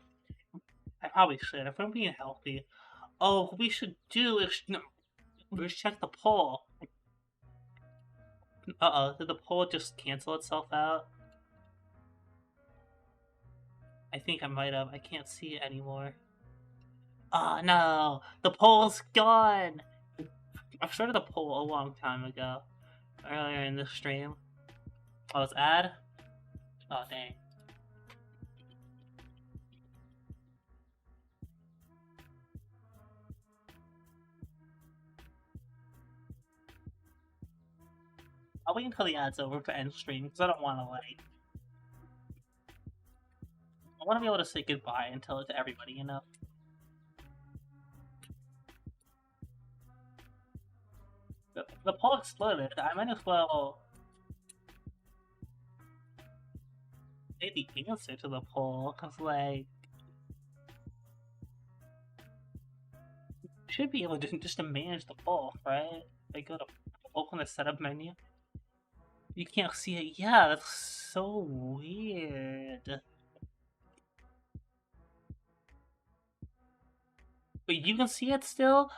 Speaker 1: I probably should, if I'm being healthy. Oh, what we should do is... No, we should check the poll. Uh-oh, did the poll just cancel itself out? I think I might have. I can't see it anymore. Oh no! The poll's gone! I started the poll a long time ago. Earlier in this stream. Oh, it's ad? Oh, dang. I'll wait until the ad's over to end stream, because I don't want to, like... I want to be able to say goodbye to everybody, you know? The poll exploded. I might as well... say the answer to the poll, because, like... You should be able to just to manage the poll, right? Like, go to open the setup menu. You can't see it. Yeah, that's so weird. But you can see it still?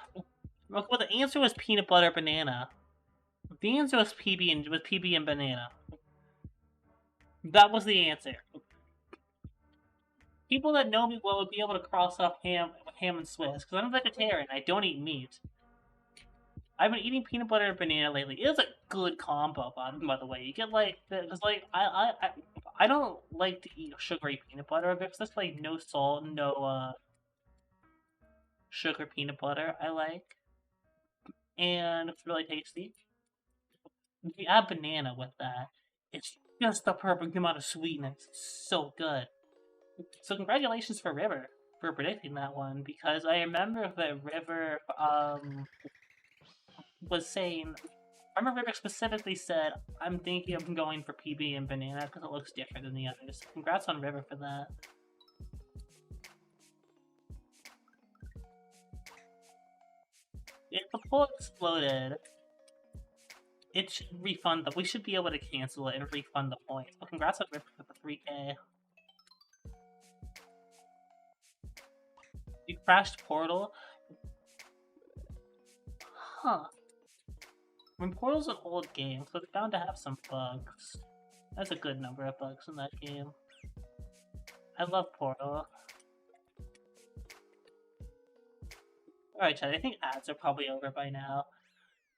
Speaker 1: Well, the answer was peanut butter banana. The answer was PB and banana. That was the answer. People that know me well would be able to cross off ham and Swiss, because I'm a vegetarian. I don't eat meat. I've been eating peanut butter and banana lately. It is a good combo, by the way. You get like, because like I don't like to eat sugary peanut butter because that's like no salt, no sugar peanut butter. I like, and it's really tasty. If you add banana with that, it's just the perfect amount of sweetness. It's so good. So congratulations for River for predicting that one, because I remember that River was saying. I remember River specifically said, "I'm thinking of going for PB and banana because it looks different than the others." Congrats on River for that. If the pool exploded, it should refund them. We should be able to cancel it and refund the points. But congrats on River for the 3K. You crashed Portal? Huh. I mean, Portal's an old game, so it's bound to have some bugs. That's a good number of bugs in that game. I love Portal. Alright, chat, I think ads are probably over by now.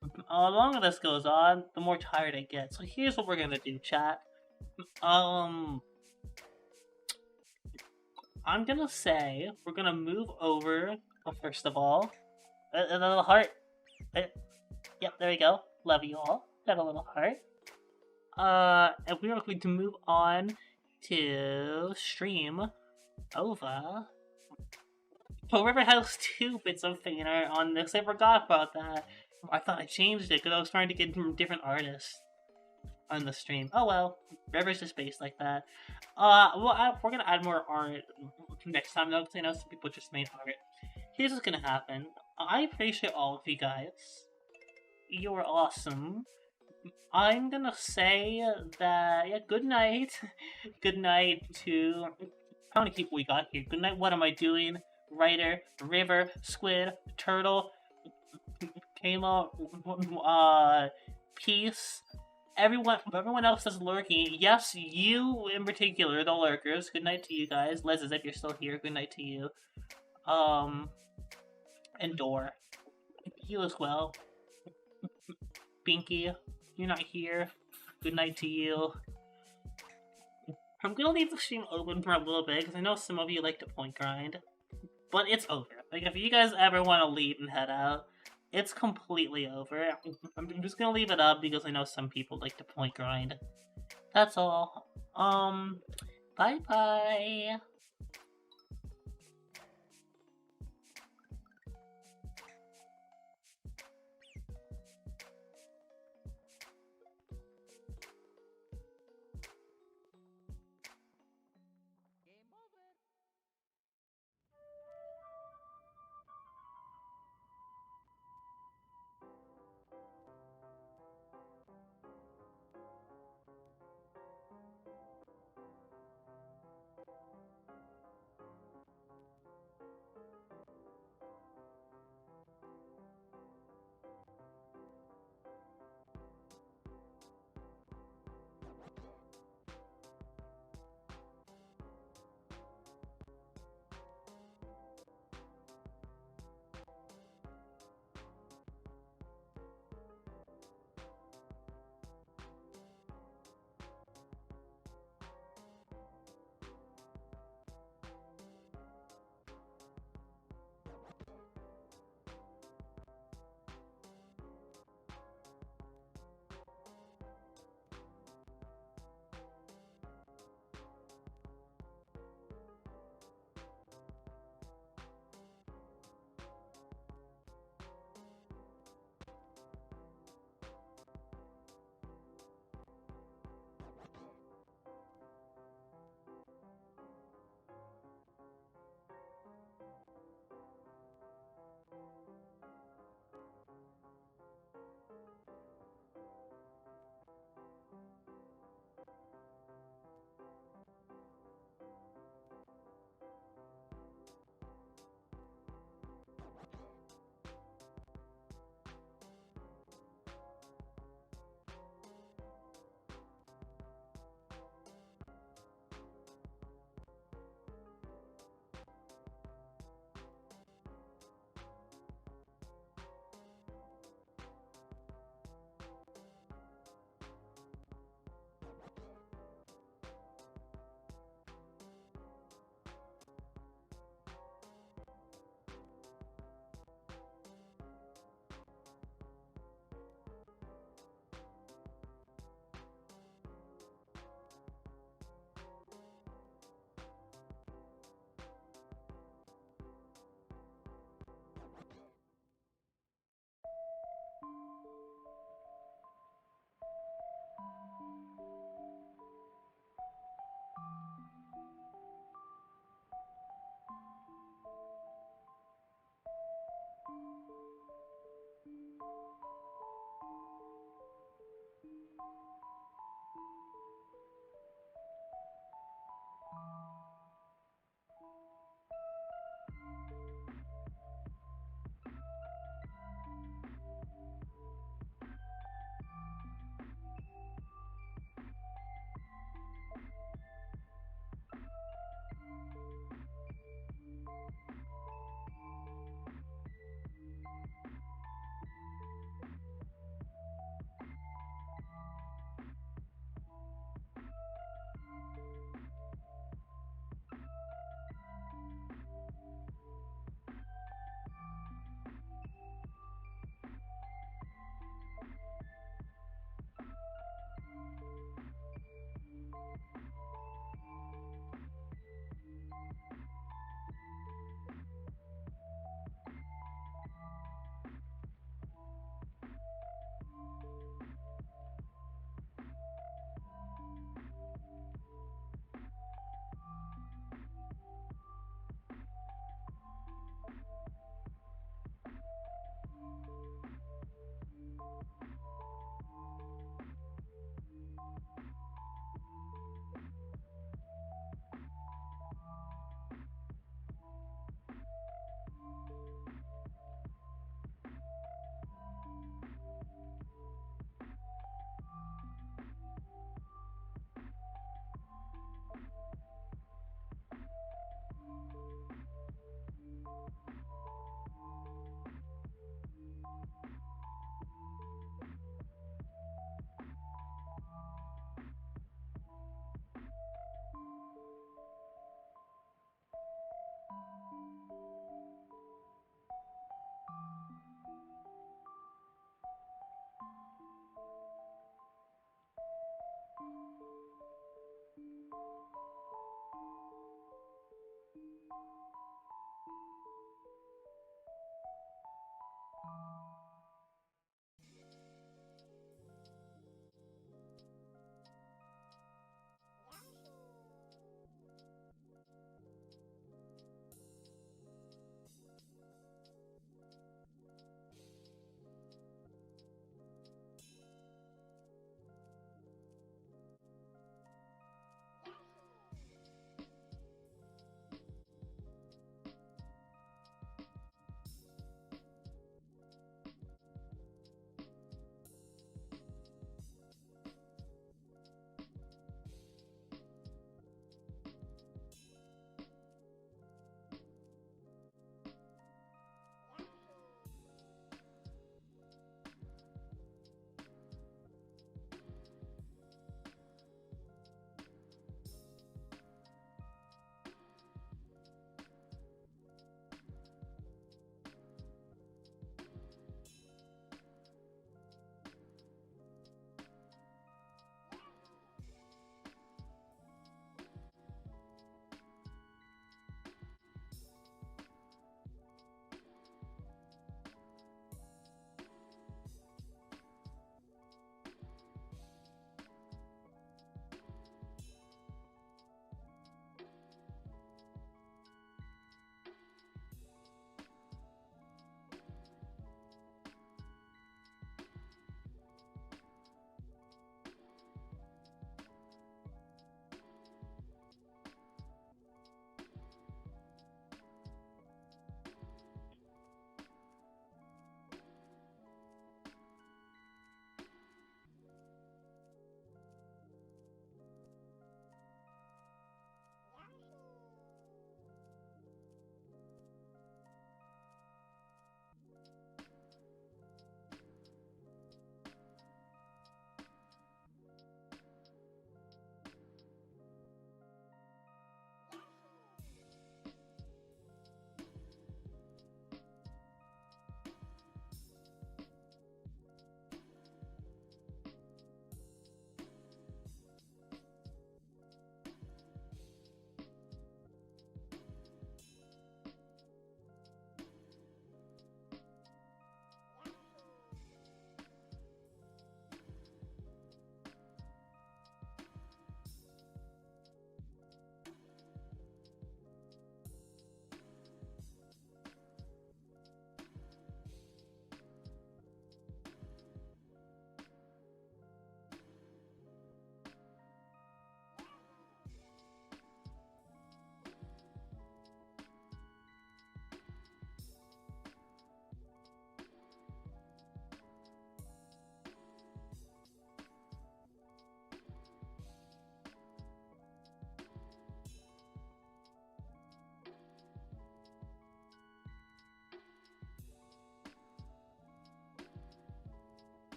Speaker 1: The longer this goes on, the more tired I get. So here's what we're gonna do, chat. I'm gonna say we're gonna move over. Well, first of all, a little heart. Yep, there we go. Love you all. Got a little heart. And we are going to move on to stream over. Oh, River has 2 bits of fan art on this. I forgot about that. I thought I changed it because I was trying to get different artists on the stream. Oh well, River's just based like that. We're gonna add more art next time though, because I know some people just made art. Here's what's gonna happen. I appreciate all of you guys. You're awesome. I'm gonna say that, yeah, good night. Good night to... How many people we got here? Good night, what am I doing? Writer, River, Squid, Turtle, Kamo, Peace, everyone else that's lurking. Yes, you in particular, the lurkers. Good night to you guys. Liz, if you're still here, good night to you. And Door. You as well. Binky, you're not here. Good night to you. I'm gonna leave the stream open for a little bit, because I know some of you like to point grind. But it's over. Like, if you guys ever want to leave and head out, it's completely over. I'm just gonna leave it up because I know some people like to point grind. That's all. Bye-bye.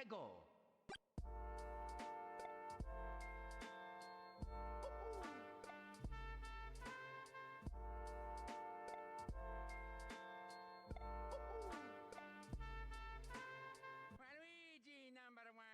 Speaker 5: Go. Luigi, number one.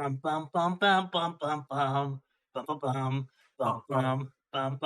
Speaker 1: bum bum bum bum bum bum bum bum bum bum bum bum bum